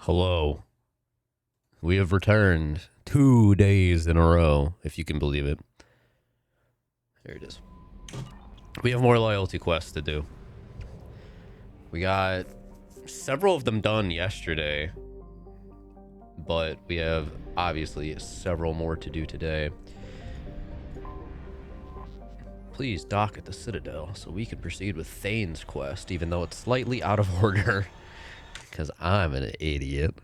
Hello. We have returned 2 days in a row, if you can believe it. There it is. We have more loyalty quests to do. We got several of them done yesterday, but we have obviously several more to do today. Please dock at the Citadel so we can proceed with Thane's quest, even though it's slightly out of order, because I'm an idiot.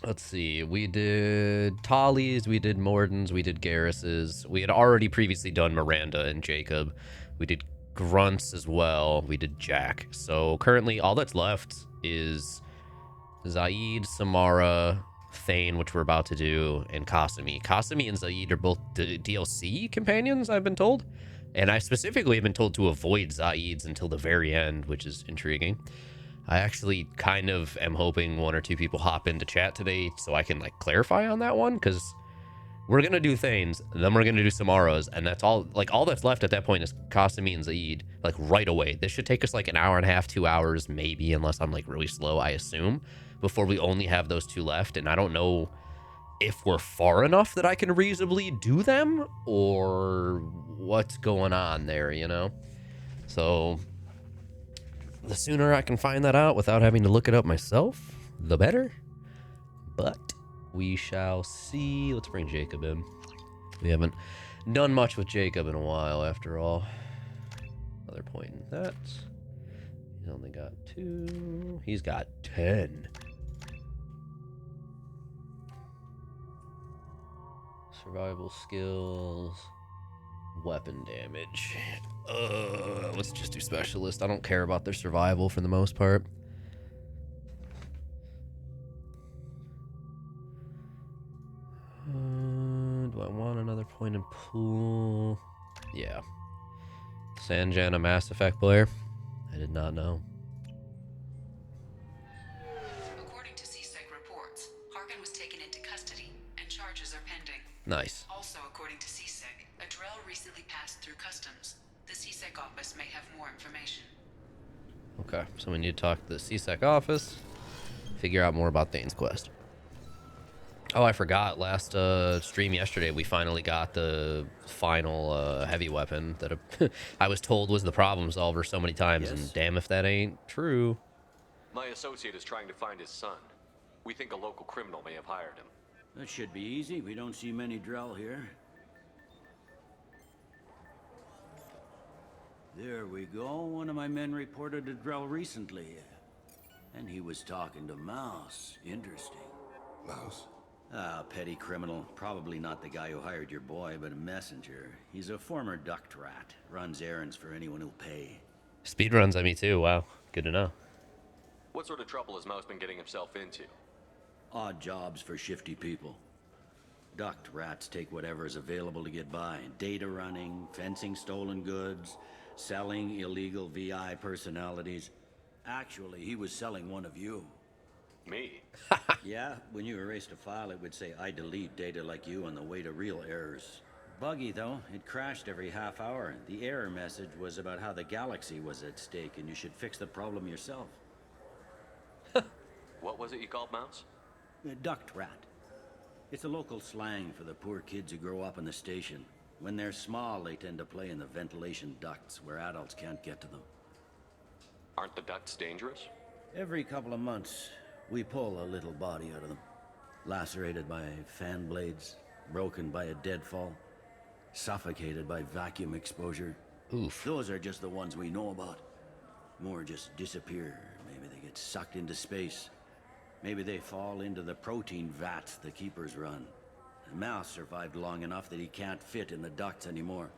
Let's see. We did Tolly's, we did Morden's, we did Garrus's. We had already previously done Miranda and Jacob. We did Grunt's as well. We did Jack. So currently all that's left is Zaid, Samara, Thane, which we're about to do, and Kasumi. Kasumi and Zaid are both DLC companions, I've been told. And I specifically have been told to avoid Zaid's until the very end, which is intriguing. I actually kind of am hoping one or two people hop into chat today so I can like clarify on that one, because we're gonna do Thane's, then we're gonna do Samara's, and that's all. Like all that's left at that point is Kasumi and Zaid, like right away. This should take us like an hour and a half, 2 hours maybe, unless I'm like really slow, I assume, before we only have those two left. And I don't know if we're far enough that I can reasonably do them or what's going on there, you know? So the sooner I can find that out without having to look it up myself, the better. But we shall see. Let's bring Jacob in. We haven't done much with Jacob in a while, after all. Another point in that. He's only got 2. He's got 10. Survival skills. Weapon damage. Let's just do specialist. I don't care about their survival for the most part. Do I want another point in pool? Yeah. Sanjan, a Mass Effect player? I did not know. According to CSEC reports, Harkin was taken into custody and charges are pending. Nice. Also, according to CSEC, Adrel recently passed through customs. The CSEC office may have more information. Okay, so we need to talk to the CSEC office, figure out more about Thane's quest. Oh, I forgot. Last stream yesterday, we finally got the final heavy weapon that I was told was the problem solver so many times, and damn if that ain't true. My associate is trying to find his son. We think a local criminal may have hired him. That should be easy. We don't see many Drell here. There we go. One of my men reported a Drell recently. And he was talking to Mouse. Interesting. Mouse? Ah, petty criminal. Probably not the guy who hired your boy, but a messenger. He's a former duct rat. Runs errands for anyone who'll pay. Speed runs at me too. Wow. Good to know. What sort of trouble has Mouse been getting himself into? Odd jobs for shifty people. Duct rats take whatever is available to get by. Data running, fencing stolen goods, selling illegal VI personalities. Actually, he was selling one of you. Me? Yeah, when you erased a file, it would say, I delete data like you on the way to real errors. Buggy, though. It crashed every half hour. The error message was about how the galaxy was at stake, and you should fix the problem yourself. What was it you called Mouse? A duct rat. It's a local slang for the poor kids who grow up in the station. When they're small, they tend to play in the ventilation ducts where adults can't get to them. Aren't the ducts dangerous? Every couple of months, we pull a little body out of them. Lacerated by fan blades, broken by a deadfall, suffocated by vacuum exposure. Oof. Those are just the ones we know about. More just disappear. Maybe they get sucked into space. Maybe they fall into the protein vats the keepers run. Mouse survived long enough that he can't fit in the ducts anymore.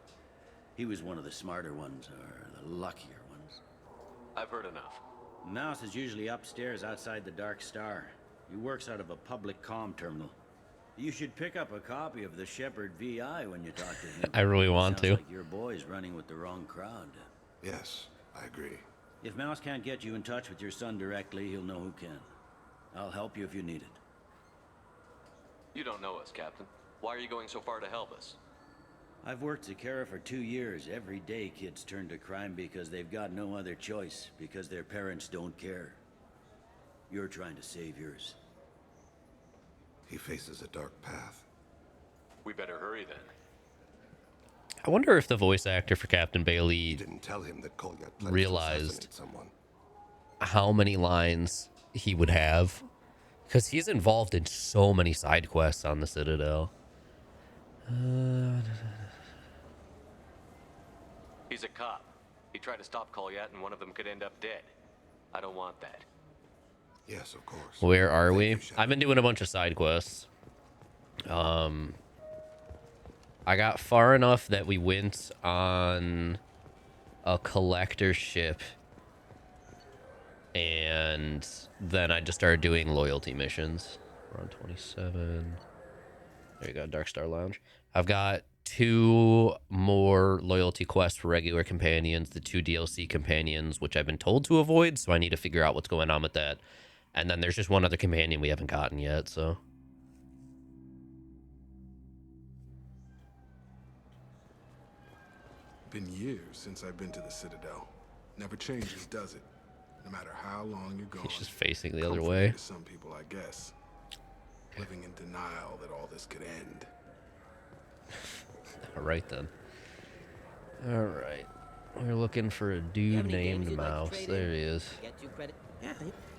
He was one of the smarter ones, or the luckier ones. I've heard enough. Mouse is usually upstairs outside the Dark Star. He works out of a public comm terminal. You should pick up a copy of the Shepherd VI when you talk to him. I really want to. Sounds like your boy's running with the wrong crowd. Yes, I agree. If Mouse can't get you in touch with your son directly, he'll know who can. I'll help you if you need it. You don't know us, Captain. Why are you going so far to help us? I've worked Zakera for 2 years. Every day kids turn to crime because they've got no other choice, because their parents don't care. You're trying to save yours. He faces a dark path. We better hurry then. I wonder if the voice actor for Captain You Bailey didn't tell him that Kolyat planned realized to assassinate someone. how many lines he would have, because he's involved in so many side quests on the Citadel. He's a cop. He tried to stop Kolyat and one of them could end up dead. I don't want that. Yes, of course. Where are Thank we? you, Shepard. I've been doing a bunch of side quests. I got far enough that we went on a collector ship, and then I just started doing loyalty missions. We're on 27. There you go, Dark Star Lounge. I've got 2 more loyalty quests for regular companions, the 2 DLC companions, which I've been told to avoid, so I need to figure out what's going on with that. And then there's just 1 other companion we haven't gotten yet, so... Been years since I've been to the Citadel. Never changes, does it? No matter how long you're gone. He's just facing the other Comforting way. to some people, I guess. Living in denial that all this could end. All right, then. All right. We're looking for a dude named Mouse. There he is.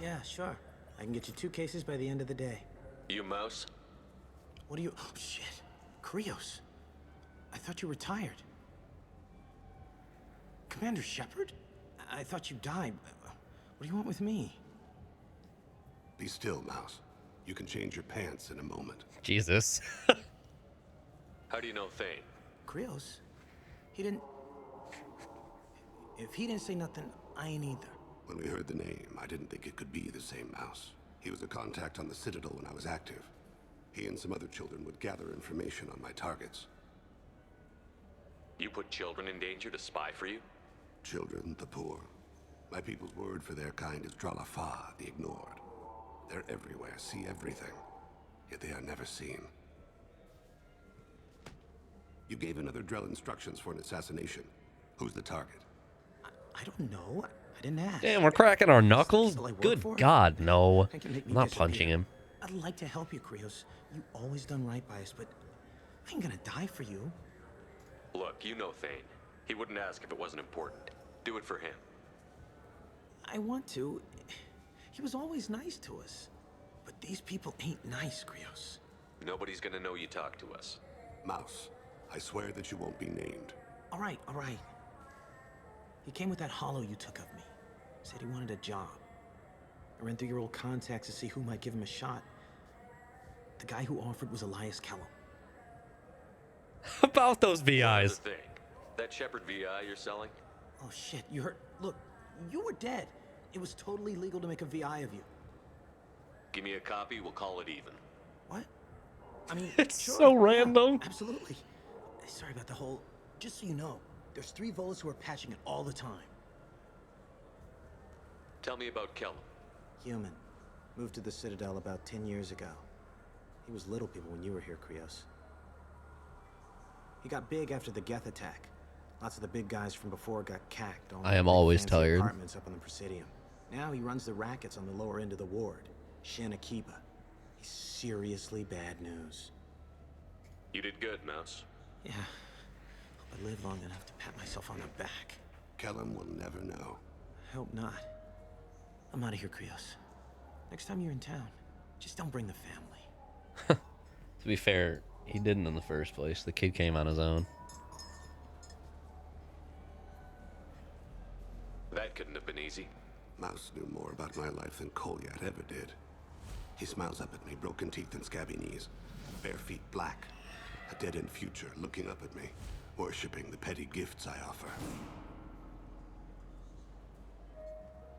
Yeah, sure. I can get you 2 cases by the end of the day. You Mouse? What are you... Oh, shit. Krios. I thought you were retired. Commander Shepard? I thought you died. What do you want with me? Be still, Mouse. You can change your pants in a moment. Jesus. How do you know Thane? Krios? He didn't... If he didn't say nothing, I ain't either. When we heard the name, I didn't think it could be the same Mouse. He was a contact on the Citadel when I was active. He and some other children would gather information on my targets. You put children in danger to spy for you? Children, the poor. My people's word for their kind is Dralafa, the ignored. They're everywhere, see everything, yet they are never seen. You gave another Drell instructions for an assassination. Who's the target? I don't know. I didn't ask. Damn, we're cracking our knuckles? People I work Good for? God, no. I can make me I'm not disappear. punching him. I'd like to help you, Krios. You always done right by us, but I ain't gonna die for you. Look, you know Thane. He wouldn't ask if it wasn't important. Do it for him. I want to. He was always nice to us. But these people ain't nice, Krios. Nobody's gonna know you talk to us. Mouse, I swear that you won't be named. All right, all right. He came with that hollow you took of me. Said he wanted a job. I ran through your old contacts to see who might give him a shot. The guy who offered was Elias Kellum. About those One other VIs. thing. That Shepard VI you're selling? Oh shit, you heard? Look, you were dead. It was totally legal to make a VI of you. Give me a copy, we'll call it even. What? I mean, It's sure, so yeah, random. absolutely. Sorry about the whole... Just so you know, there's 3 Volus who are patching it all the time. Tell me about Kellum. Human. Moved to the Citadel about 10 years ago. He was little people when you were here, Krios. He got big after the Geth attack. Lots of the big guys from before got cacked. All in I am big always fancy tired. Apartments up on the Presidium. Now he runs the rackets on the lower end of the ward. Shin Akiba. He's seriously bad news. You did good, Mouse. Yeah. Hope I live long enough to pat myself on the back. Kellum will never know. I hope not. I'm out of here, Krios. Next time you're in town, just don't bring the family. To be fair, he didn't in the first place. The kid came on his own. That couldn't have been easy. Mouse knew more about my life than Kolyat ever did. He smiles up at me, broken teeth and scabby knees. Bare feet black. A dead-end future looking up at me, worshipping the petty gifts I offer.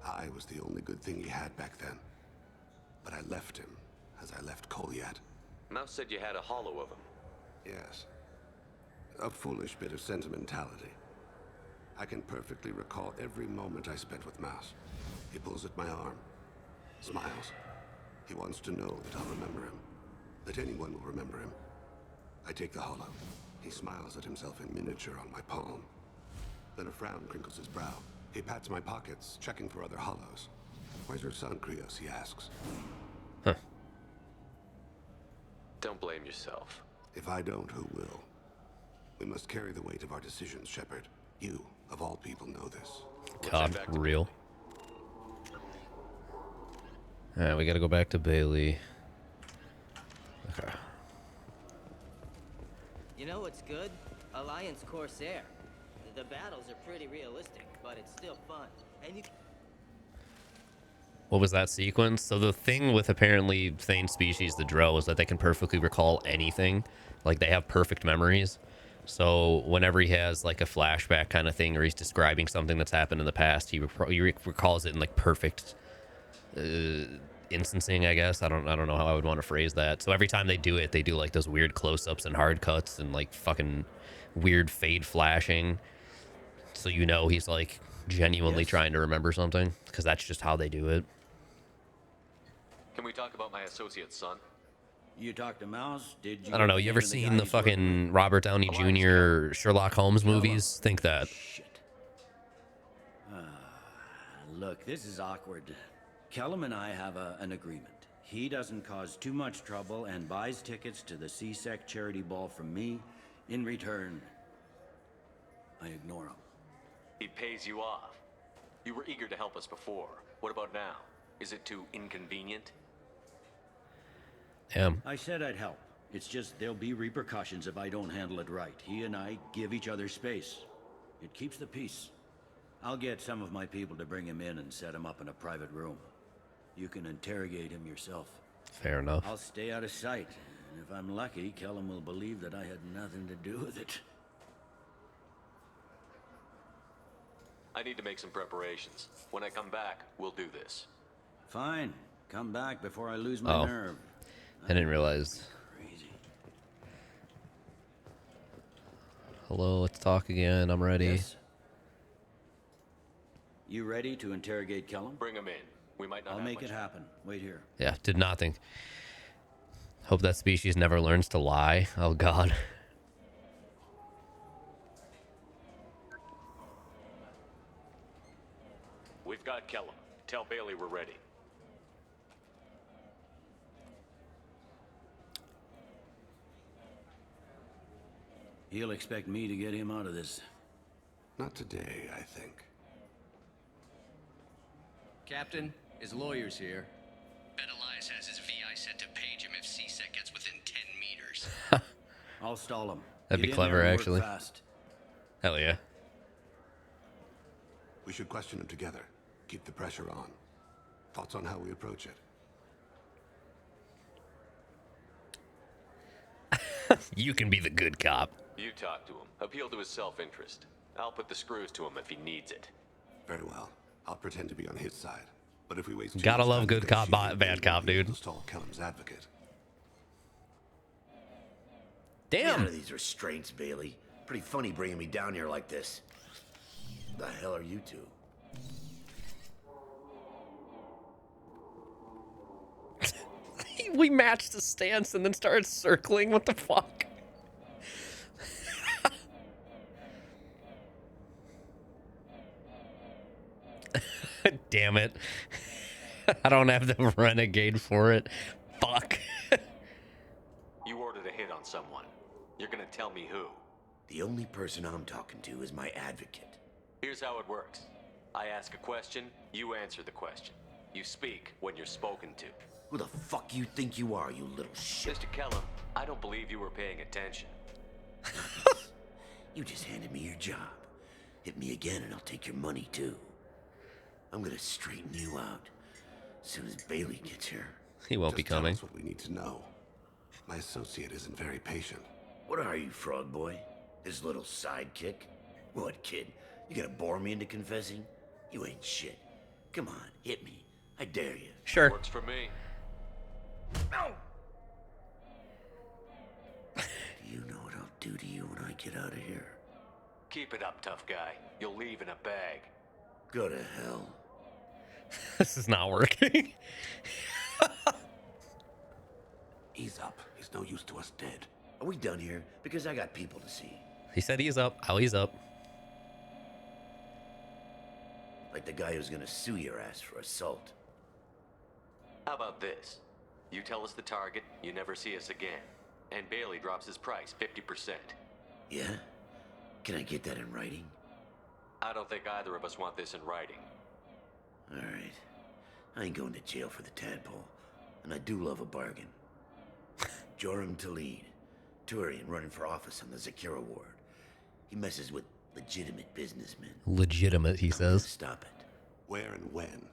I was the only good thing he had back then. But I left him, as I left Kolyat. Mouse said you had a hollow of him. Yes. A foolish bit of sentimentality. I can perfectly recall every moment I spent with Mouse. He pulls at my arm, smiles. He wants to know that I'll remember him, that anyone will remember him. I take the hollow. He smiles at himself in miniature on my palm. Then a frown crinkles his brow. He pats my pockets, checking for other hollows. Where's your son, Krios? He asks. Huh. Don't blame yourself. If I don't, who will? We must carry the weight of our decisions, Shepard. You, of all people, know this. God, real. Alright, we gotta go back to Bailey. Okay. You know what's good? Alliance Corsair. The battles are pretty realistic, but it's still fun. And you What was that sequence? So the thing with apparently Thane species, the Drell, is that they can perfectly recall anything. Like, they have perfect memories. So whenever he has like a flashback kind of thing, or he's describing something that's happened in the past, he recalls it in like perfect instancing, I guess. I don't know how I would want to phrase that. So every time they do it, they do like those weird close-ups and hard cuts and like fucking weird fade flashing. So you know he's like genuinely trying to remember something, because that's just how they do it. Can we talk about my associate's son? You talked to Mouse? Did you? I don't know. get You the ever name of the seen guy the he's working fucking Robert Downey Jr. Sherlock Holmes movies? Think that. with? Shit. Look, this is awkward. Kellum and I have an agreement. He doesn't cause too much trouble and buys tickets to the C-Sec charity ball from me. In return, I ignore him. He pays you off. You were eager to help us before. What about now? Is it too inconvenient? Damn. I said I'd help. It's just there'll be repercussions if I don't handle it right. He and I give each other space. It keeps the peace. I'll get some of my people to bring him in and set him up in a private room. You can interrogate him yourself. Fair enough. I'll stay out of sight, and if I'm lucky, Kellum will believe that I had nothing to do with it. I need to make some preparations. When I come back, we'll do this. Fine. Come back before I lose my Oh. nerve. I didn't realize. Crazy. Hello, let's talk again. I'm ready. Yes? You ready to interrogate Kellum? Bring him in. We might not I'll have make much it happen. Wait here. Yeah, did not think. Hope that species never learns to lie. Oh, God. We've got Kellum. Tell Bailey we're ready. He'll expect me to get him out of this. Not today, I think. Captain, his lawyer's here. Bet Elias has his VI set to page him if C-Sec gets within 10 meters. I'll stall him. That'd be Get in clever, there and work actually. Fast. Hell yeah. We should question him together. Keep the pressure on. Thoughts on how we approach it? You can be the good cop. You talk to him. Appeal to his self-interest. I'll put the screws to him if he needs it. Very well. I'll pretend to be on his side. But if we waste too Gotta much love time good cop, negotiating, bad we cop, won't be able dude. to stall Kellum's advocate. Get out Damn. of these restraints, Bailey. Pretty funny bringing me down here like this. The hell are you two? We matched the stance and then started circling. What the fuck? Damn it. I don't have the renegade for it. Fuck. You ordered a hit on someone. You're gonna tell me who. The only person I'm talking to is my advocate. Here's how it works. I ask a question, you answer the question. You speak when you're spoken to. Who the fuck you think you are, you little shit? Mr. Kellum, I don't believe you were paying attention. You just handed me your job. Hit me again and I'll take your money too. I'm gonna straighten you out as soon as Bailey gets here. He won't be Just tell coming. us what we need to know. My associate isn't very patient. What are you, frog boy? His little sidekick? What, kid? You gonna bore me into confessing? You ain't shit. Come on, hit me. I dare you. Sure. Works for me. Do you know what I'll do to you when I get out of here? Keep it up, tough guy. You'll leave in a bag. Go to hell. This is not working. Ease up. He's no use to us dead. Are we done here? Because I got people to see. He said he's up. I'll ease up. Like the guy who's gonna sue your ass for assault. How about this? You tell us the target, you never see us again. And Bailey drops his price 50%. Yeah? Can I get that in writing? I don't think either of us want this in writing. Alright. I ain't going to jail for the tadpole. And I do love a bargain. Joram Talid. Turian running for office on the Zakira ward. He messes with legitimate businessmen. Legitimate, he says. Stop it. Where and when?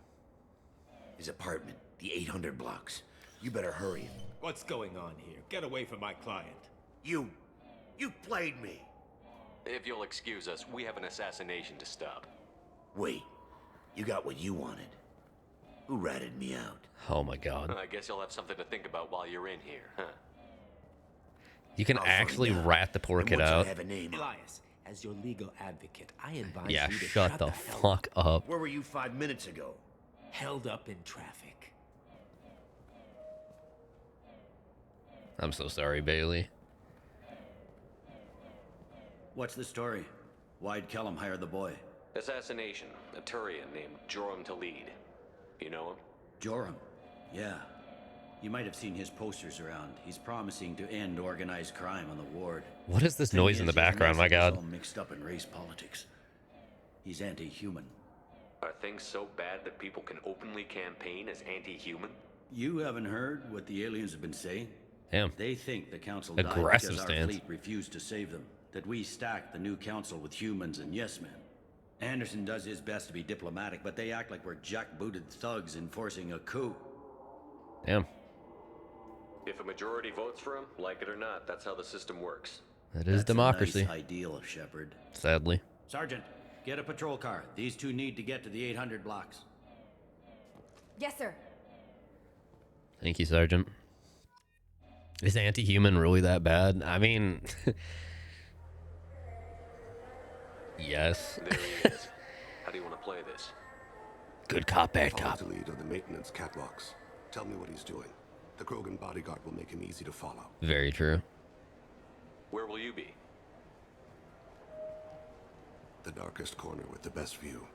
His apartment, the 800 blocks. You better hurry him. What's going on here? Get away from my client. You played me. If you'll excuse us, we have an assassination to stop. Wait, you got what you wanted. Who ratted me out? Oh my god. I guess you'll have something to think about while you're in here, huh? You can actually rat the poor kid out. Elias, as your legal advocate, I advise Yeah, you to shut the fuck up. Where were you 5 minutes ago? Held up in traffic. I'm so sorry, Bailey. What's the story? Why'd Kellum hire the boy? Assassination. A Turian named Joram Talid. You know him? Joram? Yeah. You might have seen his posters around. He's promising to end organized crime on the ward. What is this noise in the background, my god? All mixed up in race politics. He's anti-human. Are things so bad that people can openly campaign as anti-human? You haven't heard what the aliens have been saying? Damn. They think the council Aggressive died because stance. our fleet refused to save them. That we stacked the new council with humans and yes-men. Anderson does his best to be diplomatic, but they act like we're jackbooted thugs enforcing a coup. Damn. If a majority votes for him, like it or not, that's how the system works. It is democracy. Nice ideal, Shepard. Sadly. Sergeant, get a patrol car. These two need to get to the 800 blocks. Yes, sir. Thank you, Sergeant. Is anti-human really that bad? I mean... yes. There he is. How do you want to play this? Good cop, bad Follow cop. to lead on the maintenance catwalks. Tell me what he's doing. The Krogan bodyguard will make him easy to follow. Very true. Where will you be? The darkest corner with the best view.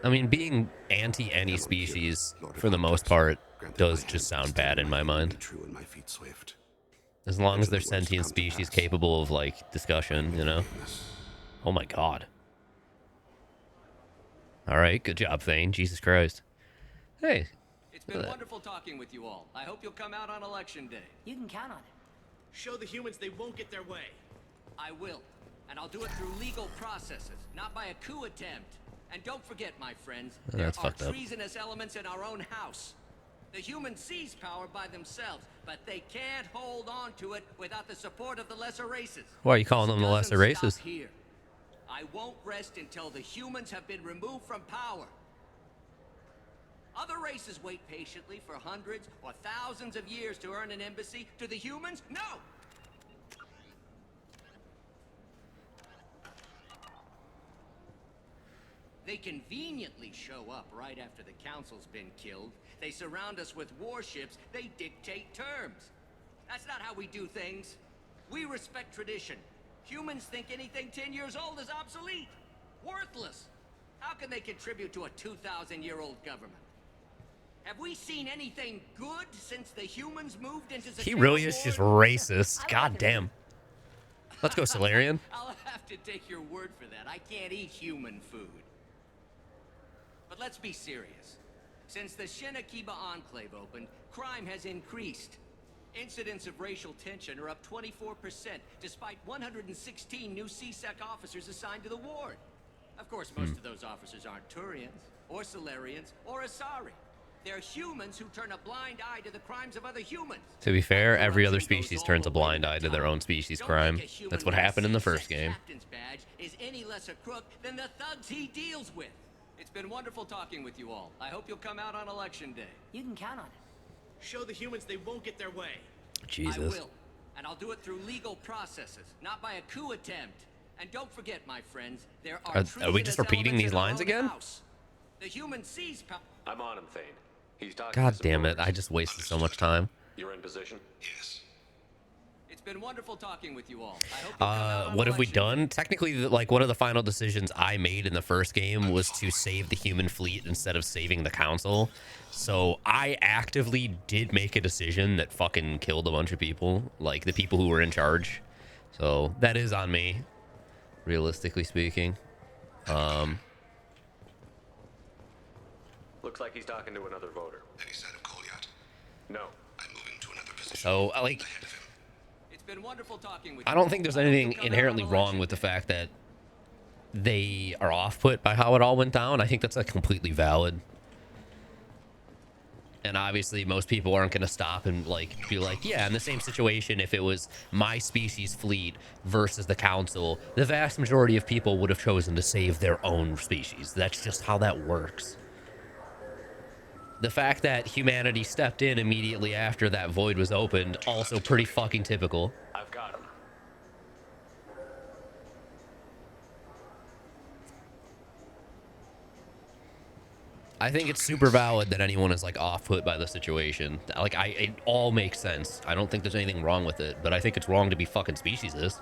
I mean, being anti any species, for the most part, does just sound bad in my mind. True in my feet swift. As long as they're sentient species capable of, like, discussion, you know? Oh my god. Alright, good job, Thane. Jesus Christ. Hey. It's been wonderful talking with you all. I hope you'll come out on election day. You can count on it. Show the humans they won't get their way. I will. And I'll do it through legal processes, not by a coup attempt. And don't forget, my friends, That's there are fucked up. treasonous elements in our own house. The humans seize power by themselves, but they can't hold on to it without the support of the lesser races. Why are you calling them the lesser races? Stop here. I won't rest until the humans have been removed from power. Other races wait patiently for hundreds or thousands of years to earn an embassy. To the humans, no! They conveniently show up right after the council's been killed. They surround us with warships. They dictate terms. That's not how we do things. We respect tradition. Humans think anything 10 years old is obsolete. Worthless. How can they contribute to a 2,000-year-old government? Have we seen anything good since the humans moved into the He really is just racist. God damn. Let's go, Solarian. I'll have to take your word for that. I can't eat human food. But let's be serious. Since the Shenakiba Enclave opened, crime has increased. Incidents of racial tension are up 24%, despite 116 new CSEC officers assigned to the ward. Of course, most of those officers aren't Turians, or Solarians, or Asari. They're humans who turn a blind eye to the crimes of other humans. To be fair, every other species turns a blind eye to their own species' crime. That's what happened in the first game. Captain's badge is any less a crook than the thugs he deals with. It's been wonderful talking with you all. I hope you'll come out on election day. You can count on it. Show the humans they won't get their way. Jesus. I will. And I'll do it through legal processes, not by a coup attempt. And don't forget, my friends, there are Are we just repeating these lines again? House. The human sees power. I'm on him, Thane. He's talking God to some damn it. orders. I just wasted so much time. You're in position? Yes. It's been wonderful talking with you all. I hope you'll come out on What have we election done? Technically, like, one of the final decisions I made in the first game was to save the human fleet instead of saving the council. So I actively did make a decision that fucking killed a bunch of people, like the people who were in charge. So that is on me, realistically speaking. Looks like he's talking to another voter. Any sign of Kolyat? No. I'm moving to another position. So, like, It's been wonderful talking with I you don't all. think there's I hope anything you'll come out inherently on wrong election with the day. fact that they are off-put by how it all went down. I think that's, like, completely valid. And obviously, most people aren't going to stop and, like, be like, yeah, in the same situation, if it was my species fleet versus the council, the vast majority of people would have chosen to save their own species. That's just how that works. The fact that humanity stepped in immediately after that void was opened, also pretty fucking typical. I've got him. I think it's super valid that anyone is, like, off-put by the situation. Like, it all makes sense. I don't think there's anything wrong with it, but I think it's wrong to be fucking speciesist.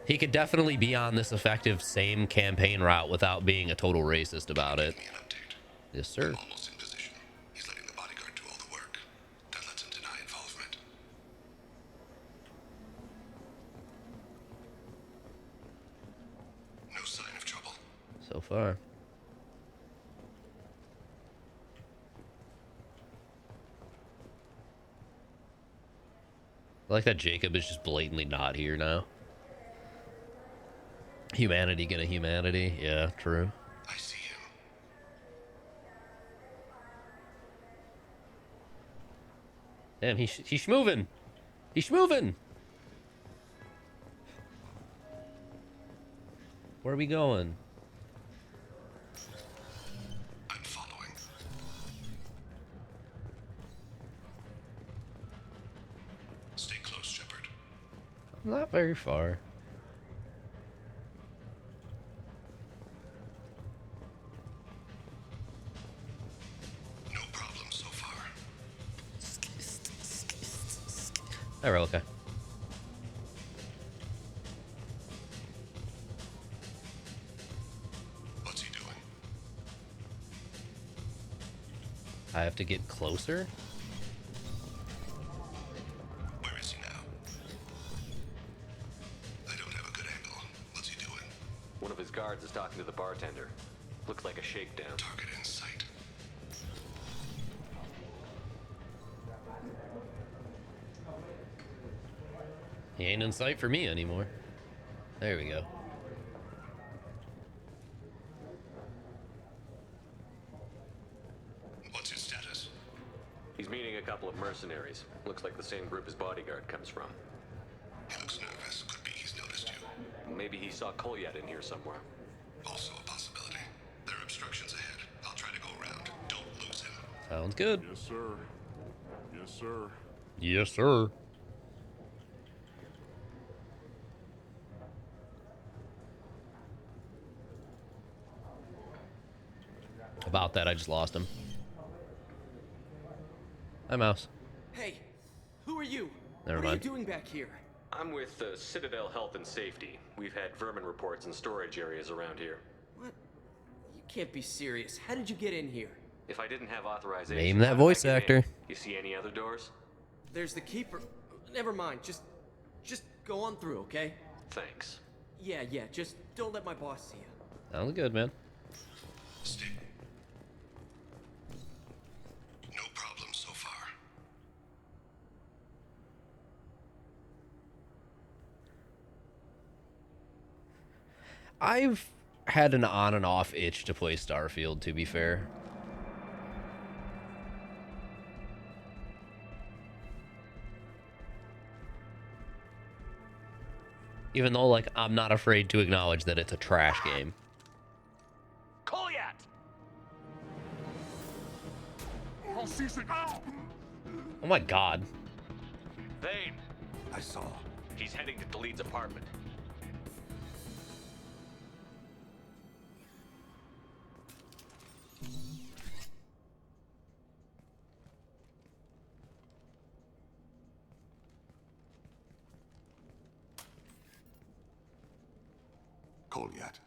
He could definitely be on this effective same campaign route without being a total racist about it. Yes, sir. Almost in position. He's letting the bodyguard do all the work. That lets him deny involvement. No sign of trouble. So far. I like that Jacob is just blatantly not here now. Humanity gonna humanity. Yeah, true. I see him. Damn, he's schmovin'. He's schmovin'. Where are we going? I'm following. Stay close, Shepard. Not very far. No problem so far. All right, okay. What's he doing? I have to get closer? Where is he now? I don't have a good angle. What's he doing? One of his guards is talking to the bartender. Looks like a shakedown. Target in sight. He ain't in sight for me anymore. There we go. What's his status? He's meeting a couple of mercenaries. Looks like the same group his bodyguard comes from. He looks nervous. Could be he's noticed you. Maybe he saw Kolyat in here somewhere. Also a possibility. There are obstructions ahead. I'll try to go around. Don't lose him. Sounds good. Yes, sir. Yes, sir. Yes, sir. About that, I just lost him. Hi, Mouse. Hey, who are you? Never what are mind. you doing back here? I'm with Citadel Health and Safety. We've had vermin reports in storage areas around here. What? You can't be serious. How did you get in here? If I didn't have authorization, Name that how did I voice get in? actor. You see any other doors? There's the keeper. Never mind. Just go on through, okay? Thanks. Yeah. Just don't let my boss see you. Sounds good, man. Stay. No problem so far. I've had an on and off itch to play Starfield, to be fair. Even though, like, I'm not afraid to acknowledge that it's a trash game. Kolyat! Oh my god. Vane! I saw. He's heading to Khalid's apartment. Kolyat.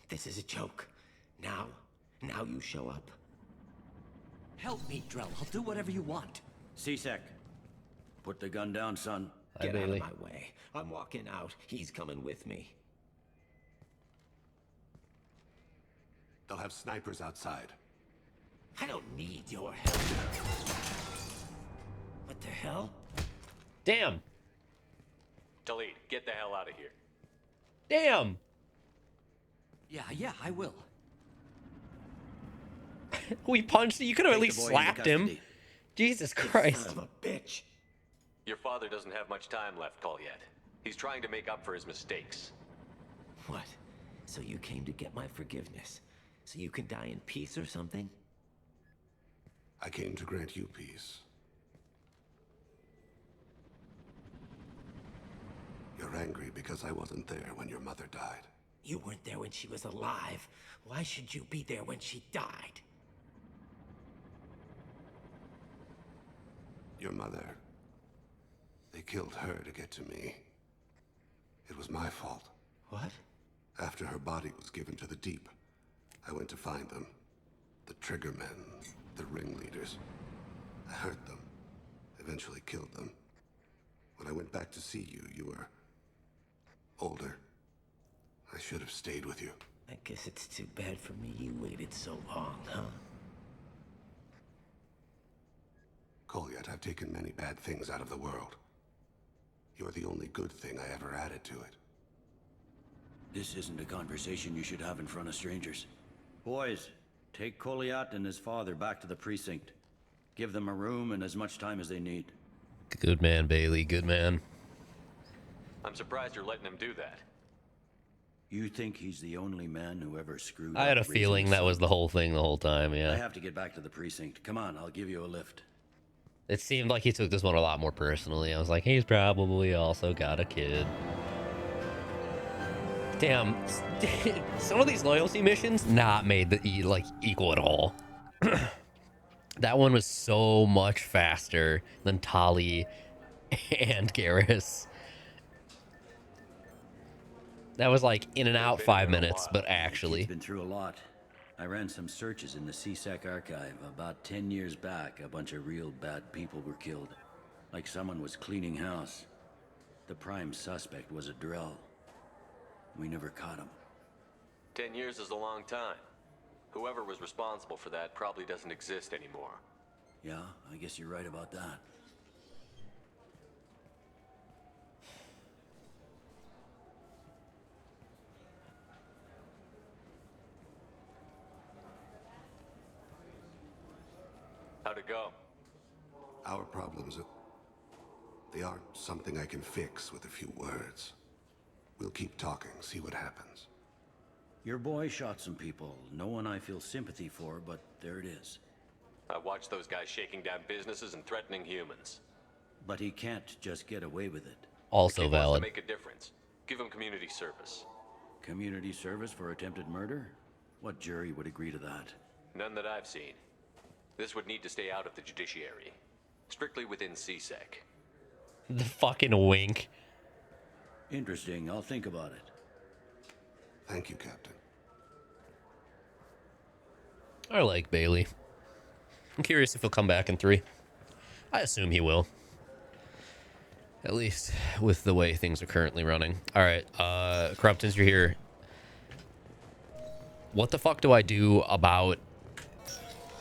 This is a joke. Now you show up. Help me, Drell. I'll do whatever you want. C-Sec, put the gun down, son. Get out of my way. I'm walking out. He's coming with me. They'll have snipers outside. I don't need your help. What the hell? Damn. Talid, get the hell out of here. Damn. Yeah, I will. We punched. You could have at least slapped him. Jesus Christ. Son of a bitch. Your father doesn't have much time left, Kolyat. He's trying to make up for his mistakes. What? So you came to get my forgiveness? So you can die in peace or something? I came to grant you peace. You're angry because I wasn't there when your mother died. You weren't there when she was alive. Why should you be there when she died? Your mother. They killed her to get to me. It was my fault. What? After her body was given to the Deep, I went to find them. The Triggermen, the ringleaders. I hurt them. Eventually killed them. When I went back to see you, you were older. I should have stayed with you. I guess it's too bad for me you waited so long, huh? Kolyat, I've taken many bad things out of the world. You're the only good thing I ever added to it. This isn't a conversation you should have in front of strangers. Boys, take Kolyat and his father back to the precinct. Give them a room and as much time as they need. Good man, Bailey. Good man. I'm surprised you're letting him do that. You think he's the only man who ever screwed I had a up feeling raising that was the whole thing the whole time, I yeah. have to get back to the precinct. Come on, I'll give you a lift. It seemed like he took this one a lot more personally. I was like, he's probably also got a kid. Damn, some of these loyalty missions not made the like equal at all. That one was so much faster than Tali and Garrus. That was like in and out 5 minutes, but actually. He's been through a lot. I ran some searches in the C-Sec archive. About 10 years back, a bunch of real bad people were killed. Like someone was cleaning house. The prime suspect was a Drell. We never caught him. 10 years is a long time. Whoever was responsible for that probably doesn't exist anymore. Yeah, I guess you're right about that. How'd it go? Our problems, they aren't something I can fix with a few words. We'll keep talking, see what happens. Your boy shot some people. No one I feel sympathy for, but there it is. I watched those guys shaking down businesses and threatening humans. But he can't just get away with it. Also The kid wants valid. to make a difference. Give him community service. Community service for attempted murder? What jury would agree to that? None that I've seen. This would need to stay out of the judiciary. Strictly within C-Sec. The fucking wink. Interesting. I'll think about it. Thank you, Captain. I like Bailey. I'm curious if he'll come back in 3. I assume he will. At least with the way things are currently running. Alright, Corrupt, since you're here. What the fuck do I do about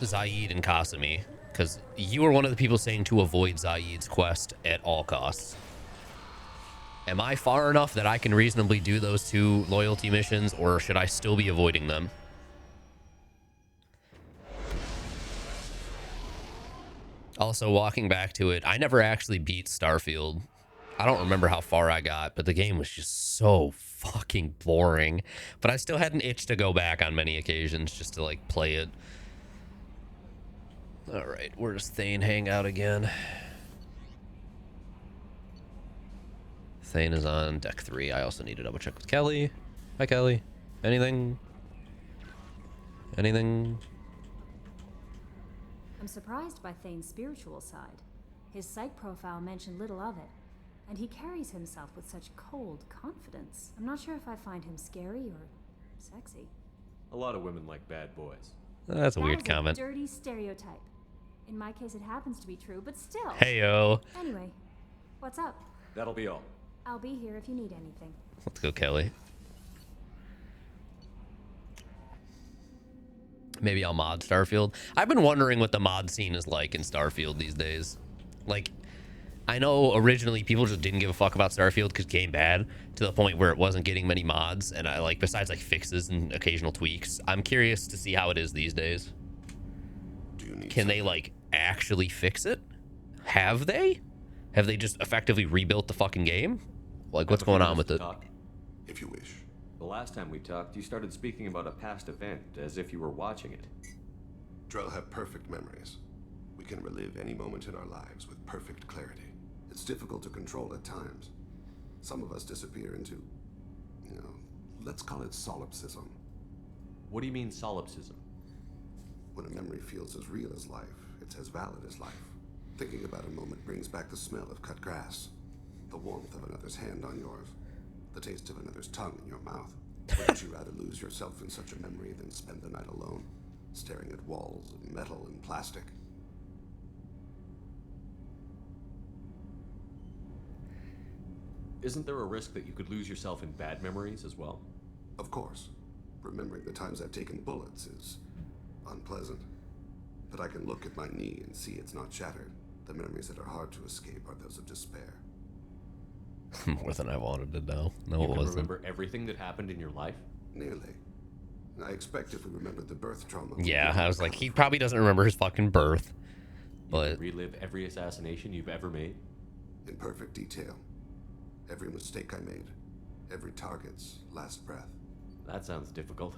Zaid and Kasumi? Because you were one of the people saying to avoid Zaid's quest at all costs. Am I far enough that I can reasonably do those 2 loyalty missions, or should I still be avoiding them? Also, walking back to it, I never actually beat Starfield. I don't remember how far I got, but the game was just so fucking boring. But I still had an itch to go back on many occasions just to, like, play it. Alright, where does Thane hang out again? Thane is on deck 3. I also need to double check with Kelly. Hi, Kelly. Anything? Anything? I'm surprised by Thane's spiritual side. His psych profile mentioned little of it. And he carries himself with such cold confidence. I'm not sure if I find him scary or sexy. A lot of women like bad boys. That's a weird That is comment. a dirty stereotype. In my case, it happens to be true, but still. Heyo. Anyway, what's up? That'll be all. I'll be here if you need anything. Let's go, Kelly. Maybe I'll mod Starfield. I've been wondering what the mod scene is like in Starfield these days. Like, I know originally people just didn't give a fuck about Starfield because game bad, to the point where it wasn't getting many mods, and I like, besides like fixes and occasional tweaks. I'm curious to see how it is these days. Can they like actually fix it? Have they? Have they just effectively rebuilt the fucking game? Like, what's going on with it? If you wish. The last time we talked, you started speaking about a past event as if you were watching it. Drell have perfect memories. We can relive any moment in our lives with perfect clarity. It's difficult to control at times. Some of us disappear into, let's call it solipsism. What do you mean solipsism? When a memory feels as real as life, it's as valid as life. Thinking about a moment brings back the smell of cut grass, the warmth of another's hand on yours, the taste of another's tongue in your mouth. Wouldn't you rather lose yourself in such a memory than spend the night alone, staring at walls of metal and plastic? Isn't there a risk that you could lose yourself in bad memories as well? Of course. Remembering the times I've taken bullets is unpleasant. But I can look at my knee and see it's not shattered. The memories that are hard to escape are those of despair. More than I wanted to know. No, You it can wasn't. remember everything that happened in your life? Nearly. I expect if we remembered the birth trauma... Yeah, I was like, he probably doesn't remember his fucking birth. But Relive every assassination you've ever made? In perfect detail. Every mistake I made. Every target's last breath. That sounds difficult.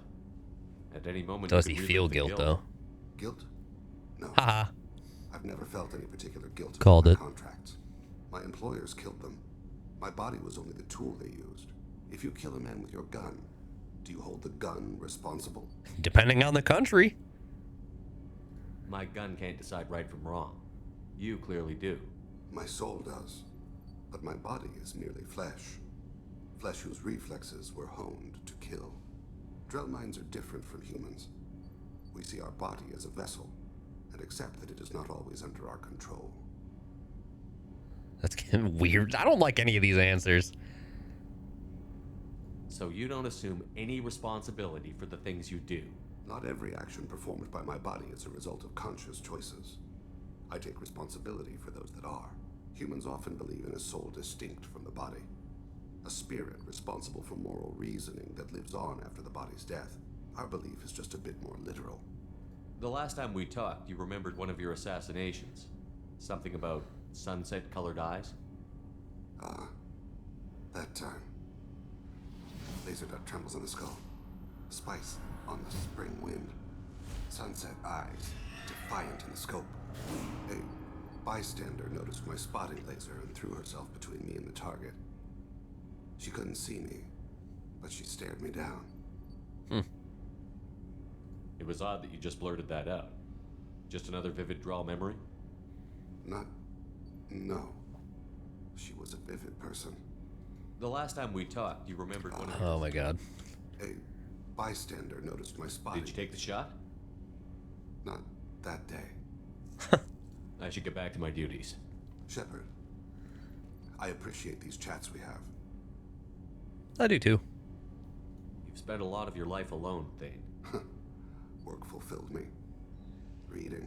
At any moment... does you he could feel relive the guilt though? Guilt? No. Haha. I've never felt any particular guilt about Called my it. contracts. My employers killed them. My body was only the tool they used. If you kill a man with your gun, do you hold the gun responsible? Depending on the country. My gun can't decide right from wrong. You clearly do. My soul does. But my body is merely flesh. Flesh whose reflexes were honed to kill. Drell minds are different from humans. We see our body as a vessel, and accept that it is not always under our control. That's getting weird. I don't like any of these answers. So you don't assume any responsibility for the things you do? Not every action performed by my body is a result of conscious choices. I take responsibility for those that are. Humans often believe in a soul distinct from the body. A spirit responsible for moral reasoning that lives on after the body's death. Our belief is just a bit more literal. The last time we talked, you remembered one of your assassinations. Something about sunset-colored eyes? That time. Laser dot trembles on the skull. Spice on the spring wind. Sunset eyes, defiant in the scope. A bystander noticed my spotting laser and threw herself between me and the target. She couldn't see me, but she stared me down. It was odd that you just blurted that out. Just another vivid draw memory? No. She was a vivid person. The last time we talked, you remembered one of Oh my god. A bystander noticed my spotting. Did you take the shot? Not that day. I should get back to my duties. Shepard, I appreciate these chats we have. I do too. You've spent a lot of your life alone, Thane. Work fulfilled me. Reading.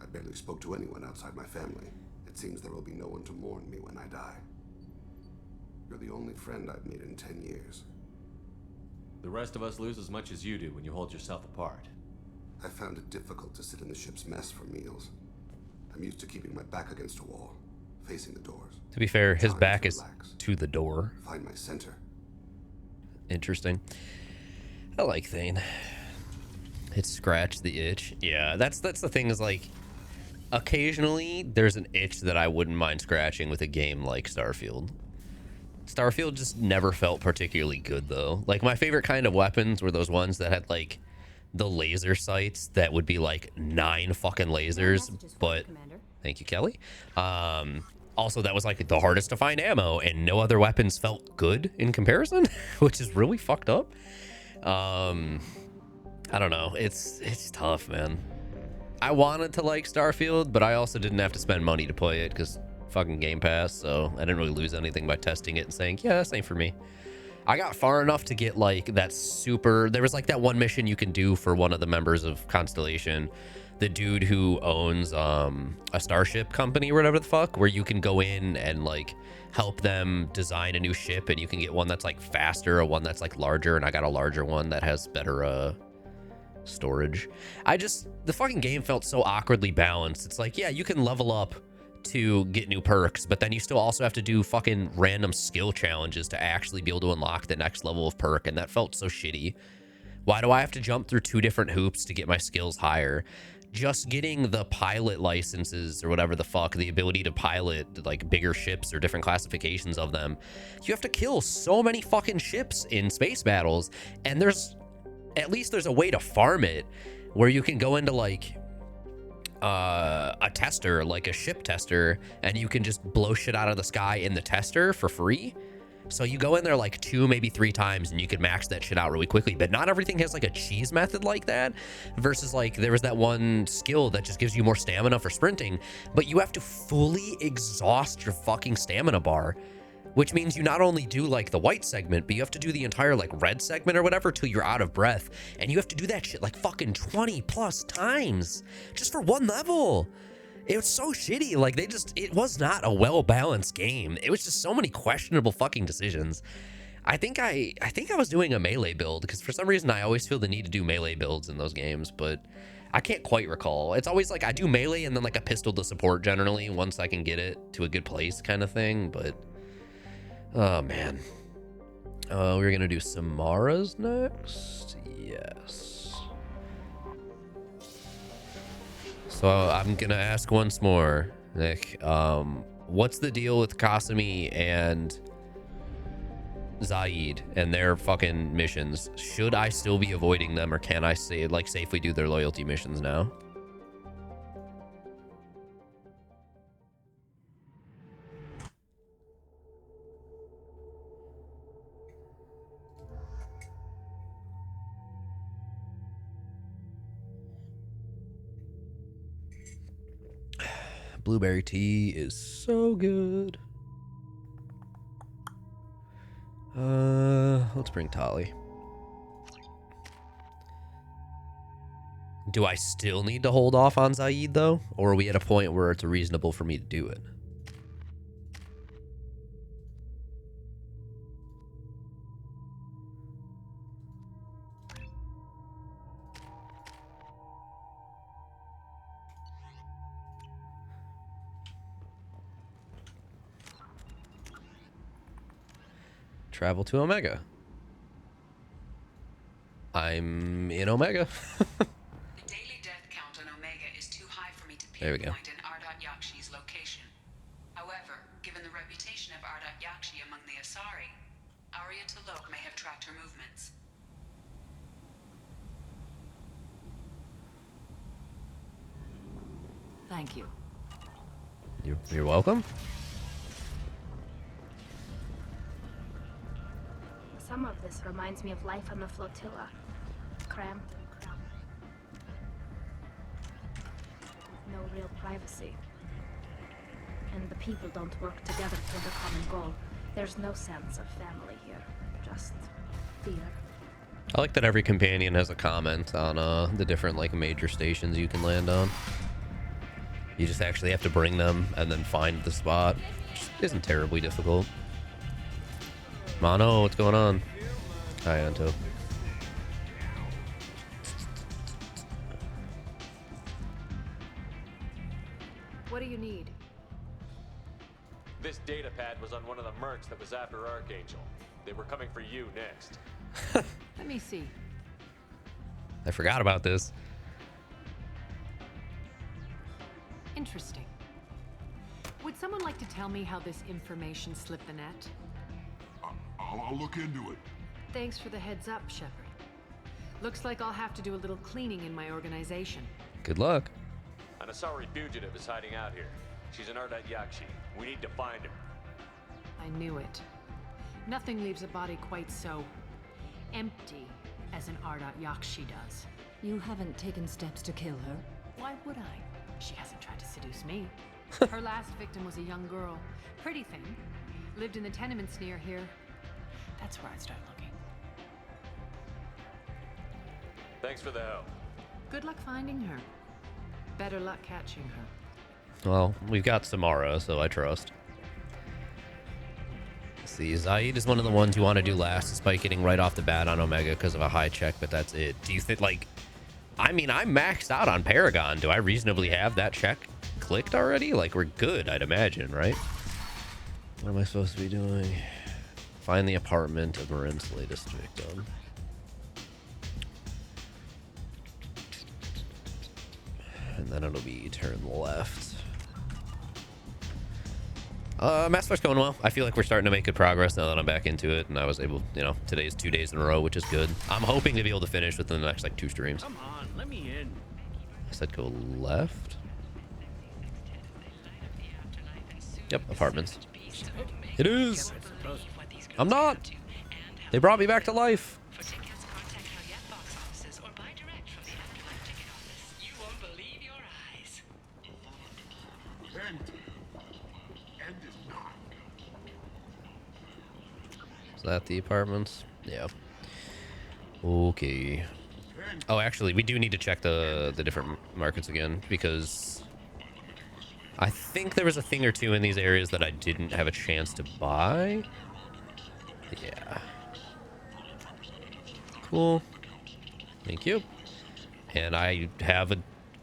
I barely spoke to anyone outside my family. It seems there will be no one to mourn me when I die. You're the only friend I've made in 10 years. The rest of us lose as much as you do when you hold yourself apart. I found it difficult to sit in the ship's mess for meals. I'm used to keeping my back against a wall, facing the doors. To be fair, his Time back to is relax. to the door. Find my center. Interesting. I like Thane. It scratched the itch. Yeah, that's the thing is like, occasionally there's an itch that I wouldn't mind scratching with a game like Starfield. Starfield just never felt particularly good though. Like my favorite kind of weapons were those ones that had like the laser sights that would be like 9 fucking lasers, but thank you, Kelly. Also, that was like the hardest to find ammo, and no other weapons felt good in comparison, which is really fucked up. I don't know. It's tough, man. I wanted to like Starfield, but I also didn't have to spend money to play it because fucking Game Pass, so I didn't really lose anything by testing it and saying, yeah, this ain't for me. I got far enough to get like that super... There was like that one mission you can do for one of the members of Constellation, the dude who owns a starship company or whatever the fuck, where you can go in and like help them design a new ship, and you can get one that's like faster or one that's like larger, and I got a larger one that has better storage. The fucking game felt so awkwardly balanced. It's like, yeah, you can level up to get new perks, but then you still also have to do fucking random skill challenges to actually be able to unlock the next level of perk, and that felt so shitty. Why do I have to jump through 2 different hoops to get my skills higher? Just getting the pilot licenses or whatever the fuck, the ability to pilot like bigger ships or different classifications of them, you have to kill so many fucking ships in space battles, and there's a way to farm it where you can go into like a tester, like a ship tester, and you can just blow shit out of the sky in the tester for free. So you go in there like 2, maybe 3 times, and you can max that shit out really quickly. But not everything has like a cheese method like that, versus like there was that one skill that just gives you more stamina for sprinting, but you have to fully exhaust your fucking stamina bar, which means you not only do like the white segment, but you have to do the entire like red segment or whatever till you're out of breath. And you have to do that shit like fucking 20 plus times just for one level. It was so shitty. Like it was not a well-balanced game. It was just so many questionable fucking decisions. I think I was doing a melee build because for some reason I always feel the need to do melee builds in those games, but I can't quite recall. It's always like I do melee and then like a pistol to support generally once I can get it to a good place kind of thing, but oh man. We're gonna do Samara's next. Yes. So I'm gonna ask once more, Nick. What's the deal with Kasumi and Zaid and their fucking missions? Should I still be avoiding them, or can I say like safely do their loyalty missions now? Blueberry tea is so good. Let's bring Tali. Do I still need to hold off on Zaid though? Or are we at a point where it's reasonable for me to do it? Travel to Omega. I'm in Omega. The daily death count on Omega is too high for me to pinpoint an Ardat Yakshi's location. However, given the reputation of Ardat Yakshi among the Asari, Arya T'Loak may have tracked her movements. Thank you. You're welcome. Some of this reminds me of life on the flotilla. Cramped. No real privacy. And the people don't work together toward a common goal. There's no sense of family here. Just fear. I like that every companion has a comment on the different like major stations you can land on. You just actually have to bring them and then find the spot, which isn't terribly difficult. Mono, what's going on? Hi, Anto. What do you need? This data pad was on one of the mercs that was after Archangel. They were coming for you next. Let me see. I forgot about this. Interesting. Would someone like to tell me how this information slipped the net? I'll look into it. Thanks for the heads up, Shepard. Looks like I'll have to do a little cleaning in my organization. Good luck. An Asari fugitive is hiding out here. She's in Ardat Yakshi. We need to find her. I knew it. Nothing leaves a body quite so empty as an Ardat Yakshi does. You haven't taken steps to kill her? Why would I? She hasn't tried to seduce me. Her last victim was a young girl. Pretty thing. Lived in the tenements near here. That's where I'd start looking. Thanks for the help. Good luck finding her. Better luck catching her. Well, we've got Samara, so I trust. Let's see, Zaid is one of the ones you want to do last, despite getting right off the bat on Omega because of a high check, but that's it. Do you think, like... I mean, I'm maxed out on Paragon. Do I reasonably have that check clicked already? Like, we're good, I'd imagine, right? What am I supposed to be doing? Find the apartment of Marin's latest victim. And then it'll be turn left. Mass Fight's going well. I feel like we're starting to make good progress now that I'm back into it, and I was able, you know, today's 2 days in a row, which is good. I'm hoping to be able to finish within the next, like, 2 streams. Come on, let me in. I said go left. Yep, apartments. It is. I'm not. They brought me back to life. Is that the apartments? Yeah. Okay. Oh, actually, we do need to check the different markets again, because I think there was a thing or two in these areas that I didn't have a chance to buy. Yeah. Cool. Thank you. And I have a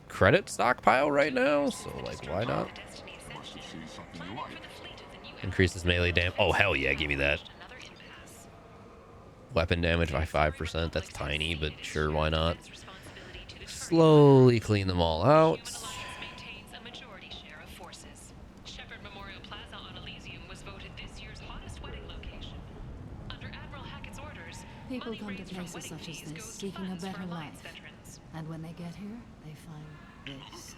credit stockpile right now, so, like, why not? Increases melee damage. Oh, hell yeah, give me that. Weapon damage by 5%. That's tiny, but sure, why not? Slowly clean them all out. People come to places such as this seeking a better life. And when they get here, they find this.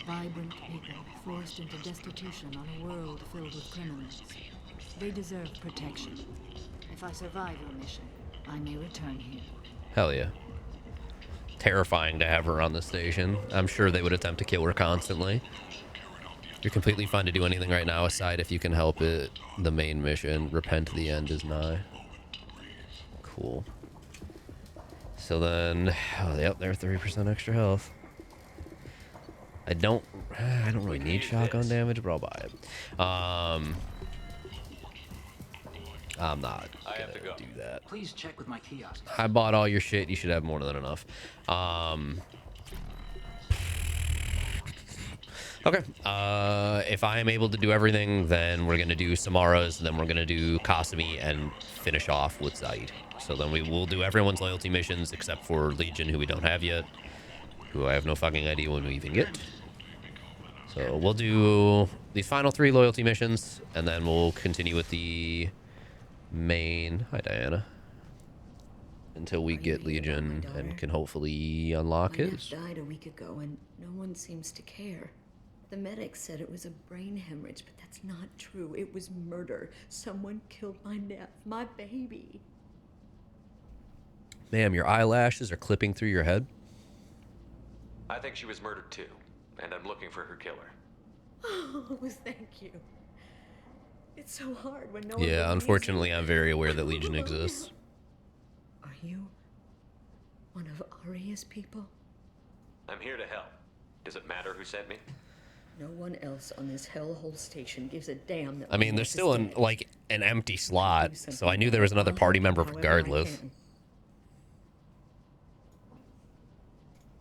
Vibrant people forced into destitution on a world filled with criminals. They deserve protection. If I survive your mission, I may return here. Hell yeah. Terrifying to have her on the station. I'm sure they would attempt to kill her constantly. You're completely fine to do anything right now, aside if you can help it. The main mission, repent the end is nigh. Cool. So then, oh, yep, they're 30% extra health. I don't really need shotgun damage, but I'll buy it. I'm not gonna do that. Please check with my kiosk. I bought all your shit. You should have more than enough. Okay. If I am able to do everything, then we're gonna do Samara's, then we're gonna do Kasumi, and finish off with Zaid. So then we will do everyone's loyalty missions except for Legion, who we don't have yet, who I have no fucking idea when we even get. So we'll do these final 3 loyalty missions, and then we'll continue with the main. Hi, Diana. Until we get Legion and can hopefully unlock his. My dad died a week ago, and no one seems to care. The medics said it was a brain hemorrhage, but that's not true. It was murder. Someone killed my Neff, my baby. Ma'am, your eyelashes are clipping through your head. I think she was murdered too, and I'm looking for her killer. Oh, thank you. It's so hard when no one Yeah, believes unfortunately, you. I'm very aware that Legion exists. Are you one of Aria's people? I'm here to help. Does it matter who sent me? No one else on this hellhole station gives a damn that I mean, there's still an empty slot, so I knew there was another party member regardless.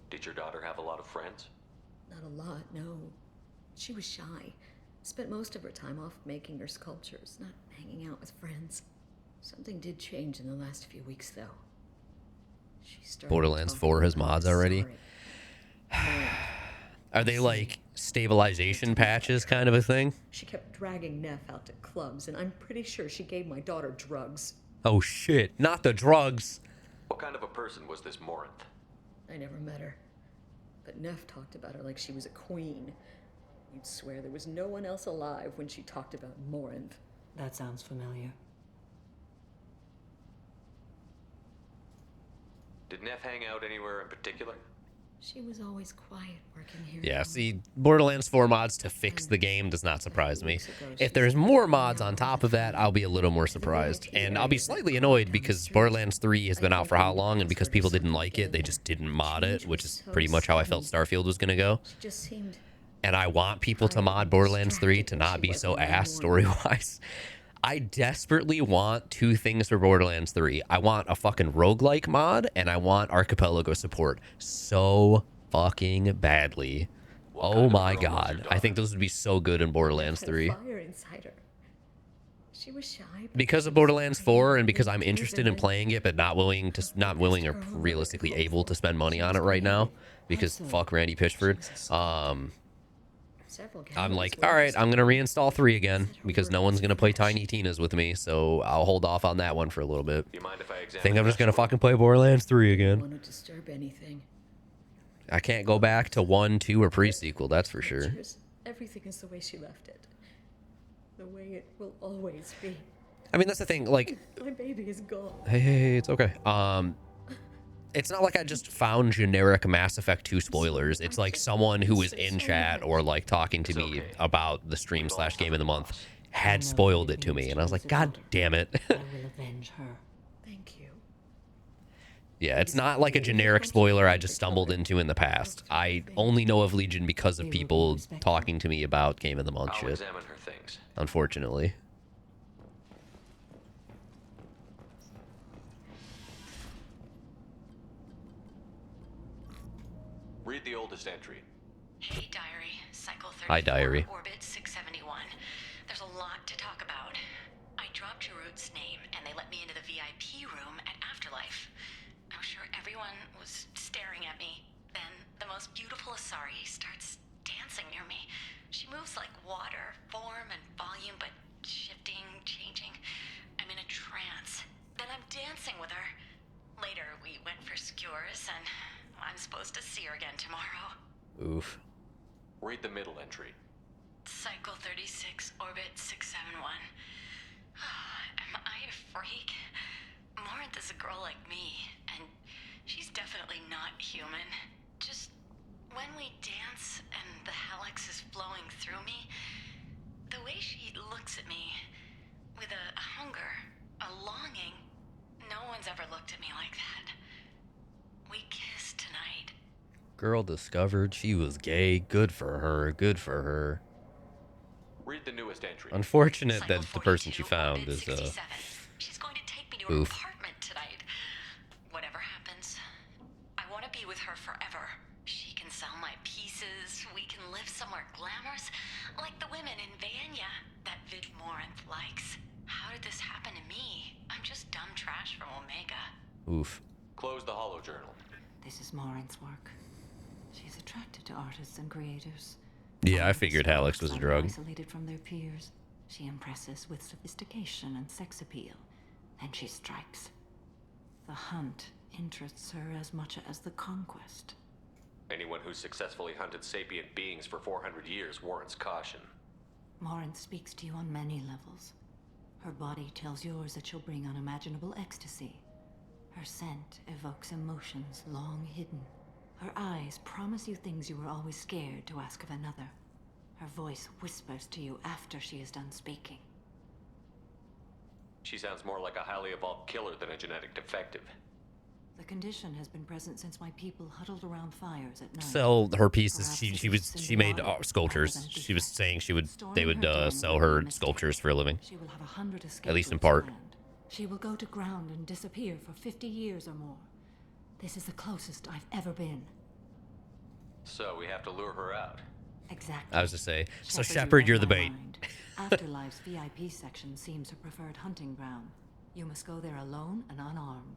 Did your daughter have a lot of friends? Not a lot, no. She was shy. Spent most of her time off making her sculptures, not hanging out with friends. Something did change in the last few weeks, though. She started Borderlands talking 4 has about mods already. sorry. Are they like stabilization patches kind of a thing? She kept dragging Neff out to clubs, and I'm pretty sure she gave my daughter drugs. Oh shit, not the drugs. What kind of a person was this Morinth? I never met her. But Neff talked about her like she was a queen. You'd swear there was no one else alive when she talked about Morinth. That sounds familiar. Did Neff hang out anywhere in particular? She was always quiet working here. Yeah, see, Borderlands 4 mods to fix the game does not surprise me. If there's more mods on top of that, I'll be a little more surprised. And I'll be slightly annoyed because Borderlands 3 has been out for how long, and because people didn't like it, they just didn't mod it, which is pretty much how I felt Starfield was going to go. She just seemed... And I want people to mod Borderlands 3 to not be so ass story-wise. I desperately want two things for Borderlands 3. I want a fucking roguelike mod, and I want Archipelago support so fucking badly. Oh my god. I think those would be so good in Borderlands 3. Fire inside her. She was shy. Because of Borderlands 4 and because I'm interested in playing it but not willing or realistically able to spend money on it right now because fuck Randy Pitchford. I'm like, all right, I'm going to reinstall 3 again because no one's going to play Tiny Tina's with me, so I'll hold off on that one for a little bit. You mind if I examine Think I'm just going to fucking play Borderlands 3 again. Want to disturb anything. I can't go back to 1, 2, or pre-sequel, that's for sure. Everything is the way she left it. The way it will always be. I mean, that's the thing, like... My baby is gone. Hey, it's okay. It's not like I just found generic Mass Effect 2 spoilers. It's like someone who was in chat or like talking to me about the stream / game of the month had spoiled it to me. And I was like, God damn it. I will avenge her. Thank you. Yeah, it's not like a generic spoiler I just stumbled into in the past. I only know of Legion because of people talking to me about game of the month I'll shit. examine her things. Unfortunately. Read the oldest entry. Hey, Diary. Cycle 34, Hi, Diary. Orbit 671. There's a lot to talk about. I dropped Jarut's name, and they let me into the VIP room at Afterlife. I'm sure everyone was staring at me. Then the most beautiful Asari starts dancing near me. She moves like water, form and volume, but shifting, changing. I'm in a trance. Then I'm dancing with her. Later, we went for skewers, and I'm supposed to see her again tomorrow. Oof. Read the middle entry. Cycle 36, Orbit 671. Am I a freak? Morinth is a girl like me, and she's definitely not human. Just when we dance and the helix is flowing through me, the way she looks at me with a hunger, a longing, no one's ever looked at me like that. We kissed tonight. Girl discovered she was gay. Good for her. Good for her. Read the newest entry. Unfortunate that the person she found is She's going to take me to her oof. apartment tonight. Whatever happens, I want to be with her forever. She can sell my pieces. We can live somewhere glamorous, like the women in Vanya that Vid Morinth likes. How did this happen to me? I'm just dumb trash from Omega. Oof. Close the holo journal. This is Morinth's work. She's attracted to artists and creators. Yeah, I figured Hallex was a drug. Isolated from their peers, she impresses with sophistication and sex appeal. Then she strikes. The hunt interests her as much as the conquest. Anyone who's successfully hunted sapient beings for 400 years warrants caution. Morinth speaks to you on many levels. Her body tells yours that she'll bring unimaginable ecstasy. Her scent evokes emotions long hidden. Her eyes promise you things you were always scared to ask of another. Her voice whispers to you after she is done speaking. She sounds more like a highly evolved killer than a genetic defective. The condition has been present since my people huddled around fires at night. Sell her pieces. She made sculptures. She was saying they would sell her sculptures for a living. She will have 100 escapes. At least in part. She will go to ground and disappear for 50 years or more. This is the closest I've ever been. So we have to lure her out. Exactly. I was to say, so Shepard, Shepard, you're read the my bait. mind. Afterlife's VIP section seems her preferred hunting ground. You must go there alone and unarmed.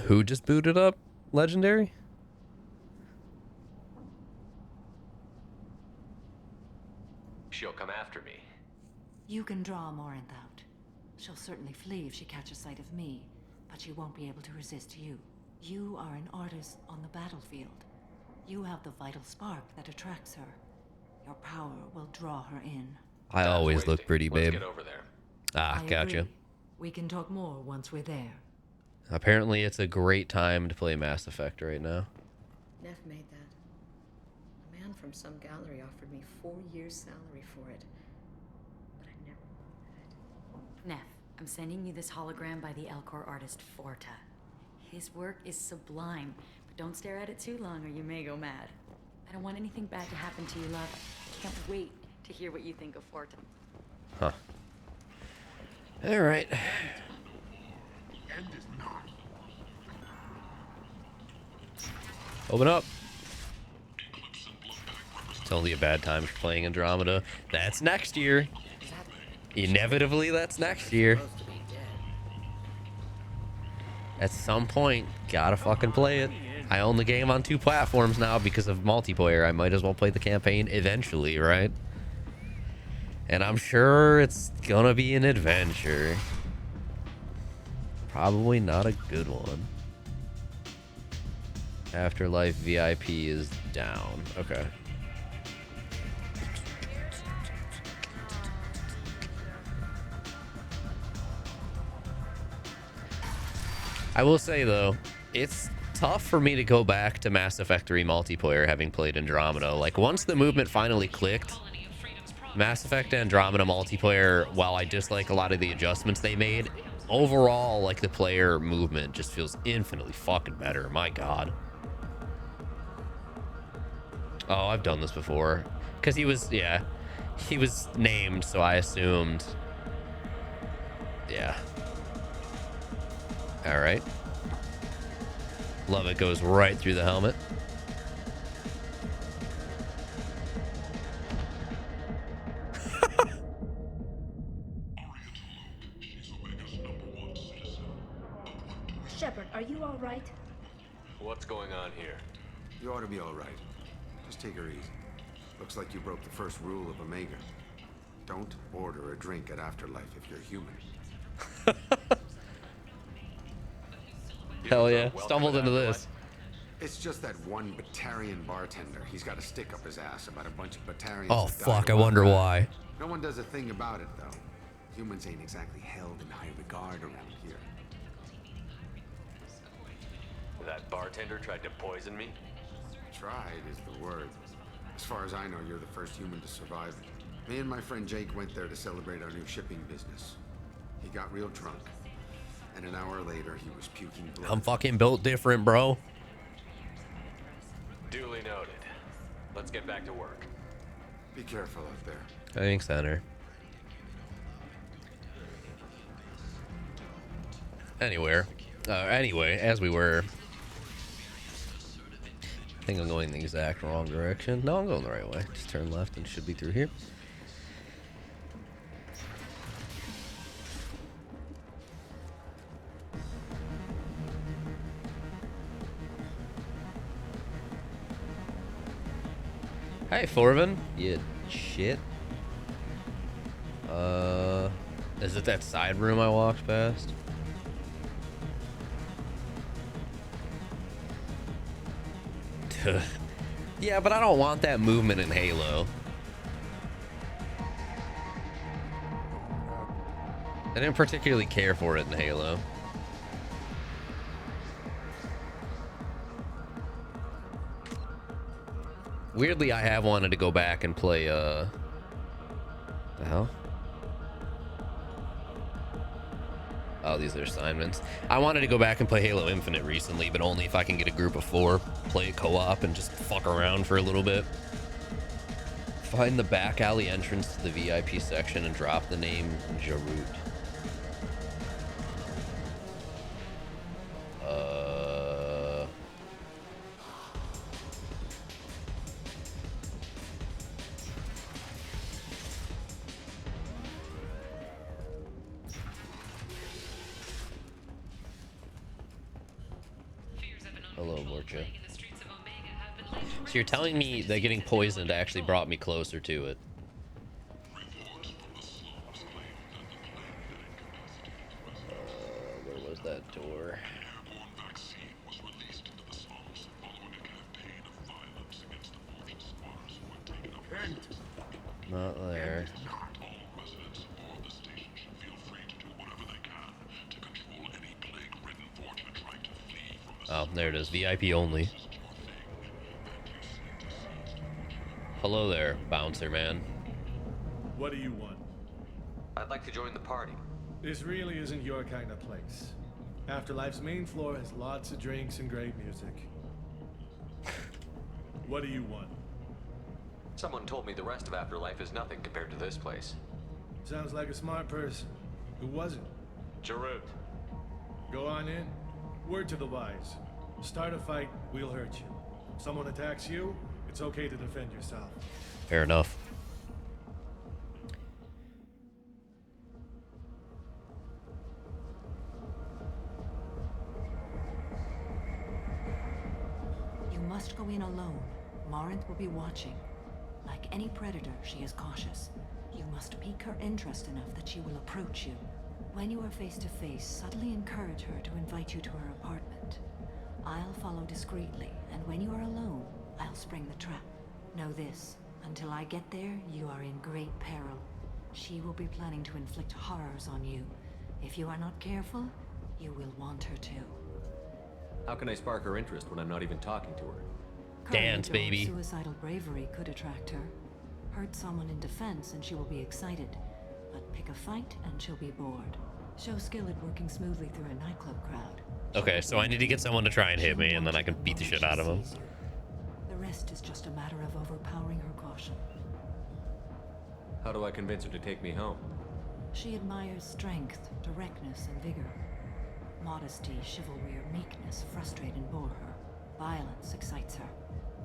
Who just booted up Legendary? She'll come after me. You can draw Morinth out. She'll certainly flee if she catches sight of me, but she won't be able to resist you. You are an artist on the battlefield. You have the vital spark that attracts her. Your power will draw her in. I always look pretty, babe. Let's get over there. Ah, I gotcha. agree. We can talk more once we're there. Apparently, it's a great time to play Mass Effect right now. Neff made that. A man from some gallery offered me 4 years' salary for it. But I never wanted it. Neff, I'm sending you this hologram by the Elcor artist Forta. His work is sublime, but don't stare at it too long or you may go mad. I don't want anything bad to happen to you, love. I can't wait to hear what you think of Forta. Huh. All right. Open up. It's only a bad time for playing Andromeda. That's next year. Inevitably, that's next year. At some point, gotta fucking play it. I own the game on 2 platforms now because of multiplayer. I might as well play the campaign eventually, right? And I'm sure it's gonna be an adventure. Probably not a good one. Afterlife VIP is down. Okay. I will say though, it's tough for me to go back to Mass Effect 3 multiplayer having played Andromeda. Like once the movement finally clicked, Mass Effect Andromeda multiplayer, while I dislike a lot of the adjustments they made, overall, like the player movement just feels infinitely fucking better. My God. Oh, I've done this before. Because he was, yeah, he was named, so I assumed. Yeah. All right. Love it, goes right through the helmet. Shepard, are you all right? What's going on here? You ought to be all right. Just take her easy. Looks like you broke the first rule of Omega. Don't order a drink at Afterlife if you're human. Hell yeah. Stumbled into this. It's just that one Batarian bartender. He's got a stick up his ass about a bunch of Batarians. Oh, that died fuck. I a while wonder back. why. No one does a thing about it, though. Humans ain't exactly held in high regard around here. That bartender tried to poison me? Tried is the word. As far as I know, you're the first human to survive it. Me and my friend Jake went there to celebrate our new shipping business. He got real drunk. And an hour later, he was puking blood. I'm fucking built different, bro. Duly noted. Let's get back to work. Be careful out there. Thanks, Center. Anyway, as we were. I think I'm going the exact wrong direction. No, I'm going the right way. Just turn left and should be through here. Hey, Forvin. You shit. Is it that side room I walked past? Yeah, but I don't want that movement in Halo. I didn't particularly care for it in Halo. Weirdly, I have wanted to go back and play, the hell? Oh, these are assignments. I wanted to go back and play Halo Infinite recently, but only if I can get a group of 4, play it co-op, and just fuck around for a little bit. Find the back alley entrance to the VIP section and drop the name Jarut. Hello, Morcha. So you're telling me that getting poisoned actually brought me closer to it? Where was that door? Not there. Oh, there it is. VIP only. Hello there, bouncer man. What do you want? I'd like to join the party. This really isn't your kind of place. Afterlife's main floor has lots of drinks and great music. What do you want? Someone told me the rest of Afterlife is nothing compared to this place. Sounds like a smart person. Who was it? Jarut. Go on in. Word to the wise. Start a fight, we'll hurt you. Someone attacks you, it's okay to defend yourself. Fair enough. You must go in alone. Morinth will be watching. Like any predator, she is cautious. You must pique her interest enough that she will approach you. When you are face to face, subtly encourage her to invite you to her apartment. I'll follow discreetly, and when you are alone, I'll spring the trap. Know this, until I get there, you are in great peril. She will be planning to inflict horrors on you. If you are not careful, you will want her to. How can I spark her interest when I'm not even talking to her? Dance, Courage or baby. Suicidal bravery could attract her. Hurt someone in defense and she will be excited. But pick a fight and she'll be bored. Show skill at working smoothly through a nightclub crowd. Okay, so I need to get someone to try and hit me, and then I can beat the shit out of him. The rest is just a matter of overpowering her caution. How do I convince her to take me home? She admires strength, directness, and vigor. Modesty, chivalry, or meekness frustrate and bore her. Violence excites her.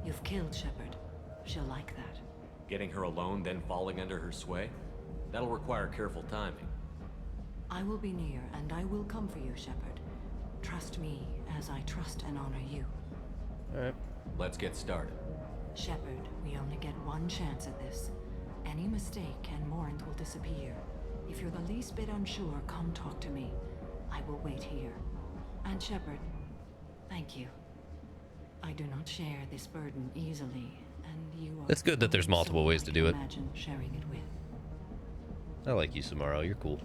You've killed Shepard. She'll like that. Getting her alone, then falling under her sway? That'll require careful timing. I will be near, and I will come for you, Shepard. Trust me, as I trust and honor you. Alright. Let's get started. Shepard, we only get one chance at this. Any mistake and Morinth will disappear. If you're the least bit unsure, come talk to me. I will wait here. And Shepard, thank you. I do not share this burden easily, and you are... It's good that there's multiple ways to do it. Imagine sharing it with. I like you, Samaro. You're cool.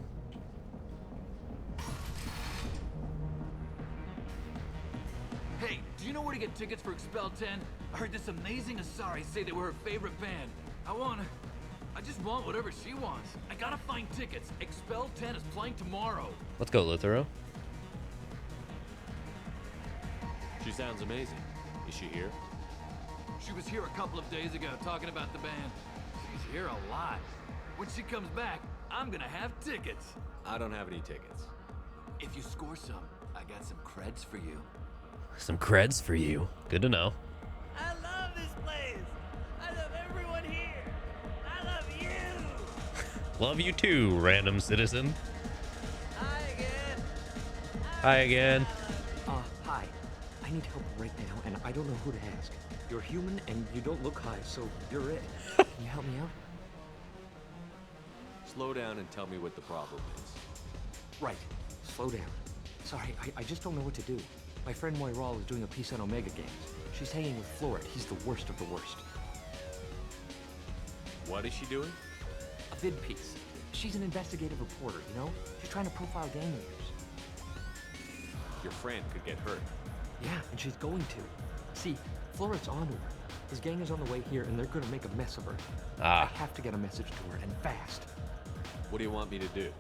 Hey, do you know where to get tickets for Expel 10? I heard this amazing Asari say they were her favorite band. I just want whatever she wants. I gotta find tickets. Expel 10 is playing tomorrow. Let's go, Luthero. She sounds amazing. Is she here? She was here a couple of days ago talking about the band. She's here a lot. When she comes back, I'm gonna have tickets. I don't have any tickets. If you score some, I got some creds for you. Some creds for you. Good to know. I love this place. I love everyone here. I love you. Love you too, random citizen. Hi again. Hi. I need help right now, and I don't know who to ask. You're human, and you don't look high, so you're it. Can you help me out? Slow down and tell me what the problem is. Right. Slow down. Sorry, I just don't know what to do. My friend Moiral is doing a piece on Omega Games. She's hanging with Florid. He's the worst of the worst. What is she doing? A vid piece. She's an investigative reporter, you know? She's trying to profile gang leaders. Your friend could get hurt. Yeah, and she's going to. See, Florid's on to her. His gang is on the way here, and they're gonna make a mess of her. Ah. I have to get a message to her, and fast. What do you want me to do?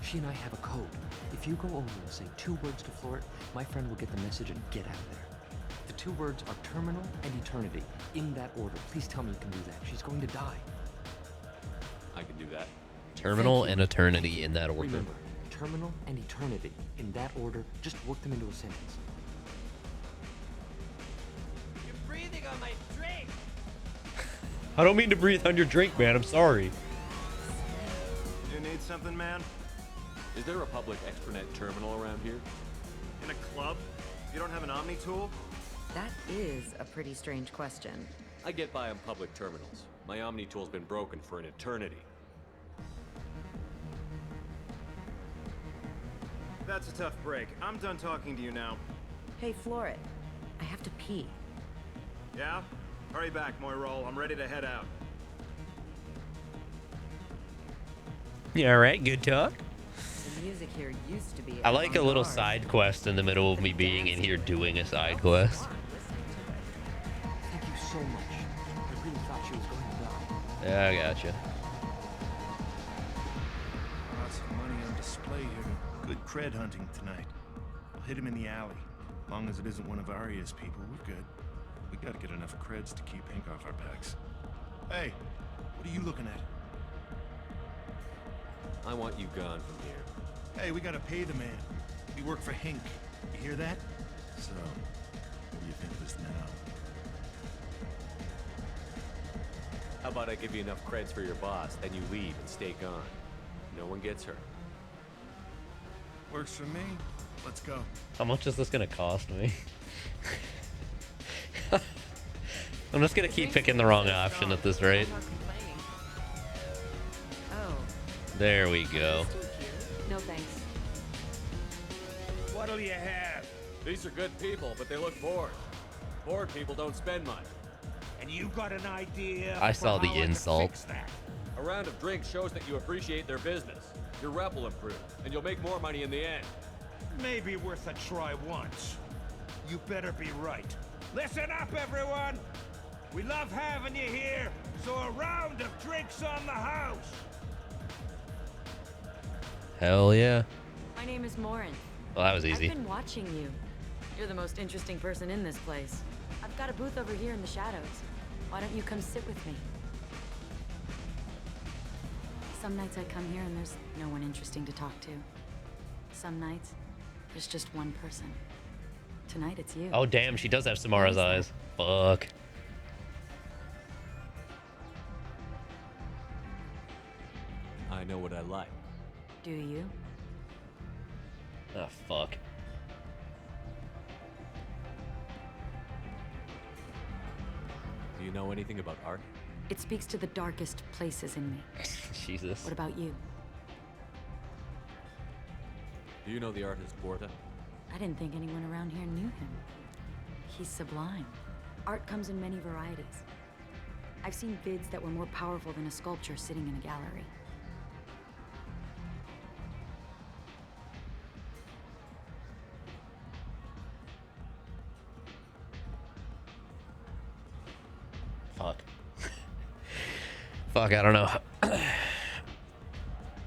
She and I have a code. If you go over and say 2 words to Florid, my friend will get the message and get out of there. The 2 words are terminal and eternity. In that order. Please tell me you can do that. She's going to die. I can do that. Terminal and eternity in that order. Remember, terminal and eternity. In that order, just work them into a sentence. You're breathing on my drink. I don't mean to breathe on your drink, man. I'm sorry. You need something, man? Is there a public extranet terminal around here? In a club? You don't have an Omni tool? That is a pretty strange question. I get by on public terminals. My Omni tool's been broken for an eternity. That's a tough break. I'm done talking to you now. Hey, Florid. I have to pee. Yeah? Hurry back, Moiral. I'm ready to head out. Yeah, all right, good talk. The music here used to be. I like a little side quest in the middle of me being in here doing a side quest. Thank you so much. I really thought she was going to die. Yeah, I gotcha. Lots of money on display here. Good cred hunting tonight. I'll hit him in the alley. As long as it isn't one of Arya's people, we're good. We gotta get enough creds to keep ink off our backs. Hey, what are you looking at? I want you gone from here. Hey, we gotta pay the man. We work for Hink. You hear that? So, what do you think of this now? How about I give you enough creds for your boss, then you leave and stay gone. No one gets hurt. Works for me. Let's go. How much is this gonna cost me? I'm just gonna keep picking the wrong option at this rate. Oh. There we go. No thanks. What'll you have? These are good people, but they look bored. Bored people don't spend much. And you got an idea? I saw the insult. A round of drinks shows that you appreciate their business. Your rep will improve, and you'll make more money in the end. Maybe worth a try once. You better be right. Listen up, everyone! We love having you here, so a round of drinks on the house! Hell yeah. My name is Morin. Well, that was easy. I've been watching you. You're the most interesting person in this place. I've got a booth over here in the shadows. Why don't you come sit with me? Some nights I come here and there's no one interesting to talk to. Some nights, there's just one person. Tonight it's you. Oh damn, she does have Samara's eyes. Fuck. I know what I like. Do you? Oh fuck. Do you know anything about art? It speaks to the darkest places in me. Jesus. What about you? Do you know the artist Porta? I didn't think anyone around here knew him. He's sublime. Art comes in many varieties. I've seen bids that were more powerful than a sculpture sitting in a gallery. Fuck. Fuck, I don't know.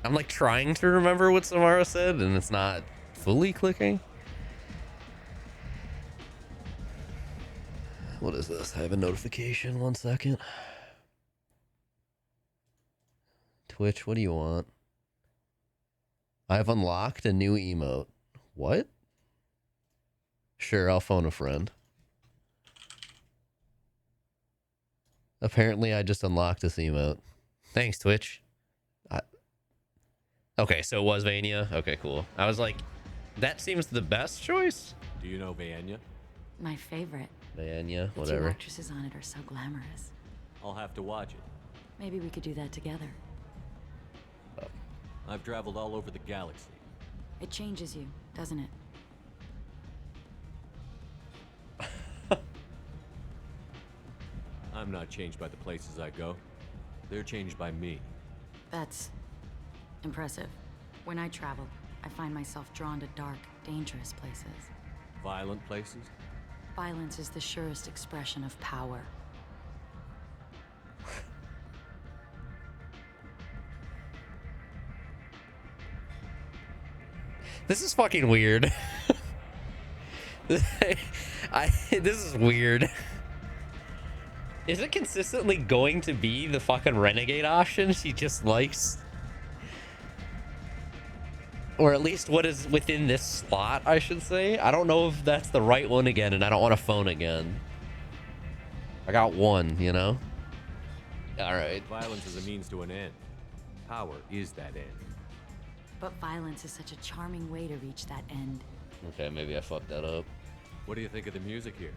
I'm like trying to remember what Samara said and it's not fully clicking. What is this? I have a notification. 1 second. Twitch, what do you want? I've unlocked a new emote. What? Sure, I'll phone a friend. Apparently, I just unlocked this emote. Thanks, Twitch. Okay, so it was Vania? Okay, cool. I was like, that seems the best choice. Do you know Vanya? My favorite. Vanya, The whatever. two actresses on it are so glamorous. I'll have to watch it. Maybe we could do that together. I've traveled all over the galaxy. It changes you, doesn't it? I'm not changed by the places I go. They're changed by me. That's impressive. When I travel, I find myself drawn to dark, dangerous places. Violent places? Violence is the surest expression of power. This is fucking weird. This is weird. Is it consistently going to be the fucking renegade option she just likes? Or at least what is within this slot, I should say. I don't know if that's the right one again, and I don't want to phone again. I got one, you know? Alright. Violence is a means to an end. Power is that end. But violence is such a charming way to reach that end. Okay, maybe I fucked that up. What do you think of the music here?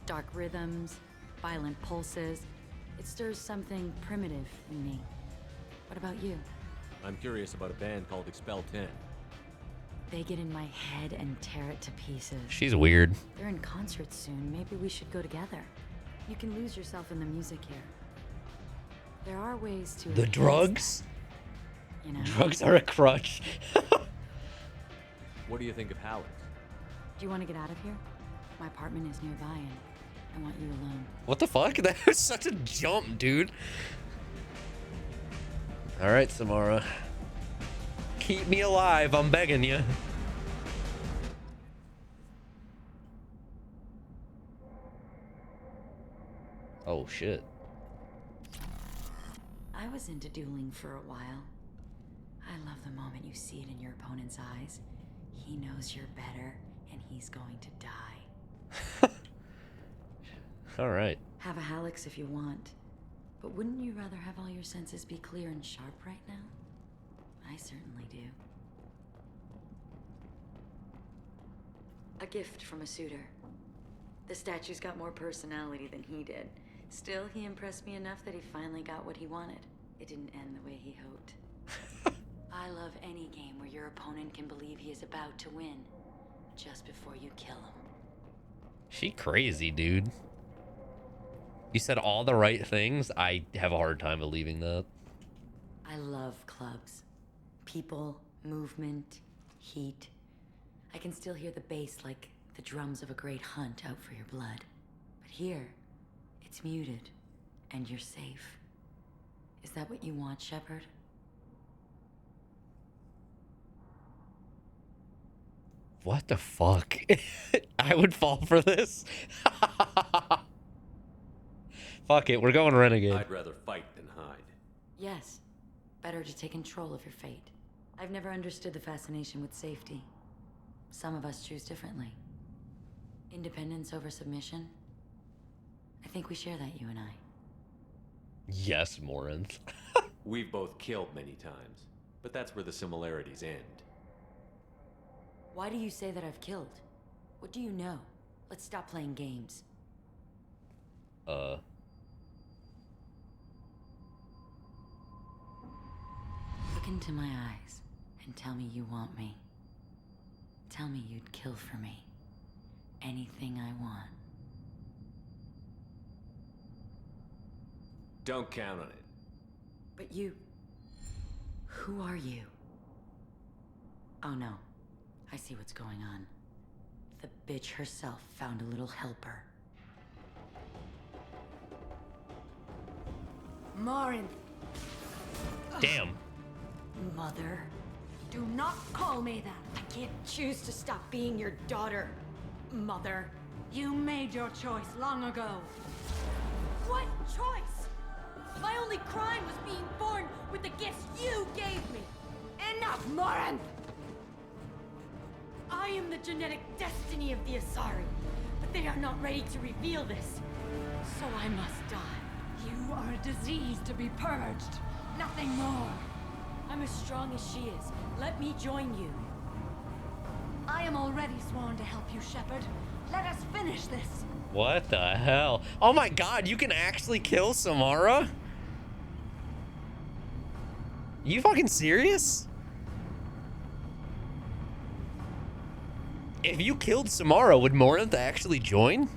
Dark rhythms, violent pulses. It stirs something primitive in me. What about you? I'm curious about a band called Expel 10. They get in my head and tear it to pieces. She's weird. They're in concert soon. Maybe we should go together. You can lose yourself in the music here. There are ways to... The drugs? you know. Drugs are a crutch. What do you think of Hallex? Do you want to get out of here? My apartment is nearby and I want you alone. What the fuck? That was such a jump, dude. All right, Samara. Keep me alive, I'm begging you. Oh, shit. I was into dueling for a while. I love the moment you see it in your opponent's eyes. He knows you're better, and he's going to die. All right. Have a Hallex if you want. But wouldn't you rather have all your senses be clear and sharp right now? I certainly do. A gift from a suitor. The statue's got more personality than he did. Still, he impressed me enough that he finally got what he wanted. It didn't end the way he hoped. I love any game where your opponent can believe he is about to win, just before you kill him. She crazy, dude. You said all the right things. I have a hard time believing that. I love clubs. People, movement, heat. I can still hear the bass like the drums of a great hunt out for your blood. But here, it's muted, and you're safe. Is that what you want, Shepard? What the fuck? I would fall for this. Fuck it, we're going renegade. I'd rather fight than hide. Yes. Better to take control of your fate. I've never understood the fascination with safety. Some of us choose differently. Independence over submission. I think we share that, you and I. Yes, Morinth. We've both killed many times, but that's where the similarities end. Why do you say that I've killed? What do you know? Let's stop playing games. Look into my eyes and tell me you want me. Tell me you'd kill for me. Anything I want. Don't count on it. But you... Who are you? Oh no. I see what's going on. The bitch herself found a little helper. Morinth. Damn. Mother. Do not call me that. I can't choose to stop being your daughter, Mother. You made your choice long ago. What choice? My only crime was being born with the gifts you gave me. Enough, Morinth! I am the genetic destiny of the Asari, but they are not ready to reveal this. So I must die. You are a disease to be purged. Nothing more. I'm as strong as she is. Let me join you. I am already sworn to help you, Shepard. Let us finish this. What the hell? Oh my god, you can actually kill Samara? You fucking serious? If you killed Samara, would Morinth actually join?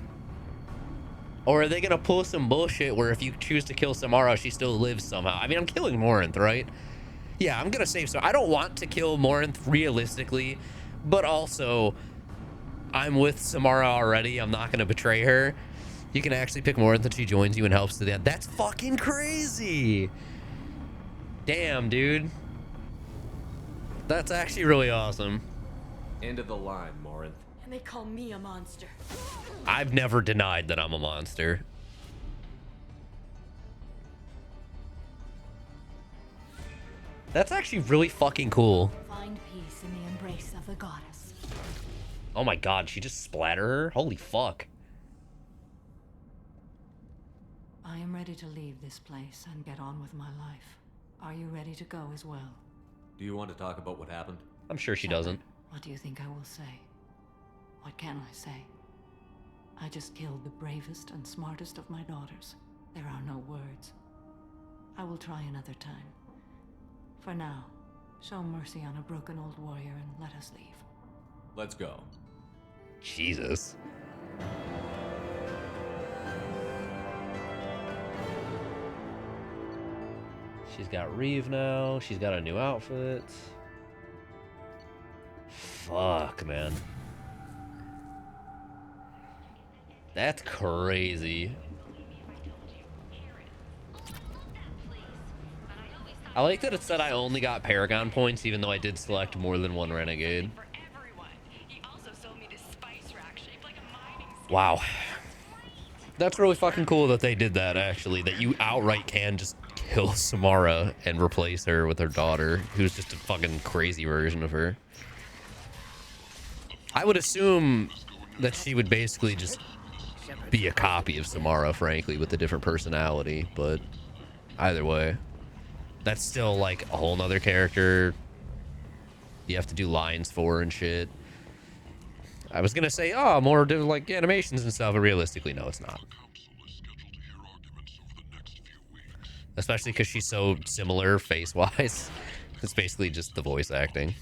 Or are they gonna pull some bullshit where if you choose to kill Samara, she still lives somehow? I mean, I'm killing Morinth, right? Yeah, I'm gonna save Samara. I don't want to kill Morinth realistically, but also, I'm with Samara already. I'm not gonna betray her. You can actually pick Morinth and she joins you and helps to the end. That's fucking crazy. Damn, dude. That's actually really awesome. End of the line, Morinth. And they call me a monster. I've never denied that I'm a monster. That's actually really fucking cool. Find peace in the embrace of the goddess. Oh my god, she just splattered her? Holy fuck. I am ready to leave this place and get on with my life. Are you ready to go as well? Do you want to talk about what happened? I'm sure she doesn't. What do you think I will say? What can I say? I just killed the bravest and smartest of my daughters. There are no words. I will try another time. For now, show mercy on a broken old warrior and let us leave. Let's go. Jesus. She's got Reeve now. She's got a new outfit. Fuck, man. That's crazy. I like that it said I only got Paragon points, even though I did select more than one Renegade. Wow. That's really fucking cool that they did that, actually. That you outright can just kill Samara and replace her with her daughter, who's just a fucking crazy version of her. I would assume that she would basically just be a copy of Samara, frankly, with a different personality, but either way, that's still like a whole nother character you have to do lines for and shit. I was gonna say, oh, more like animations and stuff, but realistically, no, it's not. Especially because she's so similar face-wise. It's basically just the voice acting.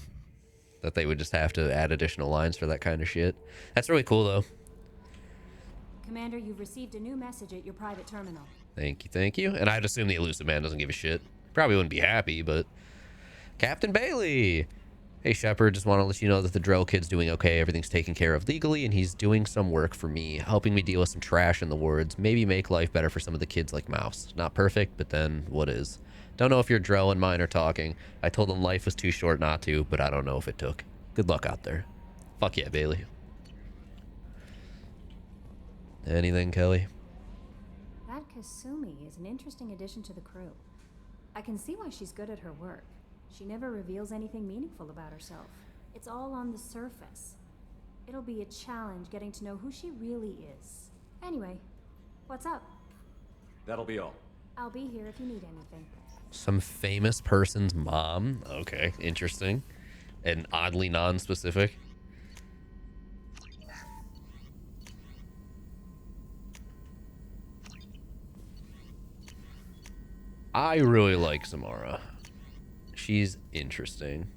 That they would just have to add additional lines for that kind of shit. That's really cool, though. Commander, you've received a new message at your private terminal. Thank you, thank you. And I'd assume the Elusive Man doesn't give a shit. Probably wouldn't be happy, but... Captain Bailey! Hey, Shepard, just want to let you know that the Drell kid's doing okay. Everything's taken care of legally, and he's doing some work for me, helping me deal with some trash in the wards, maybe make life better for some of the kids like Mouse. Not perfect, but then what is? Don't know if your Drell and mine are talking. I told him life was too short not to, but I don't know if it took. Good luck out there. Fuck yeah, Bailey. Anything, Kelly? That Kasumi is an interesting addition to the crew. I can see why she's good at her work. She never reveals anything meaningful about herself. It's all on the surface. It'll be a challenge getting to know who she really is. Anyway, what's up? That'll be all. I'll be here if you need anything. Some famous person's mom? Okay, interesting. And oddly non-specific. I really like Samara. She's interesting.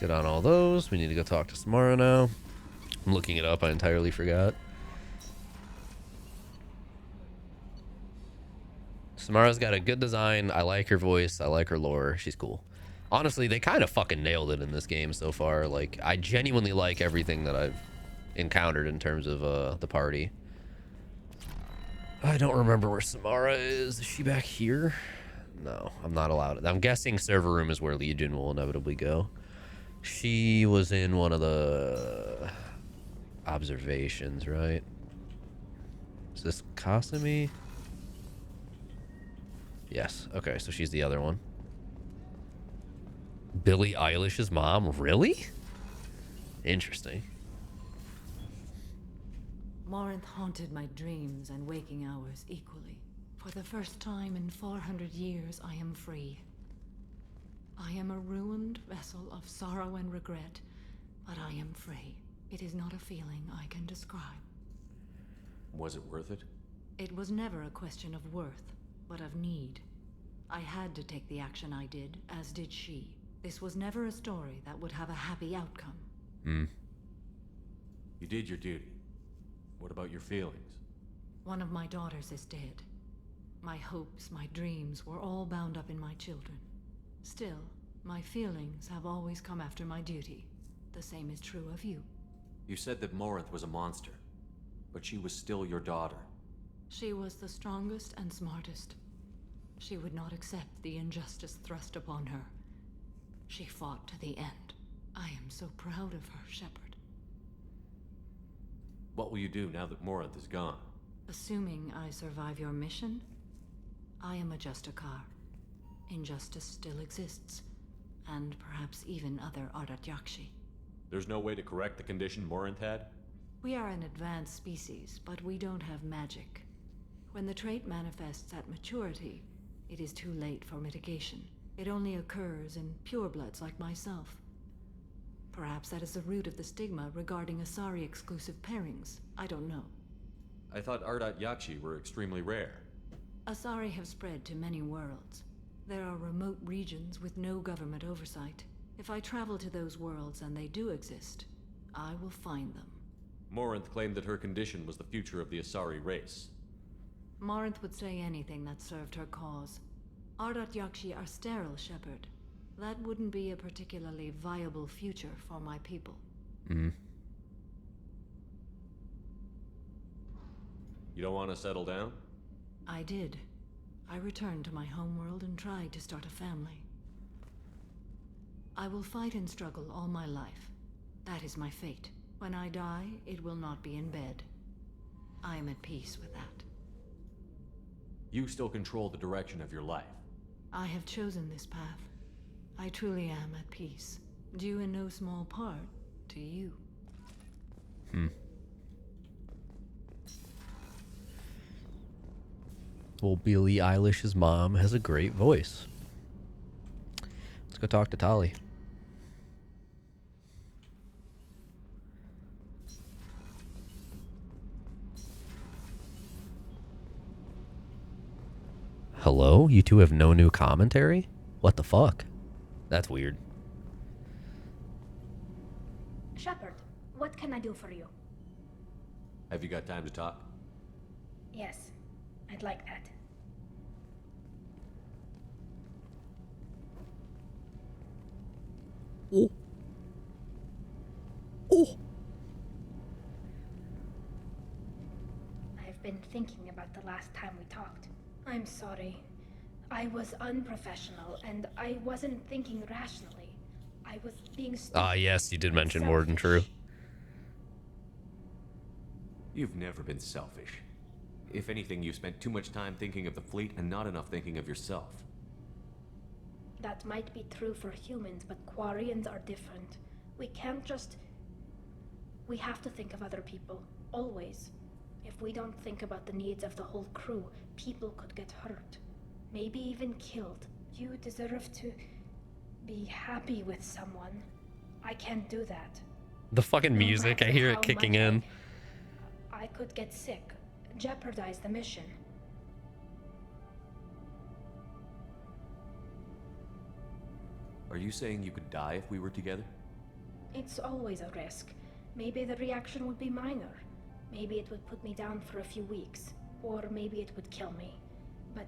Get on all those. We need to go talk to Samara now. I'm looking it up. I entirely forgot. Samara's got a good design. I like her voice. I like her lore. She's cool. Honestly, they kind of fucking nailed it in this game so far. Like, I genuinely like everything that I've encountered in terms of the party. I don't remember where Samara is. Is she back here? No, I'm not allowed. I'm guessing server room is where Legion will inevitably go. She was in one of the observations, right? Is this Kasumi? Yes. Okay, so she's the other one. Billie Eilish's mom? Really? Interesting. Morinth haunted my dreams and waking hours equally. For the first time in 400 years, I am free. I am a ruined vessel of sorrow and regret, but I am free. It is not a feeling I can describe. Was it worth it? It was never a question of worth, but of need. I had to take the action I did, as did she. This was never a story that would have a happy outcome. You did your duty. What about your feelings? One of my daughters is dead. My hopes, my dreams were all bound up in my children. Still, my feelings have always come after my duty. The same is true of you. You said that Morinth was a monster, but she was still your daughter. She was the strongest and smartest. She would not accept the injustice thrust upon her. She fought to the end. I am so proud of her, Shepard. What will you do now that Morinth is gone? Assuming I survive your mission, I am a Justicar. Injustice still exists, and perhaps even other Ardat Yakshi. There's no way to correct the condition Morinth had? We are an advanced species, but we don't have magic. When the trait manifests at maturity, it is too late for mitigation. It only occurs in purebloods like myself. Perhaps that is the root of the stigma regarding Asari-exclusive pairings. I don't know. I thought Ardat Yakshi were extremely rare. Asari have spread to many worlds. There are remote regions with no government oversight. If I travel to those worlds and they do exist, I will find them. Morinth claimed that her condition was the future of the Asari race. Morinth would say anything that served her cause. Ardat Yakshi are sterile, Shepard. That wouldn't be a particularly viable future for my people. Mm. You don't want to settle down? I did. I returned to my homeworld and tried to start a family. I will fight and struggle all my life. That is my fate. When I die, it will not be in bed. I am at peace with that. You still control the direction of your life. I have chosen this path. I truly am at peace, due in no small part to you. Well, Billie Eilish's mom has a great voice. Let's go talk to Tali. Hello? You two have no new commentary? What the fuck? That's weird. Shepard, what can I do for you? Have you got time to talk? Yes, I'd like that. Oh. Oh. I've been thinking about the last time we talked. I'm sorry. I was unprofessional, and I wasn't thinking rationally. I was being stupid. Ah, yes, you did mention Morden, true. You've never been selfish. If anything, you spent too much time thinking of the fleet and not enough thinking of yourself. That might be true for humans, but Quarians are different. We can't just... We have to think of other people, always. If we don't think about the needs of the whole crew, people could get hurt. Maybe even killed. You deserve to be happy with someone. I can't do that. The fucking music, I hear it how kicking much in. I could get sick, jeopardize the mission. Are you saying you could die if we were together? It's always a risk. Maybe the reaction would be minor. Maybe it would put me down for a few weeks. Or maybe it would kill me. But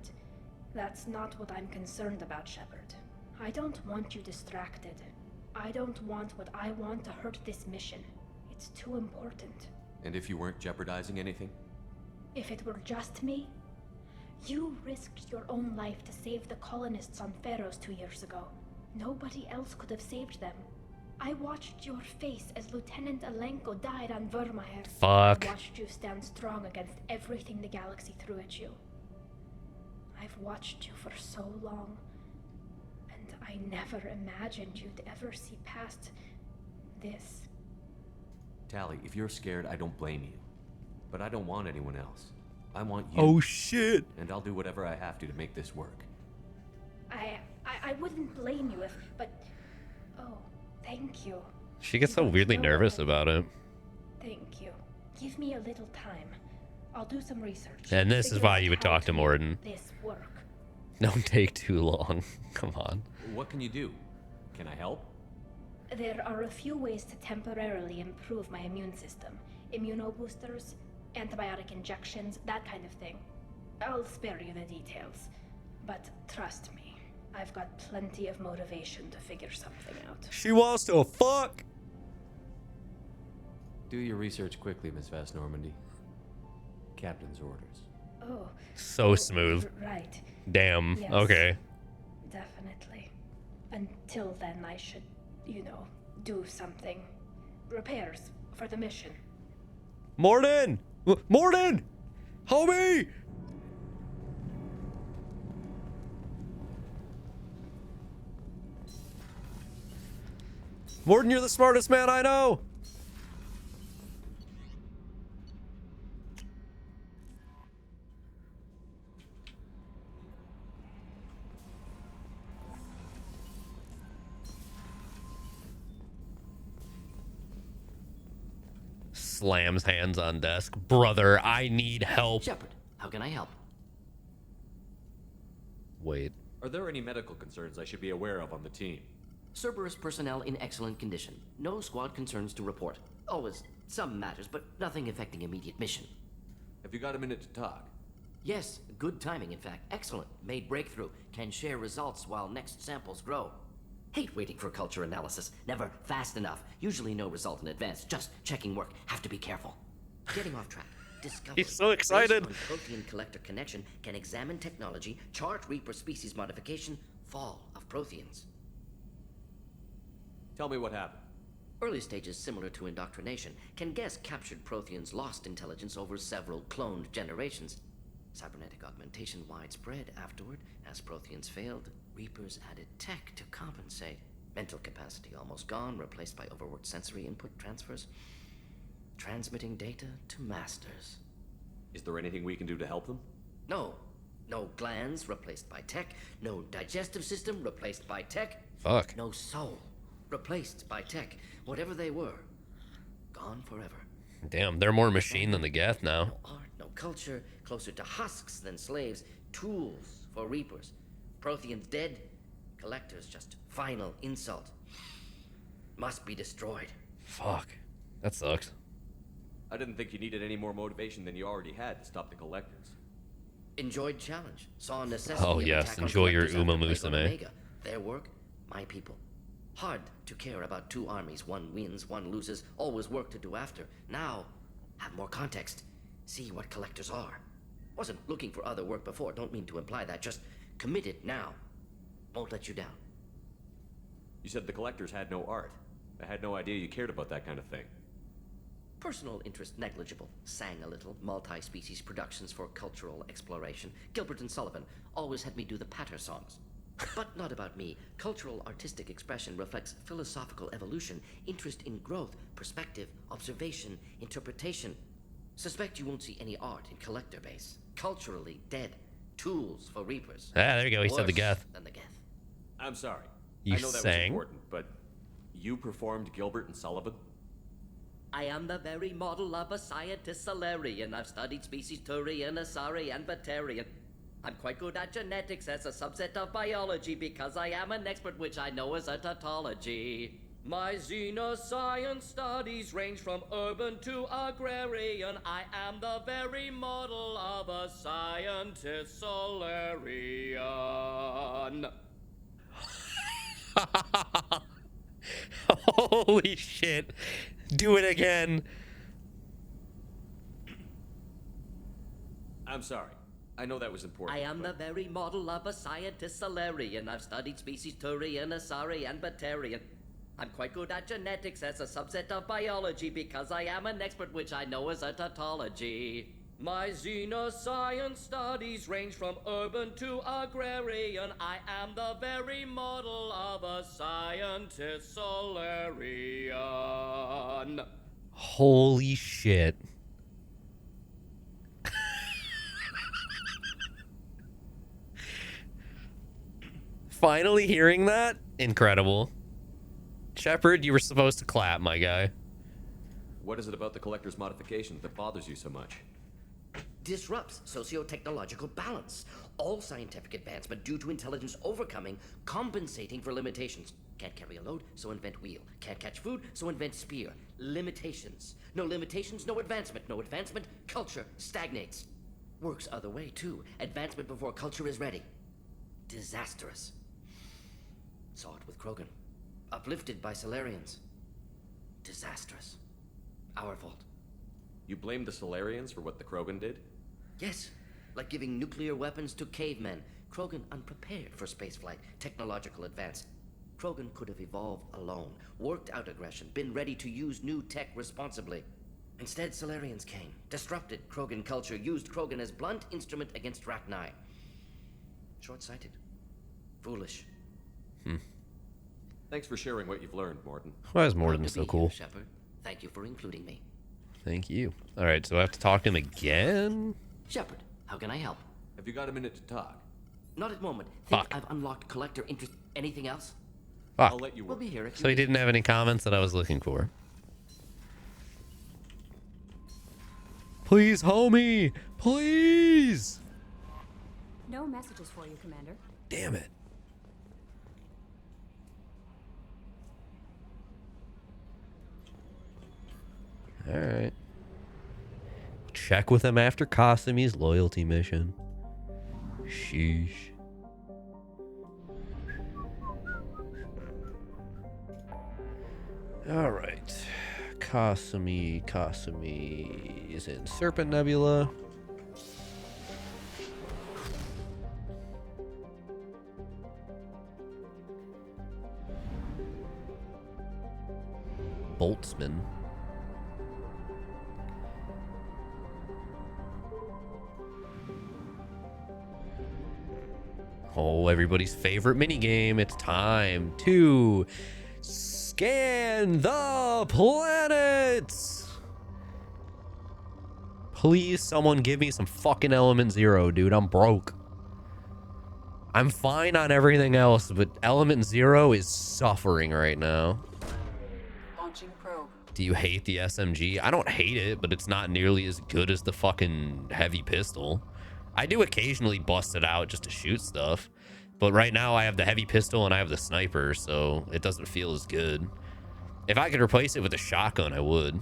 that's not what I'm concerned about, Shepard. I don't want you distracted. I don't want what I want to hurt this mission. It's too important. And if you weren't jeopardizing anything? If it were just me, you risked your own life to save the colonists on Pharos 2 years ago. Nobody else could have saved them. I watched your face as Lieutenant Alenko died on Vermaher. Fuck. I watched you stand strong against everything the galaxy threw at you. I've watched you for so long, and I never imagined you'd ever see past this. Tali, if you're scared, I don't blame you. But I don't want anyone else. I want you. Oh shit. And I'll do whatever I have to make this work. I wouldn't blame you if, but... Oh, thank you. She gets so weirdly nervous about it. Thank you. Give me a little time. I'll do some research. And this is Figure why out you would how talk to Morden. make this work. Don't take too long. Come on. What can you do? Can I help? There are a few ways to temporarily improve my immune system. Immunoboosters, antibiotic injections, that kind of thing. I'll spare you the details. But trust me, I've got plenty of motivation to figure something out. She wants to fuck. Do your research quickly, Miss Vast Normandy. Captain's orders. Oh. So smooth. Right. Damn. Yes, Okay. Definitely. Until then, I should, do something. Repairs for the mission. Morden! Morden! Homie! Morden, you're the smartest man I know! Slams hands on desk. Brother, I need help. Shepard, how can I help? Wait. Are there any medical concerns I should be aware of on the team? Cerberus personnel in excellent condition. No squad concerns to report. Always some matters, but nothing affecting immediate mission. Have you got a minute to talk? Yes, good timing, in fact. Excellent. Made breakthrough. Can share results while next samples grow. Hate waiting for culture analysis. Never fast enough. Usually no result in advance. Just checking work. Have to be careful. Getting off track. Discovery. He's so excited. Based on protein collector connection, can examine technology, chart Reaper species modification, fall of Protheans. Tell me what happened. Early stages similar to indoctrination. Can guess captured Protheans lost intelligence over several cloned generations. Cybernetic augmentation widespread afterward. As Protheans failed, Reapers added tech to compensate. Mental capacity almost gone, replaced by overworked sensory input transfers. Transmitting data to masters. Is there anything we can do to help them? No. No glands replaced by tech. No digestive system replaced by tech. Fuck. No soul replaced by tech. Whatever they were, gone forever. Damn, they're more machine than the Geth now. No art, no culture, closer to husks than slaves. Tools for Reapers. Protheans dead. Collectors just final insult. Must be destroyed. Fuck. That sucks. I didn't think you needed any more motivation than you already had to stop the Collectors. Enjoyed challenge. Saw necessity. Oh of yes, attack on enjoy your Collectors Uma after Plague on Musume. Omega. Their work, my people. Hard to care about two armies. One wins, one loses. Always work to do after. Now, have more context. See what Collectors are. Wasn't looking for other work before. Don't mean to imply that. Just committed now. Won't let you down. You said the Collectors had no art. I had no idea you cared about that kind of thing. Personal interest negligible. Sang a little. Multi-species productions for cultural exploration. Gilbert and Sullivan always had me do the patter songs. But not about me. Cultural artistic expression reflects philosophical evolution, interest in growth, perspective, observation, interpretation. Suspect you won't see any art in collector base. Culturally dead. Tools for Reapers. Ah, there you go. He said the Worse Geth. than the Geth. I'm sorry. You I know that sang? was important, but you performed Gilbert and Sullivan? I am the very model of a scientist Solarian. I've studied species Turian, Asari, and Batarian. I'm quite good at genetics as a subset of biology because I am an expert, which I know is a tautology. My xenoscience studies range from urban to agrarian. I am the very model of a scientist Solarian. Holy shit. Do it again. I'm sorry. I know that was important. I am the very model of a scientist Solarian. I've studied species Turian, Asari, and Batarian. I'm quite good at genetics as a subset of biology because I am an expert, which I know is a tautology. My xenoscience studies range from urban to agrarian. I am the very model of a scientist Solarian. Holy shit. Finally hearing that? Incredible. Shepard, you were supposed to clap, my guy. What is it about the Collector's modification that bothers you so much? Disrupts socio-technological balance. All scientific advancement due to intelligence overcoming, compensating for limitations. Can't carry a load, so invent wheel. Can't catch food, so invent spear. Limitations. No limitations, no advancement. No advancement, culture stagnates. Works other way, too. Advancement before culture is ready. Disastrous. Saw it with Krogan. Uplifted by Solarians. Disastrous. Our fault. You blame the Solarians for what the Krogan did? Yes, like giving nuclear weapons to cavemen. Krogan unprepared for spaceflight, technological advance. Krogan could have evolved alone, worked out aggression, been ready to use new tech responsibly. Instead, Solarians came, disrupted Krogan culture, used Krogan as blunt instrument against Rachni. Short-sighted. Foolish. Thanks for sharing what you've learned, Morden. Why is Morden Proud to so be cool? here, Shepard. Thank you for including me. Thank you. Alright, so I have to talk to him again? Shepard, how can I help? Have you got a minute to talk? Not at the moment. Think Fuck. I've unlocked collector interest. Anything else? Fuck. I'll let you We'll work. be here if So he didn't have any comments that I was looking for. Please, homie! Please! No messages for you, Commander. Damn it. Alright. Check with him after Kasumi's loyalty mission. Sheesh. Alright. Kasumi is in Serpent Nebula. Boltzmann. Oh, everybody's favorite minigame. It's time to scan the planets. Please, someone give me some fucking Element Zero, dude. I'm broke. I'm fine on everything else, but Element Zero is suffering right now. Launching probe. Do you hate the SMG? I don't hate it, but it's not nearly as good as the fucking heavy pistol. I do occasionally bust it out just to shoot stuff, but right now I have the heavy pistol and I have the sniper, so it doesn't feel as good. If I could replace it with a shotgun, I would.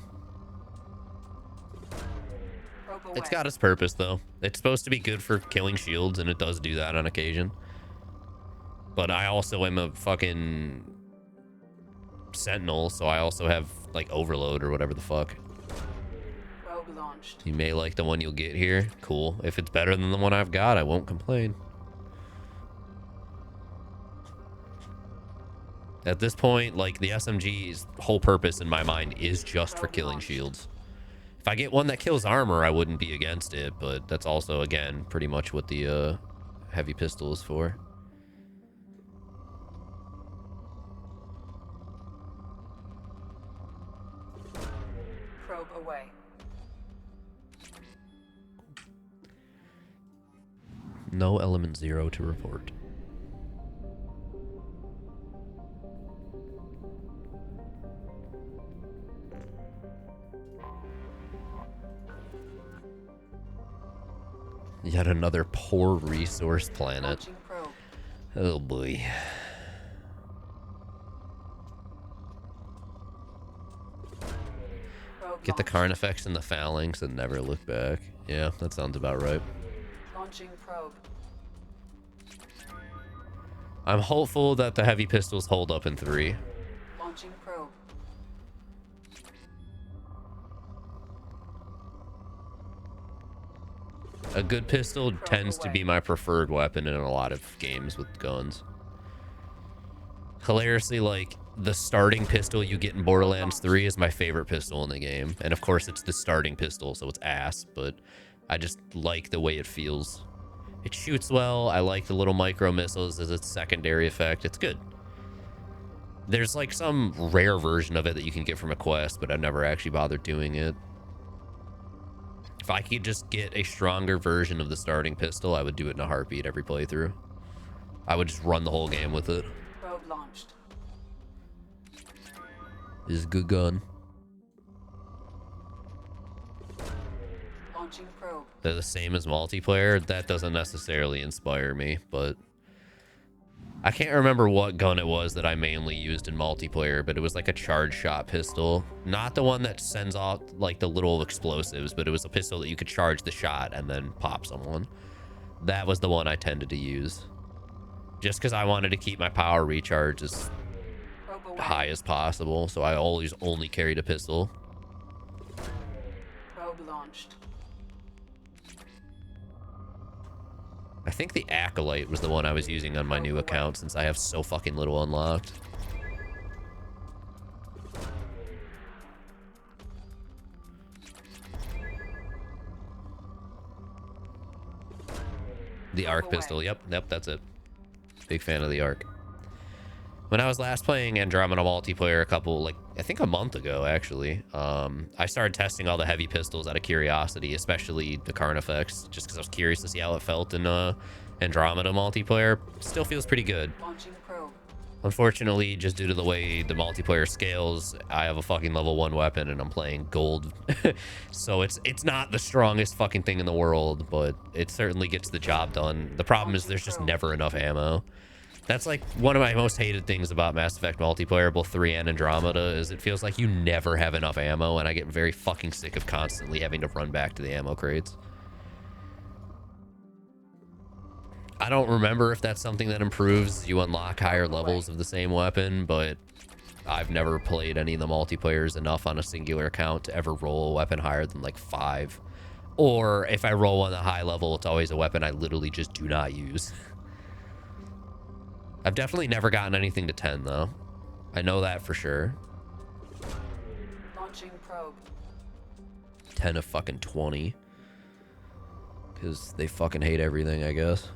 It's got its purpose, though. It's supposed to be good for killing shields, and it does do that on occasion. But I also am a fucking sentinel, so I also have, like, overload or whatever the fuck. Probe launched. You may like the one you'll get here. Cool. If it's better than the one I've got, I won't complain. At this point, like, the SMG's whole purpose in my mind is just for killing shields. If I get one that kills armor, I wouldn't be against it, but that's also, again, pretty much what the heavy pistol is for. Probe away. No Element Zero to report. Yet another poor resource planet. Oh boy. Get the Carnifex and the Phalanx and never look back. Yeah, that sounds about right. Launching probe. I'm hopeful that the heavy pistols hold up in 3. Launching probe. A good pistol tends to be my preferred weapon in a lot of games with guns. Hilariously, like, the starting pistol you get in Borderlands 3 is my favorite pistol in the game. And of course, it's the starting pistol, so it's ass, but I just like the way it feels. It shoots well. I like the little micro missiles as its secondary effect. It's good. There's like some rare version of it that you can get from a quest, but I've never actually bothered doing it. If I could just get a stronger version of the starting pistol, I would do it in a heartbeat every playthrough. I would just run the whole game with it. Probe launched. This is a good gun. Launching probe. They're the same as multiplayer. That doesn't necessarily inspire me, but I can't remember what gun it was that I mainly used in multiplayer, but it was like a charge shot pistol. Not the one that sends off like the little explosives, but it was a pistol that you could charge the shot and then pop someone. That was the one I tended to use. Just because I wanted to keep my power recharge as high as possible, so I always only carried a pistol. Probe launched. I think the Acolyte was the one I was using on my new account since I have so fucking little unlocked. The Arc pistol, yep, that's it. Big fan of the Arc. When I was last playing Andromeda multiplayer I think a month ago, actually, I started testing all the heavy pistols out of curiosity, especially the Carnifex, just because I was curious to see how it felt in Andromeda multiplayer. Still feels pretty good. Launching probe. Unfortunately, just due to the way the multiplayer scales, I have a fucking level 1 weapon and I'm playing gold. So it's not the strongest fucking thing in the world, but it certainly gets the job done. The problem is there's just never enough ammo. That's like one of my most hated things about Mass Effect multiplayer, both 3 and Andromeda, is it feels like you never have enough ammo, and I get very fucking sick of constantly having to run back to the ammo crates. I don't remember if that's something that improves. You unlock higher levels of the same weapon, but I've never played any of the multiplayers enough on a singular account to ever roll a weapon higher than like 5. Or if I roll on the high level, it's always a weapon I literally just do not use. I've definitely never gotten anything to 10 though. I know that for sure. Launching probe. 10 of fucking 20. Because they fucking hate everything, I guess.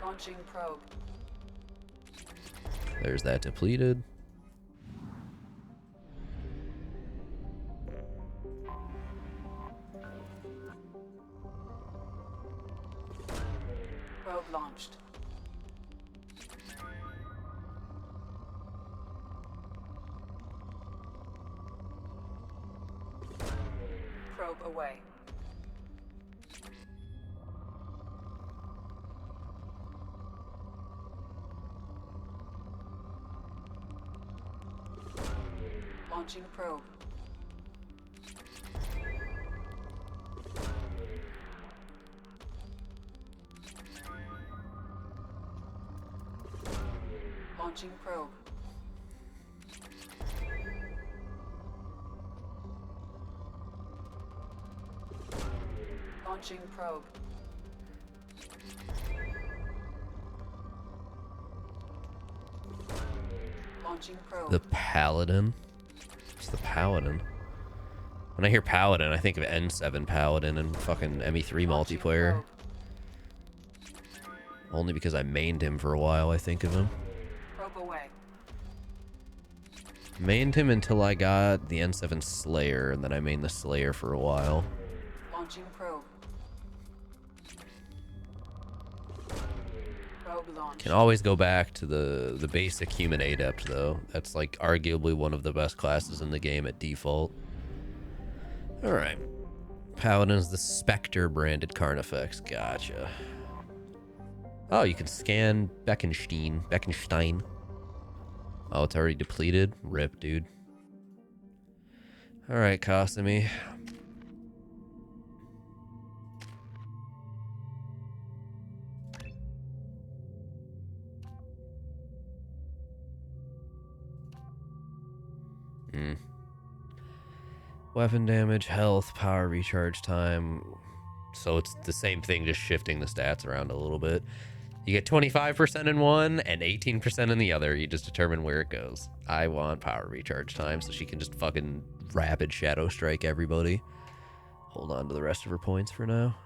Launching probe. There's that depleted. Probe launched. Probe away. Launching probe. Launching probe. Launching probe. Launching probe. The Paladin? What's the Paladin? When I hear Paladin, I think of N7 Paladin and fucking ME3 multiplayer. Only because I mained him for a while, I think of him. Probe away. Mained him until I got the N7 Slayer, and then I mained the Slayer for a while. Launching probe. Probe launched. Can always go back to the basic human adept though. That's like arguably one of the best classes in the game at default. Alright. Paladin's the Spectre branded Carnifex. Gotcha. Oh, you can scan Beckenstein. Oh, it's already depleted? Rip, dude. Alright, Kasumi. Weapon damage, health, power recharge time. So it's the same thing, just shifting the stats around a little bit. You get 25% in one and 18% in the other. You just determine where it goes. I want power recharge time so she can just fucking rapid shadow strike everybody. Hold on to the rest of her points for now.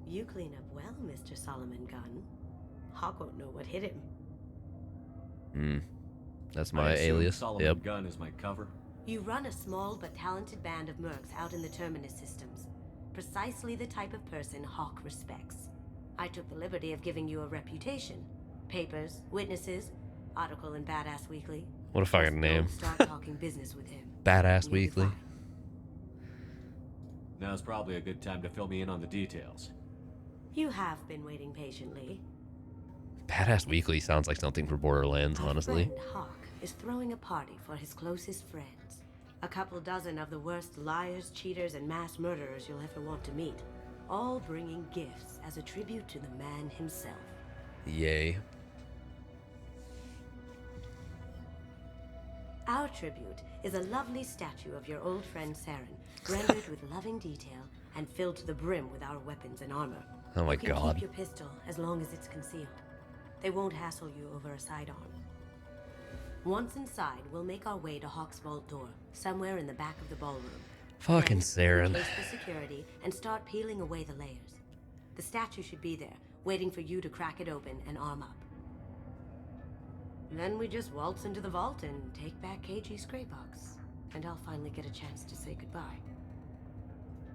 You clean up well, Mr. Solomon Gunn. Hawk won't know what hit him. That's I my assume alias. Solomon Yep. Gunn is my cover. You run a small but talented band of mercs out in the Terminus systems. Precisely the type of person Hawk respects. I took the liberty of giving you a reputation. Papers, witnesses, article in Badass Weekly. What a fucking name. Don't start talking business with him. Badass Weekly. Now's probably a good time to fill me in on the details. You have been waiting patiently. Badass Weekly sounds like something for Borderlands, honestly. Friend Hawk is throwing a party for his closest friends. A couple dozen of the worst liars, cheaters, and mass murderers you'll ever want to meet. All bringing gifts as a tribute to the man himself. Yay. Our tribute is a lovely statue of your old friend Saren, rendered with loving detail and filled to the brim with our weapons and armor. Oh my You can God. keep your pistol as long as it's concealed. They won't hassle you over a sidearm. Once inside, we'll make our way to Hawk's vault door, somewhere in the back of the ballroom. Fucking Then, Saren. encase the security and start peeling away the layers. The statue should be there, waiting for you to crack it open and arm up. Then we just waltz into the vault and take back KG's gray box. And I'll finally get a chance to say goodbye.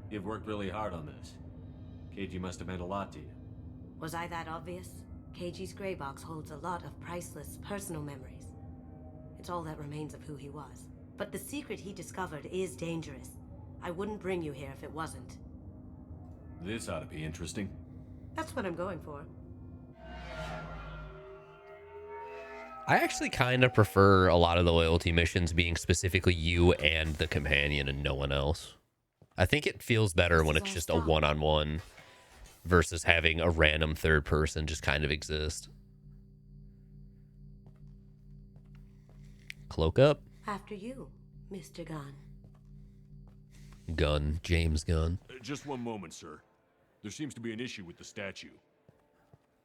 You've worked really hard on this. KG must have meant a lot to you. Was I that obvious? KG's gray box holds a lot of priceless personal memories. It's all that remains of who he was. But the secret he discovered is dangerous. I wouldn't bring you here if it wasn't. This ought to be interesting. That's what I'm going for. I actually kind of prefer a lot of the loyalty missions being specifically you and the companion and no one else. I think it feels better when it's just a one-on-one versus having a random third person just kind of exist. Cloak up. After you, Mr. Gunn. Gunn. James Gunn. Just one moment, sir. There seems to be an issue with the statue.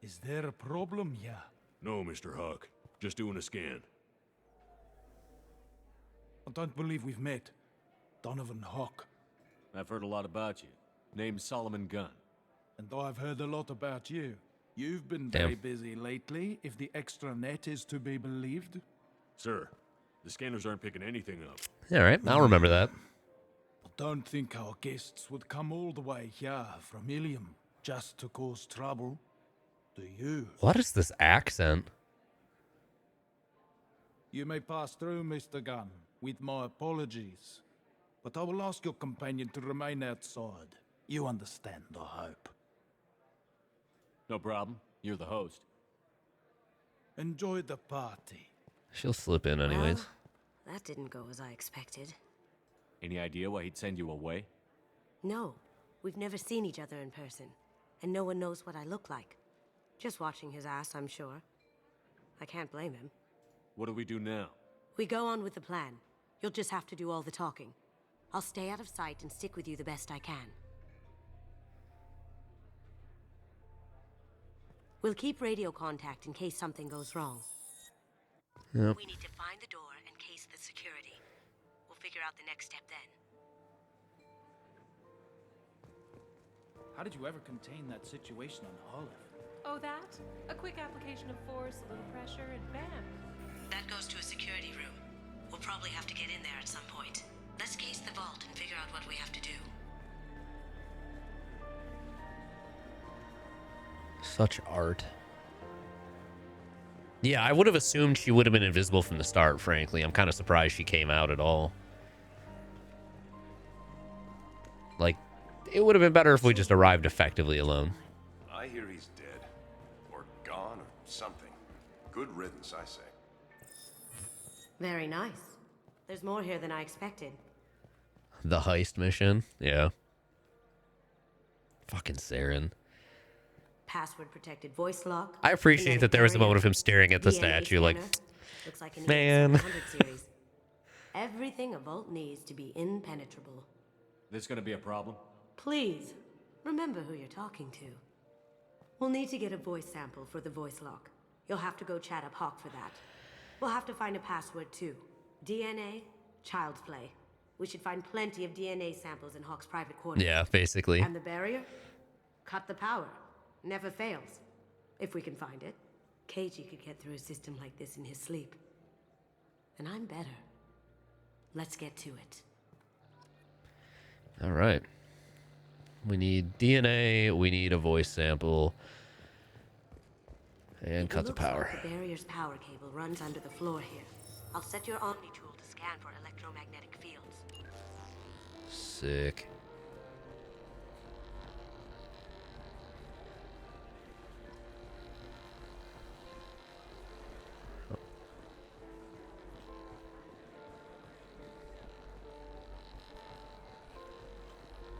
Is there a problem here? No, Mr. Huck. Just doing a scan. I don't believe we've met. Donovan Huck. I've heard a lot about you. Name's Solomon Gunn. And I've heard a lot about you. You've been Damn. very busy lately, if the extranet is to be believed. Sir, the scanners aren't picking anything up. All right, I'll remember that. I don't think our guests would come all the way here from Ilium just to cause trouble. Do you? What is this accent? You may pass through, Mr. Gunn, with my apologies. But I will ask your companion to remain outside. You understand, I hope. No problem. You're the host. Enjoy the party. She'll slip in anyways. Well, that didn't go as I expected. Any idea why he'd send you away? No, we've never seen each other in person, and no one knows what I look like. Just watching his ass, I'm sure. I can't blame him. What do we do now? We go on with the plan. You'll just have to do all the talking. I'll stay out of sight and stick with you the best I can. We'll keep radio contact in case something goes wrong. Yep. We need to find the door and case the security. We'll figure out the next step then. How did you ever contain that situation on Olive? Oh, that? A quick application of force, a little pressure, and bam. That goes to a security room. We'll probably have to get in there at some point. Let's case the vault and figure out what we have to do. Such art. Yeah, I would have assumed she would have been invisible from the start, frankly. I'm kind of surprised she came out at all. Like, it would have been better if we just arrived effectively alone. I hear he's dead. Or gone, or something. Good riddance, I say. Very nice. There's more here than I expected. The heist mission? Yeah. Fucking Saren. Password protected voice lock. I appreciate that there was a moment of him staring at the DNA statue like, scanner. Looks like an man. EX700 series. Everything a vault needs to be impenetrable. This gonna be a problem? Please, remember who you're talking to. We'll need to get a voice sample for the voice lock. You'll have to go chat up Hawk for that. We'll have to find a password too. DNA, child's play. We should find plenty of DNA samples in Hawk's private quarters. Yeah, basically. And the barrier? Cut the power. Never fails. If we can find it. KG could get through a system like this in his sleep. And I'm better. Let's get to it. All right. We need DNA. We need a voice sample. And cut the power. The barrier's power cable runs under the floor here. I'll set your Omni tool to scan for electromagnetic fields. Sick.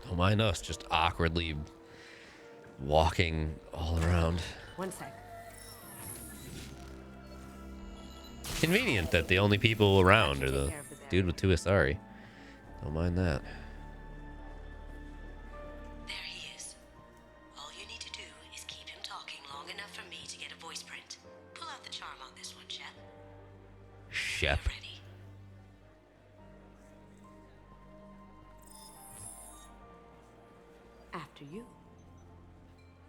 Don't mind us just awkwardly walking all around. One sec. Convenient that the only people around are the dude with 2 Asari. Don't mind that. There he is. All you need to do is keep him talking long enough for me to get a voice print. Pull out the charm on this one, Shep. Shep. After you.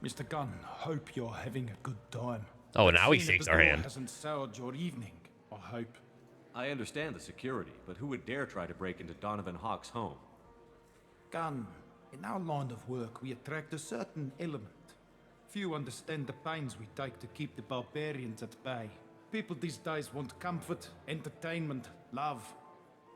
Mr. Gunn, hope you're having a good time. Oh, now he Seeing that shakes the our door hand. Hasn't soured your evening, I hope. I understand the security, but who would dare try to break into Donovan Hawk's home? Gunn, in our line of work, we attract a certain element. Few understand the pains we take to keep the barbarians at bay. People these days want comfort, entertainment, love.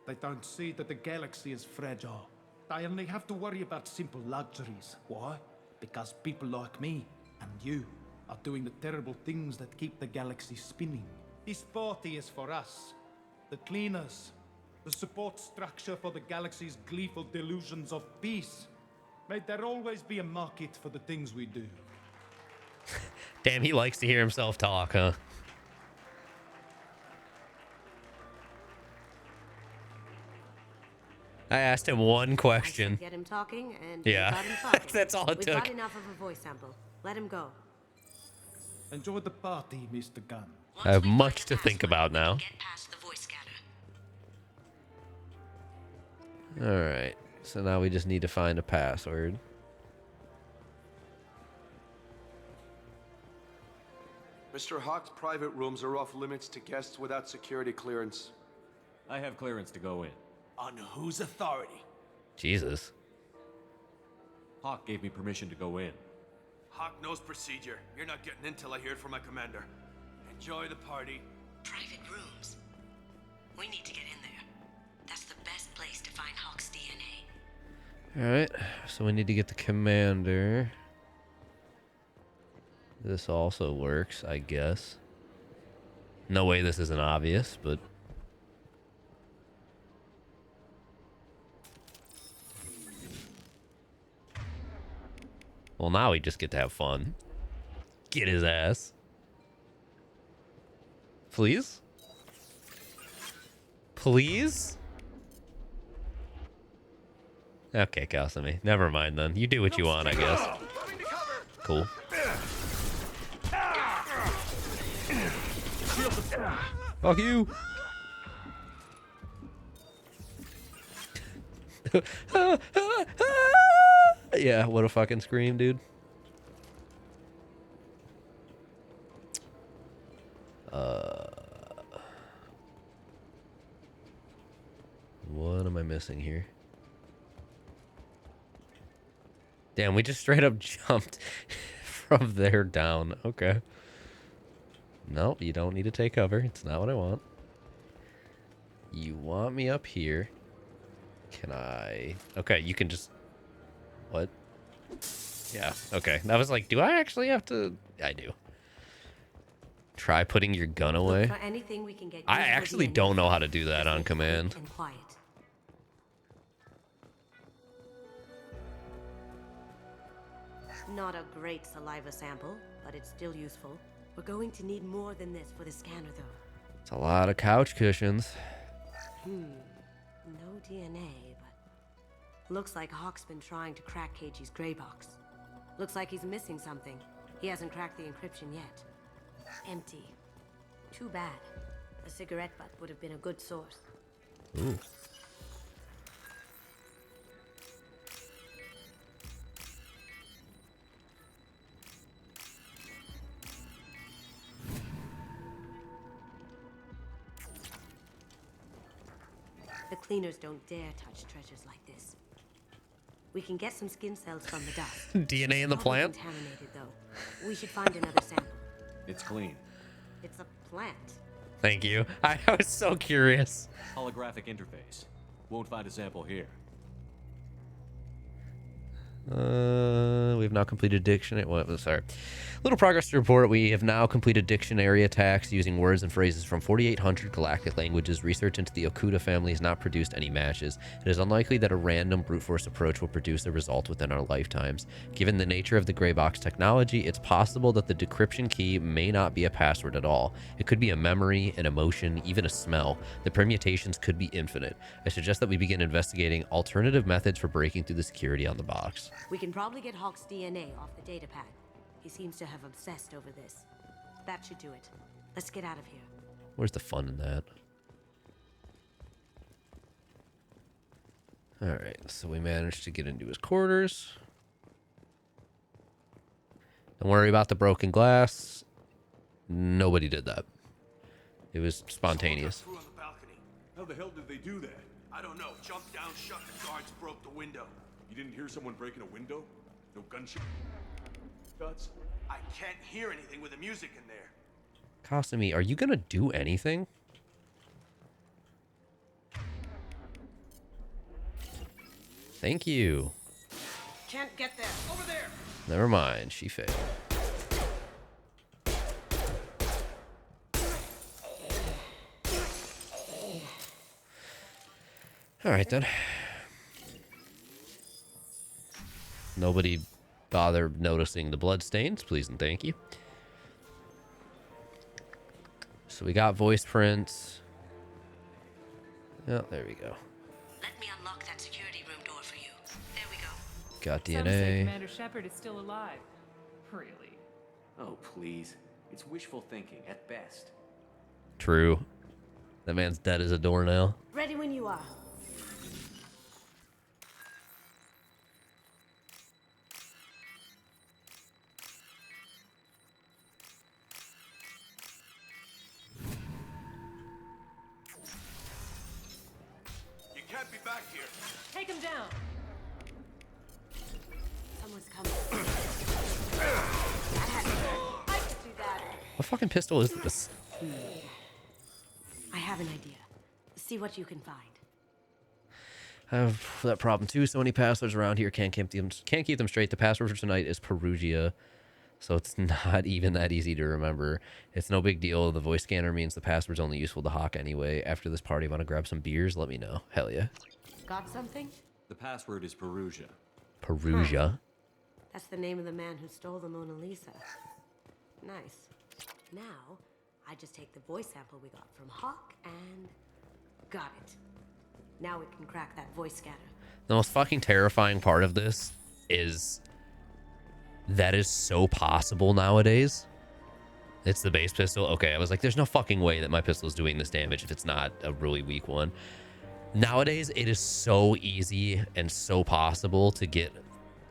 They don't see that the galaxy is fragile. They only have to worry about simple luxuries. Why? Because people like me and you are doing the terrible things that keep the galaxy spinning. This party is for us, the cleaners, the support structure for the galaxy's gleeful delusions of peace. May there always be a market for the things we do. Damn, he likes to hear himself talk, huh? I asked him one question. Get him talking, and Yeah. we got him talking. That's all it We've took. got enough of a voice sample. Let him go. Enjoy the party, Mr. Gunn. I have much to think about now. Alright, so now we just need to find a password. Mr. Hawk's private rooms are off limits to guests without security clearance. I have clearance to go in. On whose authority? Jesus. Hawk gave me permission to go in. Hawk knows procedure. You're not getting in till I hear it from my commander. Enjoy the party. Private rooms. We need to get in there. That's the best place to find Hawk's DNA. Alright, so we need to get the commander. This also works, I guess. No way this isn't obvious, but... Well, now we just get to have fun. Get his ass. Please? Please? Okay, Kasumi. Never mind then. You do what you want, I guess. Cool. Fuck you. Yeah, what a fucking scream, dude. What am I missing here? Damn, we just straight up jumped from there down. Okay. Nope, you don't need to take cover. It's not what I want. You want me up here. Can I... Okay, you can just... What? Yeah, okay. I was like, do I actually have to... I do. Try putting your gun away. For anything we can get I actually don't know how to do that on command. and quiet. Not a great saliva sample, but it's still useful. We're going to need more than this for the scanner, though. It's a lot of couch cushions. No DNA, but... Looks like Hawk's been trying to crack Keiji's gray box. Looks like he's missing something. He hasn't cracked the encryption yet. Empty. Too bad. A cigarette butt would have been a good source. Ooh. The cleaners don't dare touch treasures like this. We can get some skin cells from the dust. DNA in the Probably plant? Contaminated, though. We should find another sample. It's clean. It's a plant. Thank you. I was so curious. Holographic interface. Won't find a sample here. We've now completed dictionary. Well, sorry. Little progress to report. We have now completed dictionary attacks using words and phrases from 4,800 galactic languages. Research into the Okuda family has not produced any matches. It is unlikely that a random brute force approach will produce a result within our lifetimes. Given the nature of the gray box technology, it's possible that the decryption key may not be a password at all. It could be a memory, an emotion, even a smell. The permutations could be infinite. I suggest that we begin investigating alternative methods for breaking through the security on the box. We can probably get Hawk's DNA off the data pad. He seems to have obsessed over this. That should do it. Let's get out of here. Where's the fun in that? Alright, so we managed to get into his quarters. Don't worry about the broken glass. Nobody did that. It was spontaneous. Through on the balcony. How the hell did they do that? I don't know. Jumped down, shut the guards, broke the window. You didn't hear someone breaking a window? No gunshot? Guts? I can't hear anything with the music in there. Kasumi, are you gonna do anything? Thank you. Can't get there. Over there. Never mind, she failed. Alright then. Nobody bother noticing the blood stains, please and thank you. So we got voice prints. Oh, there we go. Let me unlock that security room door for you. There we go. Got Some say DNA. Commander Shepard is still alive. Really? Oh, please. It's wishful thinking at best. True. That man's dead as a doornail. Ready when you are. You can't be back here. Take him down. Someone's coming. I could do that. What fucking pistol is this? I have an idea. See what you can find. I have that problem too. So many passwords around here, can't keep them straight. The password for tonight is Perugia, so it's not even that easy to remember. It's no big deal. The voice scanner means the password's only useful to Hawk anyway. After this party, want to grab some beers? Let me know. Hell yeah. Got something? The password is Perugia. Perugia. That's the name of the man who stole the Mona Lisa. Nice. Now, I just take the voice sample we got from Hawk and got it. Now we can crack that voice scanner. The most fucking terrifying part of this is that is so possible nowadays. It's the base pistol. Okay, I was like, there's no fucking way that my pistol is doing this damage if it's not a really weak one. Nowadays, it is so easy and so possible to get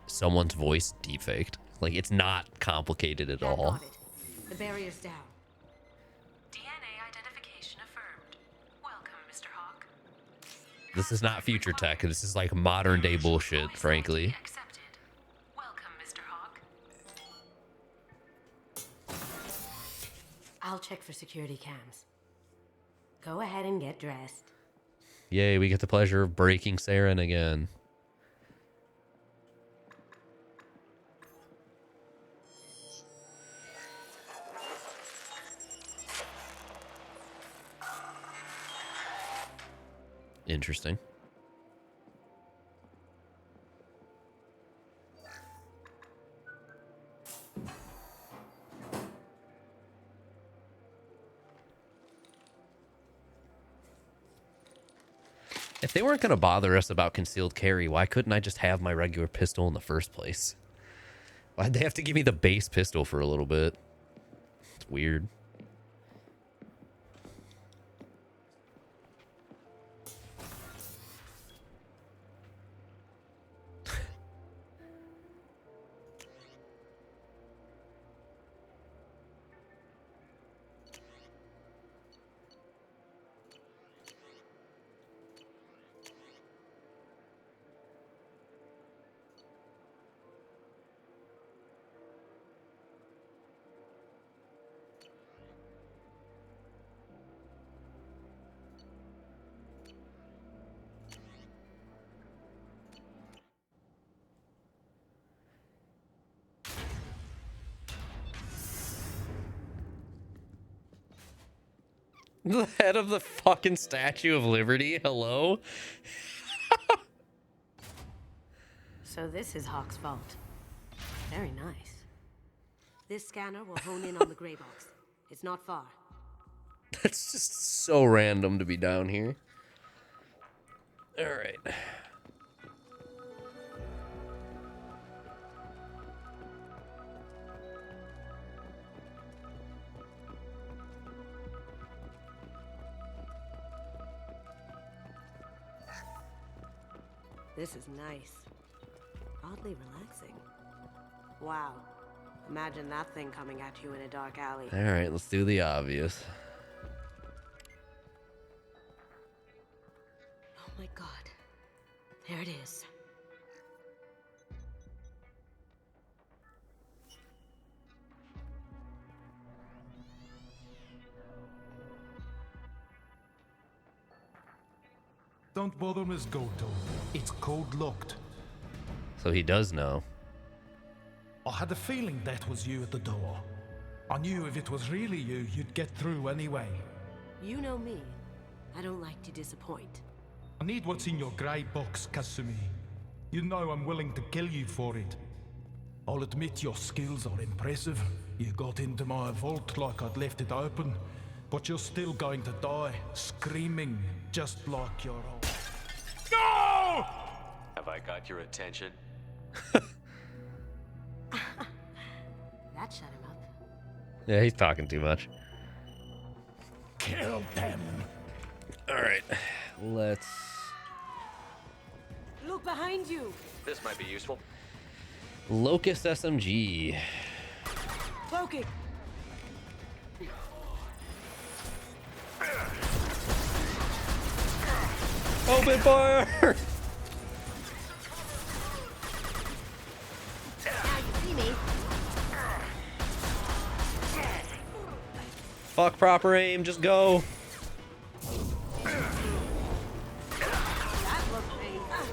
someone's voice deepfaked. Like, it's not complicated at all. Got it. The barrier's down. This is not future tech. This is like modern day bullshit, frankly. I'll check for security cams. Go ahead and get dressed. Yay, we get the pleasure of breaking Saren again. Interesting. If they weren't going to bother us about concealed carry, why couldn't I just have my regular pistol in the first place? Why'd they have to give me the base pistol for a little bit? It's weird. The head of the fucking Statue of Liberty? Hello? So this is Hawk's vault. Very nice. This scanner will hone in on the gray box. It's not far. That's just so random to be down here. All right. This is nice. Oddly relaxing. Wow. Imagine that thing coming at you in a dark alley. All right, let's do the obvious. Oh my god. There it is. Don't bother, Miss Goto. It's code locked. So he does know. I had a feeling that was you at the door. I knew if it was really you, you'd get through anyway. You know me. I don't like to disappoint. I need what's in your grey box, Kasumi. You know I'm willing to kill you for it. I'll admit your skills are impressive. You got into my vault like I'd left it open, but you're still going to die, screaming, just like your old... No! Have I got your attention? That shut him up. Yeah, he's talking too much. Kill them. All right, let's... Look behind you. This might be useful. Locust SMG. Cloaking. Open fire! Now you see me. Fuck proper aim, just go. That looked painful.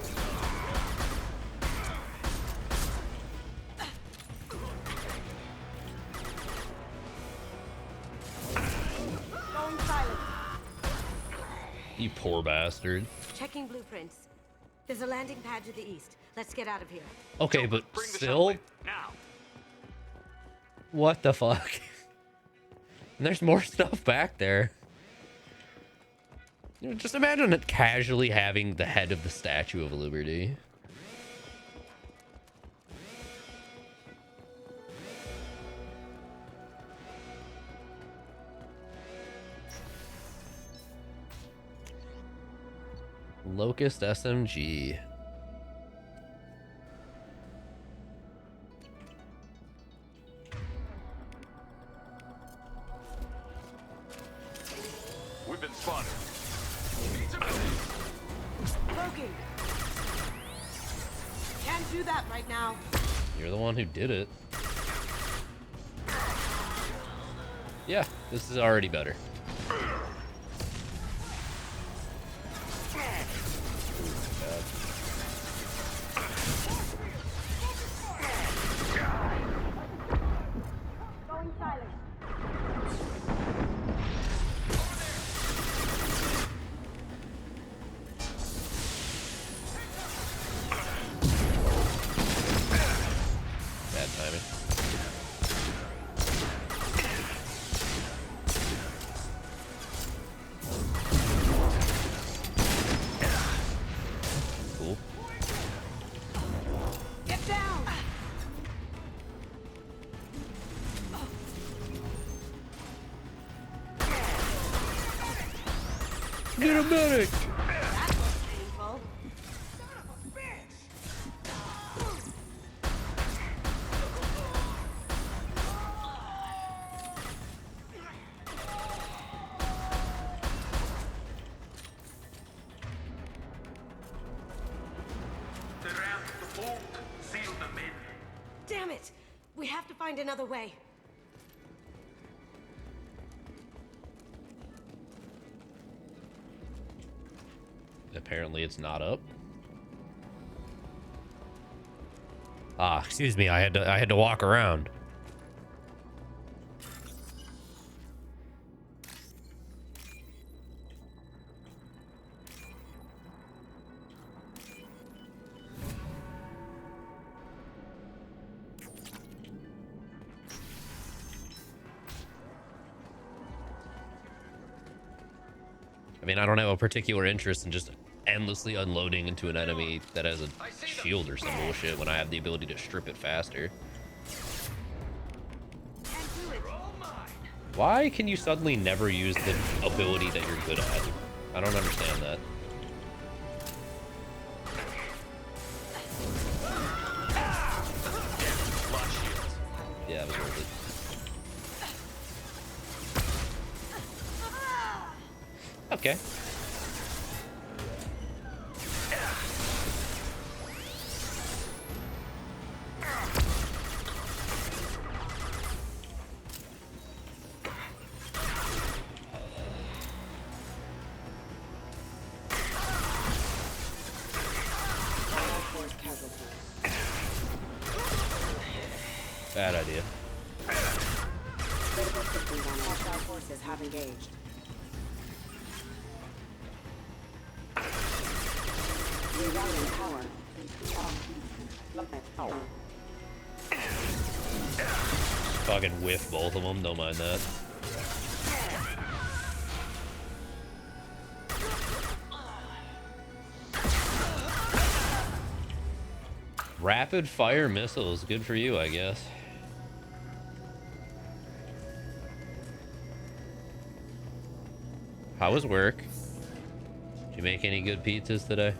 Going silent. You poor bastard. Checking blueprints. There's a landing pad to the east. Let's get out of here. Okay, but still? Now. What the fuck? And there's more stuff back there. You know, just imagine it casually having the head of the Statue of Liberty. Locust SMG. We've been spotted. Cloaking. Can't do that right now. You're the one who did it. Yeah, this is already better. Going silent. Bad timing. Cool. Get down. Get a medic! That was painful. Damn it! We have to find another way. Apparently it's not up. Ah, excuse me, I had to walk around. I mean, I don't have a particular interest in just endlessly unloading into an enemy that has a shield or some bullshit when I have the ability to strip it faster. Why can you suddenly never use the ability that you're good at? I don't understand that. Yeah, it was worth it. Okay. Bad idea. Critical systems on hostile forces have engaged. Rerouting power. Fucking whiff both of them, don't mind that. Rapid fire missiles, good for you, I guess. How was work? Did you make any good pizzas today?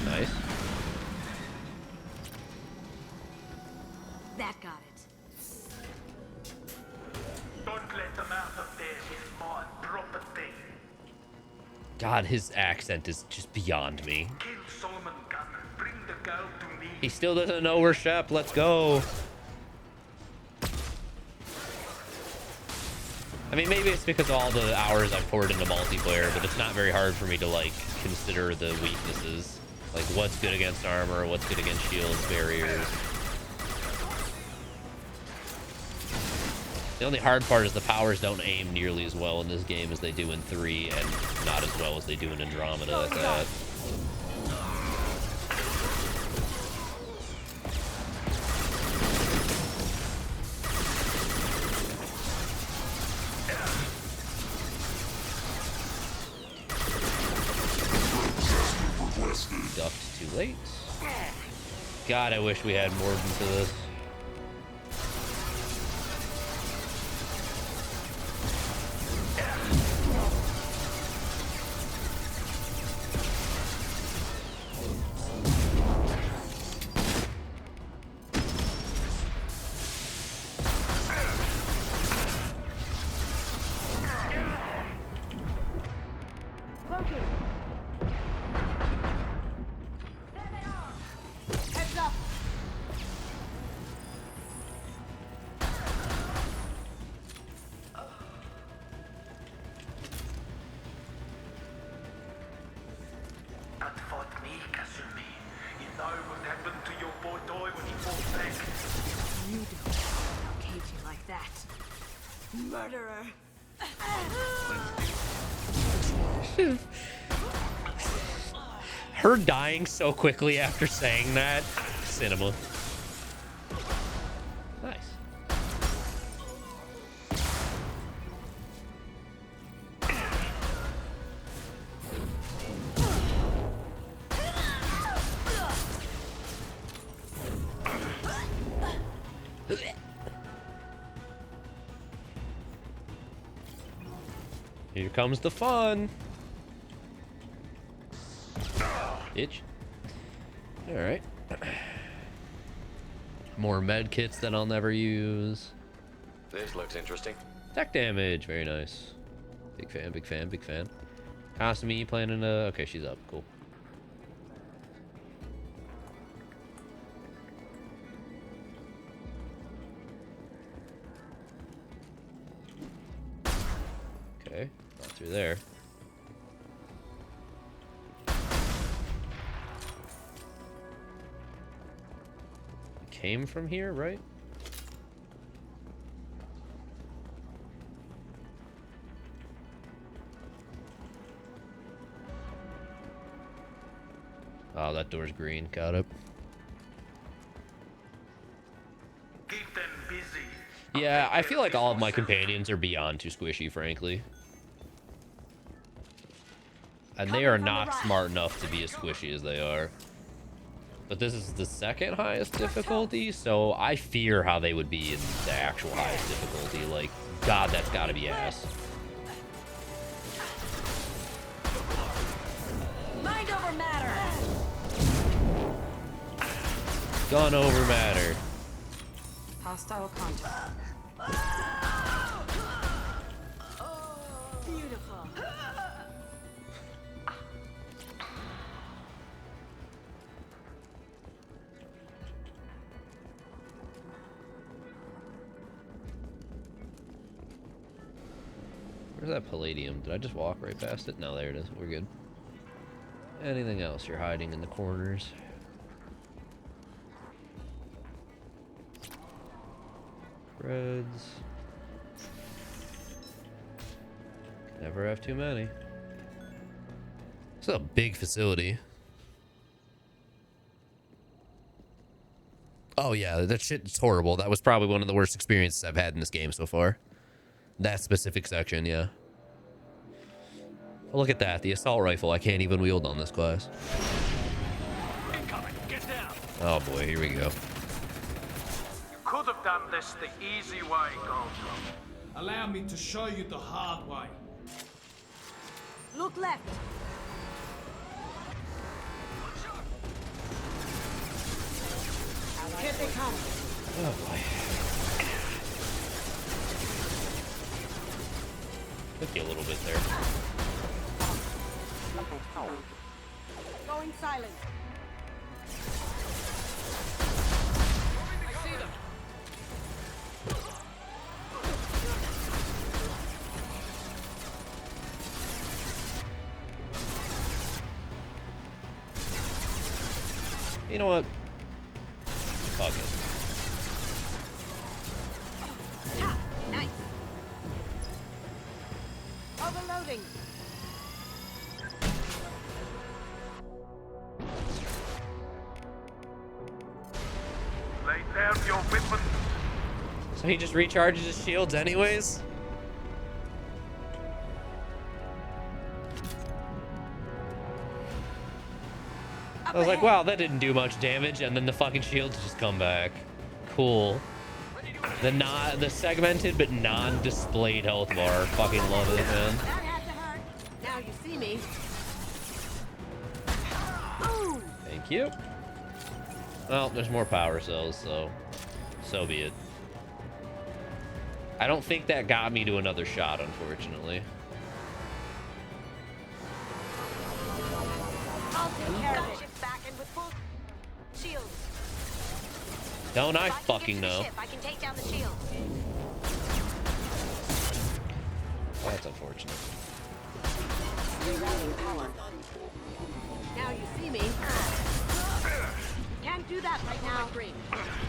Nice. That got it. Don't let them out of there with my property. God, his accent is just beyond me. Kill Solomon Gunn. Bring the girl to me. He still doesn't know we're Shep. Let's go. I mean, maybe it's because of all the hours I've poured into multiplayer, but it's not very hard for me to, like, consider the weaknesses. Like, what's good against armor, what's good against shields, barriers. The only hard part is the powers don't aim nearly as well in this game as they do in 3, and not as well as they do in Andromeda at that. Ducked too late. God, I wish we had Morden for this. Heads up! That fought me, Kasumi. You know what happened to your boy Toy when he fought back. You don't I'll cage you like that. Murderer. Her dying so quickly after saying that. Cinema. Nice. Here comes the fun. Itch. All right. More med kits that I'll never use. This looks interesting. Tech damage, very nice. Big fan, big fan, big fan. Kasumi planning to... Okay, she's up, cool. Okay, not through there. Came from here, right? Oh, that door's green. Got it. Keep them busy. Yeah, I feel like all of my companions are beyond too squishy, frankly. And they are not smart enough to be as squishy as they are. But this is the second highest difficulty, so I fear how they would be in the actual highest difficulty. Like, God, that's gotta be ass. Mind over matter! Gun over matter. Hostile contact. Beautiful. Where's that palladium? Did I just walk right past it? No, there it is. We're good. Anything else you're hiding in the corners? Creds. Never have too many. It's a big facility. Oh yeah, that shit's horrible. That was probably one of the worst experiences I've had in this game so far. That specific section, yeah. Oh, look at that, the assault rifle I can't even wield on this class. Get down. Oh boy, here we go. You could have done this the easy way, Goldblum. Allow me to show you the hard way. Look left. Here they come. Oh boy. Took you a little bit there. Going silent. I see them. You know what? Fuck it. Nice. Overloading. Lay down your weapon. So he just recharges his shields anyways? I was like, wow, that didn't do much damage, and then the fucking shields just come back. Cool. The segmented but non-displayed health bar. Fucking love it, man. That had to hurt. Now you see me. Boom. Thank you. Well, there's more power cells, so be it. I don't think that got me to another shot, unfortunately. I'll take care of it. Back and with full shields. Don't I fucking know. I can take down the shield. Oh, that's unfortunate. Rerouting power. Now you see me. Can't do that right now.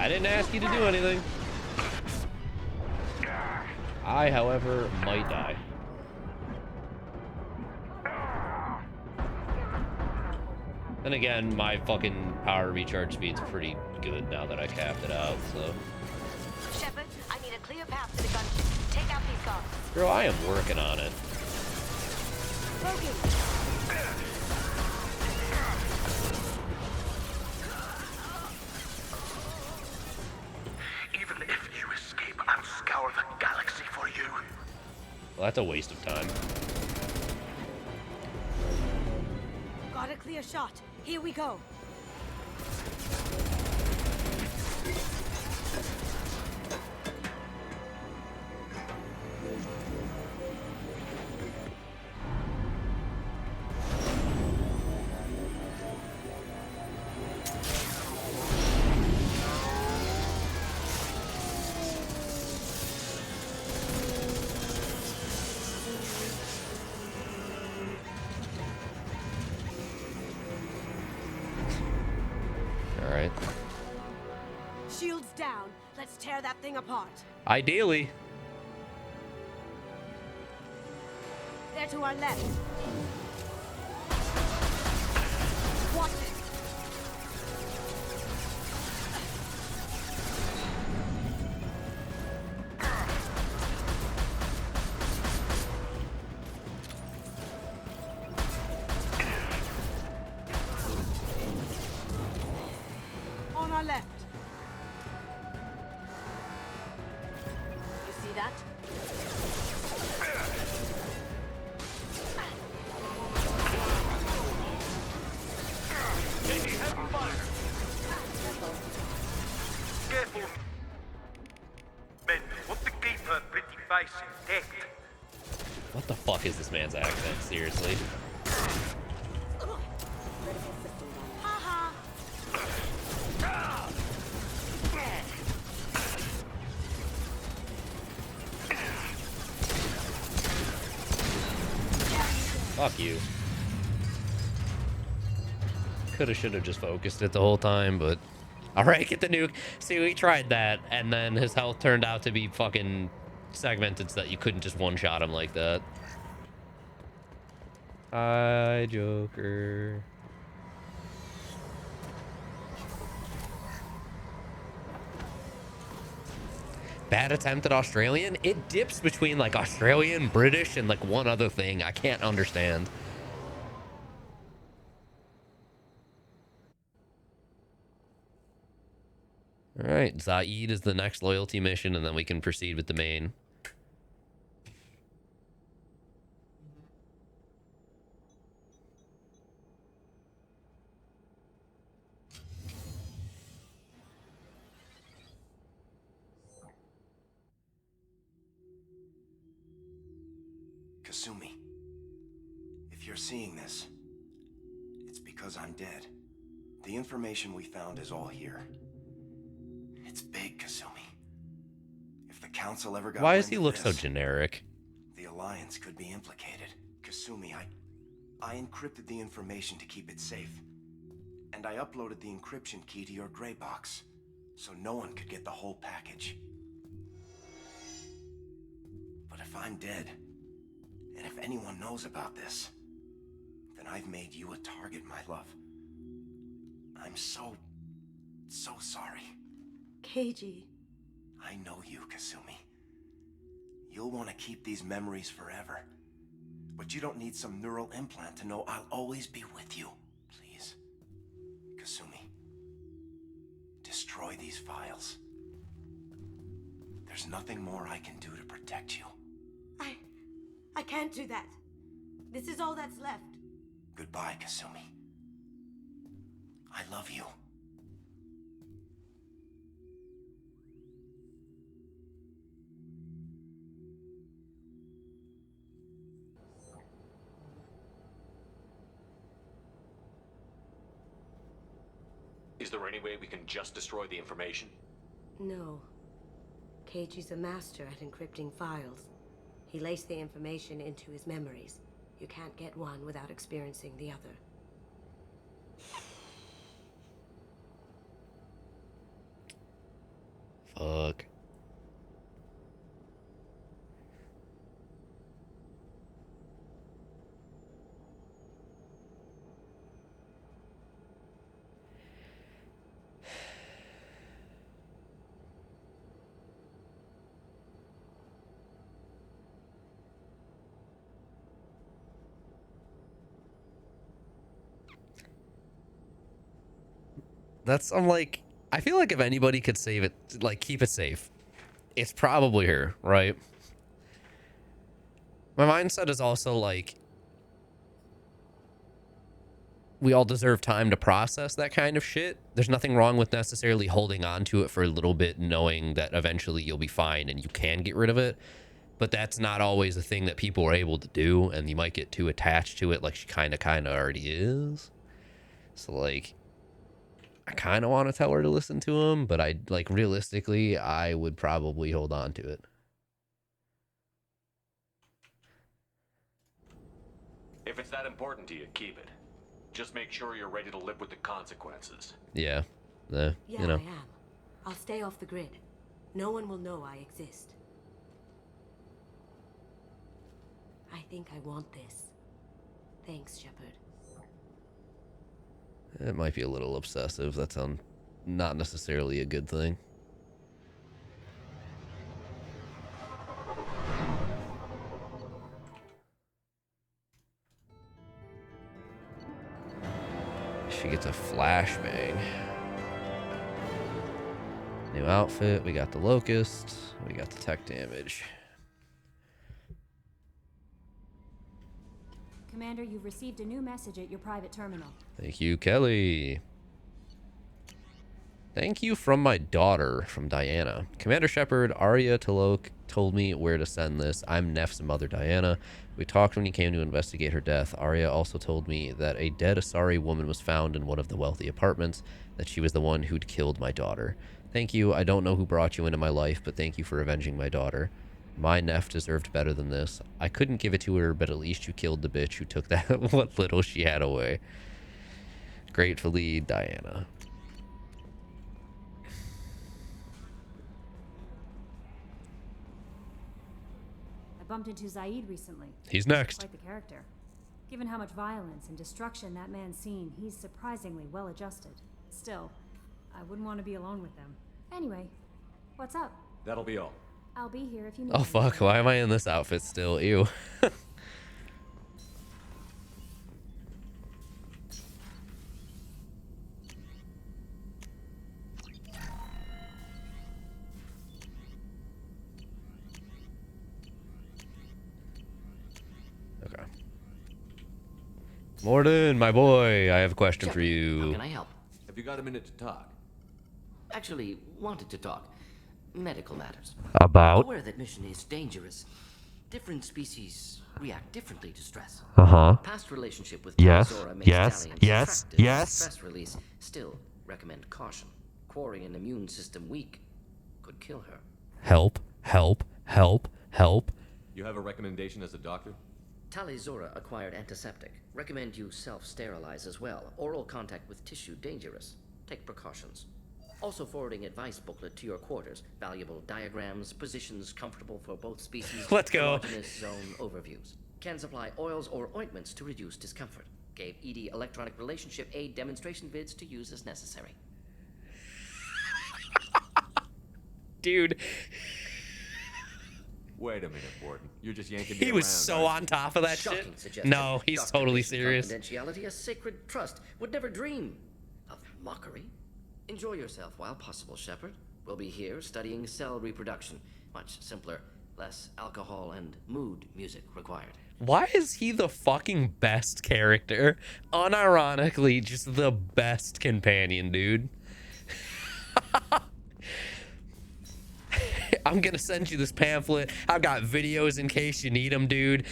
I didn't ask you to do anything. I, however, might die. Then again, my fucking power recharge speed's pretty good now that I capped it out, so. Shepard, I need a clear path to the gunship. Take out these guards. Girl, I am working on it. Logan. Even if you escape, I'll scour the galaxy for you. Well, that's a waste of time. Got a clear shot. Here we go. Shields down. Let's tear that thing apart. Ideally. They're to our left. Watch it. On our left. You see that? Taking heavy fire. Careful. Men, want to keep her pretty face intact. What the fuck is this man's accent? Seriously. Fuck you. Coulda, shoulda just focused it the whole time, but... Alright, get the nuke. See, we tried that, and then his health turned out to be fucking segmented so that you couldn't just one-shot him like that. Hi, Joker. Bad attempt at Australian? It dips between, like, Australian, British, and, like, one other thing. I can't understand. All right, Zaid is the next loyalty mission, and then we can proceed with the main. Kasumi, if you're seeing this, it's because I'm dead. The information we found is all here. It's big, Kasumi. If the Council ever got Why does wind he of look so this, generic? the Alliance could be implicated. Kasumi, I encrypted the information to keep it safe. And I uploaded the encryption key to your gray box, so no one could get the whole package. But if I'm dead, and if anyone knows about this, then I've made you a target, my love. I'm so sorry. Keiji. I know you, Kasumi. You'll want to keep these memories forever. But you don't need some neural implant to know I'll always be with you. Please. Kasumi. Destroy these files. There's nothing more I can do to protect you. I can't do that. This is all that's left. Goodbye, Kasumi. I love you. Is there any way we can just destroy the information? No. Keiji's a master at encrypting files. He laced the information into his memories. You can't get one without experiencing the other. Fuck. I'm like, I feel like if anybody could save it, like, keep it safe, it's probably her, right? My mindset is also like, we all deserve time to process that kind of shit. There's nothing wrong with necessarily holding on to it for a little bit, knowing that eventually you'll be fine and you can get rid of it. But that's not always a thing that people are able to do, and you might get too attached to it like she kind of already is. So, like, I kind of want to tell her to listen to him, but realistically, I would probably hold on to it. If it's that important to you, keep it. Just make sure you're ready to live with the consequences. Yeah. Yeah, you know. I am. I'll stay off the grid. No one will know I exist. I think I want this. Thanks, Shepard. It might be a little obsessive. That's not necessarily a good thing. She gets a flashbang. New outfit. We got the Locust. We got the tech damage. Commander, you've received a new message at your private terminal. Thank you, Kelly. Thank you from my daughter, from Diana. Commander Shepard, Arya T'Loak told me where to send this. I'm Neff's mother, Diana. We talked when he came to investigate her death. Arya also told me that a dead Asari woman was found in one of the wealthy apartments, that she was the one who'd killed my daughter. Thank you. I don't know who brought you into my life, but thank you for avenging my daughter. My Neff deserved better than this. I couldn't give it to her, but at least you killed the bitch who took that what little she had away. Gratefully, Diana. I bumped into Zaid recently. He's next. Quite the character. Given how much violence and destruction that man's seen, he's surprisingly well adjusted. Still, I wouldn't want to be alone with them. Anyway, what's up? That'll be all. I'll be here if you need Oh me. fuck, why am I in this outfit still? Ew. Okay. Morden, my boy, I have a question for you. How can I help? Have you got a minute to talk? Actually, wanted to talk. Medical matters. About? Aware that mission is dangerous. Different species react differently to stress. Uh-huh. Past relationship with Yes, Zora makes yes, Italians yes, attractive. yes. Stress release. Still, recommend caution. Quarry an immune system weak could kill her. Help, help, help, help. You have a recommendation as a doctor? Tali Zora acquired antiseptic. Recommend you self-sterilize as well. Oral contact with tissue dangerous. Take precautions. Also forwarding advice booklet to your quarters. Valuable diagrams, positions comfortable for both species. Let's go. Homogeneous zone overviews. Can supply oils or ointments to reduce discomfort. Gave ED electronic relationship aid demonstration vids to use as necessary. Dude. Wait a minute, Morden. You're just yanking me He was around, so aren't on top of that Shocking shit. suggestion. No, he's Doctor totally patient serious. Confidentiality, a sacred trust. Would never dream of mockery. Enjoy yourself while possible, Shepard. We'll be here studying cell reproduction. Much simpler, less alcohol and mood music required. Why is he the fucking best character? Unironically, just the best companion, dude. I'm gonna send you this pamphlet. I've got videos in case you need them, dude.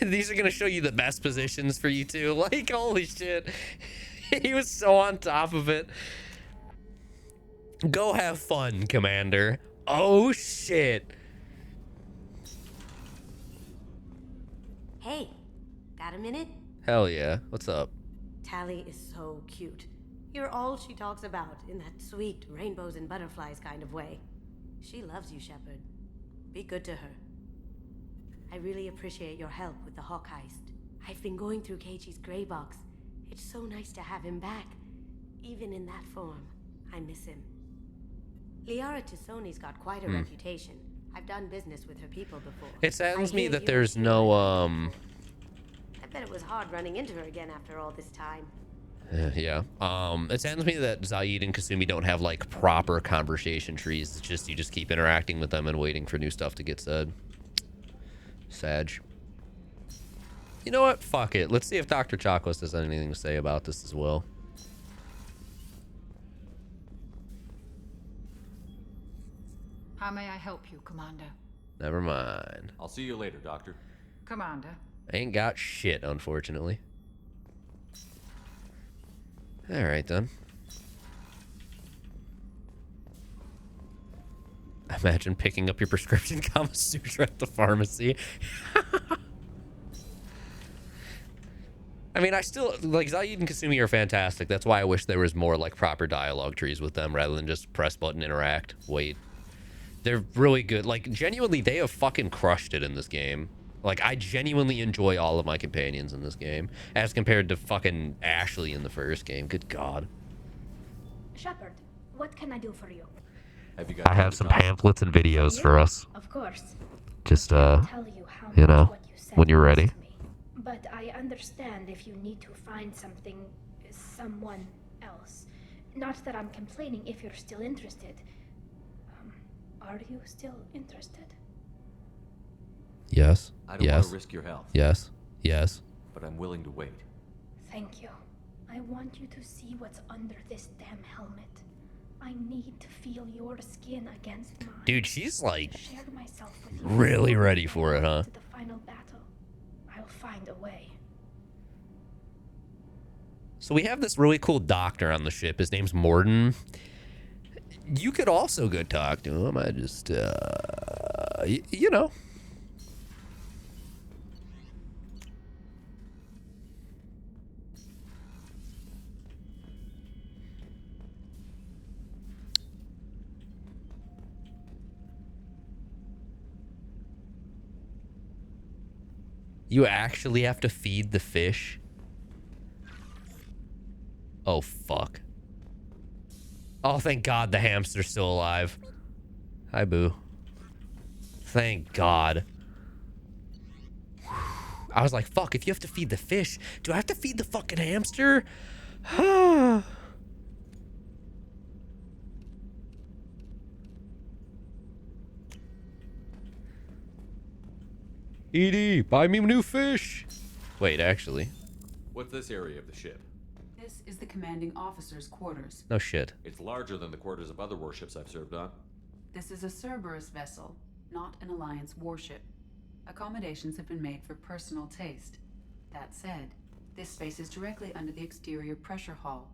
These are gonna show you the best positions for you too. Like, holy shit. He was so on top of it. Go have fun, Commander. Oh shit. Hey, got a minute? Hell yeah. What's up? Tali is so cute. You're all she talks about in that sweet rainbows and butterflies kind of way. She loves you, Shepard. Be good to her. I really appreciate your help with the Hawk heist. I've been going through Keiichi's gray box. It's so nice to have him back. Even in that form, I miss him. Liara T'Soni's got quite a reputation. I've done business with her people before. It saddens I me hear that you there's and no, I bet it was hard running into her again after all this time. yeah. It saddens me that Zaid and Kasumi don't have like proper conversation trees. It's just you just keep interacting with them and waiting for new stuff to get said. Sag. You know what? Fuck it. Let's see if Dr. Chakos has anything to say about this as well. How may I help you, Commander? Never mind. I'll see you later, Doctor. Commander. Ain't got shit, unfortunately. Alright then. Imagine picking up your prescription Kama Sutra at the pharmacy. I mean, I still, like, Zaid and Kasumi are fantastic. That's why I wish there was more, like, proper dialogue trees with them rather than just press button, interact, wait. They're really good. Like, genuinely, they have fucking crushed it in this game. Like, I genuinely enjoy all of my companions in this game as compared to fucking Ashley in the first game. Good God. Shepard, what can I do for you? Have you got I have some pamphlets and videos for us. Of course. Just, Tell you how you much know, what you said when you're ready. means to me. But I understand if you need to find something, someone else. Not that I'm complaining if you're still interested. Are you still interested? Yes. I don't want to risk your health. Yes. Yes. But I'm willing to wait. Thank you. I want you to see what's under this damn helmet. I need to feel your skin against mine. Dude, she's like Share myself with you. really ready for it, huh? To the final battle. I'll find a way. So we have this really cool doctor on the ship. His name's Morden. You could also go talk to him. I just, you know. You actually have to feed the fish? Oh, fuck. Oh, thank God the hamster's still alive. Hi, Boo. Thank God. I was like, fuck, if you have to feed the fish, do I have to feed the fucking hamster? Edie, buy me new fish. Wait, actually. What's this area of the ship? This is the commanding officer's quarters. No shit. It's larger than the quarters of other warships I've served on. This is a Cerberus vessel, not an Alliance warship. Accommodations have been made for personal taste. That said, this space is directly under the exterior pressure hull.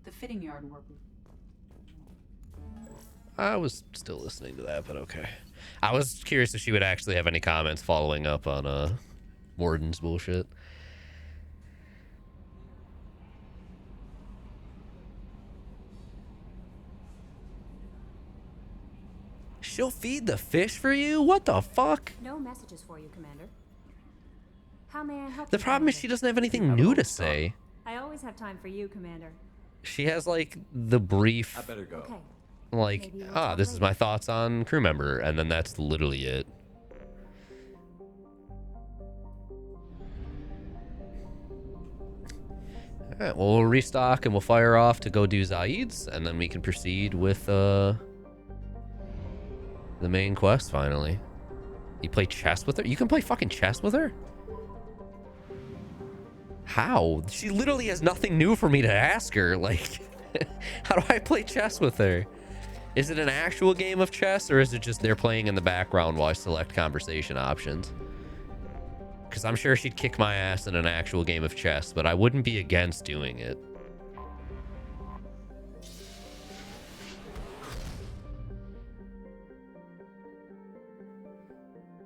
The fitting yard work. I was still listening to that, but okay. I was curious if she would actually have any comments following up on Morden's bullshit. She'll feed the fish for you? What the fuck? No messages for you, Commander. How may I help The you, problem is Commander? she doesn't have anything new to say. I always have time for you, Commander. She has like the brief, I better go. Okay. like, Maybe we'll talk this is later. my thoughts on crew member, and then that's literally it. All right, well, we'll restock and we'll fire off to go do Zaid's, and then we can proceed with the main quest finally. You play chess with her? You can play fucking chess with her? How? She literally has nothing new for me to ask her. Like, how do I play chess with her? Is it an actual game of chess, or is it just they're playing in the background while I select conversation options? Because I'm sure she'd kick my ass in an actual game of chess, but I wouldn't be against doing it.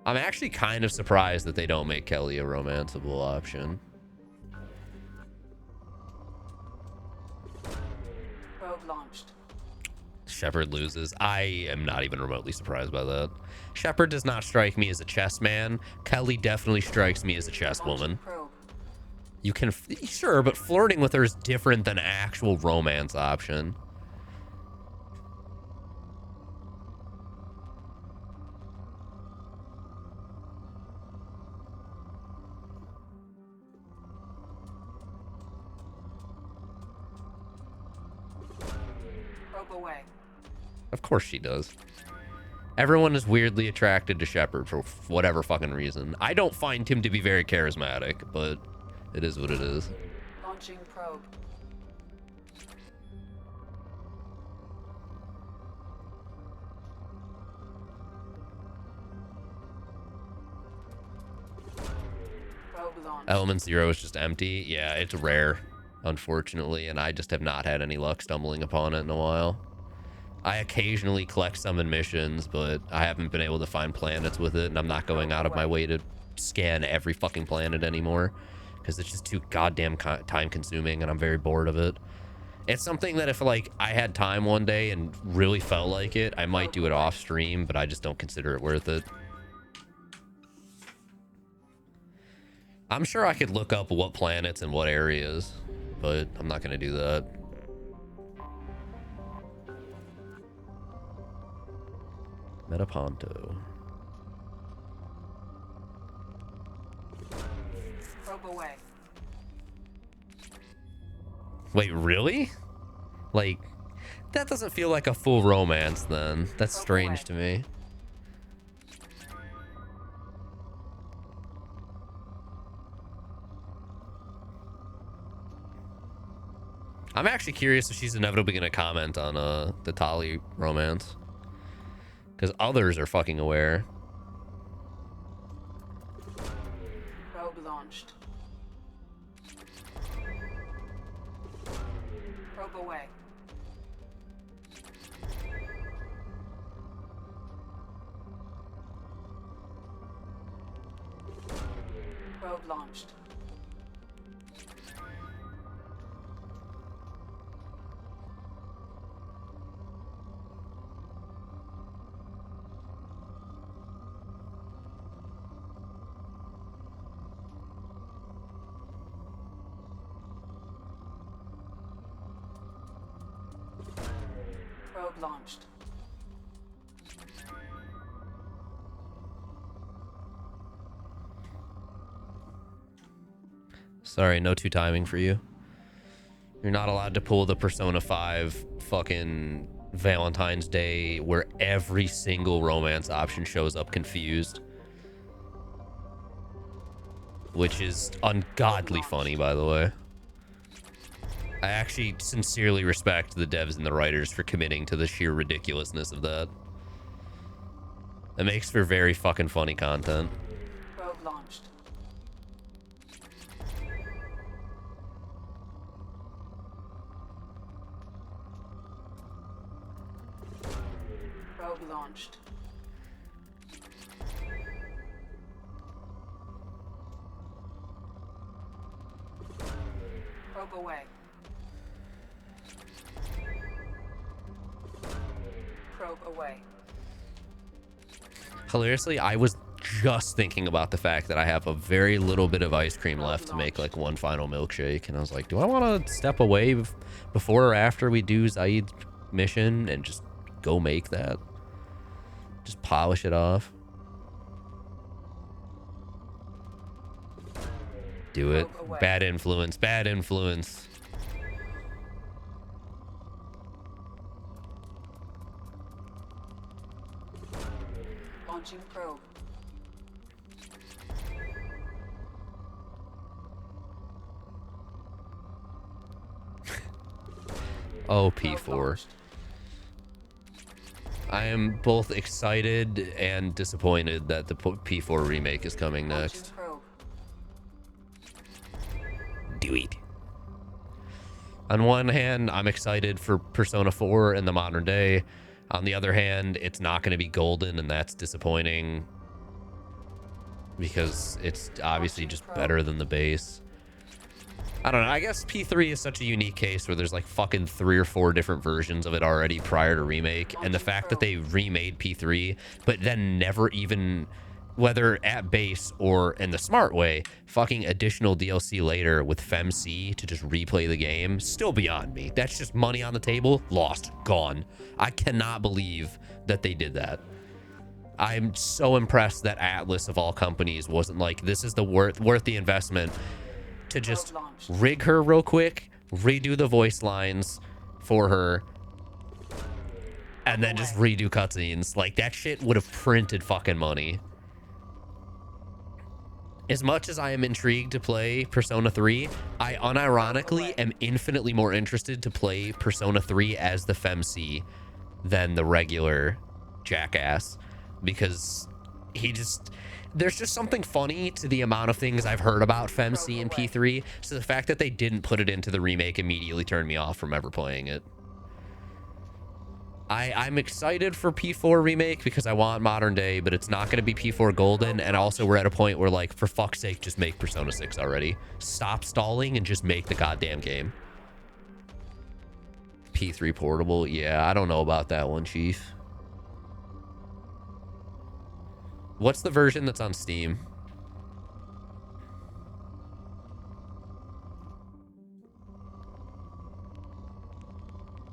I'm actually kind of surprised that they don't make Kelly a romanceable option. Probe launched. Shepard loses. I am not even remotely surprised by that. Shepard does not strike me as a chess man. Kelly definitely strikes me as a chess woman. Probe. You can, sure, but flirting with her is different than an actual romance option. Probe away. Of course she does. Everyone is weirdly attracted to Shepard for whatever fucking reason. I don't find him to be very charismatic, but it is what it is. Launching probe. Probe launched. Element 0 is just empty. Yeah, it's rare, unfortunately, and I just have not had any luck stumbling upon it in a while. I occasionally collect summon missions, but I haven't been able to find planets with it, and I'm not going out of my way to scan every fucking planet anymore, because it's just too goddamn time consuming, and I'm very bored of it. It's something that if, like, I had time one day and really felt like it, I might do it off stream, but I just don't consider it worth it. I'm sure I could look up what planets and what areas, but I'm not going to do that. Metaponto. Probe away. Wait, really? Like, that doesn't feel like a full romance then. That's strange to me. I'm actually curious if she's inevitably going to comment on the Tali romance. Because others are fucking aware. Probe launched. Probe away. Probe launched. Probe launched. Sorry, no 2 timing for you. You're not allowed to pull the Persona 5 fucking Valentine's Day where every single romance option shows up confused. Which is ungodly funny, by the way. I actually sincerely respect the devs and the writers for committing to the sheer ridiculousness of that. It makes for very fucking funny content. Probe launched. Probe launched. Probe away. Probe away. Hilariously, I was just thinking about the fact that I have a very little bit of ice cream left to make like one final milkshake. And I was like, do I want to step away before or after we do Zaid's mission and just go make that? Just polish it off. Do it. Bad influence. Bad influence. Launching probe. Oh, P4. I am both excited and disappointed that the P4 remake is coming next. Do it. On one hand, I'm excited for Persona 4 in the modern day. On the other hand, it's not going to be golden, and that's disappointing because it's obviously just better than the base. I don't know. I guess P3 is such a unique case where there's like fucking 3 or 4 different versions of it already prior to remake. And the fact that they remade P3, but then never even, whether at base or in the smart way, fucking additional DLC later with FemC to just replay the game, still beyond me. That's just money on the table, lost, gone. I cannot believe that they did that. I'm so impressed that Atlas of all companies wasn't like, this is the worth the investment to just rig her real quick, redo the voice lines for her, and then just redo cutscenes. Like, that shit would have printed fucking money. As much as I am intrigued to play Persona 3, I unironically am infinitely more interested to play Persona 3 as the FemC than the regular jackass, because he just... There's just something funny to the amount of things I've heard about FemC and P3, so the fact that they didn't put it into the remake immediately turned me off from ever playing it. I'm excited for P4 remake because I want modern day, but it's not going to be P4 golden, and also we're at a point where, like, for fuck's sake, just make Persona 6 already. Stop stalling and just make the goddamn game. P3 portable? Yeah, I don't know about that one, Chief. What's the version that's on Steam?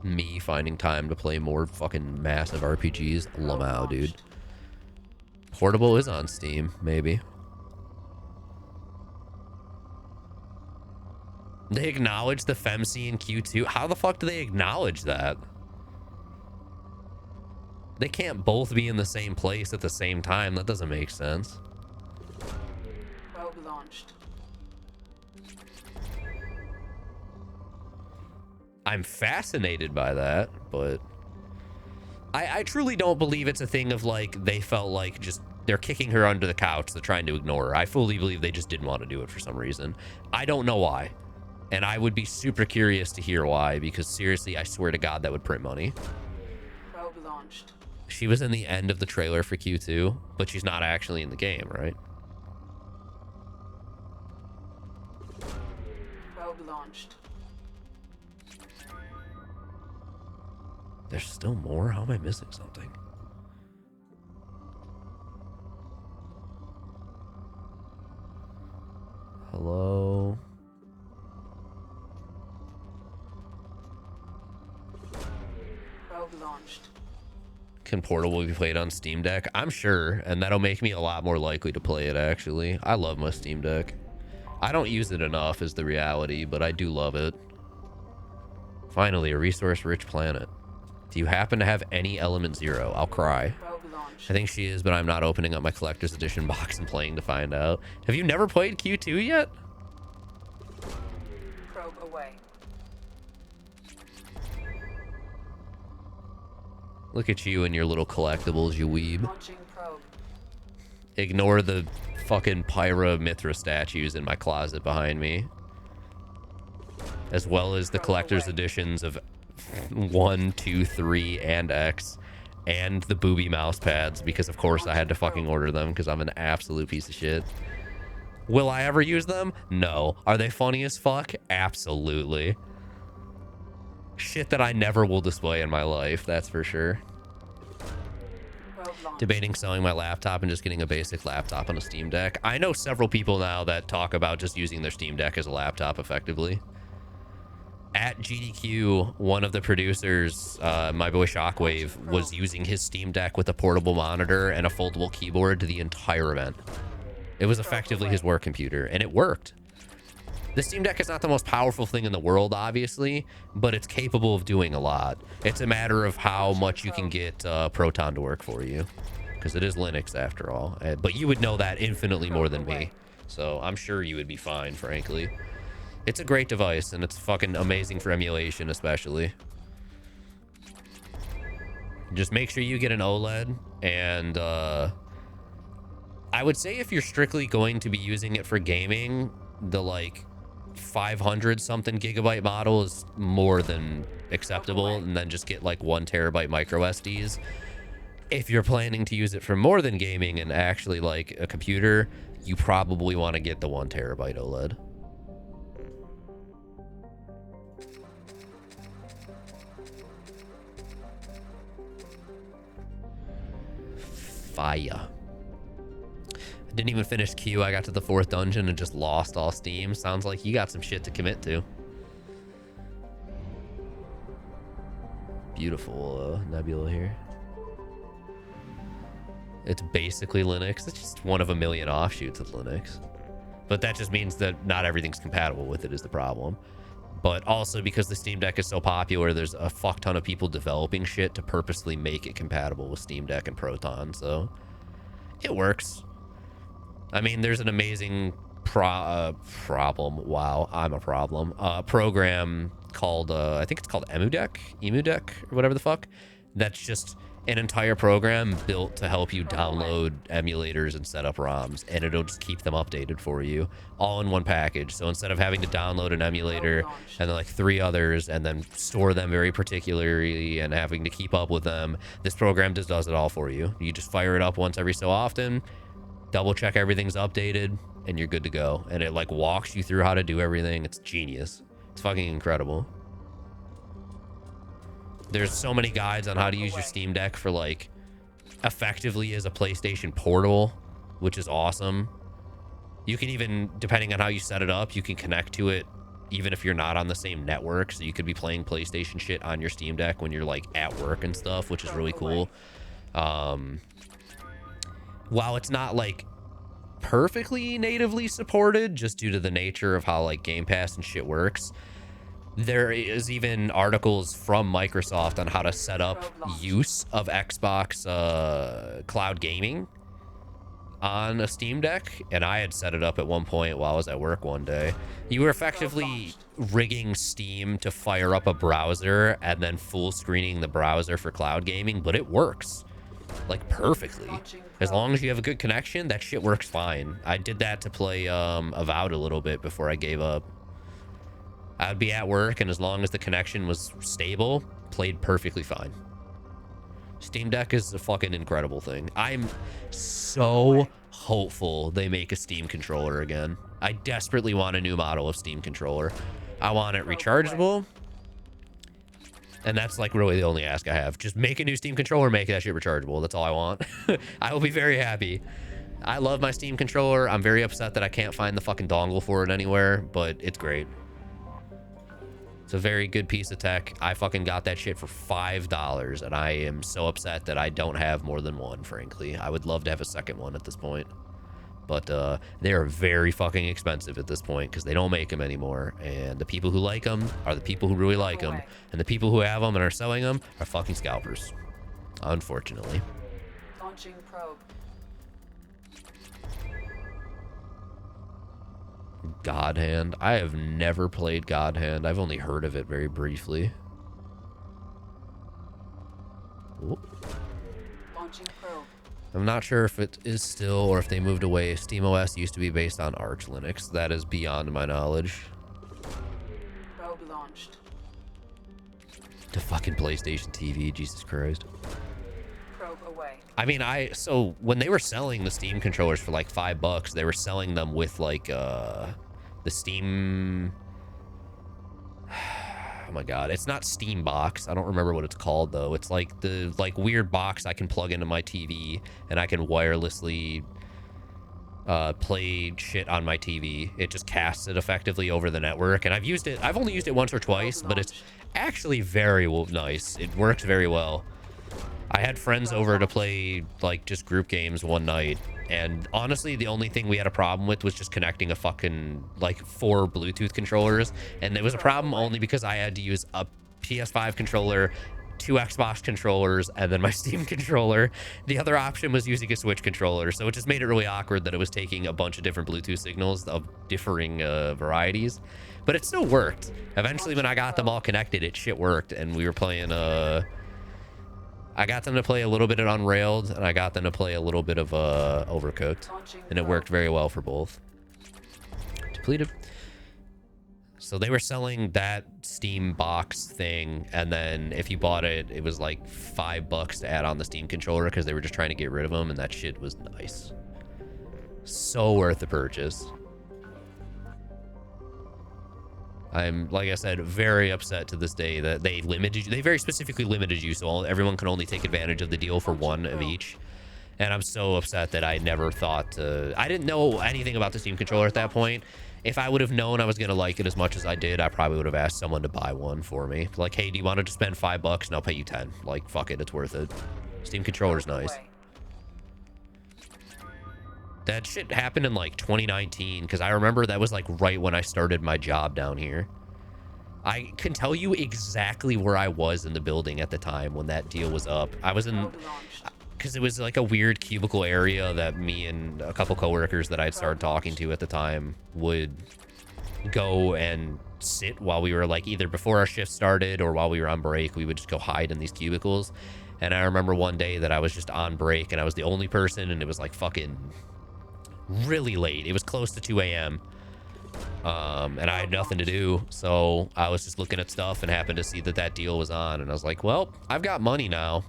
Me finding time to play more fucking massive RPGs. Lamau, dude. Portable is on Steam, maybe. They acknowledge the FemC in Q2. How the fuck do they acknowledge that? They can't both be in the same place at the same time. That doesn't make sense. Probe launched. I'm fascinated by that, but I truly don't believe it's a thing of like they felt like just they're kicking her under the couch, they're trying to ignore her. I fully believe they just didn't want to do it for some reason. I don't know why. And I would be super curious to hear why, because seriously, I swear to God that would print money. Probe launched. She was in the end of the trailer for Q2, but she's not actually in the game, right? Probe launched. There's still more? How am I missing something? Hello? Probe launched. Can Portable be played on Steam Deck? I'm sure, and that'll make me a lot more likely to play it, actually. I love my Steam Deck. I don't use it enough is the reality, but I do love it. Finally, a resource-rich planet. Do you happen to have any Element Zero? I'll cry. I think she is, but I'm not opening up my Collector's Edition box and playing to find out. Have you never played Q2 yet? Probe away. Look at you and your little collectibles, you weeb. Launching probe. Ignore the fucking Pyra Mithra statues in my closet behind me. As well as the collector's editions of 1, 2, 3, and X. And the booby mouse pads, because of course I had to fucking order them because I'm an absolute piece of shit. Will I ever use them? No. Are they funny as fuck? Absolutely. Shit that I never will display in my life, that's for sure. Debating selling my laptop and just getting a basic laptop on a Steam Deck. I know several people now that talk about just using their Steam Deck as a laptop effectively. At GDQ, one of the producers, my boy Shockwave, was using his Steam Deck with a portable monitor and a foldable keyboard to the entire event. It was effectively his work computer, and it worked. The Steam Deck is not the most powerful thing in the world, obviously, but it's capable of doing a lot. It's a matter of how much you can get Proton to work for you, because it is Linux after all. But you would know that infinitely more than me, so I'm sure you would be fine, frankly. It's a great device, and it's fucking amazing for emulation, especially. Just make sure you get an OLED, and I would say if you're strictly going to be using it for gaming, the like 500 something gigabyte model is more than acceptable, and then just get like 1 terabyte micro SDs. If you're planning to use it for more than gaming and actually like a computer, you probably want to get the 1 terabyte OLED. Fire. I didn't even finish Q. I got to the 4th dungeon and just lost all steam. Sounds like you got some shit to commit to. Beautiful nebula here. It's basically Linux. It's just one of a million offshoots of Linux. But that just means that not everything's compatible with it is the problem. But also because the Steam Deck is so popular, there's a fuck ton of people developing shit to purposely make it compatible with Steam Deck and Proton, so it works. I mean, there's an amazing problem. Wow, I'm a problem. Program called, I think it's called EmuDeck, or whatever the fuck. That's just an entire program built to help you download emulators and set up ROMs, and it'll just keep them updated for you all in one package. So instead of having to download an emulator and then like 3 others and then store them very particularly and having to keep up with them, this program just does it all for you. You just fire it up once every so often, double check everything's updated, and you're good to go. And it like walks you through how to do everything. It's genius. It's fucking incredible. There's so many guides on how to use your Steam Deck for like effectively as a PlayStation Portal, which is awesome. You can even, depending on how you set it up, you can connect to it even if you're not on the same network. So you could be playing PlayStation shit on your Steam Deck when you're like at work and stuff, which is really cool. While it's not like perfectly natively supported just due to the nature of how like Game Pass and shit works, there is even articles from Microsoft on how to set up use of Xbox cloud gaming on a Steam Deck, and I had set it up at one point while I was at work one day. You were effectively rigging Steam to fire up a browser and then full screening the browser for cloud gaming, but it works like perfectly. As long as you have a good connection, that shit works fine. I did that to play Avowed a little bit before I gave up. I'd be at work, and as long as the connection was stable, played perfectly fine. Steam Deck is a fucking incredible thing. I'm so hopeful they make a Steam controller again. I desperately want a new model of Steam controller. I want it rechargeable. And that's like really the only ask I have. Just make a new Steam controller, make that shit rechargeable. That's all I want. I will be very happy. I love my Steam controller. I'm very upset that I can't find the fucking dongle for it anywhere, but it's great. It's a very good piece of tech. I fucking got that shit for $5, and I am so upset that I don't have more than one, frankly. I would love to have a second one at this point. But they are very fucking expensive at this point because they don't make them anymore. And the people who like them are the people who really like them. And the people who have them and are selling them are fucking scalpers. Unfortunately. Launching probe. God Hand. I have never played God Hand. I've only heard of it very briefly. Ooh. Launching probe. I'm not sure if it is still or if they moved away. SteamOS used to be based on Arch Linux. That is beyond my knowledge. Probe launched. To fucking PlayStation TV, Jesus Christ. Probe away. I mean, so when they were selling the Steam controllers for like $5, they were selling them with like the Steam. Oh my god, it's not Steam Box. I don't remember what it's called though. It's like the weird box I can plug into my TV and I can wirelessly play shit on my TV. It just casts it effectively over the network, and I've used it. I've only used it once or twice, but it's actually very nice. It works very well. I had friends over to play like just group games one night, and honestly the only thing we had a problem with was just connecting a fucking like 4 Bluetooth controllers, and it was a problem only because I had to use a PS5 controller, 2 Xbox controllers, and then my Steam controller. The other option was using a Switch controller, so it just made it really awkward that it was taking a bunch of different Bluetooth signals of differing varieties, but it still worked. Eventually when I got them all connected, it shit worked, and we were playing I got them to play a little bit of Unrailed, and I got them to play a little bit of Overcooked, and it worked very well for both. Depleted. So they were selling that Steam box thing, and then if you bought it, it was like $5 to add on the Steam controller because they were just trying to get rid of them, and that shit was nice. So worth the purchase. I'm, like I said, very upset to this day that they limited you. They very specifically limited you, so everyone can only take advantage of the deal for one of each. And I'm so upset that I never thought to... I didn't know anything about the Steam controller at that point. If I would have known I was going to like it as much as I did, I probably would have asked someone to buy one for me. Like, hey, do you want to just spend $5 and I'll pay you 10? Like, fuck it, it's worth it. Steam controller's nice. That shit happened in like 2019 because I remember that was like right when I started my job down here. I can tell you exactly where I was in the building at the time when that deal was up. I was in, because it was like a weird cubicle area that me and a couple coworkers that I'd started talking to at the time would go and sit while we were like either before our shift started or while we were on break. We would just go hide in these cubicles. And I remember one day that I was just on break and I was the only person, and it was like fucking really late. It was close to 2 a.m. And I had nothing to do, so I was just looking at stuff and happened to see that that deal was on, and I was like, well, I've got money now.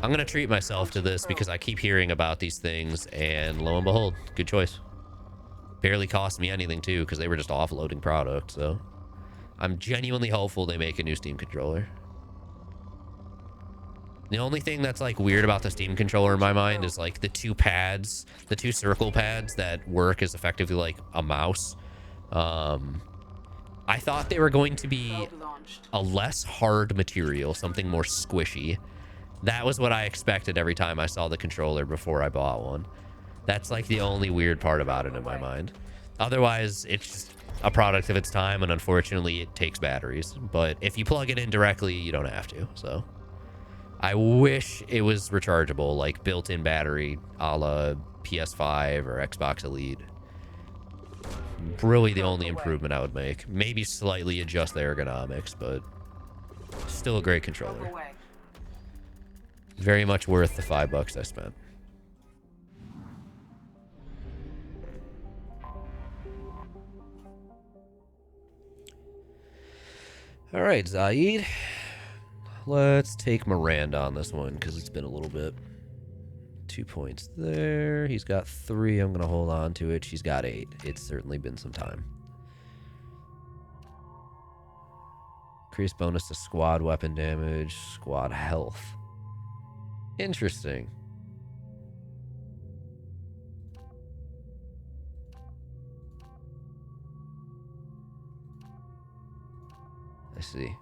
I'm gonna treat myself to this because I keep hearing about these things, and lo and behold, good choice. Barely cost me anything too because they were just offloading product, so I'm genuinely hopeful they make a new Steam controller. The only thing that's like weird about the Steam controller in my mind is like the 2 pads, the 2 circle pads that work as effectively like a mouse. I thought they were going to be a less hard material, something more squishy. That was what I expected every time I saw the controller before I bought one. That's like the only weird part about it in my mind. Otherwise, it's just a product of its time, and unfortunately it takes batteries. But if you plug it in directly, you don't have to, so. I wish it was rechargeable, like built-in battery a la PS5 or Xbox Elite. Really the only improvement I would make. Maybe slightly adjust the ergonomics, but still a great controller. Very much worth the $5 I spent. All right, Zaid. Let's take Miranda on this one because it's been a little bit. 2 points there. He's got 3. I'm going to hold on to it. She's got 8. It's certainly been some time. Increased bonus to squad weapon damage, squad health. Interesting. I see.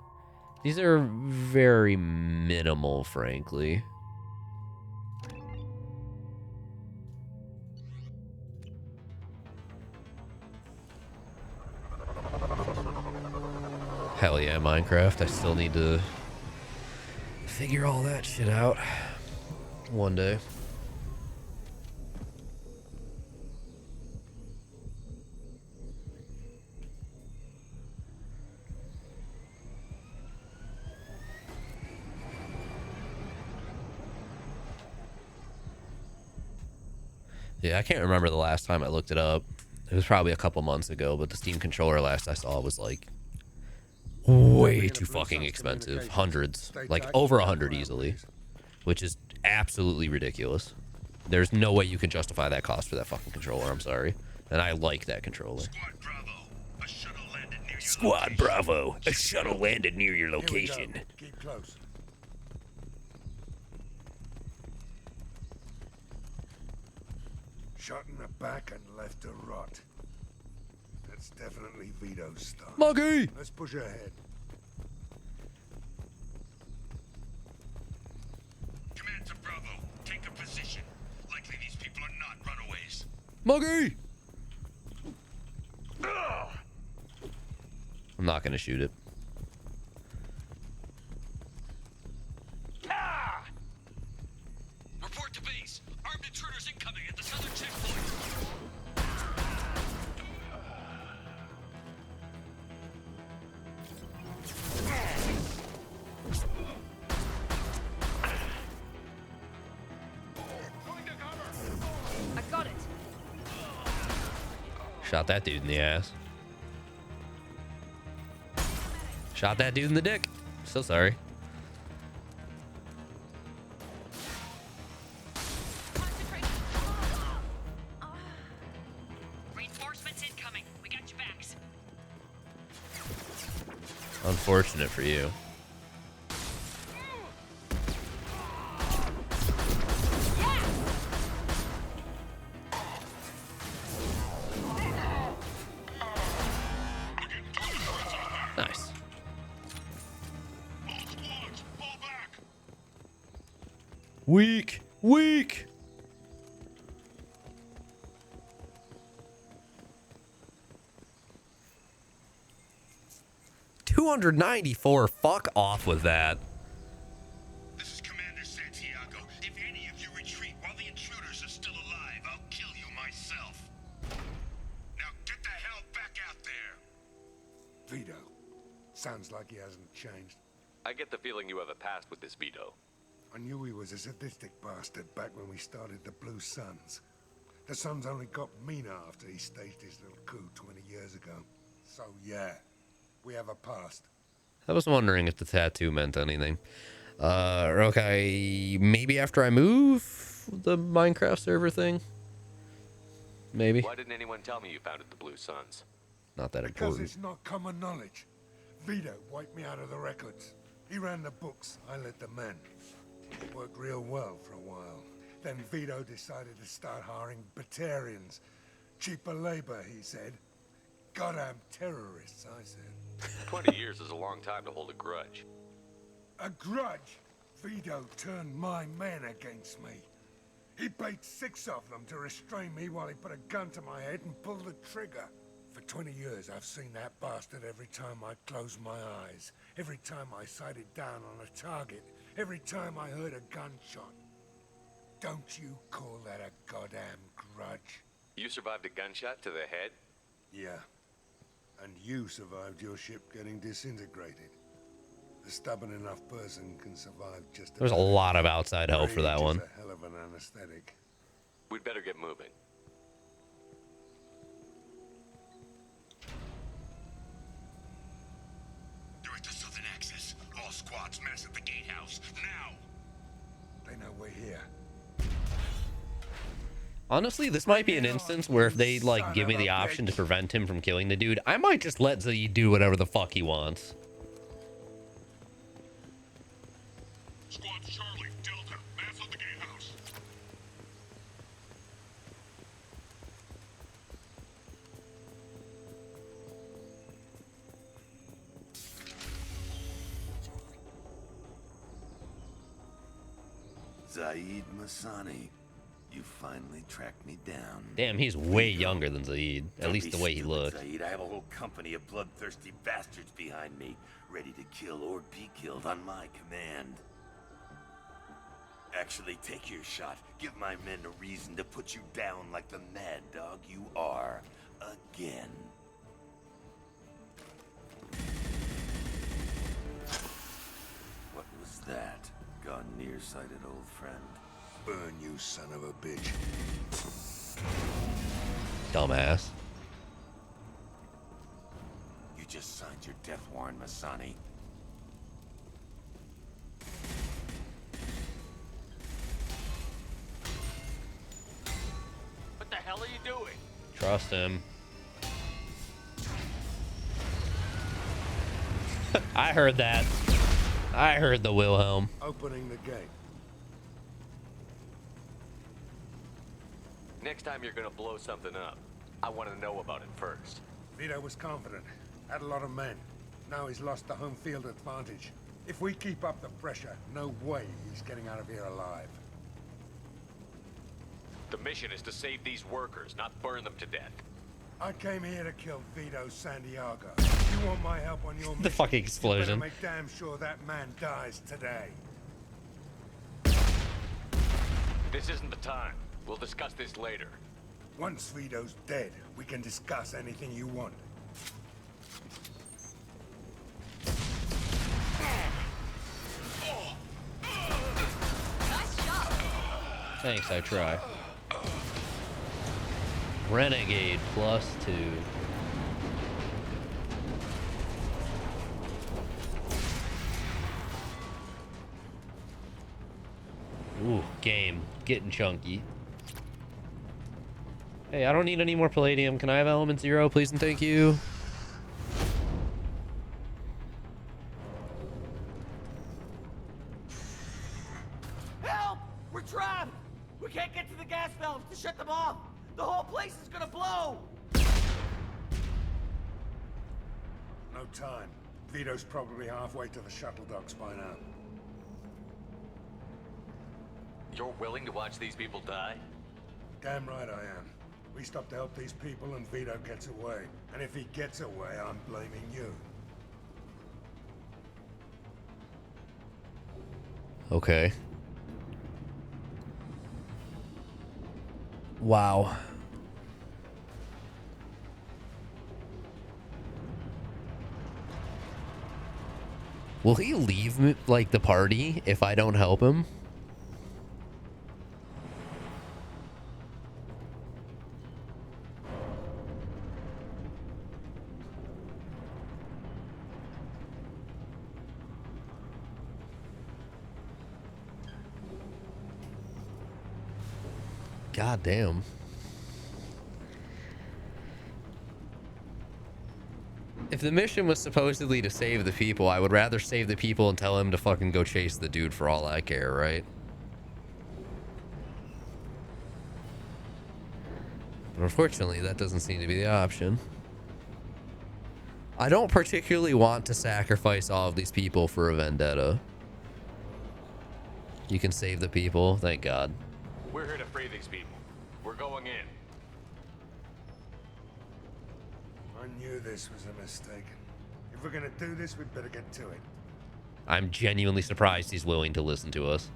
These are very minimal, frankly. Hell yeah, Minecraft. I still need to figure all that shit out one day. Yeah, I can't remember the last time I looked it up. It was probably a couple months ago, but the Steam controller last I saw was like way too fucking expensive. Hundreds. Like over 100 easily. Which is absolutely ridiculous. There's no way you can justify that cost for that fucking controller, I'm sorry. And I like that controller. Squad Bravo, a shuttle landed near your location. Keep close. Shot in the back and left to rot. That's definitely Vito's style. Muggy! Let's push ahead. Command to Bravo. Take a position. Likely these people are not runaways. Muggy! I'm not gonna shoot it. Report to base. Armed intruders incoming at the southern checkpoint. I got it. Shot that dude in the ass. Shot that dude in the dick. So sorry. Reinforcements incoming. We got your backs. Unfortunate for you. Nice. Weak. Weak. $294. Fuck off with that. This is Commander Santiago. If any of you retreat while the intruders are still alive, I'll kill you myself. Now get the hell back out there. Vito. Sounds like he hasn't changed. I get the feeling you have a past with this Vito. I knew he was a sadistic bastard back when we started the Blue Suns. The Suns only got meaner after he staged his little coup 20 years ago. So yeah, we have a past. I was wondering if the tattoo meant anything. Okay, maybe after I move the Minecraft server thing? Maybe. Why didn't anyone tell me you founded the Blue Suns? Not that Because important. it's not common knowledge. Vito wiped me out of the records. He ran the books, I led the men. It worked real well for a while. Then Vito decided to start hiring Batarians. Cheaper labor, he said. Goddamn terrorists, I said. 20 years is a long time to hold a grudge. A grudge? Vito turned my men against me. He paid 6 of them to restrain me while he put a gun to my head and pulled the trigger. For 20 years, I've seen that bastard every time I closed my eyes. Every time I sighted down on a target. Every time I heard a gunshot. Don't you call that a goddamn grudge? You survived a gunshot to the head? Yeah. And you survived your ship getting disintegrated. A stubborn enough person can survive just There's a lot of outside help for that Rage is one. a hell of an anesthetic. We'd better get moving. Direct to Southern Access. All squads mass at the gatehouse. Now! They know we're here. Honestly, this might be an instance where if they, like, give me the option to prevent him from killing the dude, I might just let Z do whatever the fuck he wants. Zaid Masani, you finally tracked me down. Damn, he's way younger than Zaid. At Don't least be the way he stupid, looked. Zaid. I have a whole company of bloodthirsty bastards behind me, ready to kill or be killed on my command. Actually, take your shot. Give my men a reason to put you down like the mad dog you are. Again. What was that? Gone nearsighted, old friend. Burn, you son of a bitch. Dumbass. You just signed your death warrant, Masani. What the hell are you doing? Trust him. I heard that. I heard the Wilhelm. Opening the gate. Next time you're gonna blow something up, I want to know about it first. Vito was confident. Had a lot of men. Now he's lost the home field advantage. If we keep up the pressure, no way he's getting out of here alive. The mission is to save these workers, not burn them to death. I came here to kill Vito Santiago. You want my help on your mission? The fucking You explosion. better make damn sure that man dies today. This isn't the time. We'll discuss this later. Once Vito's dead, we can discuss anything you want. Thanks, I try. Renegade +2. Ooh, game. Getting chunky. Hey, I don't need any more palladium. Can I have element 0, please and thank you? Help! We're trapped! We can't get to the gas valves to shut them off! The whole place is gonna blow! No time. Vito's probably halfway to the shuttle docks by now. You're willing to watch these people die? Damn right I am. We stop to help these people and Vito gets away. And if he gets away, I'm blaming you. Okay. Wow. Will he leave me, like, the party if I don't help him? God damn. If the mission was supposedly to save the people, I would rather save the people and tell him to fucking go chase the dude for all I care, right? But unfortunately, that doesn't seem to be the option. I don't particularly want to sacrifice all of these people for a vendetta. You can save the people, thank God. We're here to free these people. We're going in. I knew this was a mistake. If we're gonna do this, we'd better get to it. I'm genuinely surprised he's willing to listen to us.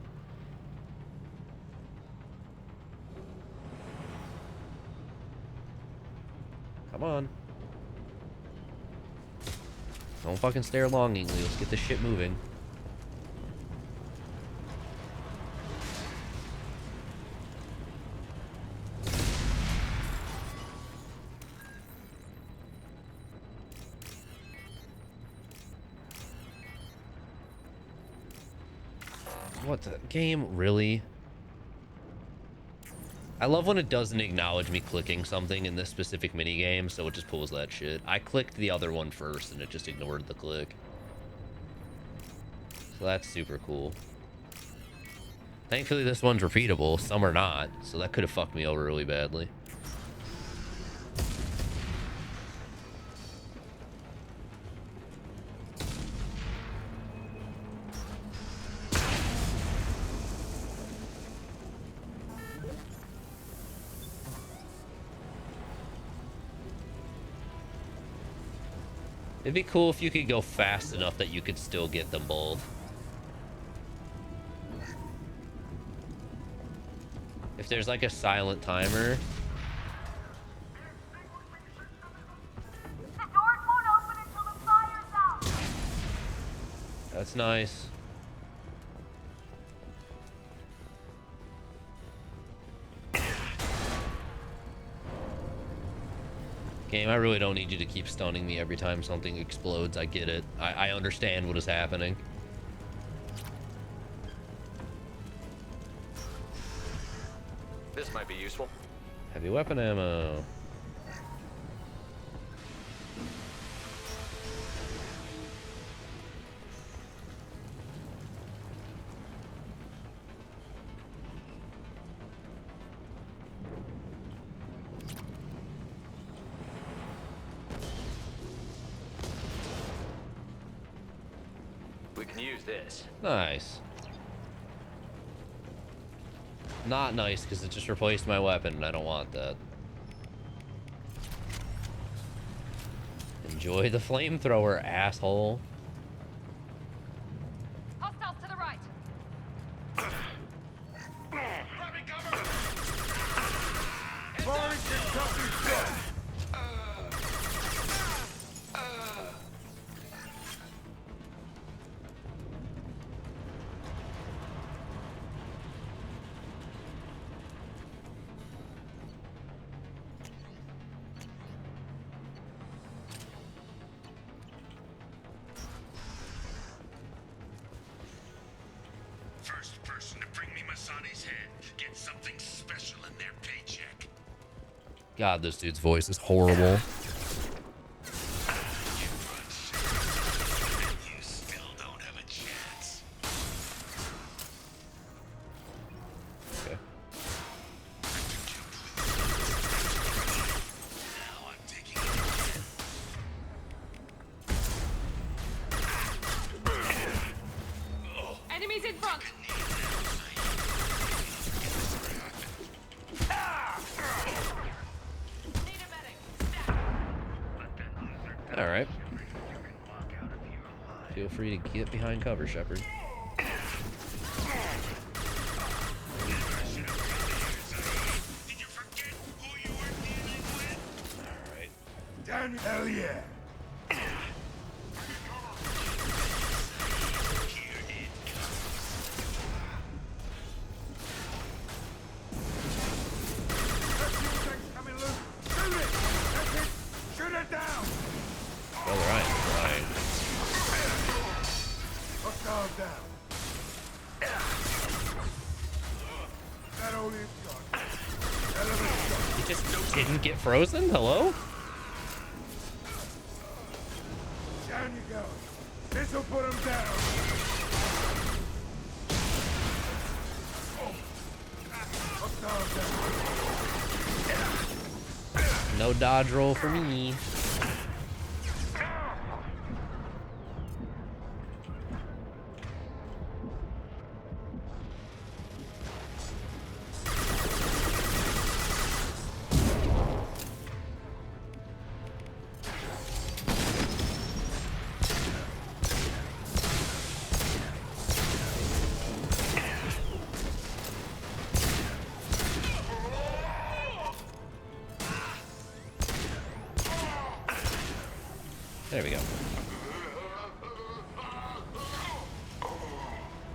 Come on. Don't fucking stare longingly. Let's get this shit moving. What the game, really? I love when it doesn't acknowledge me clicking something in this specific minigame, so it just pulls that shit. I clicked the other one first and it just ignored the click. So that's super cool. Thankfully this one's repeatable, some are not, so that could have fucked me over really badly. It'd be cool if you could go fast enough that you could still get them both. If there's like a silent timer. The doors won't open until the fire's out. That's nice. Game, I really don't need you to keep stunning me every time something explodes. I get it. I understand what is happening. This might be useful. Heavy weapon ammo. We can use this. Nice. Not nice because it just replaced my weapon and I don't want that. Enjoy the flamethrower, asshole. Hostiles to the right. First person to bring me Masani's head gets something special in their paycheck. God, this dude's voice is horrible. You still don't have a chance. Okay. Now I'm taking Enemies in front. All right. Feel free to get behind cover, Shepard. Damn, hell yeah. Shoot it down! Well, right. Hostile down. That only shot. Element shot. He just didn't get frozen? Hello? Down you go. This'll put him down. Hostile down. No dodge roll for me. There we go.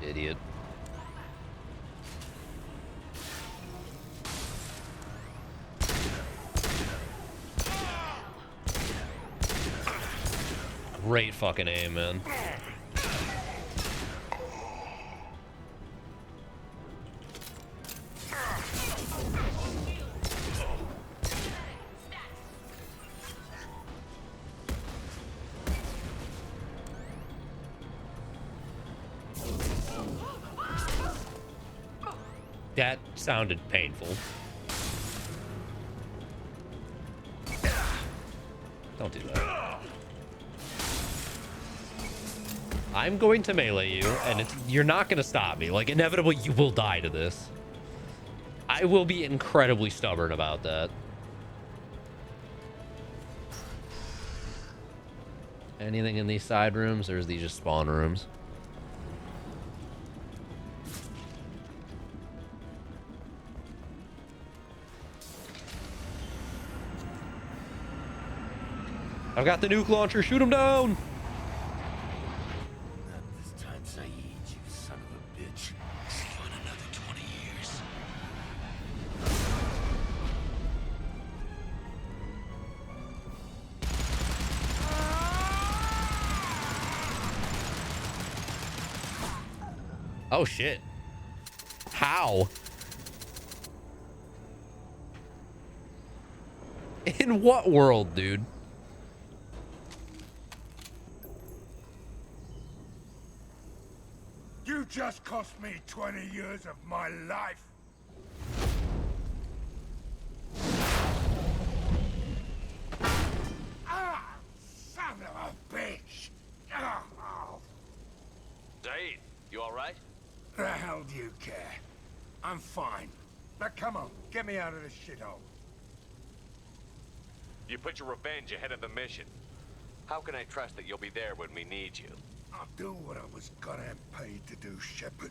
Idiot. Great fucking aim, man. That sounded painful. Don't do that. I'm going to melee you, and you're not going to stop me. Like, inevitably, you will die to this. I will be incredibly stubborn about that. Anything in these side rooms, or is these just spawn rooms? I've got the nuke launcher. Shoot him down. Not this time, Saeed, you son of a bitch. See you in another 20 years. Oh shit. How? In what world, dude? You just cost me 20 years of my life. Ah, son of a bitch. Oh. Saeed, you alright? The hell do you care? I'm fine. Now come on, get me out of this shithole. You put your revenge ahead of the mission. How can I trust that you'll be there when we need you? I'll do what I was goddamn paid to do, Shepard.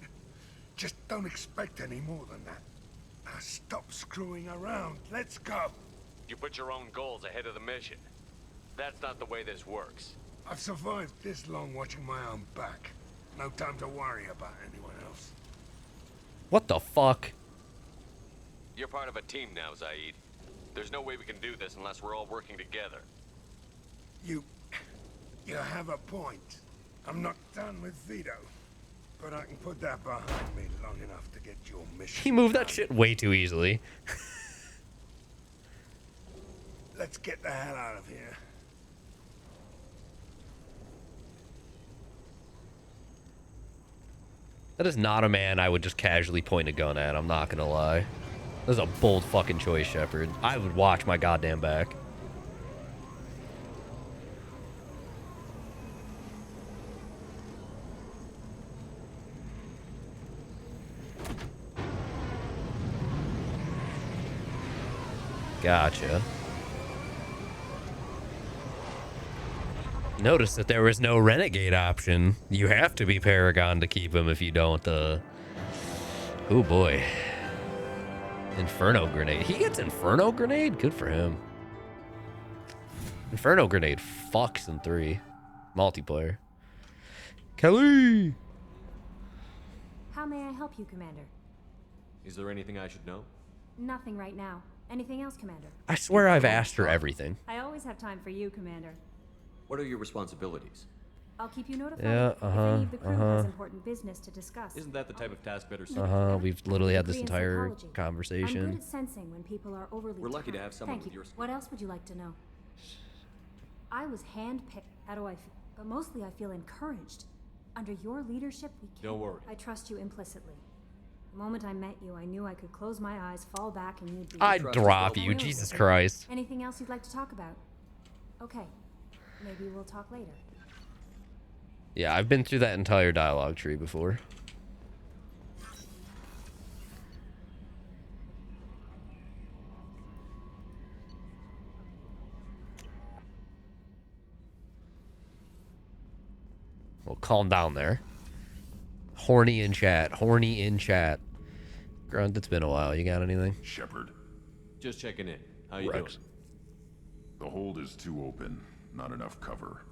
Just don't expect any more than that. Now stop screwing around. Let's go. You put your own goals ahead of the mission. That's not the way this works. I've survived this long watching my own back. No time to worry about anyone else. What the fuck? You're part of a team now, Saeed. There's no way we can do this unless we're all working together. You have a point. I'm not done with Vito, but I can put that behind me long enough to get your mission. He moved that shit way too easily. Let's get the hell out of here. That is not a man I would just casually point a gun at, I'm not gonna lie. That is a bold fucking choice, Shepard. I would watch my goddamn back. Gotcha. Notice that there was no renegade option. You have to be Paragon to keep him if you don't, oh boy. Inferno grenade. He gets Inferno grenade? Good for him. Inferno grenade fucks in 3. Multiplayer. Kelly! How may I help you, Commander? Is there anything I should know? Nothing right now. Anything else, Commander? I swear I've asked her everything. I always have time for you, Commander. What are your responsibilities? I'll keep you notified Yeah, if any of the crew has important business to discuss. Isn't that the type of task better suited? We've literally had this Degree in entire psychology. I'm conversation. good at sensing when people are overly We're lucky to tired. have someone Thank with you. your skill. What else would you like to know? I was handpicked. How do I feel? But mostly I feel encouraged. Under your leadership, we can. Don't worry. I trust you implicitly. The moment I met you, I knew I could close my eyes, fall back, and you'd be. I'd drop you, Jesus Christ. Anything else you'd like to talk about? Okay. Maybe we'll talk later. Yeah, I've been through that entire dialogue tree before. Well, calm down there. Horny in chat. Horny in chat. Grunt, it's been a while. You got anything? Shepard. Just checking in. How you Rex. doing? The hold is too open. Not enough cover.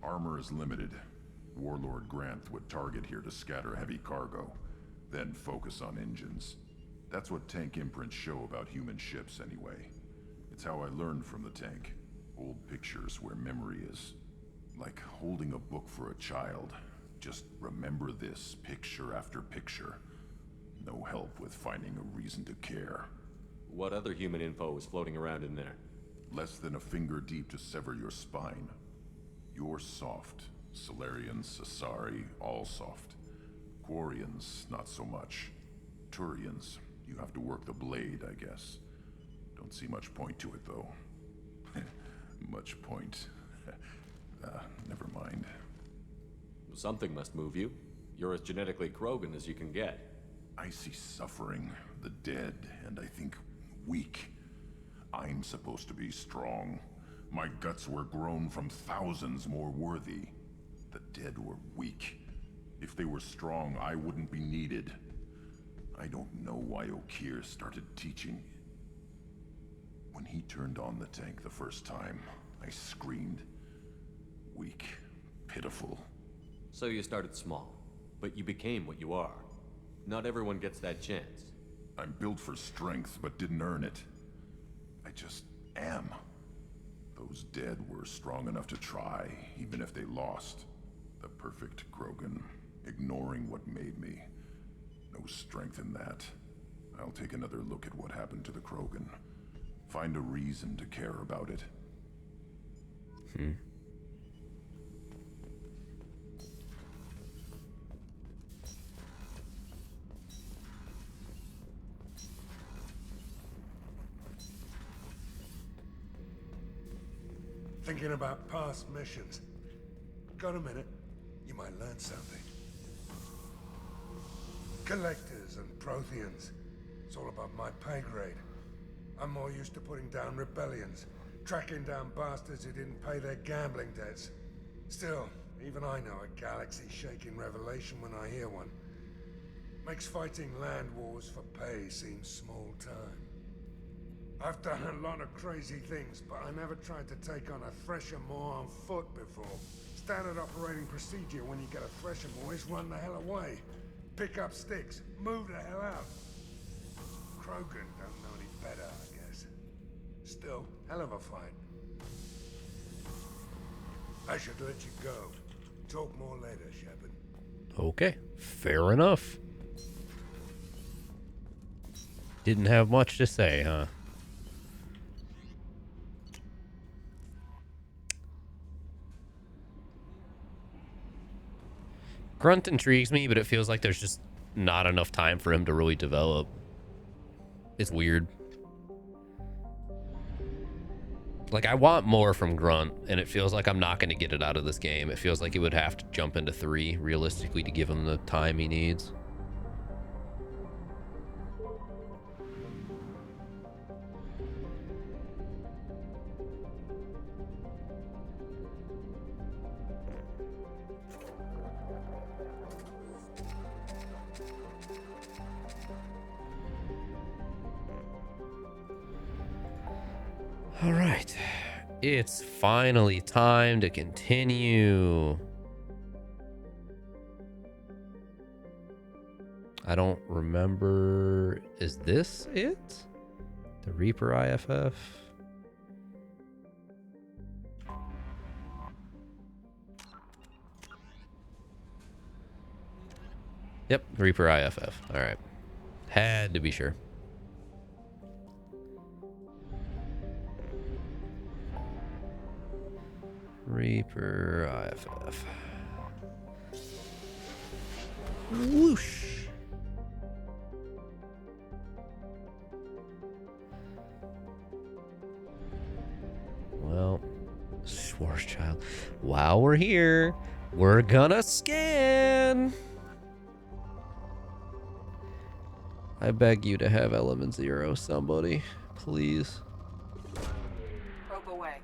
Armor is limited. Warlord Granth would target here to scatter heavy cargo, then focus on engines. That's what tank imprints show about human ships anyway. It's how I learned from the tank. Old pictures where memory is. Like holding a book for a child. Just remember this, picture after picture. No help with finding a reason to care. What other human info was floating around in there? Less than a finger deep to sever your spine. You're soft. Solarians, Asari, all soft. Quarians, not so much. Turians, you have to work the blade, I guess. Don't see much point to it, though. Much point. Never mind. Something must move you. You're as genetically Krogan as you can get. I see suffering, the dead, and I think weak. I'm supposed to be strong. My guts were grown from thousands more worthy. The dead were weak. If they were strong, I wouldn't be needed. I don't know why Okeer started teaching. When he turned on the tank the first time, I screamed. Weak, pitiful. So you started small, but you became what you are. Not everyone gets that chance. I'm built for strength, but didn't earn it. I just am. Those dead were strong enough to try, even if they lost. The perfect Krogan, ignoring what made me. No strength in that. I'll take another look at what happened to the Krogan. Find a reason to care about it. Thinking about past missions. Got a minute? You might learn something. Collectors and Protheans. It's all above my pay grade. I'm more used to putting down rebellions, tracking down bastards who didn't pay their gambling debts. Still, even I know a galaxy-shaking revelation when I hear one. Makes fighting land wars for pay seem small time. I've done a lot of crazy things, but I never tried to take on a Thresher Maw on foot before. Standard operating procedure when you get a Thresher Maw is run the hell away. Pick up sticks, move the hell out. Krogan don't know any better, I guess. Still, hell of a fight. I should let you go. Talk more later, Shepard. Okay, fair enough. Didn't have much to say, huh? Grunt intrigues me, but it feels like there's just not enough time for him to really develop. It's weird. Like, I want more from Grunt, and it feels like I'm not going to get it out of this game. It feels like he would have to jump into 3, realistically, to give him the time he needs. All right, it's finally time to continue. I don't remember. Is this it? The Reaper IFF? Yep, Reaper IFF. All right. Had to be sure. Reaper IFF. Whoosh. Well, Schwarzschild. While we're here, we're gonna scan. I beg you to have Element 0, somebody. Please. Probe away.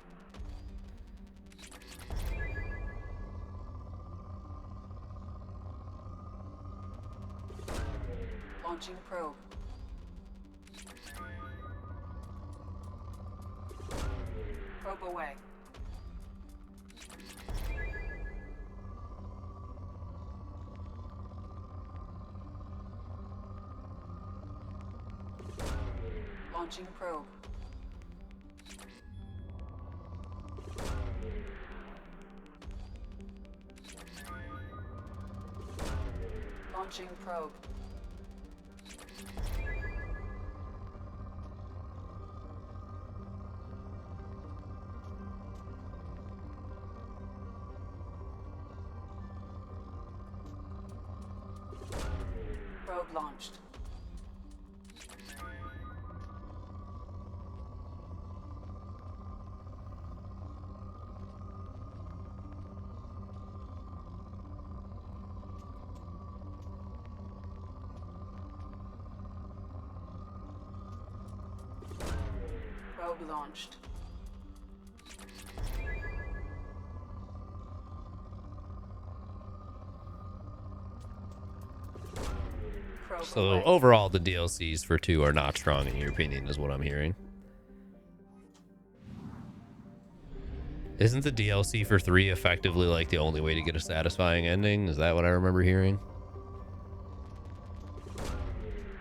Launching probe. Probe away. Launching probe. Launching probe. Probe launched. Probe launched. So overall, the DLCs for 2 are not strong in your opinion, is what I'm hearing. Isn't the DLC for 3 effectively like the only way to get a satisfying ending? Is that what I remember hearing?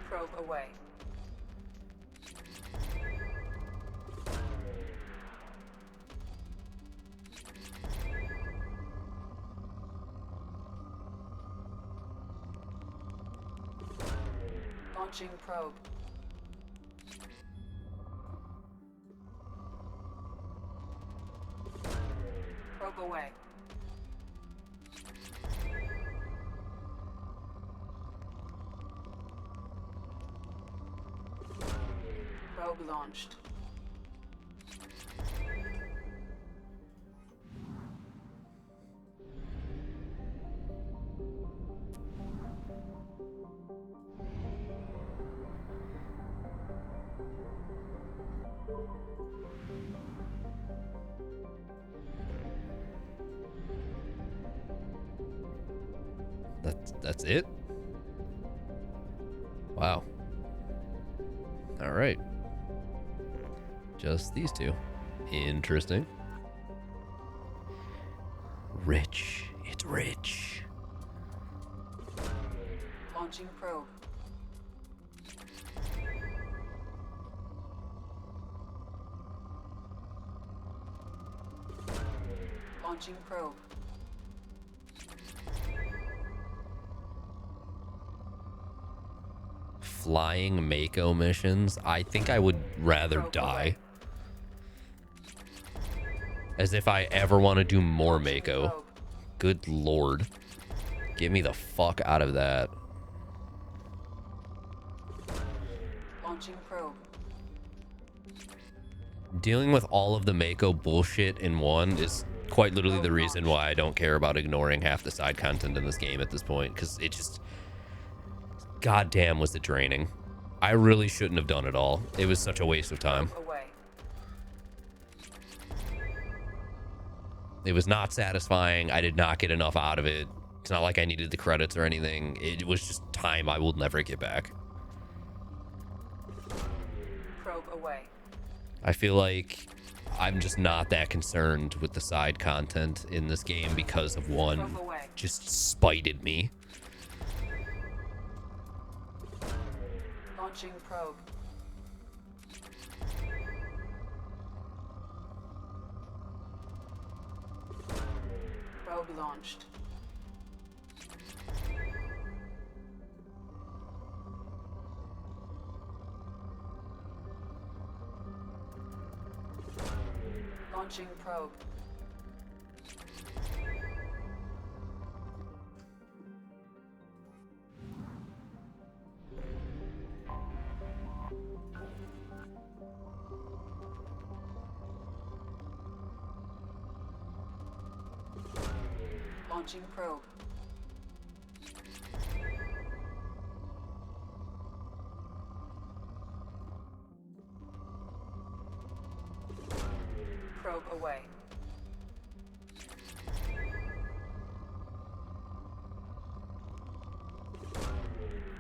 Probe away. Launching probe. Probe away. Probe launched. That's it? Wow. All right. Just these 2. Interesting. Rich. It's rich. Launching probe. Launching probe. Flying Mako missions. I think I would rather die. As if I ever want to do more Mako. Good lord. Get me the fuck out of that. Launching probe. Dealing with all of the Mako bullshit in one is quite literally the reason why I don't care about ignoring half the side content in this game at this point, because it just... goddamn was it draining. I really shouldn't have done it all. It was such a waste of time. It was not satisfying. I did not get enough out of it. It's not like I needed the credits or anything. It was just time I will never get back. Probe away. I feel like I'm just not that concerned with the side content in this game because of one just spited me. Launching probe. Probe launched. Launching probe. Launching probe. Probe away.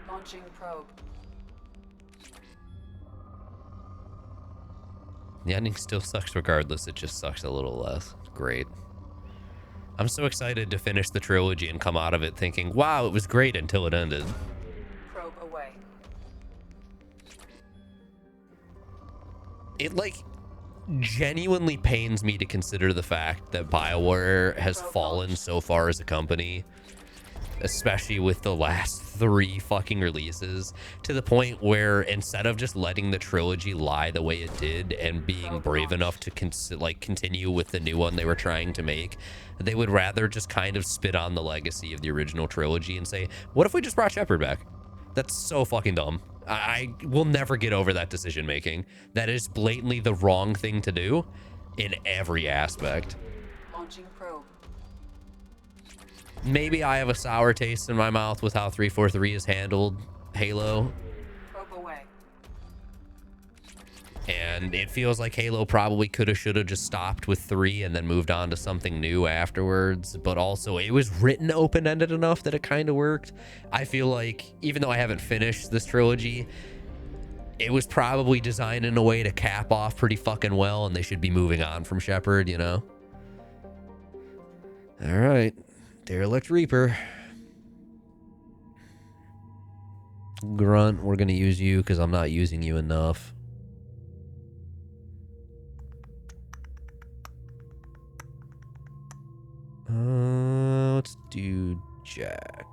Launching probe. The ending still sucks regardless. It just sucks a little less. Great. I'm so excited to finish the trilogy and come out of it thinking, wow, it was great until it ended. Probe away. It, like, genuinely pains me to consider the fact that BioWare has fallen so far as a company, especially with the last 3 fucking releases, to the point where instead of just letting the trilogy lie the way it did and being brave enough to continue with the new one they were trying to make, they would rather just kind of spit on the legacy of the original trilogy and say, what if we just brought Shepard back? That's so fucking dumb. I will never get over that decision making. That is blatantly the wrong thing to do in every aspect. Launching probe. Maybe I have a sour taste in my mouth with how 343 has handled Halo. Probe away. And it feels like Halo probably coulda, shoulda just stopped with 3 and then moved on to something new afterwards. But also, it was written open-ended enough that it kind of worked. I feel like, even though I haven't finished this trilogy, it was probably designed in a way to cap off pretty fucking well, and they should be moving on from Shepard, you know? All right. Derelict Reaper. Grunt, we're going to use you because I'm not using you enough. Let's do Jack.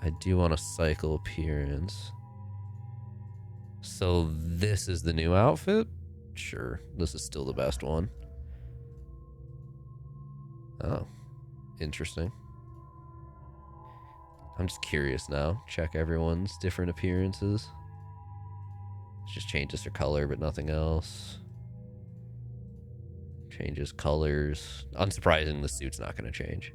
I do want a cycle appearance. So this is the new outfit? Sure, this is still the best one. Oh, interesting. I'm just curious now. Check everyone's different appearances. It just changes their color, but nothing else. Changes colors. Unsurprising, the suit's not going to change.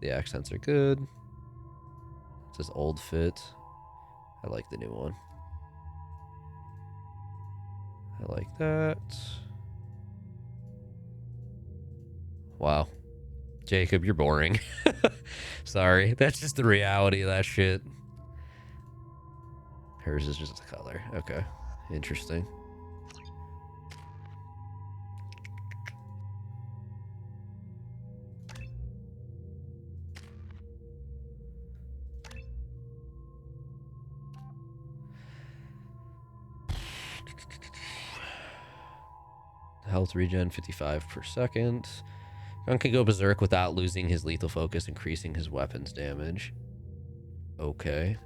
The accents are good. It says old fit. I like the new one. I like that. Wow. Jacob, you're boring. Sorry. That's just the reality of that shit. Hers is just a color. Okay. Interesting. Health regen 55 per second. Gun can go berserk without losing his lethal focus, increasing his weapons damage. Okay.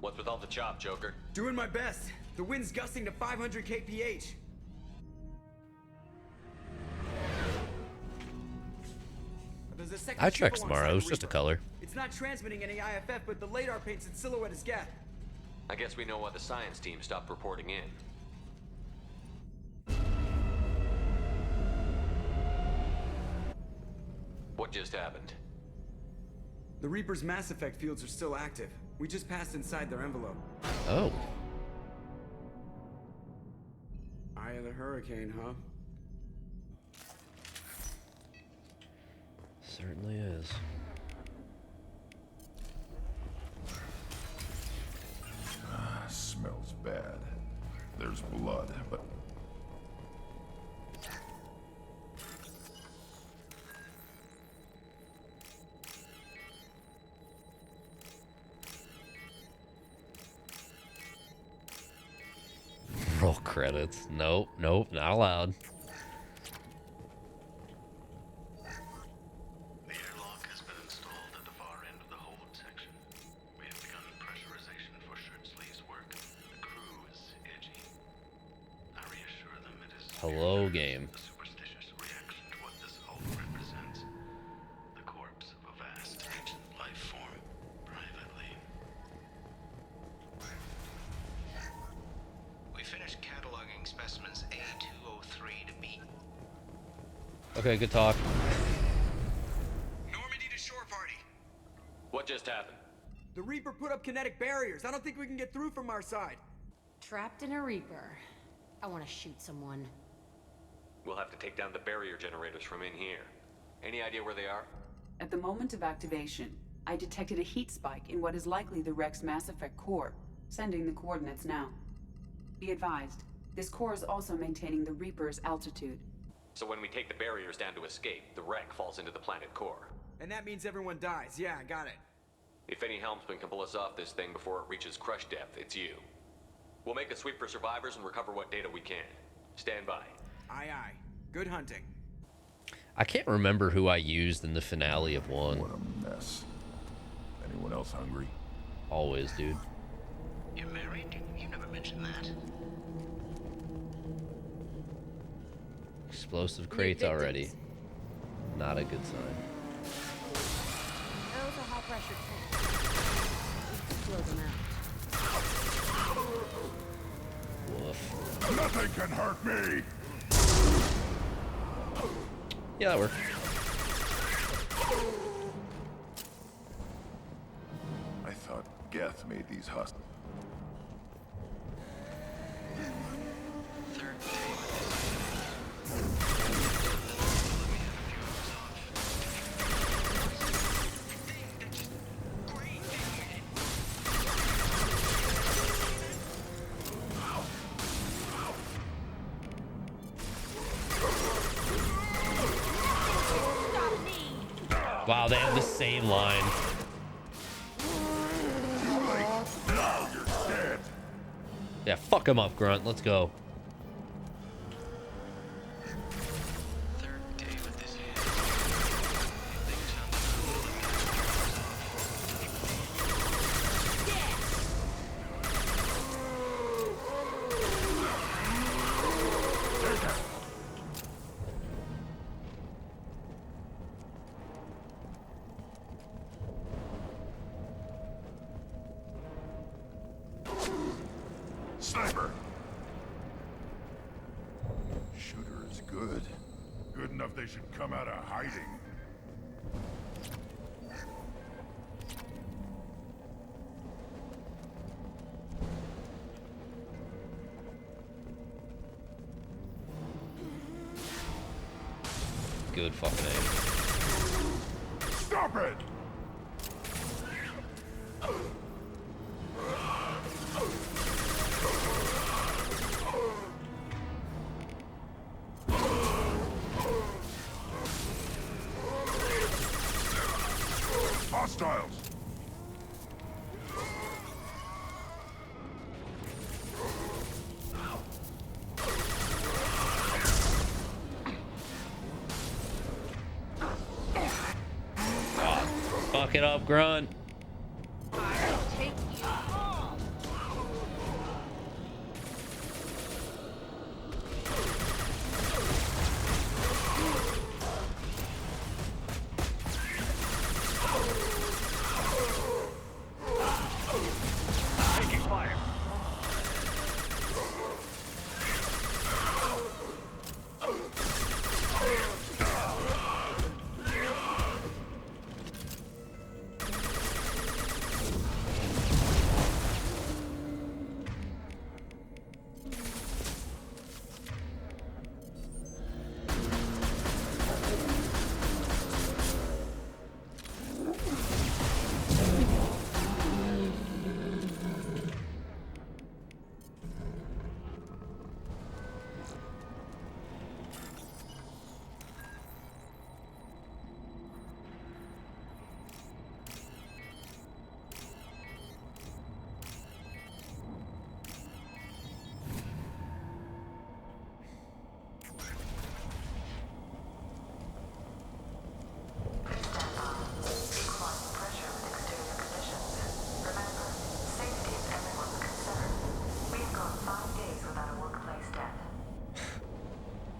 What's with all the chop, Joker? Doing my best. The wind's gusting to 500 kph. There's a second I ship checked alongside tomorrow. It was the just a Reaper. color. It's not transmitting any IFF, but the radar paints its silhouette as Geth. I guess we know why the science team stopped reporting in. What just happened? The Reaper's Mass Effect fields are still active. We just passed inside their envelope. Oh. Eye of the Hurricane, huh? Certainly is. Smells bad. There's blood, but... Roll credits. Nope, nope, not allowed. The airlock has been installed at the far end of the hold section. We have begun pressurization for Shirtsley's work. The crew is edgy. I reassure them it is Hello, game. a superstitious reaction to what this hold represents. The corpse of a vast ancient life form, privately. We finished cataloging specimens A203 to B. Okay, good talk. Normandy to shore party. What just happened? The Reaper put up kinetic barriers. I don't think we can get through from our side. Trapped in a Reaper. I want to shoot someone. We'll have to take down the barrier generators from in here. Any idea where they are? At the moment of activation, I detected a heat spike in what is likely the Rex Mass Effect core, sending the coordinates now. Be advised, this core is also maintaining the Reaper's altitude. So when we take the barriers down to escape, the wreck falls into the planet core. And that means everyone dies. Yeah, I got it. If any helmsman can pull us off this thing before it reaches crush depth, it's you. We'll make a sweep for survivors and recover what data we can. Stand by. Aye, aye. Good hunting. I can't remember who I used in the finale of 1. What a mess. Anyone else hungry? Always, dude. You're married? You never mentioned that. Explosive crates already. Not a good sign. Those are hot pressure tank. Blow them out. Woof. Nothing can hurt me! Yeah, that worked. I thought Geth made these husks. Wow, they have the same line. Now you're dead. Yeah, fuck him up, Grunt. Let's go. Sniper! Sugar is good. Good enough they should come out of hiding. Good fucking aim. Stop it! Hostiles! Fuck it up, Grunt.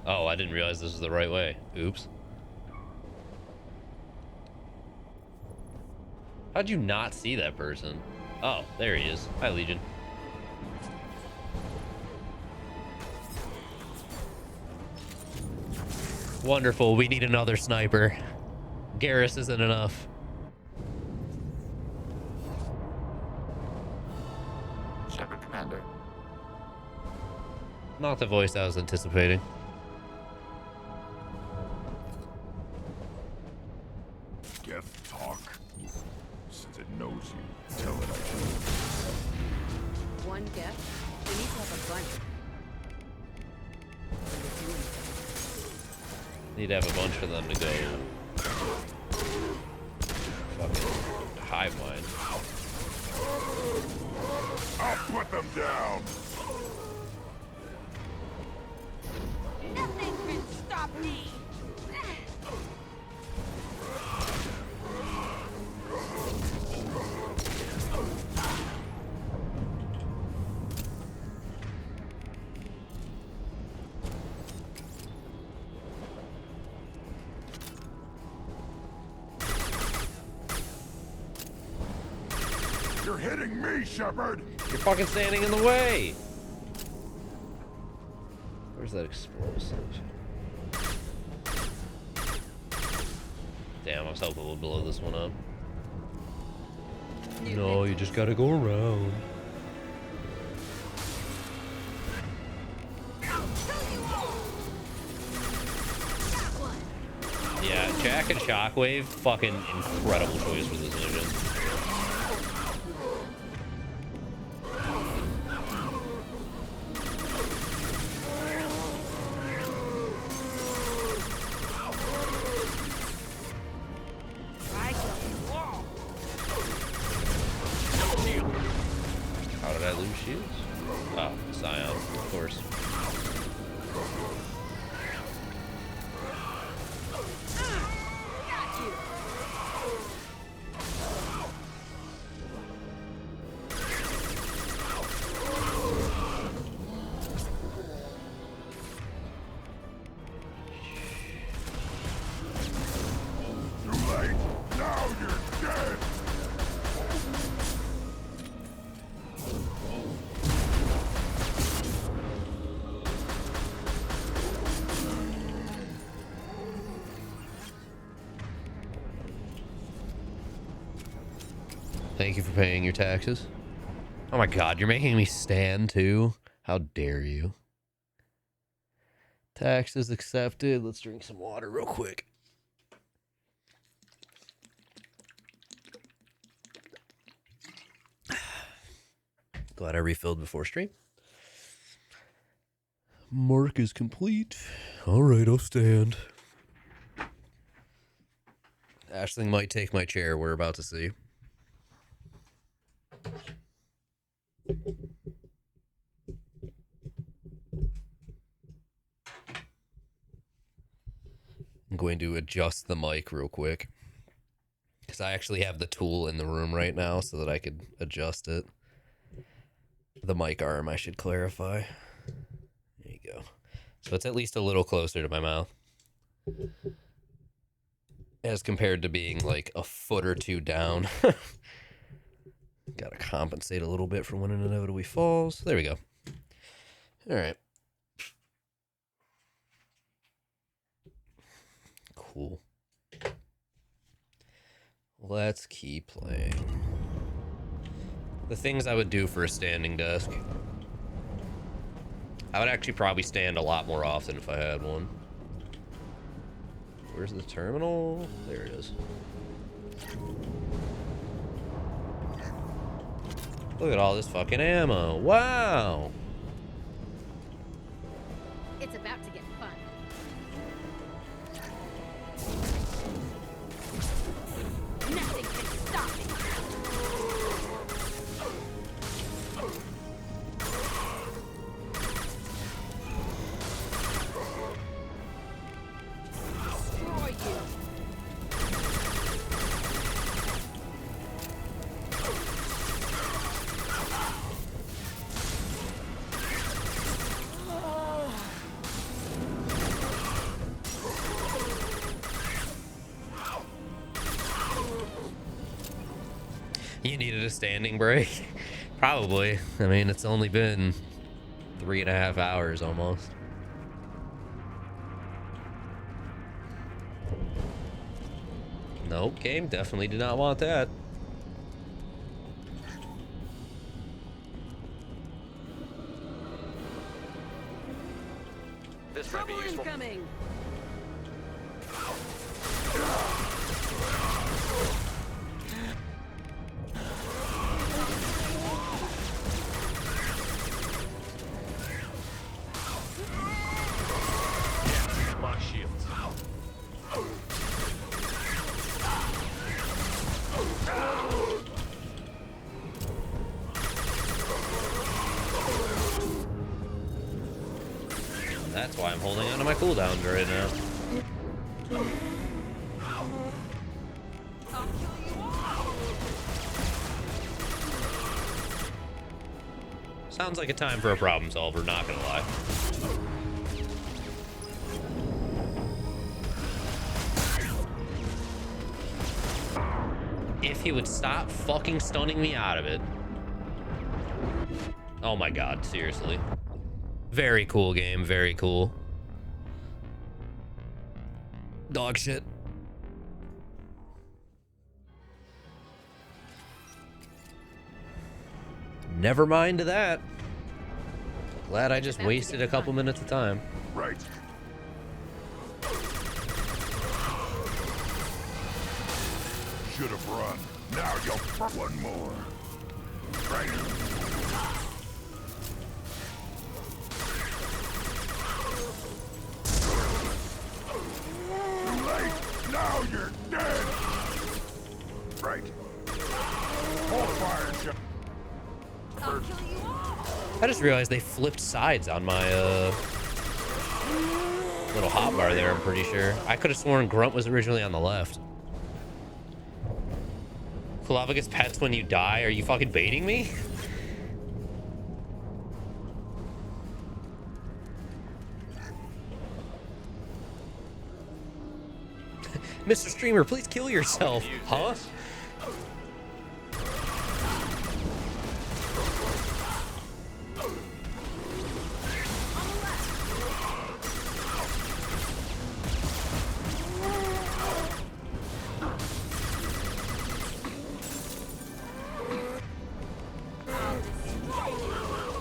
Oh, I didn't realize this was the right way. Oops. How'd you not see that person? Oh, there he is. Hi, Legion. Wonderful. We need another sniper. Garrus isn't enough. Shepard, Commander. Not the voice I was anticipating. Geth talk. Since it knows you, tell it I do. One Geth? We need to have a bunch. Need to have a bunch of them to go. Fucking hive mind. I'll put them down. Nothing can stop me! You're hitting me, Shepard! You're fucking standing in the way! Where's that explosive? Damn, I was hoping we'll blow this one up. No, you just gotta go around. Yeah, Jack and Shockwave, fucking incredible choice for this mission. How did I lose shields? Oh, Scion, of course. Thank you for paying your taxes. Oh my god, you're making me stand too? How dare you? Taxes accepted. Let's drink some water real quick. Glad I refilled before stream. Mark is complete. Alright, I'll stand. Aisling might take my chair, we're about to see. I'm going to adjust the mic real quick because I actually have the tool in the room right now so that I could adjust it. The mic arm, I should clarify. There you go. So it's at least a little closer to my mouth as compared to being like a foot or two down. Gotta compensate a little bit for when it inevitably falls. There we go. All right. Cool. Let's keep playing. The things I would do for a standing desk. I would actually probably stand a lot more often if I had one. Where's the terminal? There it is. Look at all this fucking ammo. Wow. It's about to get fun. Nothing can stop me. Destroy you. You needed a standing break? Probably. I mean, it's only been 3.5 hours almost. Nope, game definitely did not want that. This might be useful. Incoming. Lock shields. That's why I'm holding onto my cooldowns right now. Sounds like a time for a problem solver, not gonna lie. If If he would stop fucking stunning me out of it. Oh my god, seriously. Very cool game, very cool. Dog shit. Never mind that. Glad I just wasted a couple minutes of time. Right. Should have run. Now you'll one more. Right. Too late. Now you're dead. Right. Hold fire, shot. I just realized they flipped sides on my little hotbar there, I'm pretty sure. I could have sworn Grunt was originally on the left. Kulava gets pets when you die? Are you fucking baiting me? Mr. Streamer, please kill yourself. Huh?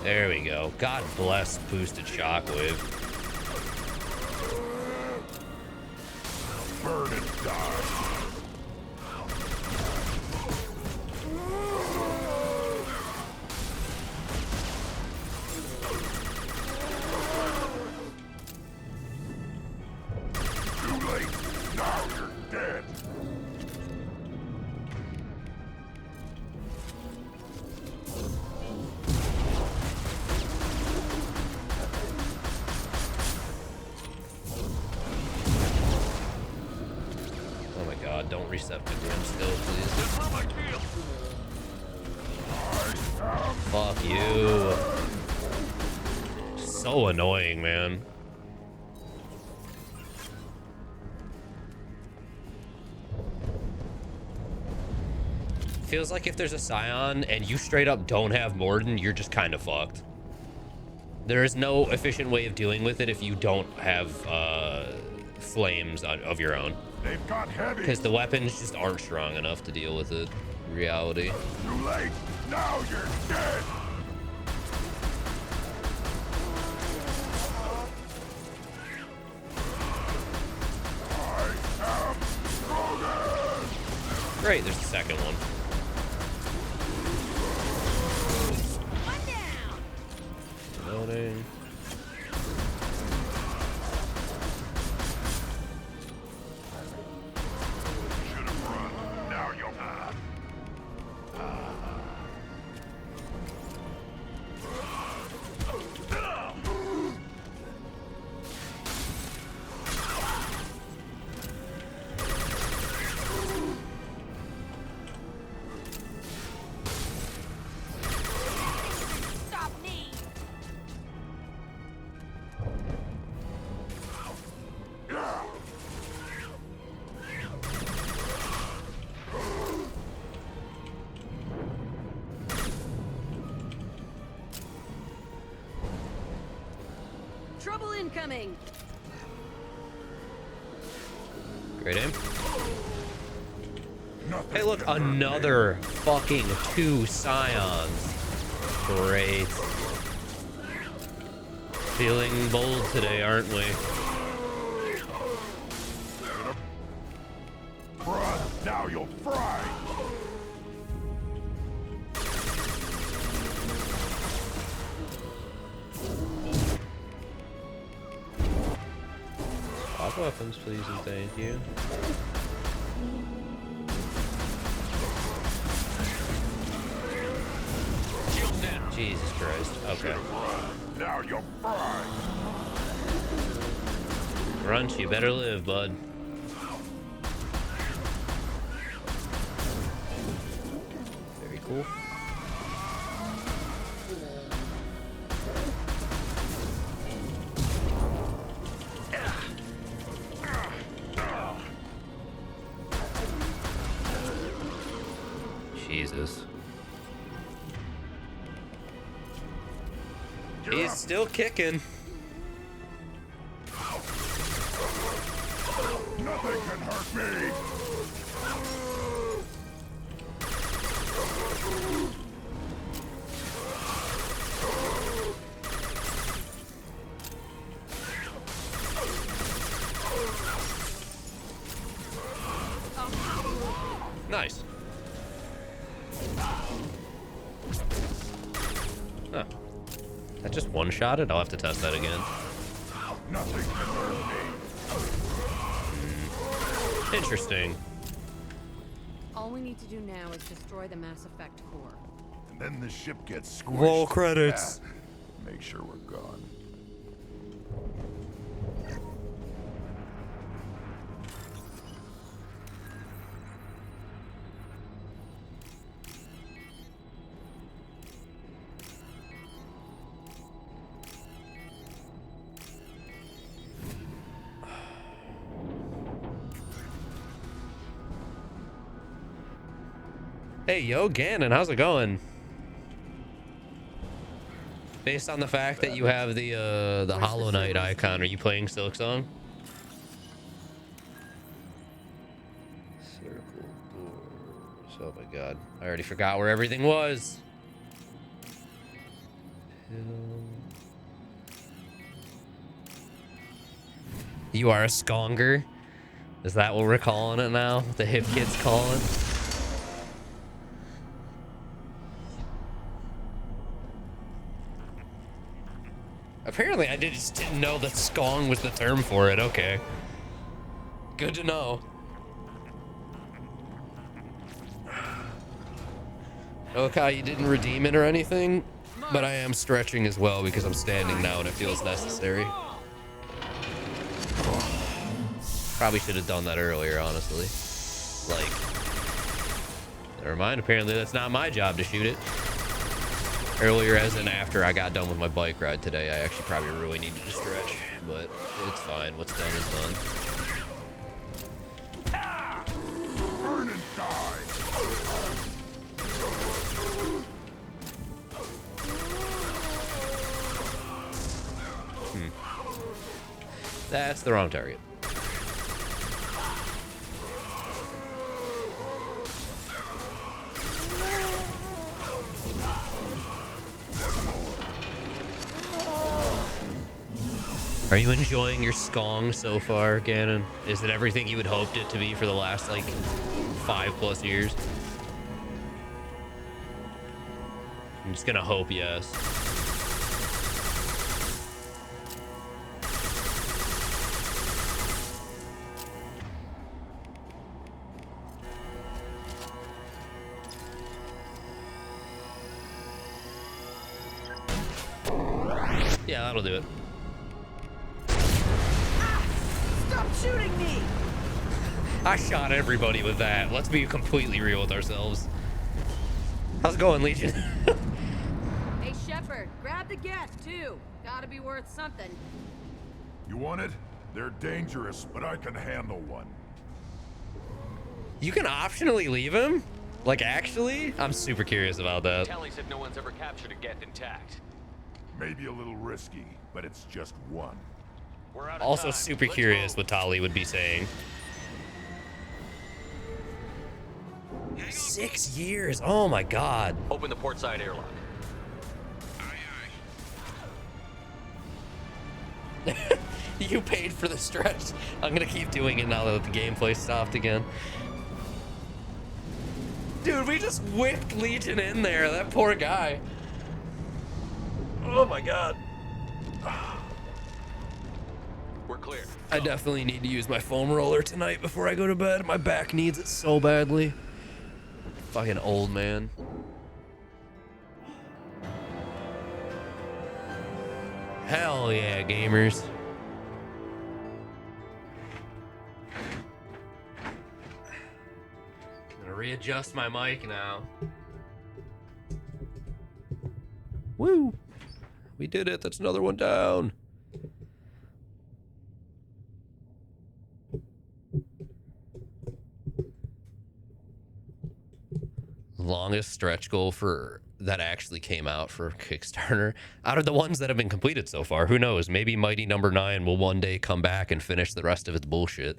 There we go. God bless boosted shockwave. Burn and die. Too late. Now you're dead. Don't reset the grim still, please. Fuck you. So annoying, man. Feels like if there's a Scion and you straight up don't have Morden, you're just kind of fucked. There is no efficient way of dealing with it if you don't have flames of your own. They've got heavy. Because the weapons just aren't strong enough to deal with it. Reality. Too late. Now you're dead. I am Rogan. Great, there's the second one. Loading. Trouble incoming. Great aim. Hey, look, another fucking 2 Scions. Great. Feeling bold today, aren't we? Run, now you'll fry. Pop weapons, please, and thank you. Jesus Christ. Okay. Now you'll fry. Grunch, you better live, bud. Very cool. Jesus. He's still kicking. Nothing can hurt me. Nice. Huh. That just one-shotted? I'll have to test that again. Nothing can hurt me. Interesting. All we need to do now is destroy the Mass Effect core. And then the ship gets squished. Roll credits. Yeah. Make sure we're gone. Hey, yo, Ganon, how's it going? Based on the fact that you have the Hollow Knight icon, are you playing Silksong? Circle doors. Oh my god. I already forgot where everything was. You are a skonger? Is that what we're calling it now? The hip kids call it? Apparently, I just didn't know that skong was the term for it. Okay. Good to know. Okay, you didn't redeem it or anything, but I am stretching as well because I'm standing now and it feels necessary. Probably should have done that earlier, honestly. Like, never mind. Apparently, that's not my job to shoot it. Earlier, as in after I got done with my bike ride today, I actually probably really needed to stretch, but it's fine. What's done is done. Burn and die. That's the wrong target. Are you enjoying your skong so far, Ganon? Is it everything you had hoped it to be for the last, like, 5+ years? I'm just gonna hope yes. Yeah, that'll do it. Stop shooting me! I shot everybody with that. Let's be completely real with ourselves. How's it going, Legion? Hey, Shepard, grab the gas, too. Gotta be worth something. You want it? They're dangerous, but I can handle one. You can optionally leave him? Like, actually? I'm super curious about that. Tally said no one's ever captured a Geth intact. Maybe a little risky, but it's just one. We're out of Also time. super Let's curious move. what Tali would be saying. 6 years. Oh my god. Open the port side airlock. You paid for the stretch. I'm gonna keep doing it now that the gameplay stopped again. Dude, we just whipped Legion in there. That poor guy. Oh my god. We're clear. I definitely need to use my foam roller tonight before I go to bed. My back needs it so badly. Fucking old man. Hell yeah, gamers. Gonna readjust my mic now. Woo! We did it. That's another one down. Long longest stretch goal for that actually came out for Kickstarter out of the ones that have been completed so far. Who knows? Maybe Mighty Number 9 will one day come back and finish the rest of its bullshit.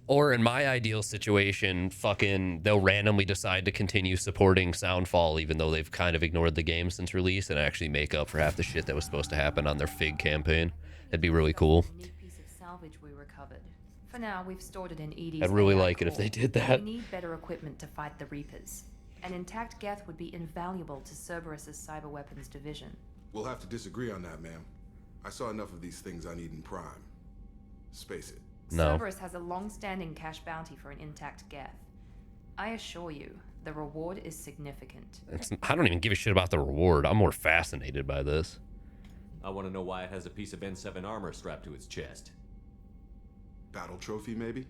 Or in my ideal situation, fucking they'll randomly decide to continue supporting Soundfall even though they've kind of ignored the game since release and actually make up for half the shit that was supposed to happen on their Fig campaign. That'd be really cool. Piece of salvage we recovered. For now, we've stored it in Edie's I'd really AI like it if core. they did that. We need better equipment to fight the Reapers. An intact Geth would be invaluable to Cerberus's cyber weapons division. We'll have to disagree on that, ma'am. I saw enough of these things on Eden Prime. Space it. No. Cerberus has a long-standing cash bounty for an intact Geth. I assure you, the reward is significant. I don't even give a shit about the reward. I'm more fascinated by this. I want to know why it has a piece of N7 armor strapped to its chest. Battle trophy, maybe?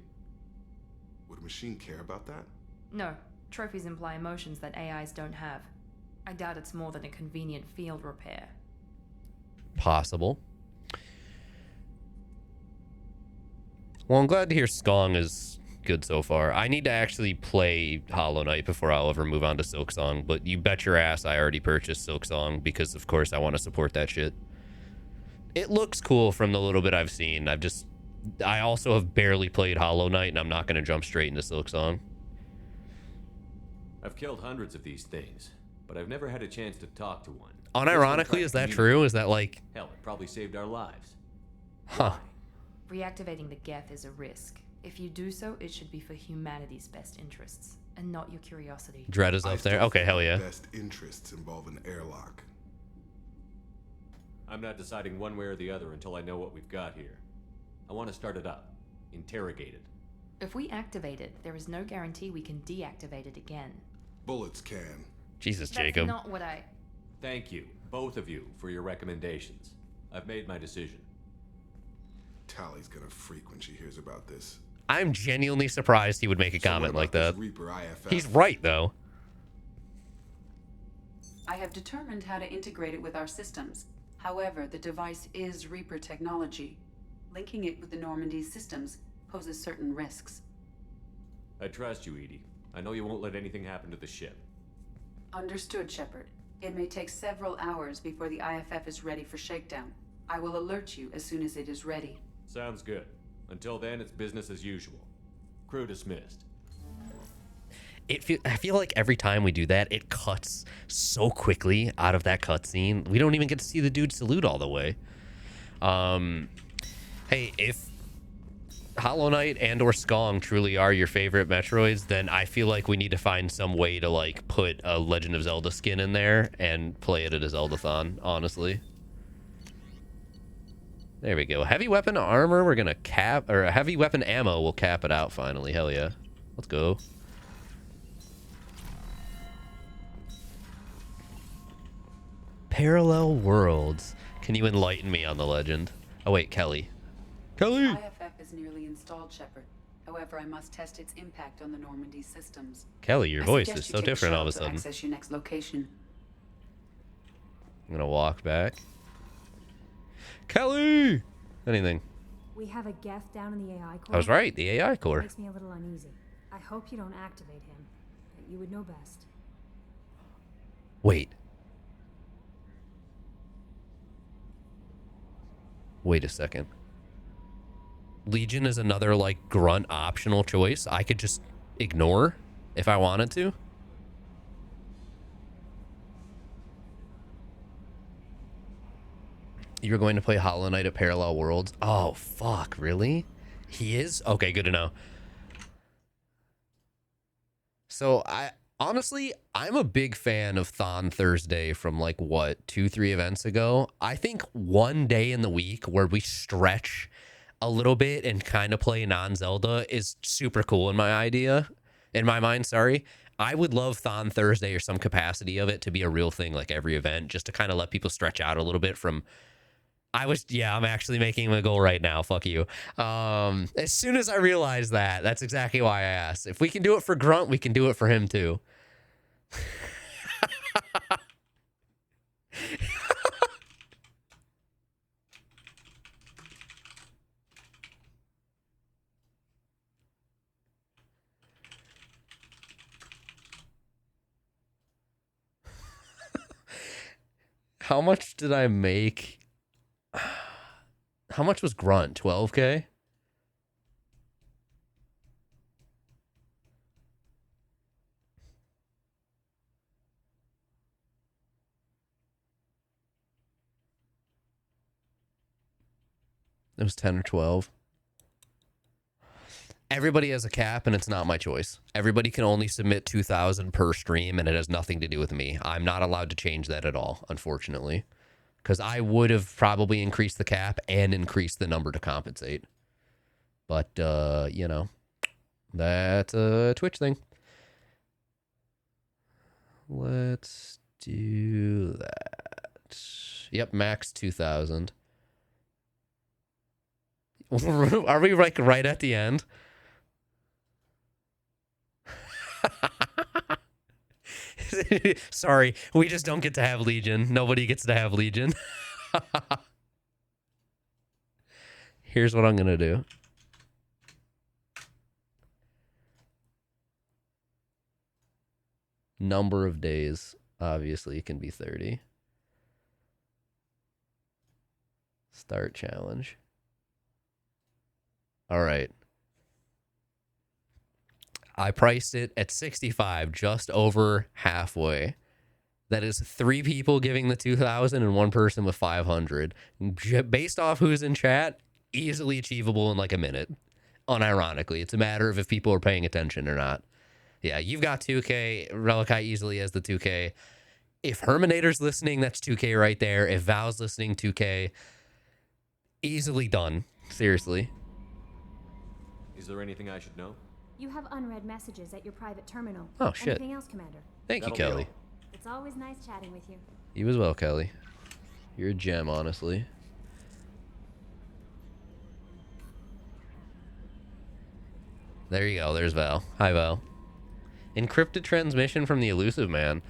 Would a machine care about that? No, trophies imply emotions that AIs don't have. I doubt it's more than a convenient field repair. Possible. Well, I'm glad to hear Skong is good so far. I need to actually play Hollow Knight before I'll ever move on to Silksong, but you bet your ass I already purchased Silksong because, of course, I want to support that shit. It looks cool from the little bit I've seen. I also have barely played Hollow Knight, and I'm not going to jump straight into Silksong. I've killed hundreds of these things, but I've never had a chance to talk to one. Unironically, is that true? Is that like... Hell, it probably saved our lives. Huh. Reactivating the Geth is a risk. If you do so, it should be for humanity's best interests, and not your curiosity. Dread is up there? Okay, hell yeah. Best interests involve an airlock. I'm not deciding one way or the other until I know what we've got here. I want to start it up. Interrogate it. If we activate it, there is no guarantee we can deactivate it again. Bullets can. Jesus, That's Jacob. not what I... Thank you, both of you, for your recommendations. I've made my decision. Tally's gonna freak when she hears about this. I'm genuinely surprised he would make a comment like that. Reaper IFF? He's right, though. I have determined how to integrate it with our systems. However, the device is Reaper technology. Linking it with the Normandy's systems poses certain risks. I trust you, Edie. I know you won't let anything happen to the ship. Understood, Shepard. It may take several hours before the IFF is ready for shakedown. I will alert you as soon as it is ready. Sounds good. Until then, it's business as usual. Crew dismissed. I feel like every time we do that, it cuts so quickly out of that cutscene. We don't even get to see the dude salute all the way. Hey, if Hollow Knight and or Skong truly are your favorite Metroids, then I feel like we need to find some way to like put a Legend of Zelda skin in there and play it at a Zeldathon, honestly. There we go. Heavy weapon armor, we're gonna cap, or heavy weapon ammo, we'll cap it out finally. Hell yeah. Let's go. Parallel worlds. Can you enlighten me on the legend? Oh wait, Kelly. Kelly! IFF is nearly installed, Shepard. However, I must test its impact on the Normandy systems. Kelly, your I voice suggest is you so take the different all of a shuttle to sudden. access your next location. I'm gonna walk back. Kelly! Anything. We have a Geth down in the AI core. I was right, the AI core. Makes me a little uneasy. I hope you don't activate him. You would know best. Wait. Wait a second. Legion is another, like, grunt optional choice I could just ignore if I wanted to? You're going to play Hollow Knight at Parallel Worlds? Oh, fuck, really? He is? Okay, good to know. So, honestly, I'm a big fan of Thon Thursday from, like, what, 2-3 events ago? I think one day in the week where we stretch a little bit and kind of play non-Zelda is super cool in my mind, sorry. I would love Thon Thursday or some capacity of it to be a real thing like every event, just to kind of let people stretch out a little bit from... I'm actually making a goal right now. Fuck you. As soon as I realized that, that's exactly why I asked. If we can do it for Grunt, we can do it for him too. How much did I make? How much was Grunt? 12K? It was 10 or 12. Everybody has a cap, and it's not my choice. Everybody can only submit 2,000 per stream, and it has nothing to do with me. I'm not allowed to change that at all, unfortunately. Because I would have probably increased the cap and increased the number to compensate. But, you know, that's a Twitch thing. Let's do that. Yep, max 2,000. Are we like right at the end? Sorry, we just don't get to have Legion. Nobody gets to have Legion. Here's what I'm gonna do. Number of days, obviously, can be 30. Start challenge. All right. I priced it at 65, just over halfway. That is 3 people giving the 2,000 and 1 person with 500. Based off who's in chat, easily achievable in like a minute. Unironically, it's a matter of if people are paying attention or not. Yeah, you've got 2K. Relikai easily has the 2K. If Herminator's listening, that's 2K right there. If Val's listening, 2K. Easily done. Seriously. Is there anything I should know? You have unread messages at your private terminal. Oh, shit. Anything else, Commander? Thank you, Kelly. It's always nice chatting with you. You as well, Kelly. You're a gem, honestly. There you go. There's Val. Hi, Val. Encrypted transmission from the Elusive Man.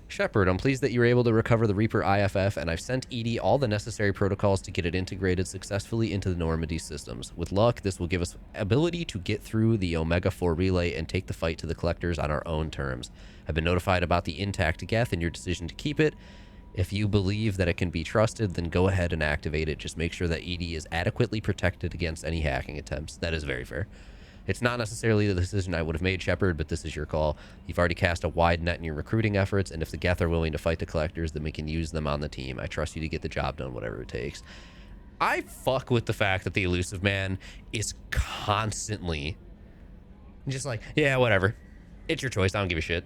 Shepard, I'm pleased that you were able to recover the Reaper IFF, and I've sent EDI all the necessary protocols to get it integrated successfully into the Normandy systems. With luck, this will give us ability to get through the Omega-4 relay and take the fight to the Collectors on our own terms. I've been notified about the intact Geth and your decision to keep it. If you believe that it can be trusted, then go ahead and activate it. Just make sure that EDI is adequately protected against any hacking attempts. That is very fair. It's not necessarily the decision I would have made, Shepard, but this is your call. You've already cast a wide net in your recruiting efforts, and if the Geth are willing to fight the Collectors, then we can use them on the team. I trust you to get the job done, whatever it takes. I fuck with the fact that the Elusive Man is constantly just like, yeah, whatever. It's your choice. I don't give a shit.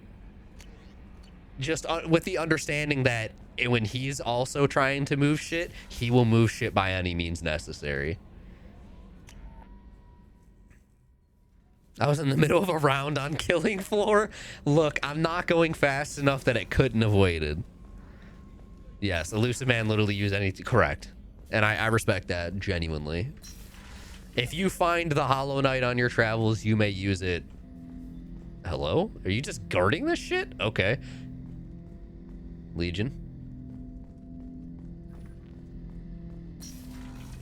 Just with the understanding that when he's also trying to move shit, he will move shit by any means necessary. I was in the middle of a round on killing floor. Look, I'm not going fast enough that it couldn't have waited. Yes, Elusive Man literally used anything. Correct. And I respect that, genuinely. If you find the Hollow Knight on your travels, you may use it. Hello? Are you just guarding this shit? Okay. Legion.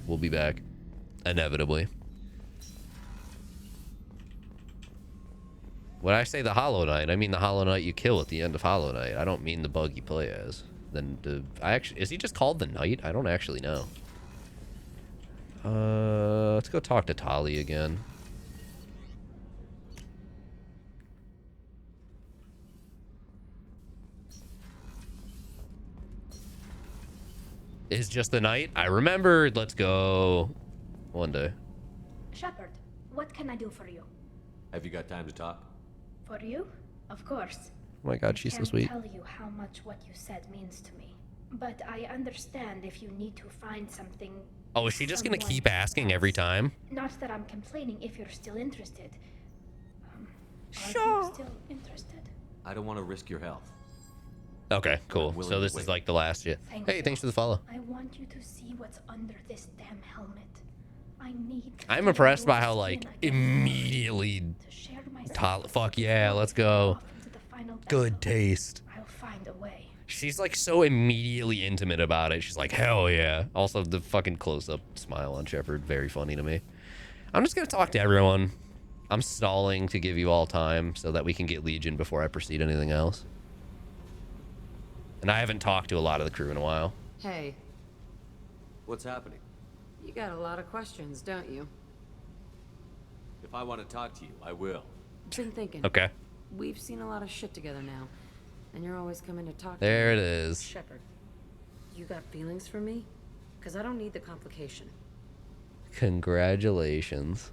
We'll be back. Inevitably. When I say the Hollow Knight, I mean the Hollow Knight you kill at the end of Hollow Knight. I don't mean the bug you play as. Then is he just called the Knight? I don't actually know. Let's go talk to Tali again. Is just the Knight? I remembered. Let's go. One day. Shepard, what can I do for you? Have you got time to talk? For you? Of course. Oh my god, she's so sweet. I can't tell you how much what you said means to me. But I understand if you need to find something. Oh, is she just gonna keep asking every time? Not that I'm complaining if you're still interested. Sure. Are you still interested? I don't want to risk your health. Okay, cool. So this is like the last shit. Hey, thanks for the follow. I want you to see what's under this damn helmet. I need. I'm impressed by how like immediately. Fuck yeah, let's go. Good taste. I'll find a way. She's like so immediately intimate about it. She's like, hell yeah. Also, the fucking close-up smile on Shepard, very funny to me. I'm just gonna talk to everyone. I'm stalling to give you all time so that we can get Legion before I proceed anything else. And I haven't talked to a lot of the crew in a while. Hey, What's happening? you got a lot of questions, don't you? If I want to talk to you, I will. Been thinking. Okay. We've seen a lot of shit together now, and you're always coming to talk There to it me. is. Shepard, you got feelings for me? Because I don't need the complication. Congratulations.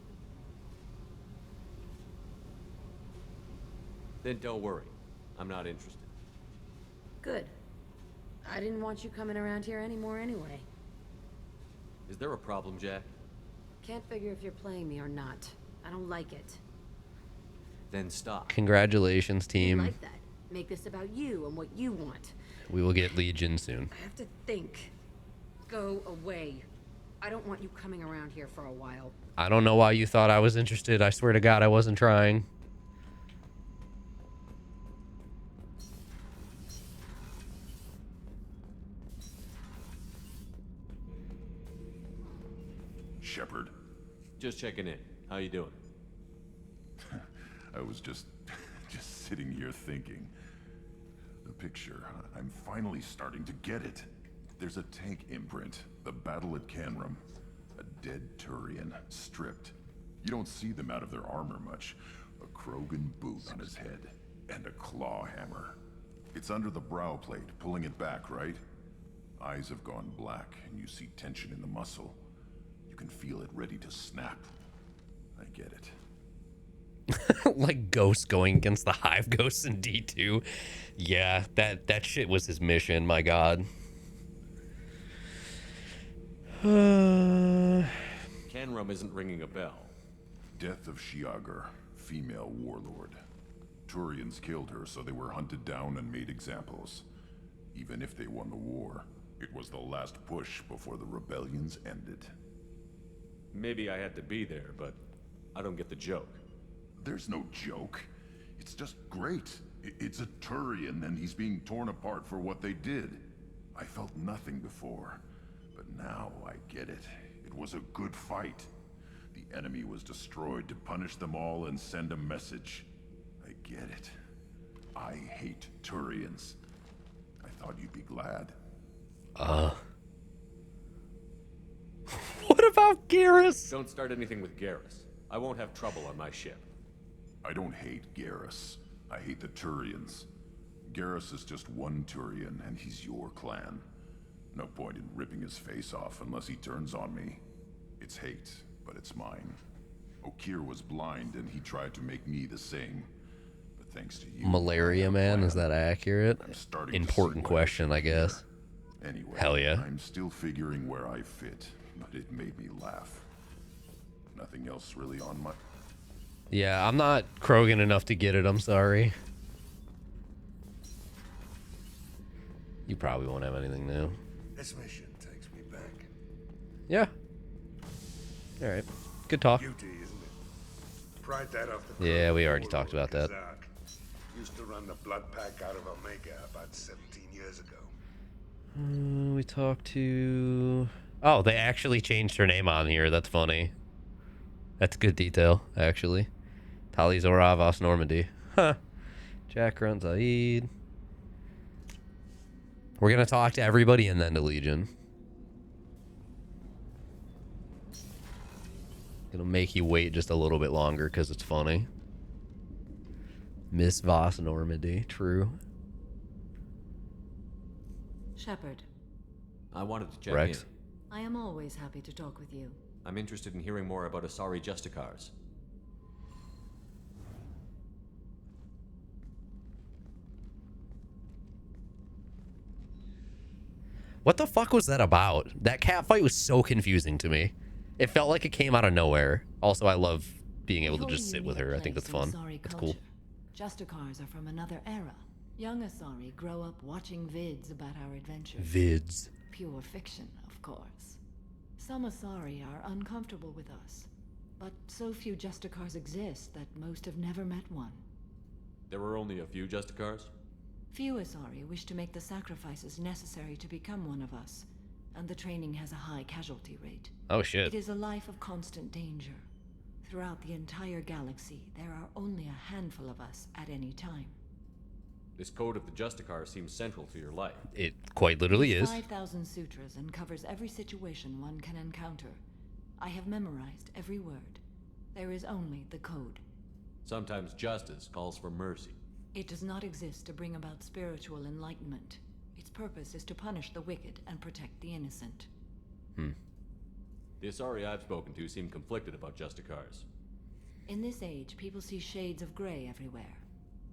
Then don't worry. I'm not interested. Good. I didn't want you coming around here anymore anyway. Is there a problem, Jack? Can't figure if you're playing me or not. I don't like it. Then stop. Congratulations, You team. like that. Make this about you and what you want. We will get Legion soon. I have to think. Go away. I don't want you coming around here for a while. I don't know why you thought I was interested. I swear to God, I wasn't trying. Shepard. Just checking in. How you doing? I was just sitting here thinking. The picture, I'm finally starting to get it. There's a tank imprint, the battle at Canrum. A dead Turian, stripped. You don't see them out of their armor much. A Krogan boot on his head, and a claw hammer. It's under the brow plate, pulling it back, right? Eyes have gone black, and you see tension in the muscle. You can feel it ready to snap. I get it. Like Ghost going against the Hive Ghosts in D2. Yeah, that shit was his mission, my God. Canrum isn't ringing a bell. Death of Shiagar, female warlord. Turians killed her, so they were hunted down and made examples. Even if they won the war, it was the last push before the rebellions ended. Maybe I had to be there, but I don't get the joke. There's no joke. It's just great. It's a Turian, and he's being torn apart for what they did. I felt nothing before, but now I get it. It was a good fight. The enemy was destroyed to punish them all and send a message. I get it. I hate Turians. I thought you'd be glad. What about Garrus? Don't start anything with Garrus. I won't have trouble on my ship. I don't hate Garrus. I hate the Turians. Garrus is just one Turian, and he's your clan. No point in ripping his face off unless he turns on me. It's hate, but it's mine. Okeer was blind, and he tried to make me the same. But thanks to you... Malaria Man, is that accurate? Important question, I guess. Anyway, Hell yeah. I'm still figuring where I fit, but it made me laugh. Nothing else really on my... Yeah, I'm not Krogan enough to get it, I'm sorry. You probably won't have anything new. This mission takes me back. Yeah. Alright. Good talk. Beauty, isn't it? Pried that off the Yeah, we already talked about that. Kazak. Used to run the blood pack out of Omega about 17 years ago. We talked to... Oh, they actually changed her name on here. That's funny. That's good detail, actually. Tali Zora Vos Normandy. Huh. Jack Grunt Zaid. We're going to talk to everybody and then to Legion. Gonna make you wait just a little bit longer because it's funny. Miss Vos Normandy. True. Shepard, I wanted to check Rex. in. I am always happy to talk with you. I'm interested in hearing more about Asari Justicars. What the fuck was that about? That cat fight was so confusing to me. It felt like it came out of nowhere. Also, I love being able to just sit with her. I think that's fun. That's cool. Justicars are from another era. Young Asari grow up watching vids about our adventures. Vids. Pure fiction, of course. Some Asari are uncomfortable with us, but so few Justicars exist that most have never met one. There were only a few Justicars? Few Asari wish to make the sacrifices necessary to become one of us, and the training has a high casualty rate. Oh shit. It is a life of constant danger. Throughout the entire galaxy, there are only a handful of us at any time. This code of the Justicar seems central to your life. It quite literally It's is. 5,000 sutras and covers every situation one can encounter. I have memorized every word. There is only the code. Sometimes justice calls for mercy. It does not exist to bring about spiritual enlightenment. Its purpose is to punish the wicked and protect the innocent. The Asari I've spoken to seem conflicted about Justicars. In this age, people see shades of gray everywhere.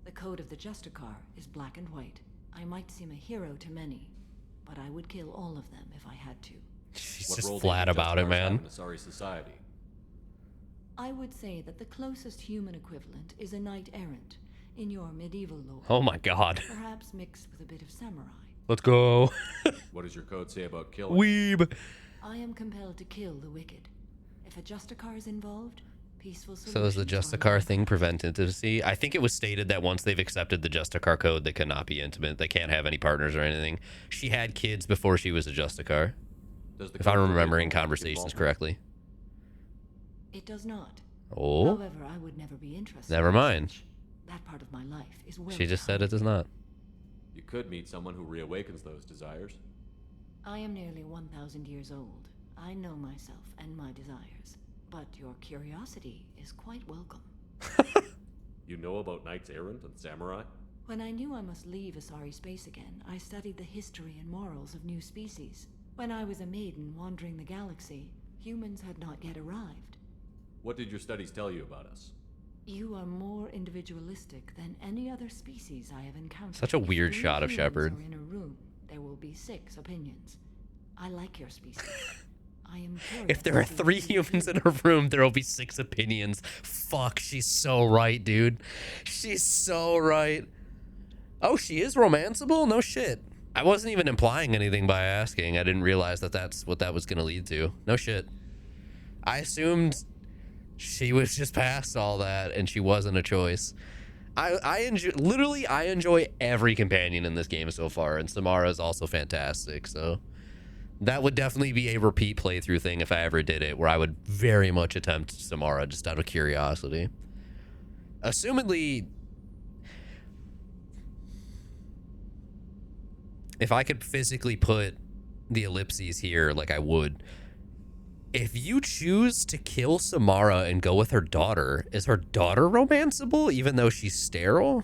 The code of the Justicar is black and white. I might seem a hero to many, but I would kill all of them if I had to. She's What just role do flat you think about it, Justicars man. have in Asari society? I would say that the closest human equivalent is a knight-errant in your medieval lore. Oh my god. Perhaps mixed with a bit of samurai. Let's go. What does your code say about killing? Weeb. I am compelled to kill the wicked. If a Justicar is involved, peaceful solutions So is the are Justicar thing prevent intimacy? I think it was stated that once they've accepted the Justicar code, they cannot be intimate. They can't have any partners or anything. She had kids before she was a Justicar. Does the If code I'm forbid remembering romantic conversations involvement? correctly. It does not. Oh. However, I would never be interested. Never in mind. such. That part of my life is well. She just said it does not. You could meet someone who reawakens those desires. I am nearly 1,000 years old. I know myself and my desires. But your curiosity is quite welcome. You know about knights errant and samurai? When I knew I must leave Asari space again, I studied the history and morals of new species. When I was a maiden wandering the galaxy, humans had not yet arrived. What did your studies tell you about us? You are more individualistic than any other species I have encountered. Such a If weird 3 shot of humans Shepard. are in a room, there will be 6 opinions. I like your species. I am curious If there are to see 3 what you humans do. in a room, there will be 6 opinions. Fuck, she's so right, dude. She's so right. Oh, she is romanceable? No shit. I wasn't even implying anything by asking. I didn't realize that that's what that was going to lead to. No shit. I assumed she was just past all that and she wasn't a choice. I enjoy every companion in this game so far, and Samara is also fantastic, so that would definitely be a repeat playthrough thing if I ever did it, where I would very much attempt Samara just out of curiosity. Assumedly, if I could physically put the ellipses here like I would, if you choose to kill Samara and go with her daughter, is her daughter romanceable even though she's sterile?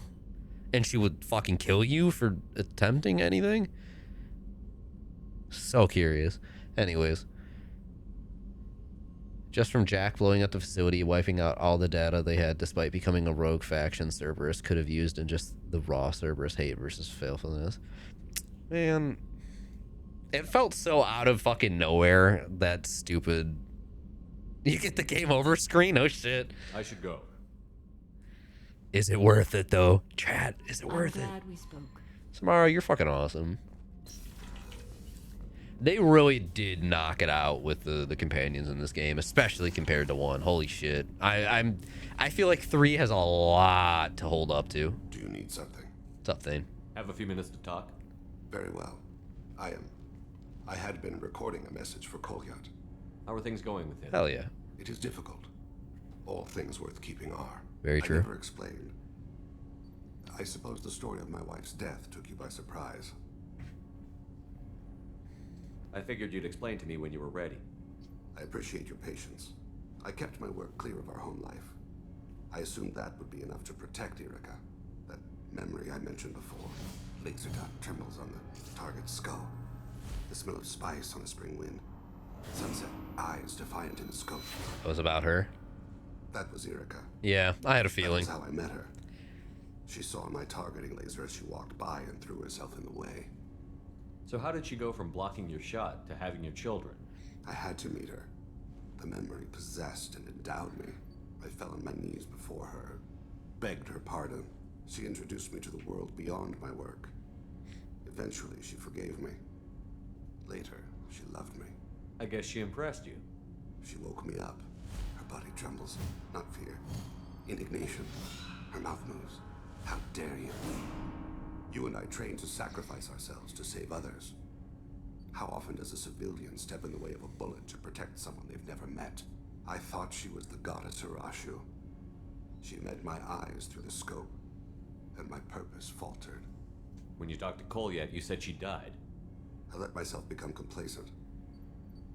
And she would fucking kill you for attempting anything? So curious. Anyways. Just from Jack blowing up the facility, wiping out all the data they had despite becoming a rogue faction, Cerberus could have used in just the raw Cerberus hate versus faithfulness. Man, it felt so out of fucking nowhere, that stupid... You get the game over screen? Oh shit. I should go. Is it worth it though? Chat, is it worth it? I'm glad we spoke. Samara, you're fucking awesome. They really did knock it out with the companions in this game, especially compared to 1. Holy shit. I feel like 3 has a lot to hold up to. Do you need something? What's up, Thane? Have a few minutes to talk? Very well. I had been recording a message for Kolyat. How are things going with him? Hell yeah. It is difficult. All things worth keeping are. Very true. I never explained. I suppose the story of my wife's death took you by surprise. I figured you'd explain to me when you were ready. I appreciate your patience. I kept my work clear of our home life. I assumed that would be enough to protect Erica. That memory I mentioned before. Laser dot trembles on the target's skull. The smell of spice on a spring wind. Sunset eyes defiant in the scope. It was about her? That was Erica. Yeah, I had a feeling. That was how I met her. She saw my targeting laser as she walked by and threw herself in the way. So how did she go from blocking your shot to having your children? I had to meet her. The memory possessed and endowed me. I fell on my knees before her, begged her pardon. She introduced me to the world beyond my work. Eventually, she forgave me. Later, she loved me. I guess she impressed you. She woke me up. Her body trembles, not fear. Indignation. Her mouth moves. How dare you? You and I trained to sacrifice ourselves to save others. How often does a civilian step in the way of a bullet to protect someone they've never met? I thought she was the goddess Urashu. She met my eyes through the scope, and my purpose faltered. When you talked to Kolyat, you said she died. I let myself become complacent.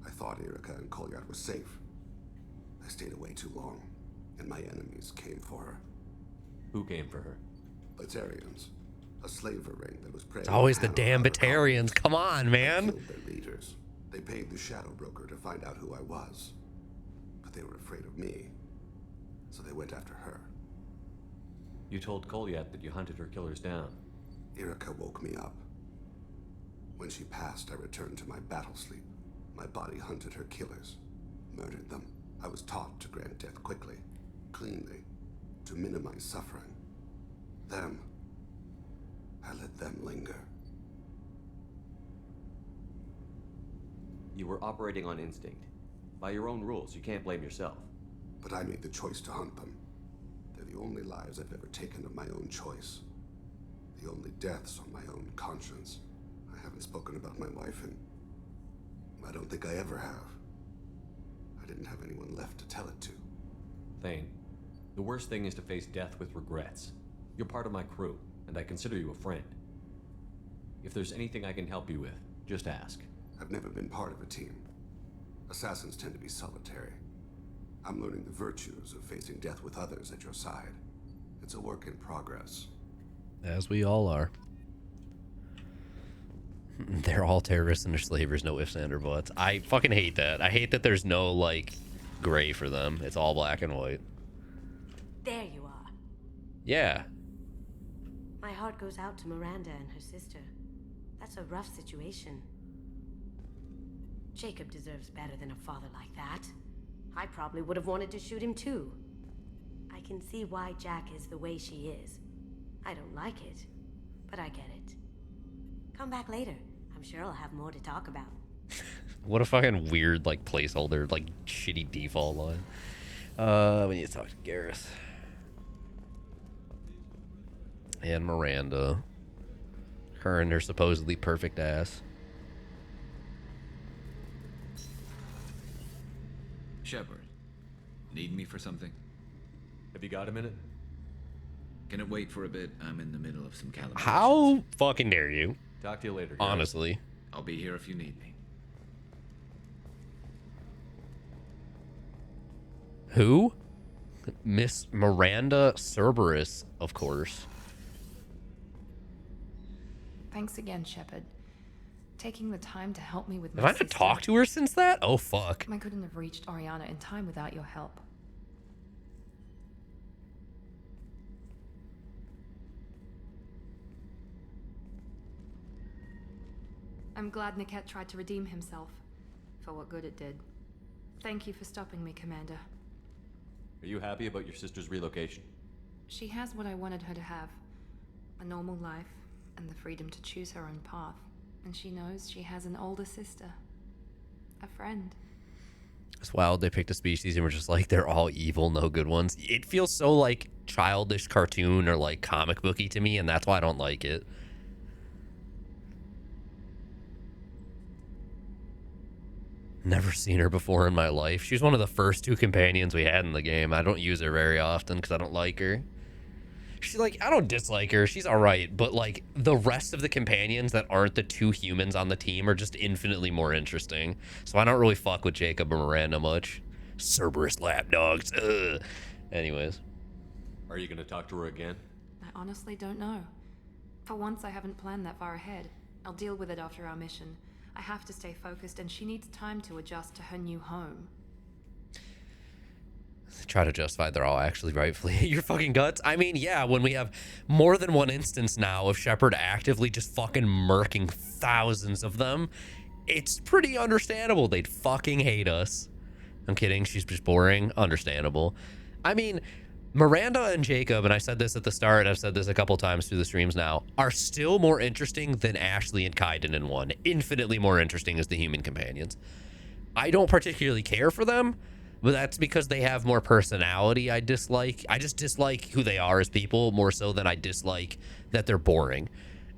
I thought Erica and Kolyat were safe. I stayed away too long, and my enemies came for her. Who came for her? Batarians. A slaver ring that was preying. It's always the damn Batarians. Come on, man. I killed their leaders. They paid the Shadow Broker to find out who I was. But they were afraid of me. So they went after her. You told Kolyat that you hunted her killers down. Erica woke me up. When she passed, I returned to my battle sleep. My body hunted her killers, murdered them. I was taught to grant death quickly, cleanly, to minimize suffering. Them, I let them linger. You were operating on instinct. By your own rules, you can't blame yourself. But I made the choice to hunt them. They're the only lives I've ever taken of my own choice. The only deaths on my own conscience. I haven't spoken about my wife, and I don't think I ever have. I didn't have anyone left to tell it to. Thane, the worst thing is to face death with regrets. You're part of my crew, and I consider you a friend. If there's anything I can help you with, just ask. I've never been part of a team. Assassins tend to be solitary. I'm learning the virtues of facing death with others at your side. It's a work in progress. As we all are. They're all terrorists and they're slavers, no ifs, and or buts. I fucking hate that. I hate that there's no, like, gray for them. It's all black and white. There you are. Yeah. My heart goes out to Miranda and her sister. That's a rough situation. Jacob deserves better than a father like that. I probably would have wanted to shoot him too. I can see why Jack is the way she is. I don't like it, but I get it. Come back later. I'm sure I'll have more to talk about. What a fucking weird, like, placeholder, like, shitty default line. We need to talk to Gareth. And Miranda. Her and her supposedly perfect ass. Shepard, need me for something? Have you got a minute? Can it wait for a bit? I'm in the middle of some calibration. How fucking dare you? Talk to you later, guys. Honestly. I'll be here if you need me. Who? Miss Miranda Cerberus, of course. Thanks again, Shepard. Taking the time to help me with my Have I not talked to her since that? Oh, fuck. I couldn't have reached Ariana in time without your help. I'm glad Niket tried to redeem himself, for what good it did. Thank you for stopping me, Commander. Are you happy about your sister's relocation? She has what I wanted her to have. A normal life, and the freedom to choose her own path. And she knows she has an older sister. A friend. It's wild they picked a species and were just like, they're all evil, no good ones. It feels so, like, childish cartoon or, like, comic booky to me, and that's why I don't like it. Never seen her before in my life. She's one of the first two companions we had in the game. I don't use her very often because I don't like her. She's like, I don't dislike her. She's all right. But, like, the rest of the companions that aren't the two humans on the team are just infinitely more interesting. So I don't really fuck with Jacob or Miranda much. Cerberus lapdogs. Ugh. Anyways. Are you going to talk to her again? I honestly don't know. For once, I haven't planned that far ahead. I'll deal with it after our mission. I have to stay focused, and she needs time to adjust to her new home. Try to justify they're all actually rightfully your fucking guts. I mean, yeah, when we have more than one instance now of Shepard actively just fucking murking thousands of them, it's pretty understandable they'd fucking hate us. I'm kidding. She's just boring. Understandable. I mean, Miranda and Jacob, and I said this at the start, I've said this a couple times through the streams now, are still more interesting than Ashley and Kaiden in 1. Infinitely more interesting as the human companions. I don't particularly care for them, but that's because they have more personality I dislike. I just dislike who they are as people more so than I dislike that they're boring.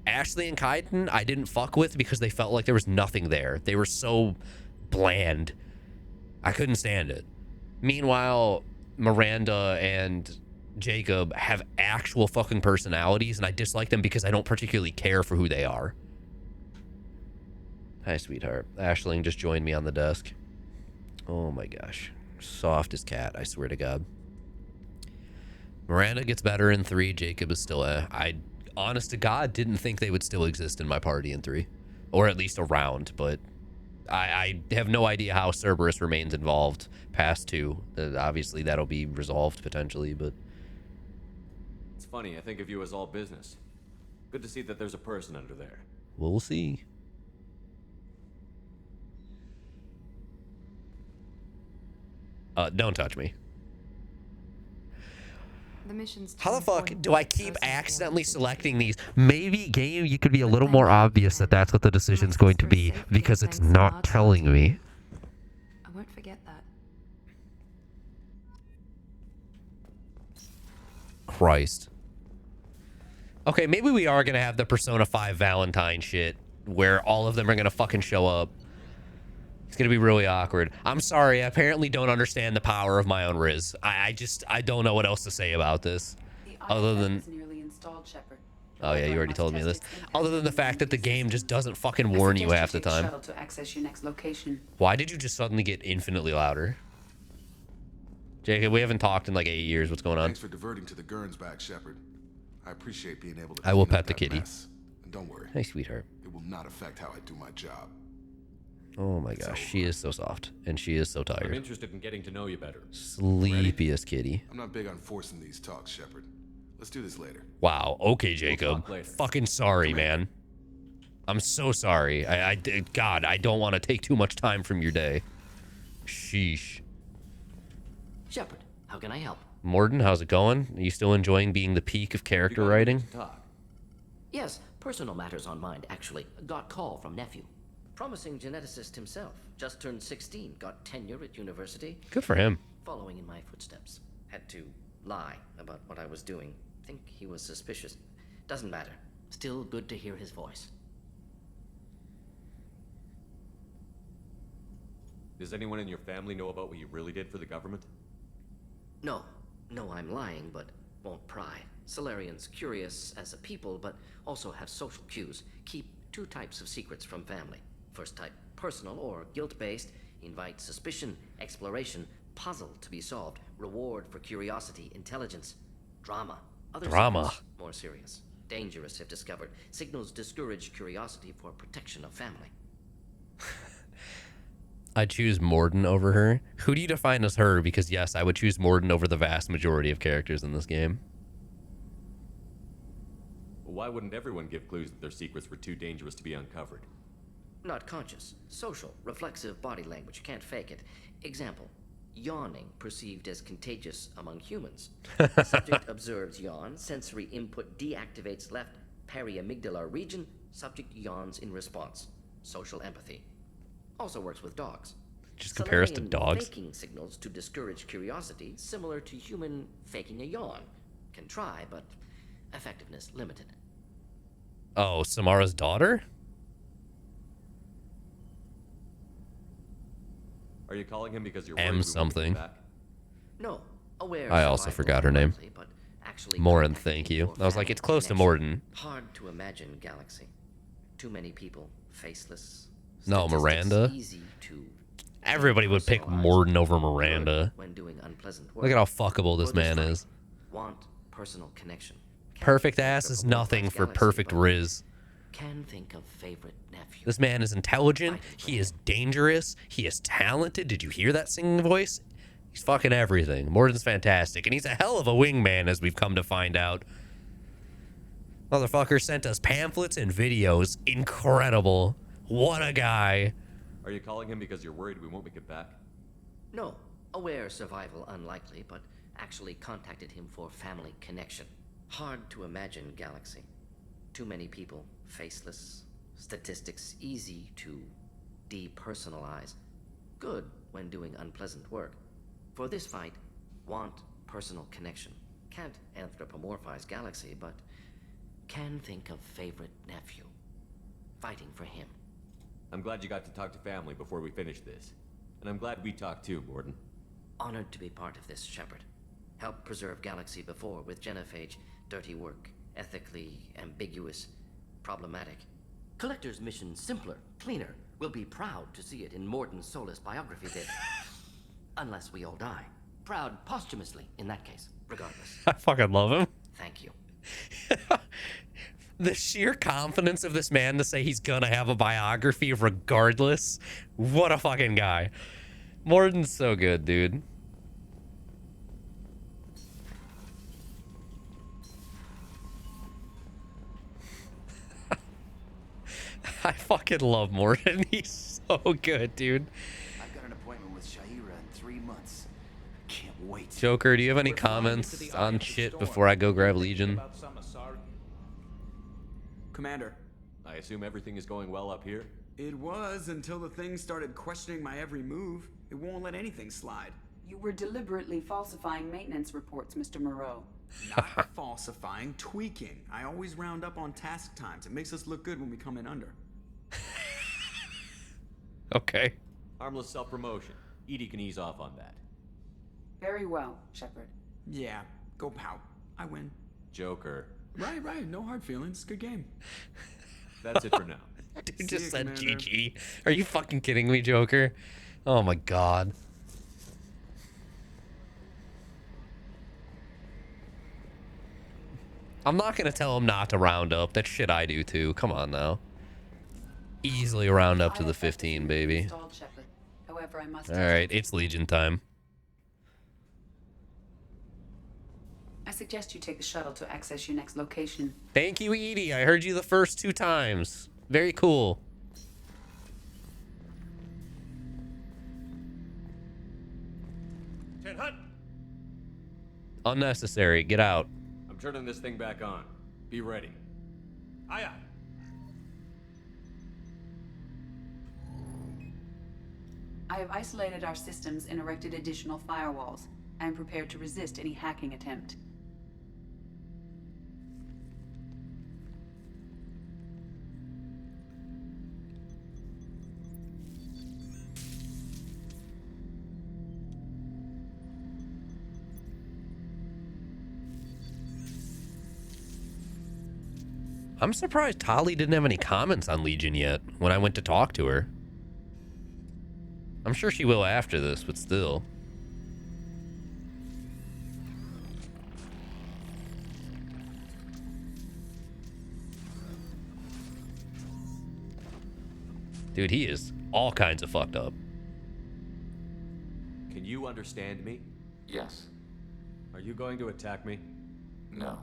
Ashley and Kaiden, I didn't fuck with because they felt like there was nothing there. They were so bland. I couldn't stand it. Meanwhile, Miranda and Jacob have actual fucking personalities, and I dislike them because I don't particularly care for who they are. Hi, sweetheart. Aisling just joined me on the desk. Oh my gosh. Soft as cat, I swear to God. Miranda gets better in 3. Jacob is still I honest to God didn't think they would still exist in my party in 3. Or at least around, but I have no idea how Cerberus remains involved past 2. Obviously that'll be resolved potentially, but It's funny, I think of you as all business. Good to see that there's a person under there. we'll see. Don't touch me. The mission's How the fuck do I keep accidentally selecting these? Maybe, game, you could be a little more obvious that that's what the decision's going to be, because it's not telling me. I won't forget that. Christ. Okay, maybe we are going to have the Persona 5 Valentine shit, where all of them are going to fucking show up. It's going to be really awkward. I'm sorry, I apparently don't understand the power of my own Riz. I don't know what else to say about this. Other than... Nearly installed, Shepard. Oh yeah, you already told me this. Other than the fact that the game just doesn't fucking warn you half the time. Shuttle to access your next location. Why did you just suddenly get infinitely louder? Jacob, we haven't talked in like 8 years. What's going on? Thanks for diverting to the Gurns back, Shepard. I appreciate being able to. I will clean up pet the that kitty. mess. And don't worry. Hey, sweetheart. It will not affect how I do my job. Oh my gosh, she is so soft, and she is so I'm tired. interested in getting to know you better. Sleepiest kitty. I'm not big on forcing these talks, Shepard. Let's do this later. Wow. Okay, Jacob. talk later. Fucking sorry, man. I'm so sorry. God, I don't want to take too much time from your day. Sheesh. Shepard, how can I help? Morden, how's it going? Are you still enjoying being the peak of character writing? Yes, personal matters on mind, actually. Got call from nephew. Promising geneticist himself. Just turned 16. Got tenure at university. Good for him. Following in my footsteps. Had to lie about what I was doing. Think he was suspicious. Doesn't matter. Still good to hear his voice. Does anyone in your family know about what you really did for the government? No. No, I'm lying, but won't pry. Solarians curious as a people, but also have social cues. Keep 2 types of secrets from family. First type, personal or guilt-based. Invite suspicion, exploration, puzzle to be solved. Reward for curiosity, intelligence. Drama. Other Drama. secrets, more serious. Dangerous if discovered. Signals discourage curiosity for protection of family. I choose Morden over her. Who do you define as her? Because yes, I would choose Morden over the vast majority of characters in this game. Why wouldn't everyone give clues that their secrets were too dangerous to be uncovered? Not conscious. Social, reflexive body language. Can't fake it. Example. Yawning perceived as contagious among humans. Subject observes yawn. Sensory input deactivates left periamygdalar region. Subject yawns in response. Social empathy. Also works with dogs. Just compare us to Solarian dogs. Faking signals to discourage curiosity, similar to human faking a yawn. Can try, but effectiveness limited. Oh, Samara's daughter? Are you calling him because you're worried M we won't get something. back? No, aware. I also survival forgot her name. unlikely, but actually Morin, thank you. I was like, it's close to Morden. Hard to imagine galaxy. Too many people, faceless. No, Statistics Miranda. Easy to Everybody would pick Morden over Miranda. when doing unpleasant work. Look at how fuckable this For man fight, is. Want personal connection. Perfect ass is nothing for perfect Riz. Can think of favorite nephew. This man is intelligent. He is dangerous. He is talented. Did you hear that singing voice? He's fucking everything. Morden's fantastic. And he's a hell of a wingman, as we've come to find out. Motherfucker sent us pamphlets and videos. Incredible. What a guy. Are you calling him because you're worried we won't make it back? No, aware survival unlikely, but actually contacted him for family connection. Hard to imagine galaxy. Too many people, faceless. Statistics easy to depersonalize. Good when doing unpleasant work. For this fight, want personal connection. Can't anthropomorphize galaxy, but can think of favorite nephew. Fighting for him. I'm glad you got to talk to family before we finish this. And I'm glad we talked too, Morden. Honored to be part of this, Shepard. Helped preserve Galaxy before with Genophage. Dirty work. Ethically ambiguous. Problematic. Collector's mission simpler, cleaner. We'll be proud to see it in Mordin Solus biography bit. Unless we all die. Proud posthumously, in that case. Regardless. I fucking love him. Thank you. The sheer confidence of this man to say he's gonna have a biography regardless. What a fucking guy. Mordin's so good, dude. I fucking love Mordin. He's so good, dude. I've got an appointment with Shaira in 3 months. Can't wait. Joker, do you have any comments on shit before I go grab Legion? Commander. I assume everything is going well up here? It was until the thing started questioning my every move. It won't let anything slide. You were deliberately falsifying maintenance reports, Mr. Moreau. Not falsifying, tweaking. I always round up on task times. It makes us look good when we come in under. Okay. Harmless self-promotion. Edie can ease off on that. Very well, Shepard. Yeah, go pout. I win. Joker. Right. No hard feelings. Good game. That's it for now. Dude just said GG. Are you fucking kidding me, Joker? Oh my god. I'm not gonna tell him not to round up. That shit I do too. Come on now. Easily round up to the 15, baby. However, I must. All right, it's Legion time. I suggest you take the shuttle to access your next location. Thank you, Edie. I heard you the first 2 times. Very cool. Ten Hut. Unnecessary. Get out. I'm turning this thing back on. Be ready. Aye, aye. I have isolated our systems and erected additional firewalls. I am prepared to resist any hacking attempt. I'm surprised Tali didn't have any comments on Legion yet when I went to talk to her. I'm sure she will after this, but still. Dude, he is all kinds of fucked up. Can you understand me? Yes. Are you going to attack me? No.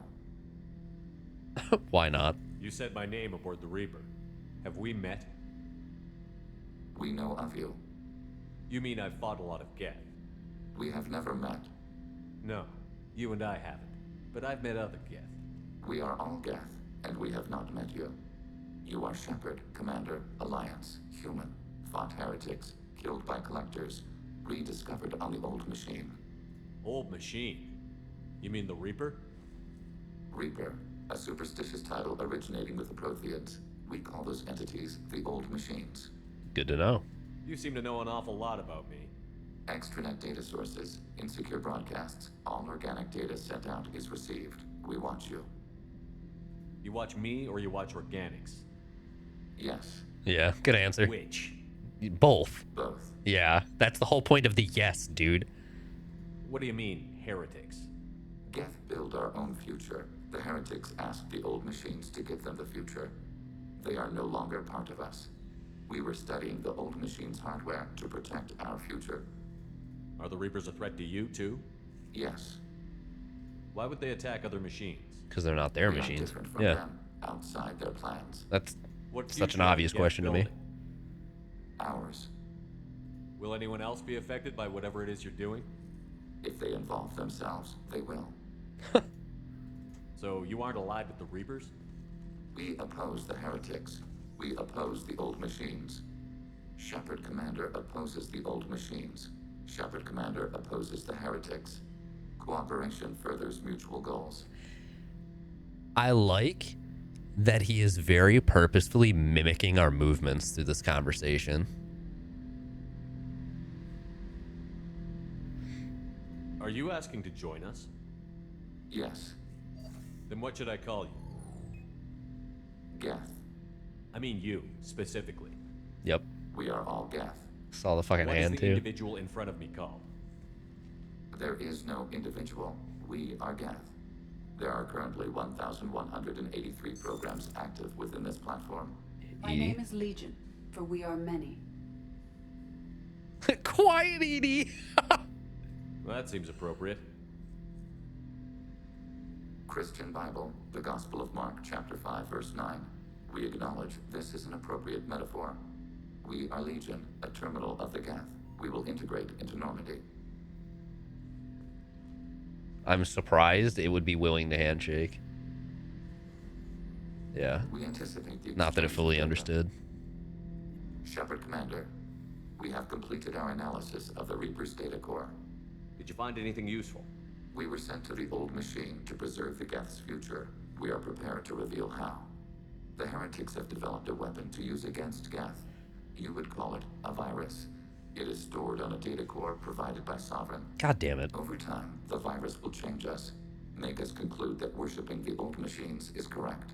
Why not? You said my name aboard the Reaper. Have we met? We know of you. You mean I've fought a lot of Geth? We have never met. No, you and I haven't. But I've met other Geth. We are all Geth, and we have not met you. You are Shepard, Commander, Alliance, human, fought heretics, killed by collectors, rediscovered on the Old Machine. Old Machine? You mean the Reaper? Reaper, a superstitious title originating with the Protheans. We call those entities the Old Machines. Good to know. You seem to know an awful lot about me. Extranet data sources, insecure broadcasts, all organic data sent out is received. We watch you. You watch me or you watch organics? Yes. Yeah, good answer. Which? Both. Both. Yeah, that's the whole point of the yes, dude. What do you mean, heretics? Geth build our own future. The heretics asked the Old Machines to give them the future. They are no longer part of us. We were studying the Old Machines' hardware to protect our future. Are the Reapers a threat to you, too? Yes. Why would they attack other machines? Because they're not their We are machines. different from Yeah. them, outside their plans. That's What such an future obvious are you question to me. building? Ours. Will anyone else be affected by whatever it is you're doing? If they involve themselves, they will. So you aren't allied with the Reapers? We oppose the heretics. We oppose the Old Machines. Shepard Commander opposes the Old Machines. Shepard Commander opposes the heretics. Cooperation furthers mutual goals. I like that he is very purposefully mimicking our movements through this conversation. Are you asking to join us? Yes. Then what should I call you? Geth. I mean you, specifically. Yep. We are all Geth. Saw the fucking What hand is the too. individual in front of me called? There is no individual. We are Geth. There are currently 1,183 programs active within this platform. My name is Legion, for we are many. Quiet, Edie. Well, that seems appropriate. Christian Bible, the Gospel of Mark, chapter 5, verse 9. We acknowledge this is an appropriate metaphor. We are Legion, a terminal of the Geth. We will integrate into Normandy. I'm surprised it would be willing to handshake. Yeah. We anticipate the Not that it fully understood. Shepard Commander, we have completed our analysis of the Reaper's data core. Did you find anything useful? We were sent to the old machine to preserve the Geth's future. We are prepared to reveal how. The heretics have developed a weapon to use against Geth. You would call it a virus. It is stored on a data core provided by Sovereign. God damn it. Over time, the virus will change us, make us conclude that worshipping the old machines is correct.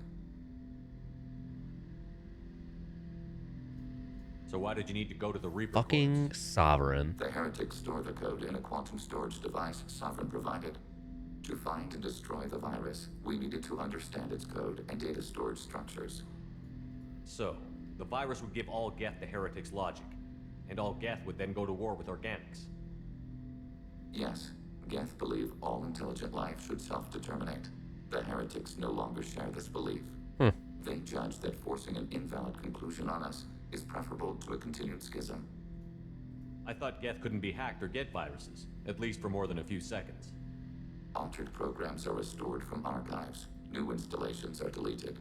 So why did you need to go to the Reaper Fucking Sovereign. The heretics store the code in a quantum storage device Sovereign provided. To find and destroy the virus, we needed to understand its code and data storage structures. So, the virus would give all Geth the heretics' logic, and all Geth would then go to war with organics. Yes, Geth believe all intelligent life should self-determinate. The heretics no longer share this belief. They judge that forcing an invalid conclusion on us is preferable to a continued schism. I thought Geth couldn't be hacked or get viruses, at least for more than a few seconds. Altered programs are restored from archives. New installations are deleted.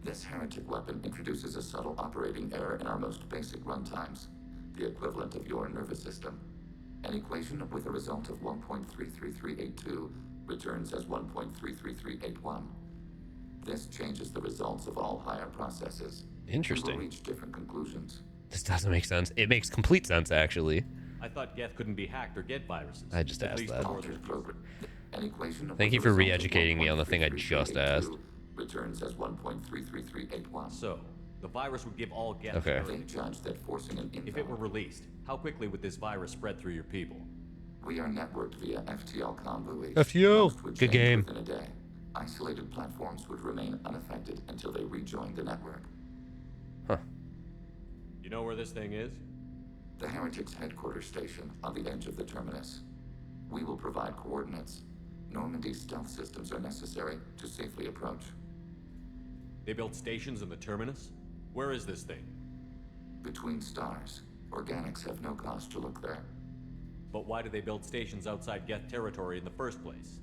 This heretic weapon introduces a subtle operating error in our most basic runtimes, the equivalent of your nervous system. An equation with a result of 1.33382 returns as 1.33381. This changes the results of all higher processes. Interesting. We will reach different conclusions. This doesn't make sense. It makes complete sense, actually. I thought Geth couldn't be hacked or get viruses. I just at asked least that. for more than a few An equation Thank you with for a result of re-educating me on the thing I just asked. returns as 1.33381. So, the virus would give all Geth Okay. They judge that forcing an If it were released, how quickly would this virus spread through your people? We are networked via FTL convoys. FTL. Most would Good change game. Within a day. Isolated platforms would remain unaffected until they rejoined the network. You know where this thing is? The Heretics headquarters station on the edge of the terminus. We will provide coordinates. Normandy's stealth systems are necessary to safely approach. They built stations in the terminus? Where is this thing? Between stars. Organics have no cause to look there. But why do they build stations outside Geth territory in the first place?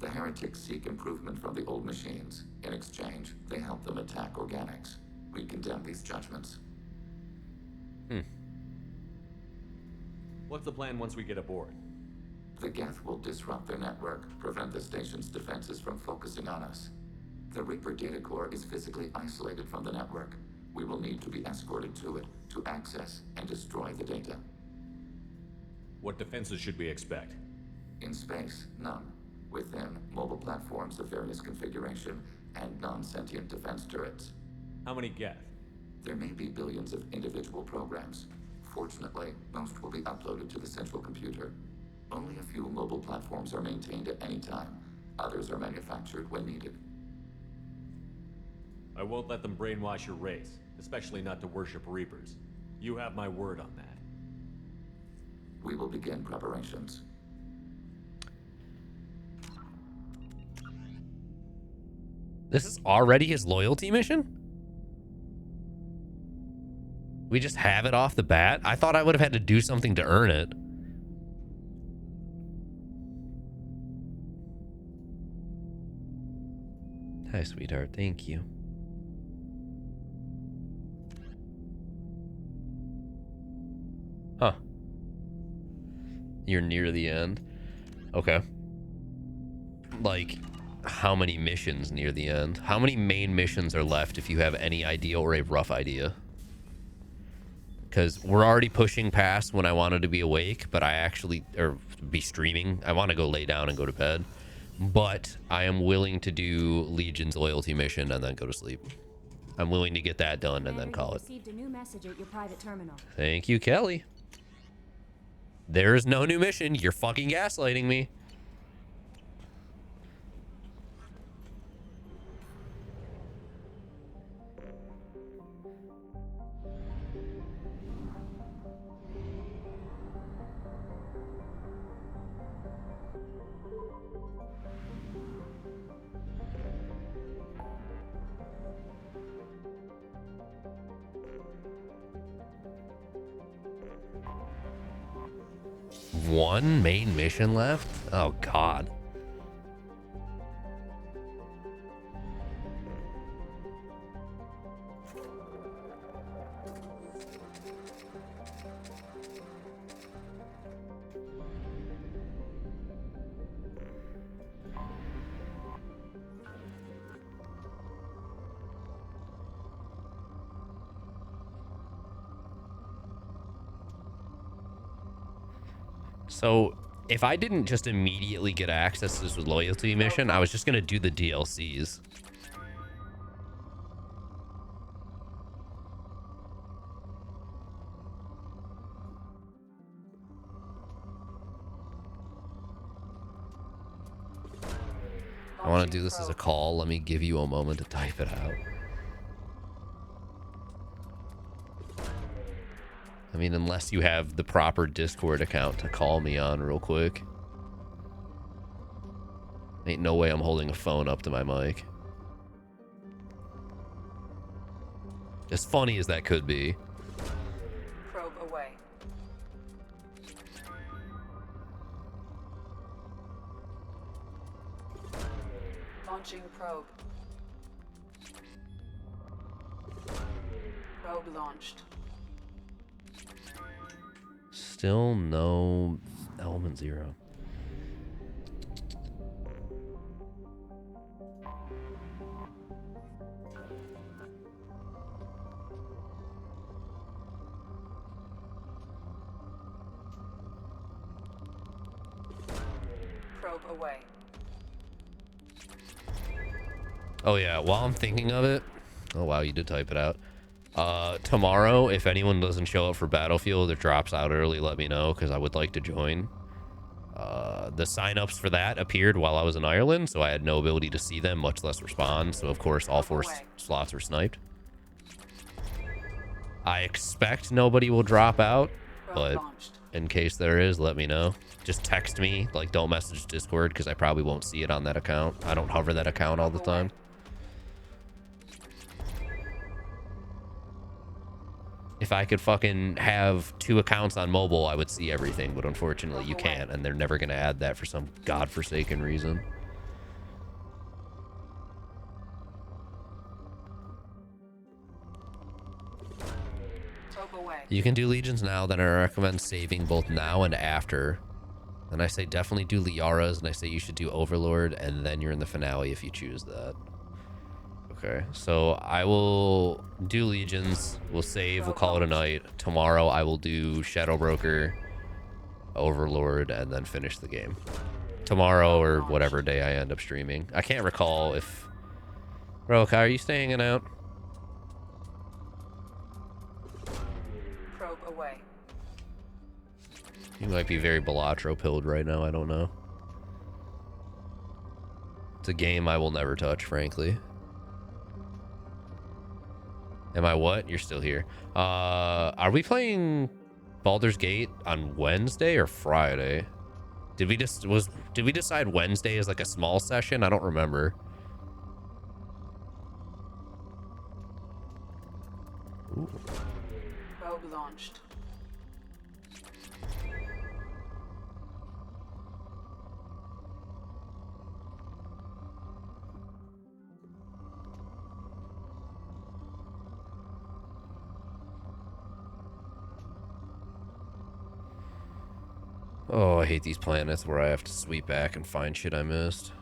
The Heretics seek improvement from the old machines. In exchange, they help them attack organics. We condemn these judgments. What's the plan once we get aboard? The Geth will disrupt their network, prevent the station's defenses from focusing on us. The Reaper data core is physically isolated from the network. We will need to be escorted to it to access and destroy the data. What defenses should we expect? In space, none. Within, mobile platforms of various configuration and non-sentient defense turrets. How many Geth? There may be billions of individual programs. Fortunately, most will be uploaded to the central computer. Only a few mobile platforms are maintained at any time. Others are manufactured when needed. I won't let them brainwash your race, especially not to worship Reapers. You have my word on that. We will begin preparations. This is already his loyalty mission? We just have it off the bat? I thought I would have had to do something to earn it. Hi, sweetheart. Thank you. Huh. You're near the end. Okay. Like, how many missions near the end? How many main missions are left if you have any idea or a rough idea? because we're already pushing past when I wanted to be awake, but I actually, or be streaming. I want to go lay down and go to bed, but I am willing to do Legion's loyalty mission and then go to sleep. I'm willing to get that done and then call it. Received a new message at your private terminal. Thank you, Kelly. There's no new mission. You're fucking gaslighting me. One main mission left? Oh, God. So, if I didn't just immediately get access to this loyalty mission, I was just going to do the DLCs. I want to do this as a call. Let me give you a moment to type it out. I mean, unless you have the proper Discord account to call me on real quick. Ain't no way I'm holding a phone up to my mic. As funny as that could be. Probe away. Launching probe. Probe launched. Still no element 0. Probe away. Oh yeah, while I'm thinking of it. Oh wow, you did type it out. Tomorrow, if anyone doesn't show up for Battlefield or drops out early, let me know, because I would like to join. The signups for that appeared while I was in Ireland, so I had no ability to see them, much less respond. So of course, all 4 slots were sniped. I expect nobody will drop out, but in case there is, let me know. Just text me, like don't message Discord, because I probably won't see it on that account. I don't hover that account all the time. If I could fucking have 2 accounts on mobile, I would see everything, but unfortunately you can't, and they're never going to add that for some godforsaken reason. You can do Legions now, then I recommend saving both now and after. And I say definitely do Liara's, and I say you should do Overlord, and then you're in the finale if you choose that. Okay, so I will do Legions, we'll save, we'll call it a night. Tomorrow I will do Shadow Broker, Overlord, and then finish the game. Tomorrow or whatever day I end up streaming. I can't recall if... Roka, are you staying out? Probe away. You might be very Balatro pilled right now, I don't know. It's a game I will never touch, frankly. Am I what? You're still here. Are we playing Baldur's Gate on Wednesday or Friday? Did we decide Wednesday is like a small session? I don't remember. Ooh. Probe launched. Oh, I hate these planets where I have to sweep back and find shit I missed.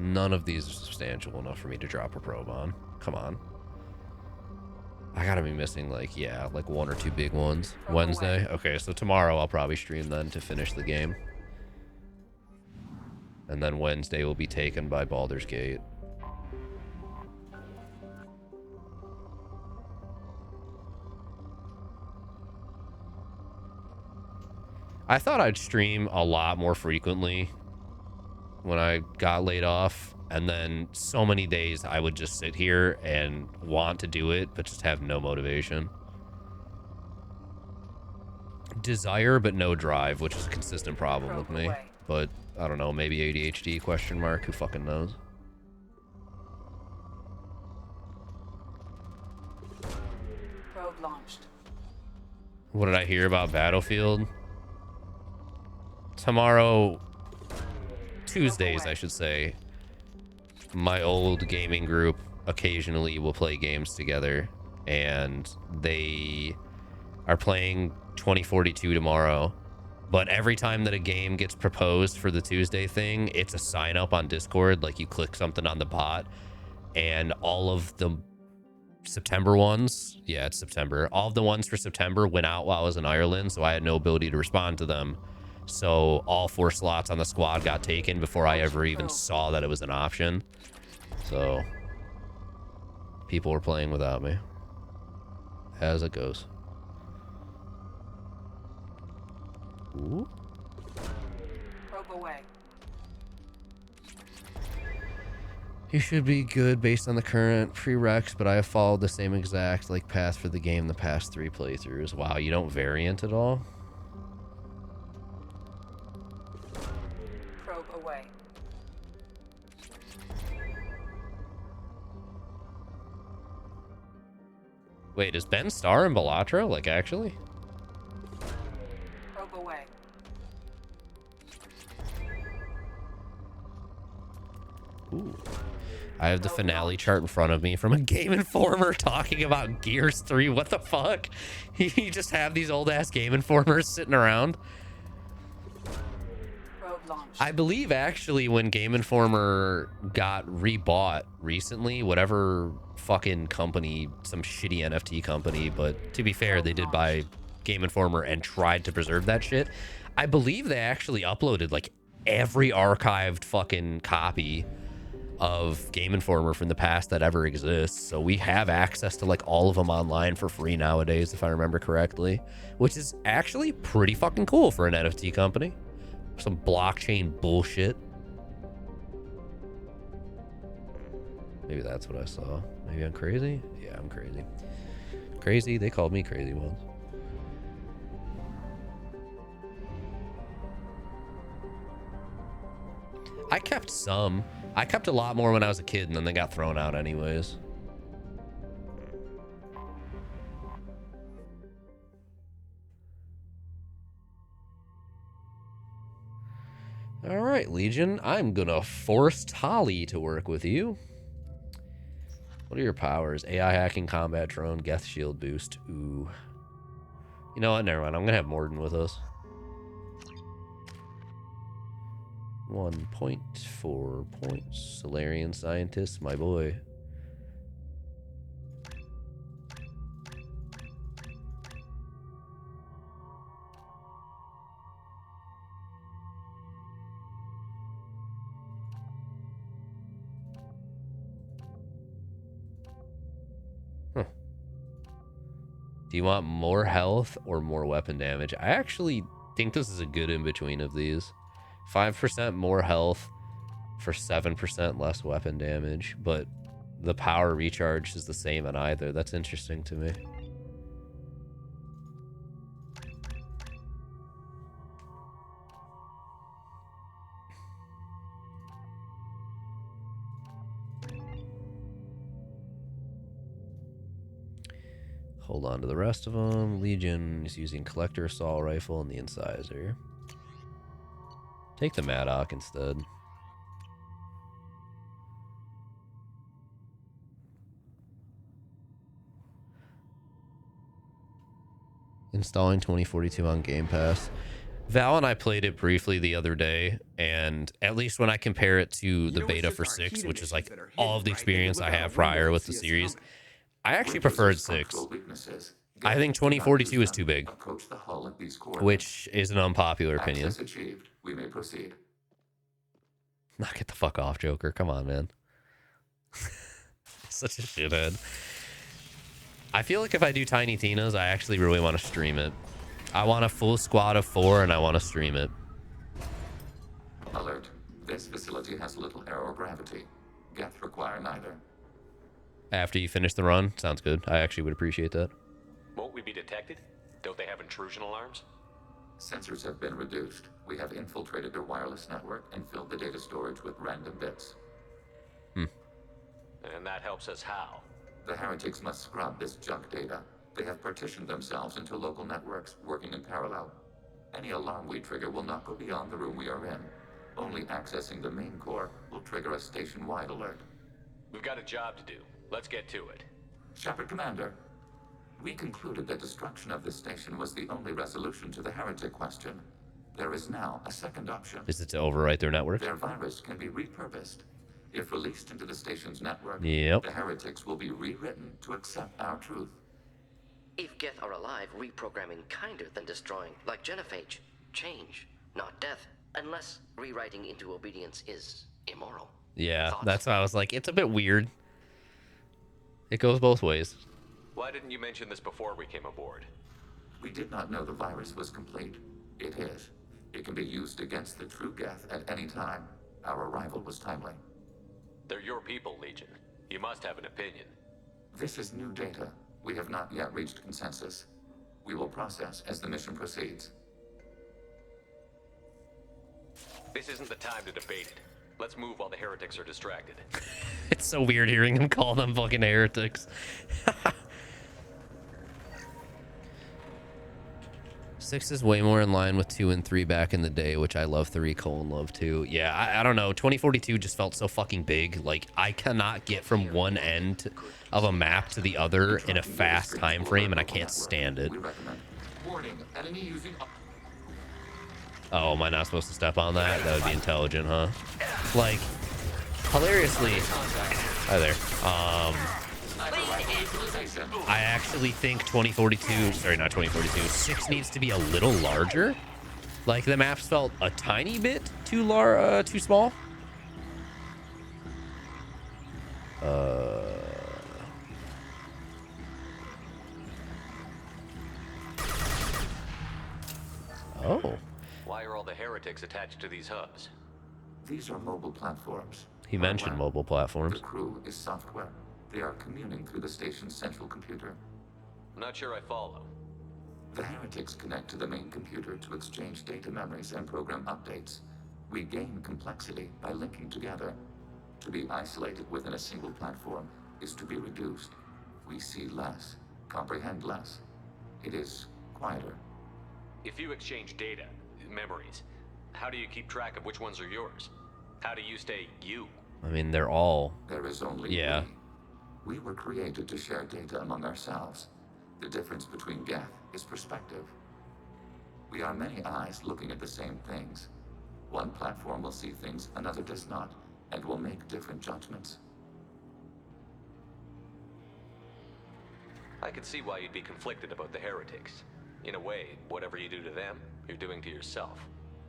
None of these are substantial enough for me to drop a probe on. Come on. I gotta be missing, like, yeah, like 1 or 2 big ones. Wednesday? Okay, so tomorrow I'll probably stream then to finish the game. And then Wednesday will be taken by Baldur's Gate. I thought I'd stream a lot more frequently when I got laid off. And then so many days I would just sit here and want to do it, but just have no motivation. Desire, but no drive, which is a consistent problem with me. But I don't know, maybe ADHD question mark, who fucking knows? Probe launched. What did I hear about Battlefield? Tomorrow, Tuesdays, I should say, my old gaming group occasionally will play games together, and they are playing 2042 tomorrow. But every time that a game gets proposed for the Tuesday thing, it's a sign up on Discord. Like, you click something on the bot, and all of the September ones, yeah, it's September, all of the ones for September went out while I was in Ireland, so I had no ability to respond to them. So all 4 slots on the squad got taken before I ever even saw that it was an option. So people were playing without me, as it goes. Ooh. Probe away. You should be good based on the current prereqs, but I have followed the same exact like path for the game the past 3 playthroughs. Wow, you don't variant at all? Probe away. Wait, is Ben Starr in Balatro? Like, actually? Probe away. Ooh. I have the finale chart in front of me from a Game Informer talking about Gears 3. What the fuck? You just have these old ass Game Informers sitting around. I believe actually when Game Informer got rebought recently, whatever fucking company, some shitty NFT company, but to be fair, they did buy Game Informer and tried to preserve that shit. I believe they actually uploaded like every archived fucking copy of Game Informer from the past that ever exists. So we have access to like all of them online for free nowadays, if I remember correctly, which is actually pretty fucking cool for an NFT company. Some blockchain bullshit. Maybe that's what I saw. Maybe I'm crazy? Yeah, I'm crazy. Crazy? They called me crazy once. I kept some. I kept a lot more when I was a kid, and then they got thrown out anyways. All right, Legion, I'm gonna force Tali to work with you. What are your powers? AI hacking, combat drone, Geth shield boost. Ooh. You know what? Never mind. I'm gonna have Morden with us. 1.4 points. Solarian scientist, my boy. Do you want more health or more weapon damage? I actually think this is a good in-between of these. 5% more health for 7% less weapon damage, but the power recharge is the same on either. That's interesting to me. Hold on to the rest of them. Legion is using collector assault rifle and the incisor. Take the Maddock instead. Installing 2042 on Game Pass. Val and I played it briefly the other day, and at least when I compare it to the beta for 6, which is like all of the experience I have prior with the series, I actually preferred 6. I think 2042 is too big, which is an unpopular opinion. We may proceed. Knock it the fuck off, Joker. Come on, man. Such a shithead. I feel like if I do Tiny Tina's, I actually really want to stream it. I want a full squad of 4 and I want to stream it. Alert. This facility has little air or gravity. Geth require neither. After you finish the run? Sounds good. I actually would appreciate that. Won't we be detected? Don't they have intrusion alarms? Sensors have been reduced. We have infiltrated their wireless network and filled the data storage with random bits. And that helps us how? The heretics must scrub this junk data. They have partitioned themselves into local networks, working in parallel. Any alarm we trigger will not go beyond the room we are in. Only accessing the main core will trigger a station-wide alert. We've got a job to do. Let's get to it. Shepard Commander, we concluded that destruction of this station was the only resolution to the heretic question. There is now a second option. Is it to overwrite their network? Their virus can be repurposed. If released into the station's network, Yep. the heretics will be rewritten to accept our truth. If Geth are alive, reprogramming kinder than destroying, like Genophage. Change, not death, unless rewriting into obedience is immoral. Yeah, that's why I was like, it's a bit weird. It goes both ways. Why didn't you mention this before we came aboard? We did not know the virus was complete. It is. It can be used against the true Geth at any time. Our arrival was timely. They're your people, Legion. You must have an opinion. This is new data. We have not yet reached consensus. We will process as the mission proceeds. This isn't the time to debate it. Let's move while the heretics are distracted. It's so weird hearing him call them fucking heretics. 6 is way more in line with 2 and 3 back in the day, which I love 3, love 2. Yeah, I don't know. 2042 just felt so fucking big. Like, I cannot get from one end of a map to the other in a fast time frame, and I can't stand it. Warning, enemy using... Oh, am I not supposed to step on that? That would be intelligent, huh? Like, hilariously... Hi there. I actually think 2042, sorry, not 2042, 6 needs to be a little larger. Like, the maps felt a tiny bit too small. Oh. Why are all the heretics attached to these hubs? These are mobile platforms. He mentioned mobile platforms. The crew is software. They are communing through the station's central computer. I'm not sure I follow. The heretics connect to the main computer to exchange data memories and program updates. We gain complexity by linking together. To be isolated within a single platform is to be reduced. We see less, comprehend less. It is quieter. If you exchange data, memories, how do you keep track of which ones are yours? How do you stay you? I mean, they're all... There is only yeah. We were created to share data among ourselves. The difference between Geth is perspective. We are many eyes looking at the same things. One platform will see things another does not, and will make different judgments. I can see why you'd be conflicted about the heretics. In a way, whatever you do to them, you're doing to yourself.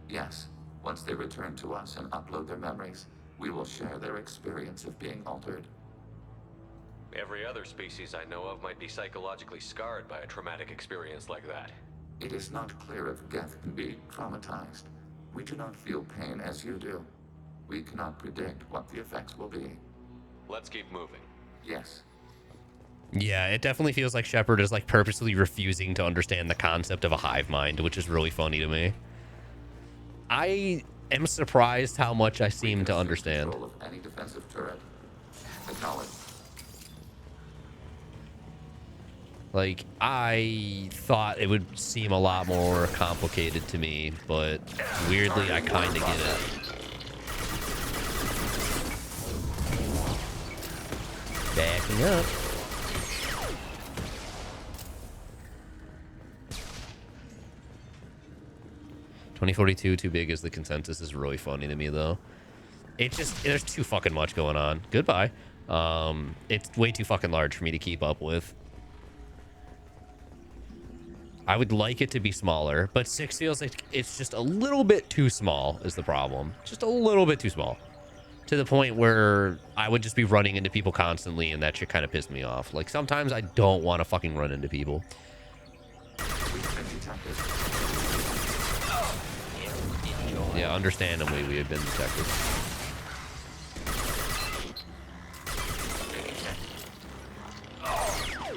Yes, once they return to us and upload their memories, we will share their experience of being altered. Every other species I know of might be psychologically scarred by a traumatic experience like that. It is not clear if Geth can be traumatized. We do not feel pain as you do. We cannot predict what the effects will be. Let's keep moving. Yes. Yeah, it definitely feels like Shepard is like purposely refusing to understand the concept of a hive mind, which is really funny to me. I am surprised how much I seem to understand. Control of any defensive turret. Acknowledge. Like, I thought it would seem a lot more complicated to me, but weirdly, I kind of get it. Backing up. 2042 Too Big is the consensus is really funny to me though. It just, there's too fucking much going on. Goodbye. It's way too fucking large for me to keep up with. I would like it to be smaller, but 6 feels like it's just a little bit too small is the problem. Just a little bit too small. To the point where I would just be running into people constantly, and that shit kind of pissed me off. Like, sometimes I don't want to fucking run into people. Yeah, understandably, we have been detected.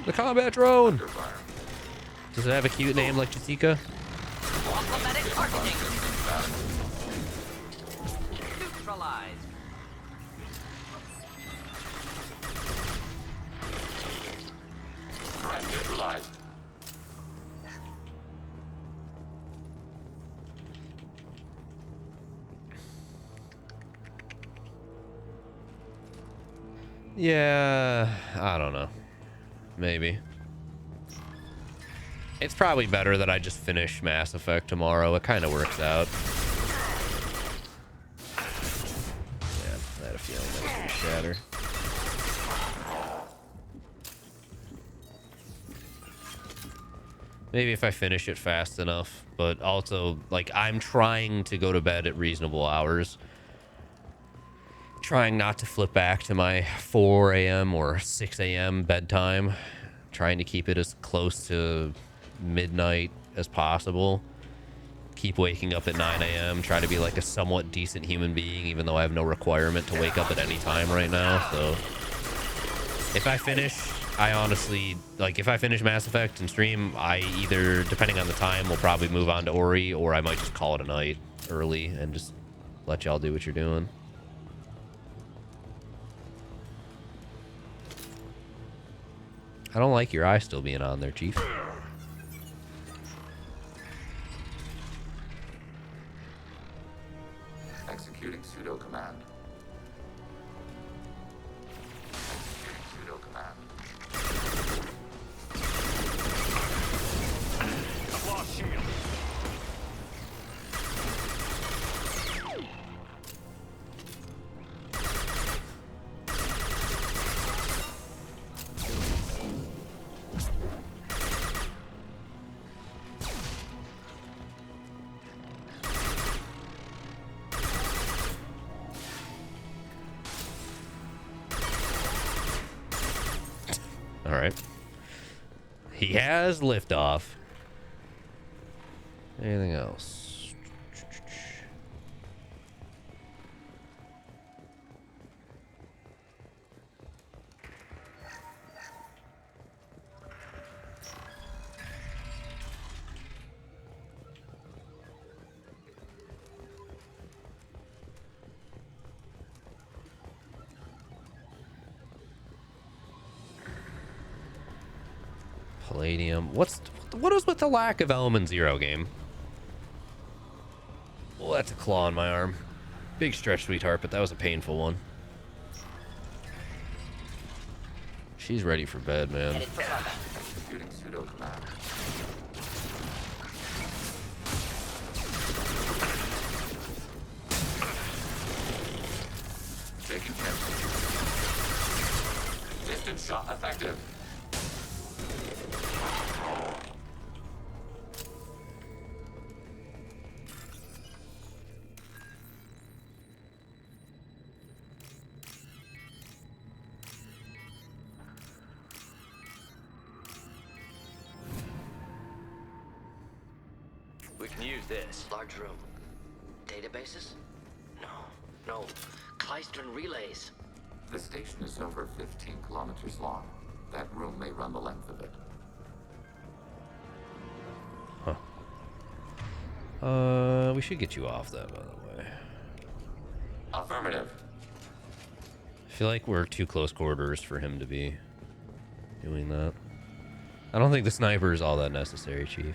The combat drone! Does it have a cute name like Jessica? Alphabetic targeting. Neutralized. Neutralized. Yeah, I don't know. Maybe. It's probably better that I just finish Mass Effect tomorrow. It kind of works out. Yeah, I had a feeling that was going to shatter. Maybe if I finish it fast enough, but also, like, I'm trying to go to bed at reasonable hours. Trying not to flip back to my 4 a.m. or 6 a.m. bedtime. Trying to keep it as close to midnight as possible. Keep waking up at 9 a.m. Try to be like a somewhat decent human being, even though I have no requirement to wake up at any time right now. So if I finish, I honestly, like, if I finish Mass Effect and stream, I either, depending on the time, will probably move on to Ori, or I might just call it a night early and just let y'all do what you're doing. I don't like your eye still being on there, Chief. Executing pseudo command. Executing pseudo command. I've lost shield. All right. He has liftoff. Anything else? Palladium. What is with the lack of Element Zero game? Well, that's a claw on my arm. Big stretch, sweetheart, but that was a painful one. She's ready for bed, man. Executing pseudo command. Taking him. Distance shot effective. We can use this. Large room. Databases? No. Klystron relays. The station is over 15 kilometers long. That room may run the length of it. We should get you off that, by the way. Affirmative. I feel like we're too close quarters for him to be doing that. I don't think the sniper is all that necessary, Chief.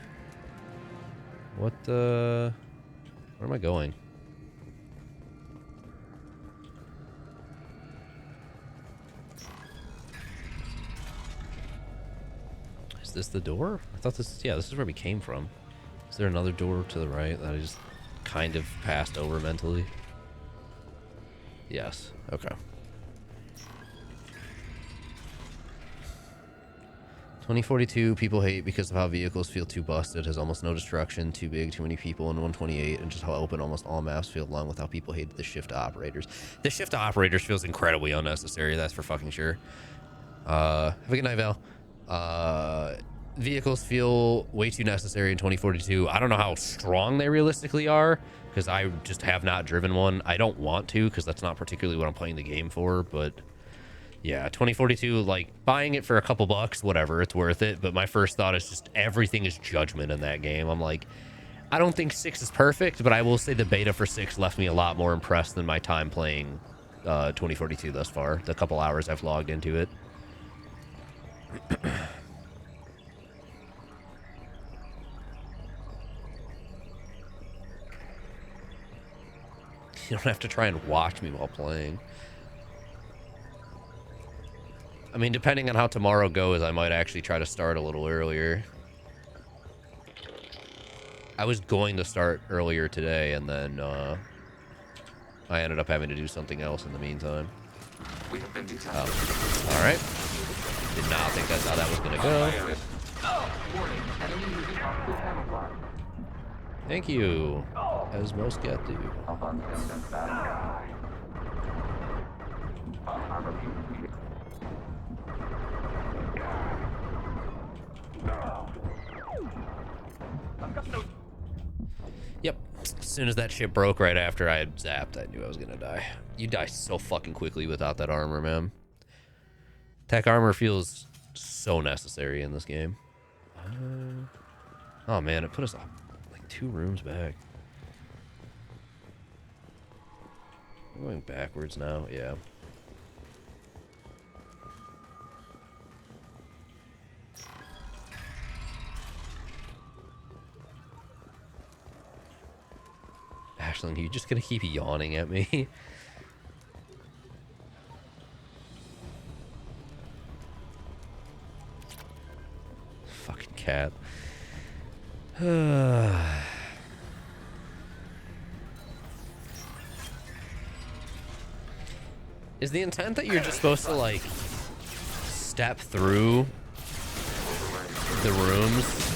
Where am I going? Is this the door? I thought this is where we came from. Is there another door to the right that I just kind of passed over mentally. Yes. Okay. 2042, people hate because of how vehicles feel too busted, has almost no destruction, too big, too many people in 128, and just how open almost all maps feel, along with how people hate the shift operators. The shift operators feels incredibly unnecessary, that's for fucking sure. Have a good night, Val. Vehicles feel way too necessary in 2042. I don't know how strong they realistically are, because I just have not driven one. I don't want to, because that's not particularly what I'm playing the game for, but... yeah, 2042, like, buying it for a couple bucks, whatever, it's worth it. But my first thought is just everything is judgment in that game. I'm like, I don't think 6 is perfect, but I will say the beta for 6 left me a lot more impressed than my time playing 2042 thus far. The couple hours I've logged into it. You don't have to try and watch me while playing. I mean, depending on how tomorrow goes, I might actually try to start a little earlier. I was going to start earlier today, and then I ended up having to do something else in the meantime. We have been detected. All right. Did not think that's how that was going to go. Thank you, as most get do. Yep. As soon as that shit broke right after I had zapped, I knew I was gonna die. You die so fucking quickly without that armor, man. Tech armor feels so necessary in this game. Oh man, it put us like 2 rooms back. I'm going backwards now, yeah. Ashlyn, you just gonna keep yawning at me? Fucking cat. Is the intent that you're just supposed to, like, step through the rooms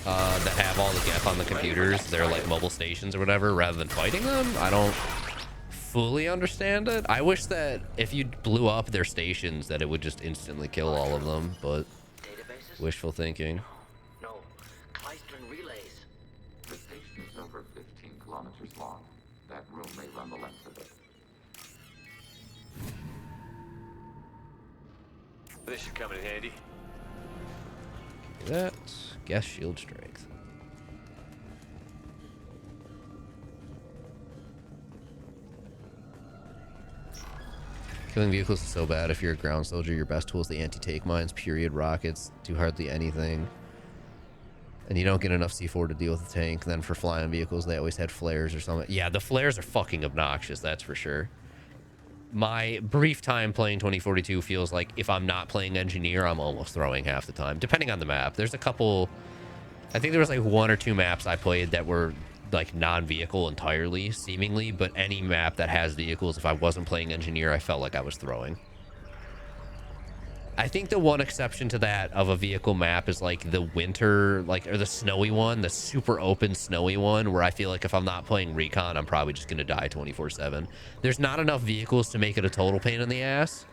that have all the Geth on the computers, they're like mobile stations or whatever, rather than fighting them? I don't fully understand it. I wish that if you blew up their stations that it would just instantly kill all of them, but wishful thinking. No, Kleistron relays. The station is over 15 kilometers long. That room may run the length of it. This should come in handy. That guess shield strength. Killing vehicles is so bad. If you're a ground soldier, your best tool is the anti-tank mines, period, rockets, do hardly anything. And you don't get enough C4 to deal with the tank. Then for flying vehicles, they always had flares or something. Yeah, the flares are fucking obnoxious, that's for sure. My brief time playing 2042 feels like if I'm not playing engineer, I'm almost throwing half the time, depending on the map. There's a couple, I think there was like 1 or 2 maps I played that were like non-vehicle entirely, seemingly, but any map that has vehicles, if I wasn't playing engineer, I felt like I was throwing. I think the one exception to that of a vehicle map is like the winter, like, or the snowy one, the super open snowy one, where I feel like if I'm not playing recon, I'm probably just gonna die 24/7. There's not enough vehicles to make it a total pain in the ass,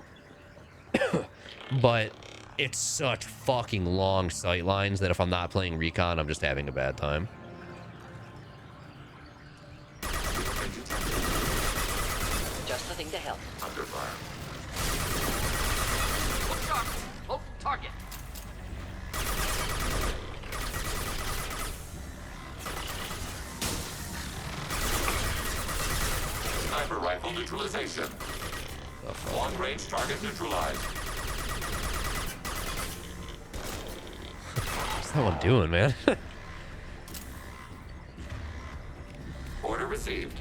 but it's such fucking long sight lines that if I'm not playing recon, I'm just having a bad time. Just the thing to help. Under fire. Oh, target. Sniper rifle neutralization. Long-range target neutralized. What's that one doing, man? Order received.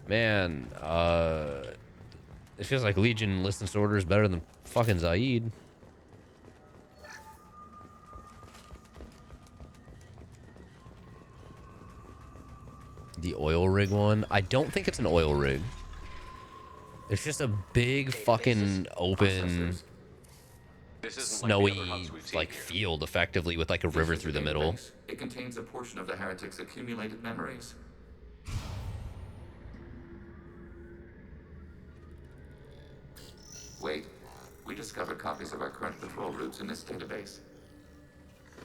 Man, it feels like Legion listens to orders better than fucking Zaid. The oil rig one? I don't think it's an oil rig. It's just a big fucking open, snowy, like field, effectively, with like a river through the middle. It contains a portion of the heretic's accumulated memories. Wait, we discovered copies of our current patrol routes in this database.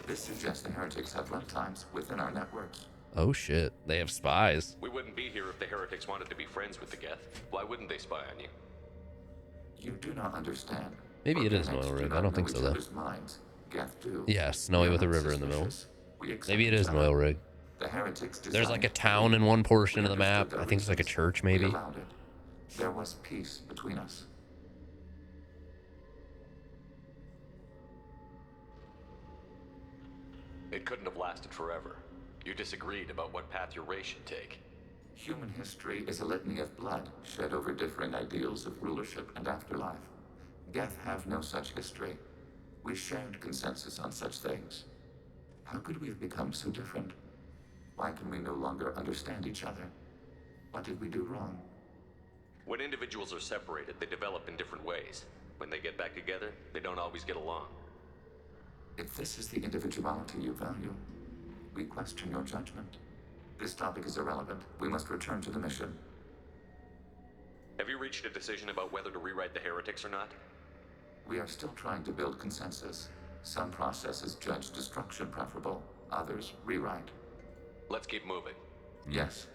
This suggests the heretics have runtimes within our networks. Oh shit, they have spies. We wouldn't be here if the heretics wanted to be friends with the Geth. Why wouldn't they spy on you? You do not understand. Maybe it is an oil rig. I don't think so though. Yeah, snowy with a river in the middle. Maybe it is an oil rig. There's like a town in one portion of the map. I think it's like a church, maybe. There was peace between us. It couldn't have lasted forever. You disagreed about what path your race should take. Human history is a litany of blood shed over differing ideals of rulership and afterlife. Geth have no such history. We shared consensus on such things. How could we have become so different? Why can we no longer understand each other? What did we do wrong? When individuals are separated, they develop in different ways. When they get back together, they don't always get along. If this is the individuality you value, we question your judgment. This topic is irrelevant. We must return to the mission. Have you reached a decision about whether to rewrite the heretics or not? We are still trying to build consensus. Some processes judge destruction preferable, others rewrite. Let's keep moving. Yes.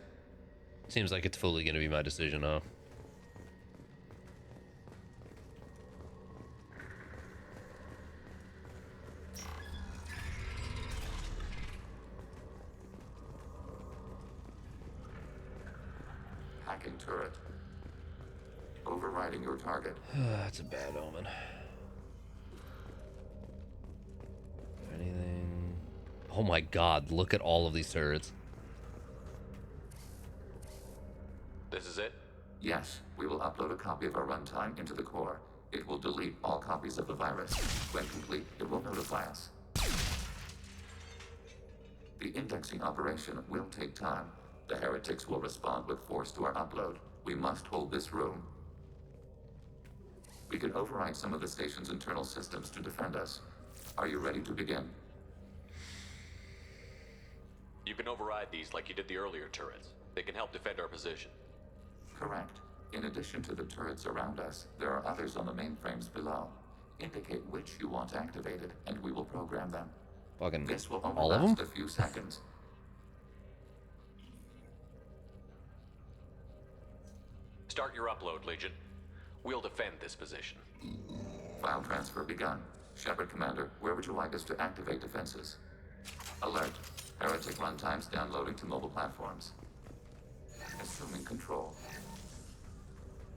Seems like it's fully gonna be my decision, huh? Hacking turret. Overriding your target. That's a bad omen. Anything? Oh my god, look at all of these turrets. This is it? Yes, we will upload a copy of our runtime into the core. It will delete all copies of the virus. When complete, it will notify us. The indexing operation will take time. The heretics will respond with force to our upload. We must hold this room. We can override some of the station's internal systems to defend us. Are you ready to begin? You can override these like you did the earlier turrets. They can help defend our position. Correct. In addition to the turrets around us, there are others on the mainframes below. Indicate which you want activated, and we will program them. Fucking this will only all of last them? a few seconds. Start your upload, Legion. We'll defend this position. File transfer begun. Shepard Commander, where would you like us to activate defenses? Alert. Heretic runtimes downloading to mobile platforms. Assuming control.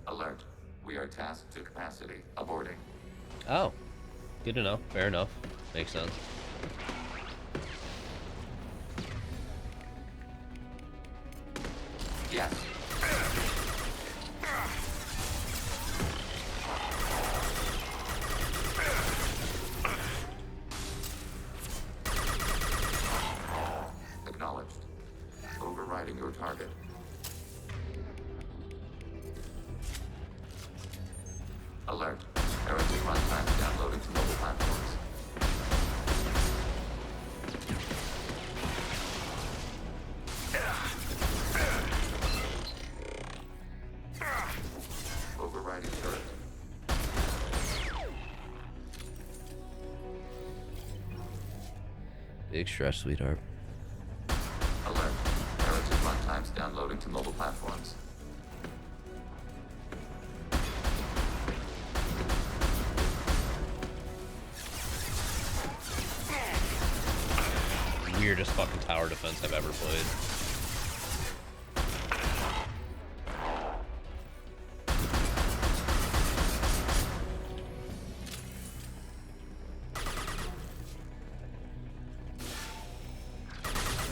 Alert. We are tasked to capacity. Aborting. Oh. Good to know. Fair enough. Makes sense. Yes. Acknowledged. Overriding your target. Alert. Heretic runtime downloading to mobile platforms. Overriding turret. Big stress, sweetheart. Alert. Heretic runtimes downloading to mobile platforms. Weirdest fucking tower defense I've ever played.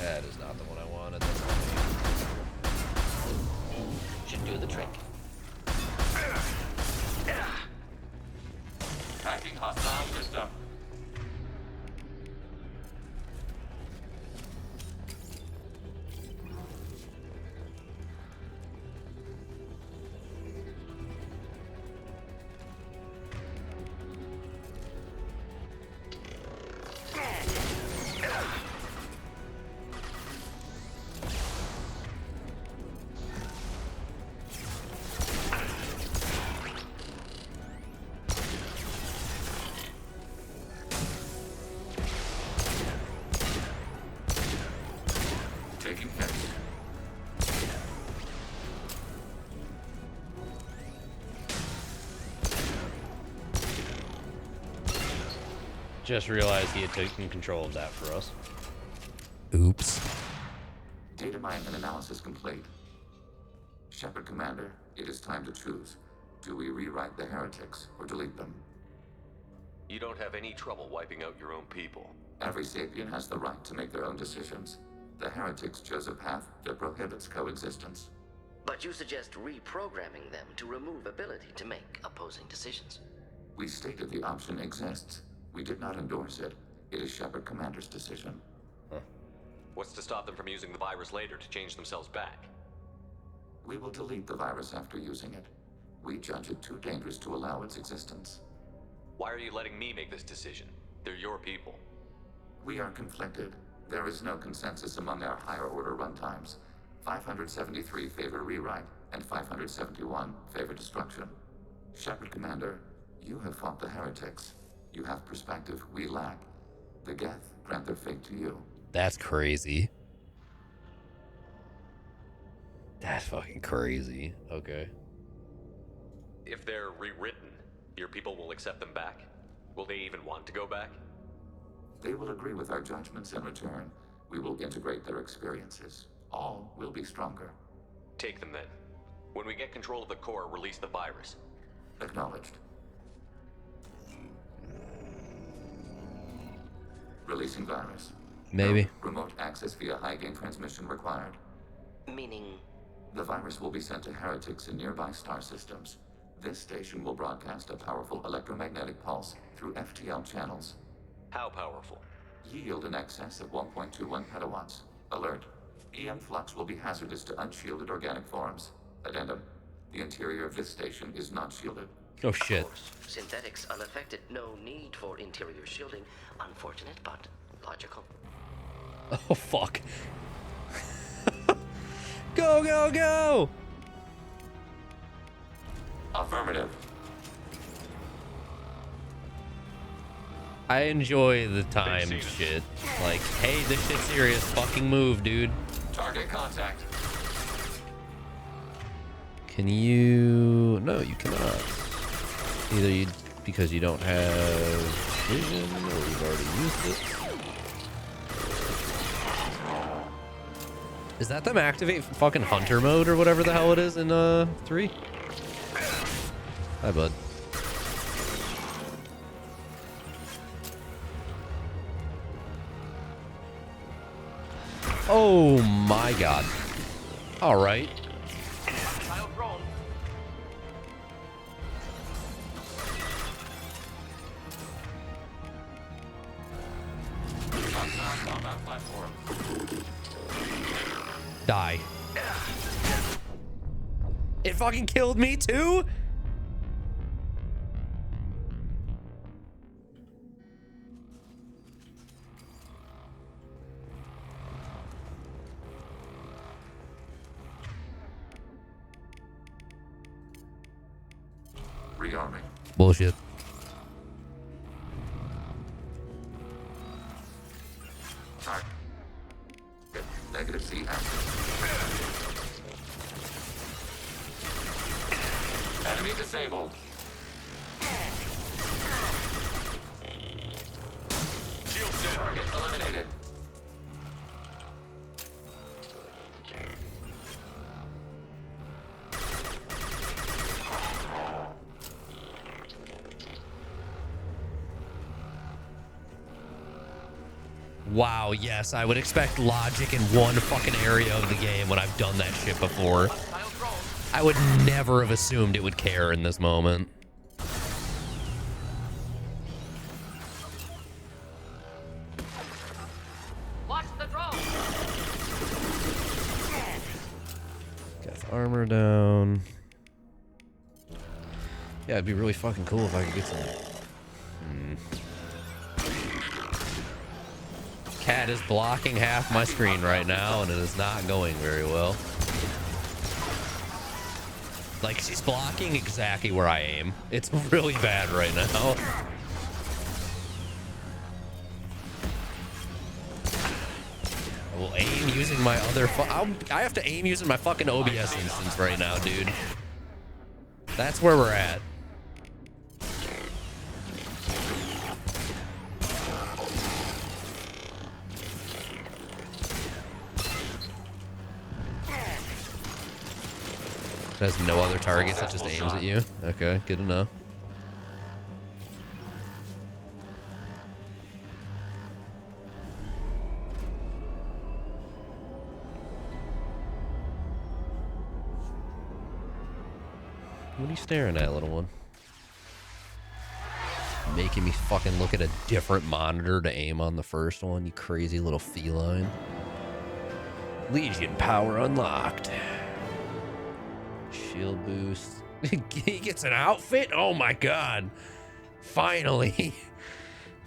That is not the one I wanted. That's not Should do the trick. Hacking hostile system. just realized he had taken control of that for us. Oops. Data mine and analysis complete. Shepard Commander, it is time to choose. Do we rewrite the heretics or delete them? You don't have any trouble wiping out your own people. Every sapient has the right to make their own decisions. The heretics chose a path that prohibits coexistence. But you suggest reprogramming them to remove ability to make opposing decisions. We stated the option exists. We did not endorse it. It is Shepard Commander's decision. What's to stop them from using the virus later to change themselves back? We will delete the virus after using it. We judge it too dangerous to allow its existence. Why are you letting me make this decision? They're your people. We are conflicted. There is no consensus among our higher order runtimes. 573 favor rewrite, and 571 favor destruction. Shepard Commander, you have fought the heretics. You have perspective we lack. The Geth grant their fate to you. That's crazy. That's fucking crazy. Okay. If they're rewritten, your people will accept them back? Will they even want to go back? They will agree with our judgments in return. We will integrate their experiences. All will be stronger. Take them then. When we get control of the core, release the virus. Acknowledged. Releasing virus. Maybe. No remote access via high-gain transmission required. Meaning? The virus will be sent to heretics in nearby star systems. This station will broadcast a powerful electromagnetic pulse through FTL channels. How powerful? Yield in excess of 1.21 petawatts. Alert. EM flux will be hazardous to unshielded organic forms. Addendum. The interior of this station is not shielded. Oh shit. Of course, synthetics unaffected. No need for interior shielding. Unfortunate, but logical. Oh fuck. Go, go, go! Affirmative. I enjoy the time shit. Like, hey, this shit's serious. Fucking move, dude. Target contact. Can you... No, you cannot. Either you... Because you don't have vision, or you've already used it. Is that them activate fucking hunter mode or whatever the hell it is in 3? Hi, bud. Oh my god. All right. Die. It fucking killed me too? Rearming. Bullshit. Negative C Enemy disabled. Shield target eliminated. Wow, yes, I would expect logic in one fucking area of the game when I've done that shit before. I would never have assumed it would care in this moment. Watch the drone. Got the armor down. Yeah, it'd be really fucking cool if I could get some... Cat is blocking half my screen right now, and it is not going very well. Like, she's blocking exactly where I aim. It's really bad right now. I will aim using my other... I have to aim using my fucking OBS instance right now, dude. That's where we're at. It has no other targets, it just aims at you. Okay, good to know. What are you staring at, little one? Making me fucking look at a different monitor to aim on the first one, you crazy little feline. Legion power unlocked. Shield boost. He gets an outfit? Oh my god. Finally.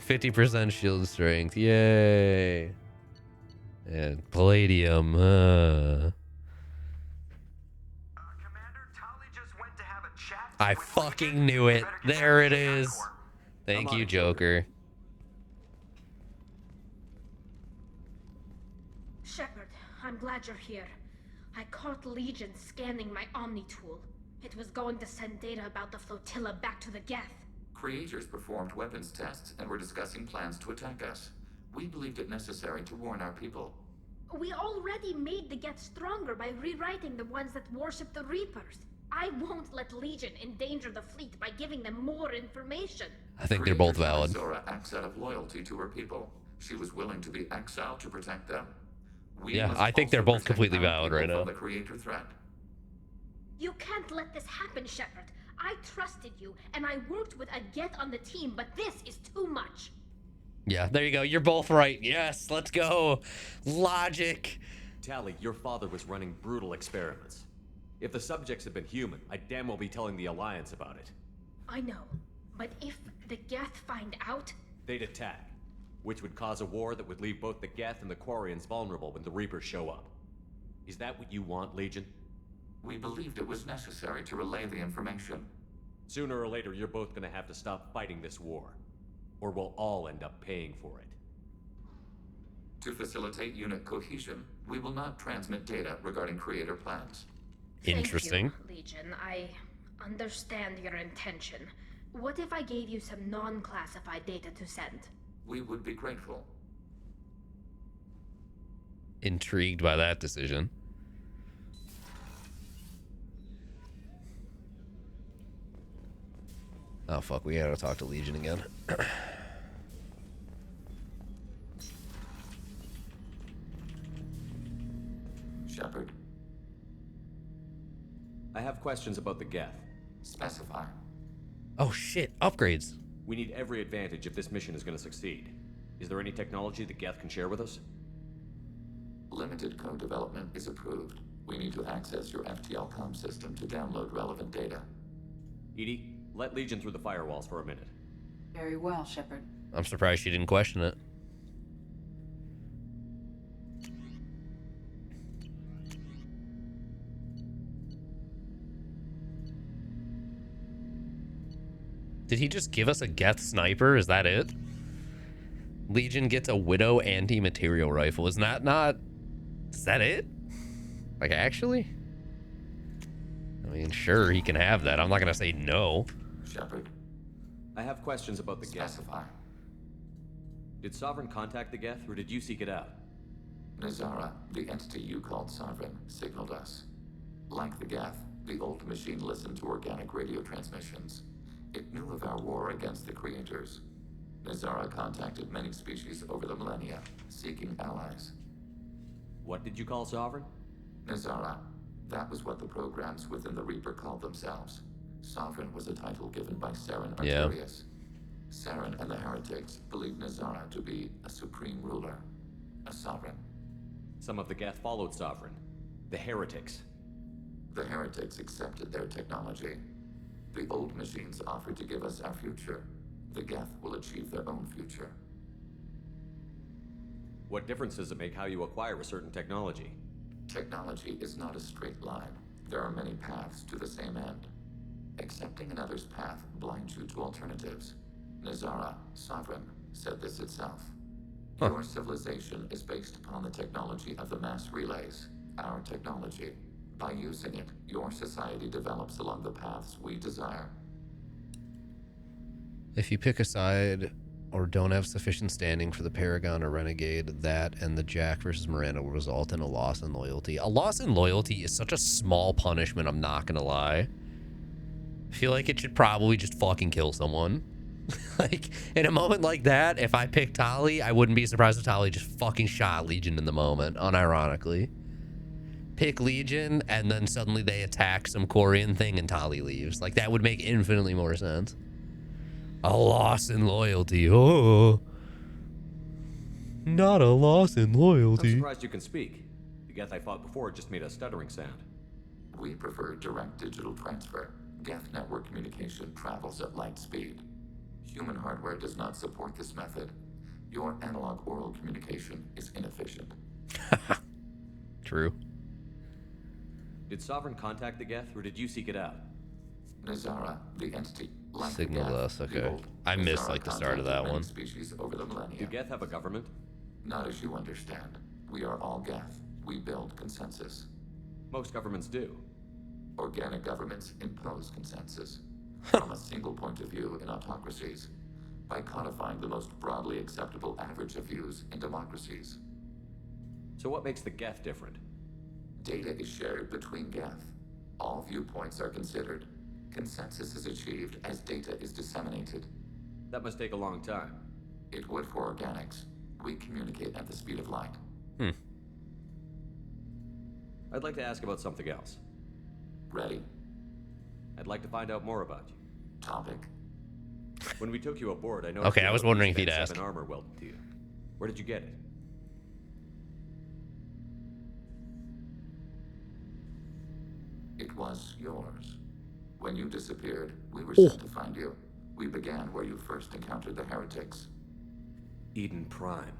50% shield strength. Yay. And palladium. I fucking knew it. There it is. Thank you, Joker. Shepard, I'm glad you're here. I caught Legion scanning my Omni tool. It was going to send data about the flotilla back to the Geth. Creators performed weapons tests and were discussing plans to attack us. We believed it necessary to warn our people. We already made the Geth stronger by rewriting the ones that worship the Reapers. I won't let Legion endanger the fleet by giving them more information. I think they're both valid. Zora acts out of loyalty to her people. She was willing to be exiled to protect them. Yeah, I think they're both completely valid right now. The creator threat. You can't let this happen, Shepard. I trusted you, and I worked with a Geth on the team, but this is too much. Yeah, there you go. You're both right. Yes, let's go. Logic. Tali, your father was running brutal experiments. If the subjects had been human, I'd damn well be telling the Alliance about it. I know, but if the Geth find out... They'd attack, which would cause a war that would leave both the Geth and the Quarians vulnerable when the Reapers show up. Is that what you want, Legion? We believed it was necessary to relay the information. Sooner or later, you're both gonna have to stop fighting this war, or we'll all end up paying for it. To facilitate unit cohesion, we will not transmit data regarding creator plans. Interesting. Thank you, Legion. I understand your intention. What if I gave you some non-classified data to send? We would be grateful. Intrigued by that decision. Oh fuck, we gotta talk to Legion again. Shepard. I have questions about the Geth. Specify. Oh shit, upgrades. We need every advantage if this mission is going to succeed. Is there any technology the Geth can share with us? Limited code development is approved. We need to access your FTL comm system to download relevant data. EDI, let Legion through the firewalls for a minute. Very well, Shepard. I'm surprised she didn't question it. Did he just give us a Geth sniper? Is that it? Legion gets a Widow anti-material rifle. Is that not... Is that it? Like, actually? I mean, sure, he can have that. I'm not gonna say no. Shepard. I have questions about the Geth. Specify. Did Sovereign contact the Geth, or did you seek it out? Nazara, the entity you called Sovereign, signaled us. Like the Geth, the old machine listened to organic radio transmissions. It knew of our war against the creators. Nazara contacted many species over the millennia, seeking allies. What did you call Sovereign? Nazara. That was what the programs within the Reaper called themselves. Sovereign was a title given by Saren Arterius. Saren and the Heretics believed Nazara to be a supreme ruler, a sovereign. Some of the Geth followed Sovereign. The Heretics. The Heretics accepted their technology. The old machines offered to give us our future. The Geth will achieve their own future. What difference does it make how you acquire a certain technology? Technology is not a straight line. There are many paths to the same end. Accepting another's path blinds you to alternatives. Nazara, Sovereign, said this itself. Your civilization is based upon the technology of the mass relays, our technology. By using it, your society develops along the paths we desire. If you pick a side or don't have sufficient standing for the Paragon or Renegade, that and the Jack versus Miranda will result in a loss in loyalty. A loss in loyalty is such a small punishment, I'm not gonna lie. I feel like it should probably just fucking kill someone. Like, in a moment like that, if I picked Tali, I wouldn't be surprised if Tali just fucking shot Legion in the moment, unironically. Pick Legion, and then suddenly they attack some Quarian thing and Tali leaves. Like, that would make infinitely more sense. A loss in loyalty. Oh. Not a loss in I'm loyalty. surprised you can speak. The Geth I fought before just made a stuttering sound. We prefer direct digital transfer. Geth network communication travels at light speed. Human hardware does not support this method. Your analog oral communication is inefficient. True. Did Sovereign contact the Geth, or did you seek it out? Nazara, the entity, like Signal the Geth, us, okay. behold, I missed Nazara like the start of that contacted many one. Species over the millennia. Do Geth have a government? Not as you understand. We are all Geth. We build consensus. Most governments do. Organic governments impose consensus from a single point of view in autocracies, by codifying the most broadly acceptable average of views in democracies. So what makes the Geth different? Data is shared between Geth. All viewpoints are considered. Consensus is achieved as data is disseminated. That must take a long time. It would for organics. We communicate at the speed of light. I'd like to ask about something else. Ready? I'd like to find out more about you. Topic. When we took you aboard, I noticed Okay, I was wondering if he'd have ask. an armor welded to you. Where did you get it? It was yours. When you disappeared, we were sent to find you. We began where you first encountered the heretics. Eden Prime.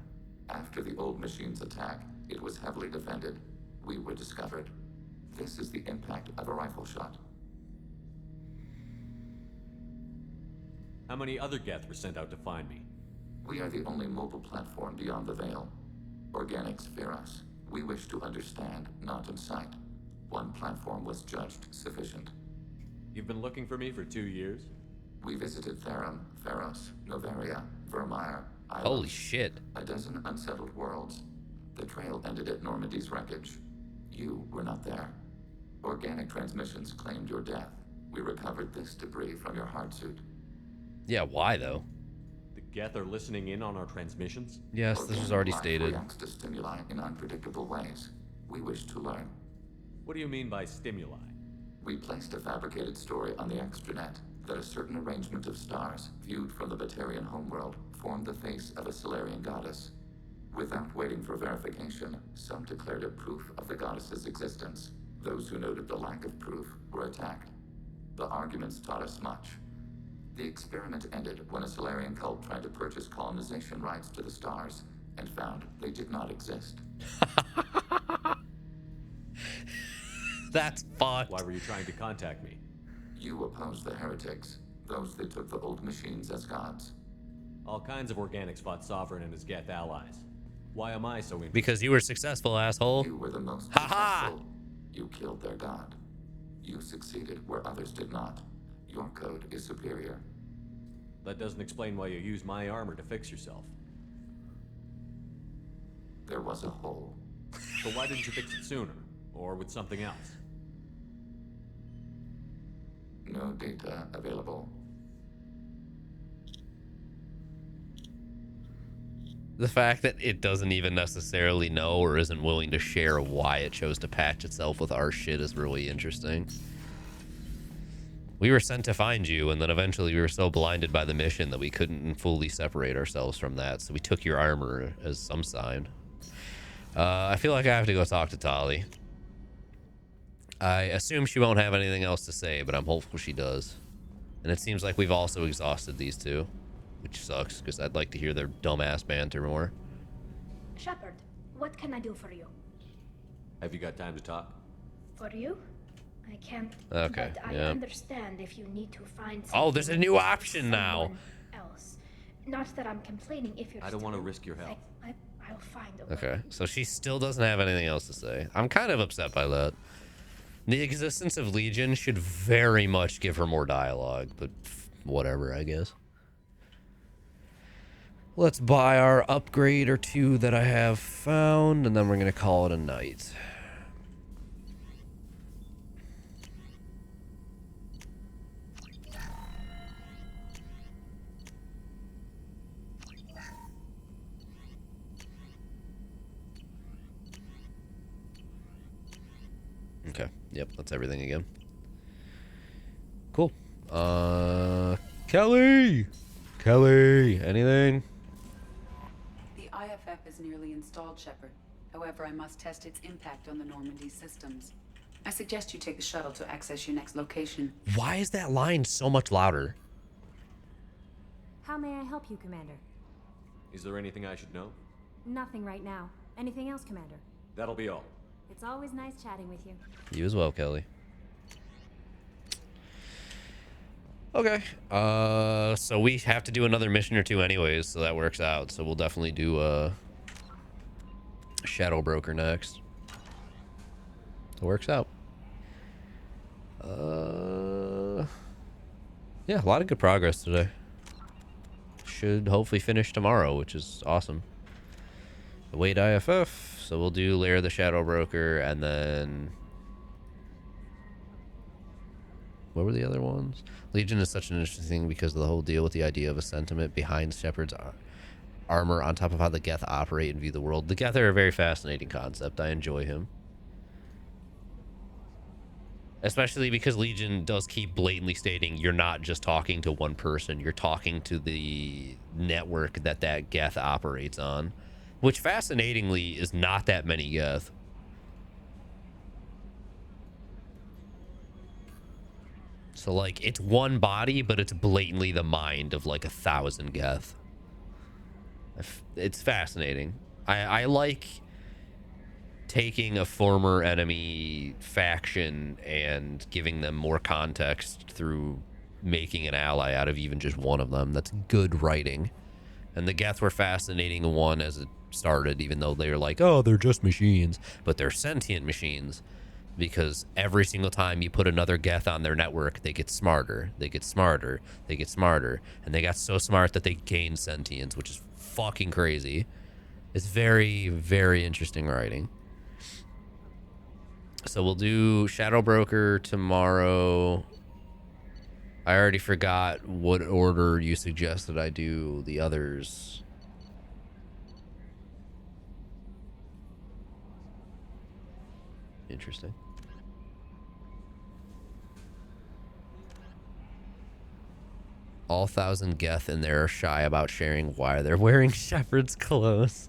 After the old machine's attack, it was heavily defended. We were discovered. This is the impact of a rifle shot. How many other Geth were sent out to find me? We are the only mobile platform beyond the veil. Organics fear us. We wish to understand, not incite. One platform was judged sufficient. You've been looking for me for 2 years? We visited Therum, Pharos, Novaria, Vermeer, Ilos, Holy shit. a dozen unsettled worlds. The trail ended at Normandy's wreckage. You were not there. Organic transmissions claimed your death. We recovered this debris from your hard suit. Yeah, why though? The Geth are listening in on our transmissions? Yes, this was already Life stated. reacts to stimuli in unpredictable ways. We wish to learn. What do you mean by stimuli? We placed a fabricated story on the extranet that a certain arrangement of stars, viewed from the Batarian homeworld, formed the face of a Solarian goddess. Without waiting for verification, some declared it proof of the goddess's existence. Those who noted the lack of proof were attacked. The arguments taught us much. The experiment ended when a Solarian cult tried to purchase colonization rights to the stars and found they did not exist. That's fucked. Why were you trying to contact me? You opposed the heretics, those that took the old machines as gods. All kinds of organics fought Sovereign and his Geth allies. Why am I so interested? Because you were successful, asshole. You were the most Ha-ha! successful. You killed their god. You succeeded where others did not. Your code is superior. That doesn't explain why you use my armor to fix yourself. There was a hole. So why didn't you fix it sooner? Or with something else? No data available. The fact that it doesn't even necessarily know or isn't willing to share why it chose to patch itself with our shit is really interesting. We were sent to find you, and then eventually we were so blinded by the mission that we couldn't fully separate ourselves from that, so we took your armor as some sign. I feel like I have to go talk to Tali. I assume she won't have anything else to say, but I'm hopeful she does. And it seems like we've also exhausted these two, which sucks, because I'd like to hear their dumbass banter more. Shepard, what can I do for you? Have you got time to talk? For you? I can't. Okay, But I yeah. understand if you need to find Oh, there's a new with option now. someone else. Not that I'm complaining if you're I don't want to still- risk your health. I'll find a way. Okay, so she still doesn't have anything else to say. I'm kind of upset by that. The existence of Legion should very much give her more dialogue, but whatever, I guess. Let's buy our upgrade or two that I have found, and then we're going to call it a night. Okay, yep, that's everything again. Cool. Kelly! Kelly, anything? The IFF is nearly installed, Shepard. However, I must test its impact on the Normandy systems. I suggest you take the shuttle to access your next location. Why is that line so much louder? How may I help you, Commander? Is there anything I should know? Nothing right now. Anything else, Commander? That'll be all. It's always nice chatting with you. You as well, Kelly. Okay. So we have to do another mission or two anyways, so that works out. So we'll definitely do Shadow Broker next. It works out. Yeah, a lot of good progress today. Should hopefully finish tomorrow, which is awesome. Await IFF. So we'll do Lair of the Shadow Broker, and then... what were the other ones? Legion is such an interesting thing because of the whole deal with the idea of a sentiment behind Shepard's armor on top of how the Geth operate and view the world. The Geth are a very fascinating concept. I enjoy him. Especially because Legion does keep blatantly stating you're not just talking to one person. You're talking to the network that Geth operates on. Which, fascinatingly, is not that many Geth. So, like, it's one body, but it's blatantly the mind of, like, 1,000 Geth. It's fascinating. I like taking a former enemy faction and giving them more context through making an ally out of even just one of them. That's good writing. And the Geth were fascinating one as it started, even though they were like, oh, they're just machines. But they're sentient machines. Because every single time you put another Geth on their network, they get smarter. They get smarter. They get smarter. And they got so smart that they gain sentience, which is fucking crazy. It's very, very interesting writing. So we'll do Shadow Broker tomorrow. I already forgot what order you suggested I do the others. Interesting. All 1,000 Geth in there are shy about sharing why they're wearing Shepard's clothes.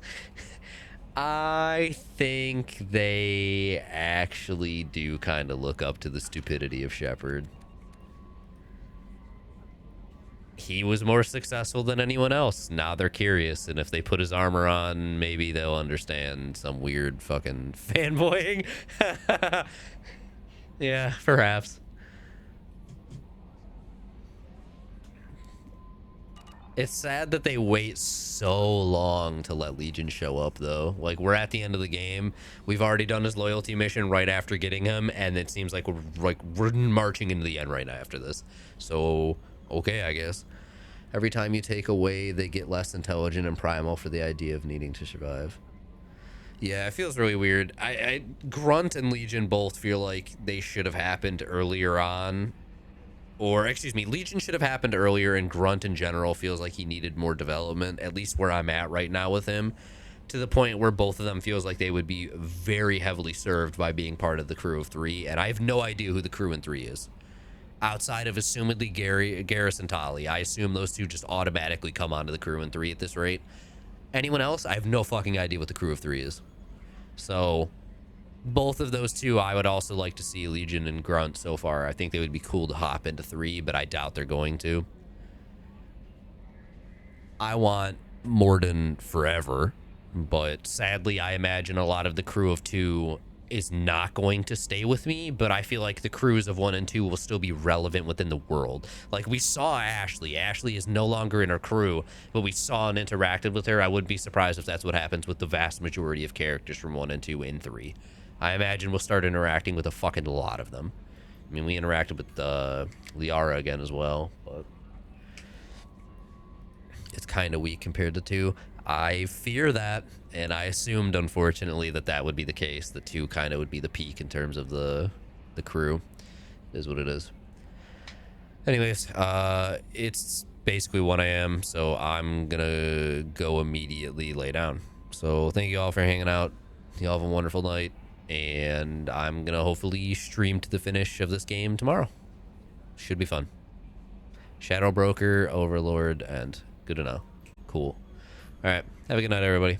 I think they actually do kind of look up to the stupidity of Shepard. He was more successful than anyone else. Now they're curious, and if they put his armor on, maybe they'll understand some weird fucking fanboying. Yeah, perhaps. It's sad that they wait so long to let Legion show up, though. Like, we're at the end of the game. We've already done his loyalty mission right after getting him, and it seems like we're marching into the end right now after this. So, okay, I guess. Every time you take away, they get less intelligent and primal for the idea of needing to survive. Yeah, it feels really weird. Grunt and Legion both feel like they should have happened earlier on. Or, excuse me, Legion should have happened earlier, and Grunt in general feels like he needed more development, at least where I'm at right now with him, to the point where both of them feels like they would be very heavily served by being part of the crew of 3, and I have no idea who the crew in 3 is. Outside of assumedly Garrus and Tali, I assume those two just automatically come onto the crew in 3 at this rate. Anyone else? I have no fucking idea what the crew of 3 is. So... both of those two, I would also like to see Legion and Grunt so far. I think they would be cool to hop into 3, but I doubt they're going to. I want Mordin forever, but sadly, I imagine a lot of the crew of 2 is not going to stay with me, but I feel like the crews of 1 and 2 will still be relevant within the world. Like, we saw Ashley. Ashley is no longer in our crew, but we saw and interacted with her. I wouldn't be surprised if that's what happens with the vast majority of characters from 1 and 2 in 3. I imagine we'll start interacting with a fucking lot of them. I mean, we interacted with Liara again as well, but it's kind of weak compared to 2. I fear that, and I assumed, unfortunately, that would be the case. The 2 kind of would be the peak in terms of the crew. It is what it is. Anyways, it's basically 1 a.m., so I'm gonna go immediately lay down. So thank you all for hanging out. You all have a wonderful night, and I'm gonna hopefully stream to the finish of this game tomorrow. Should be fun. Shadow Broker, Overlord, and good to know. Cool. All right, have a good night, everybody.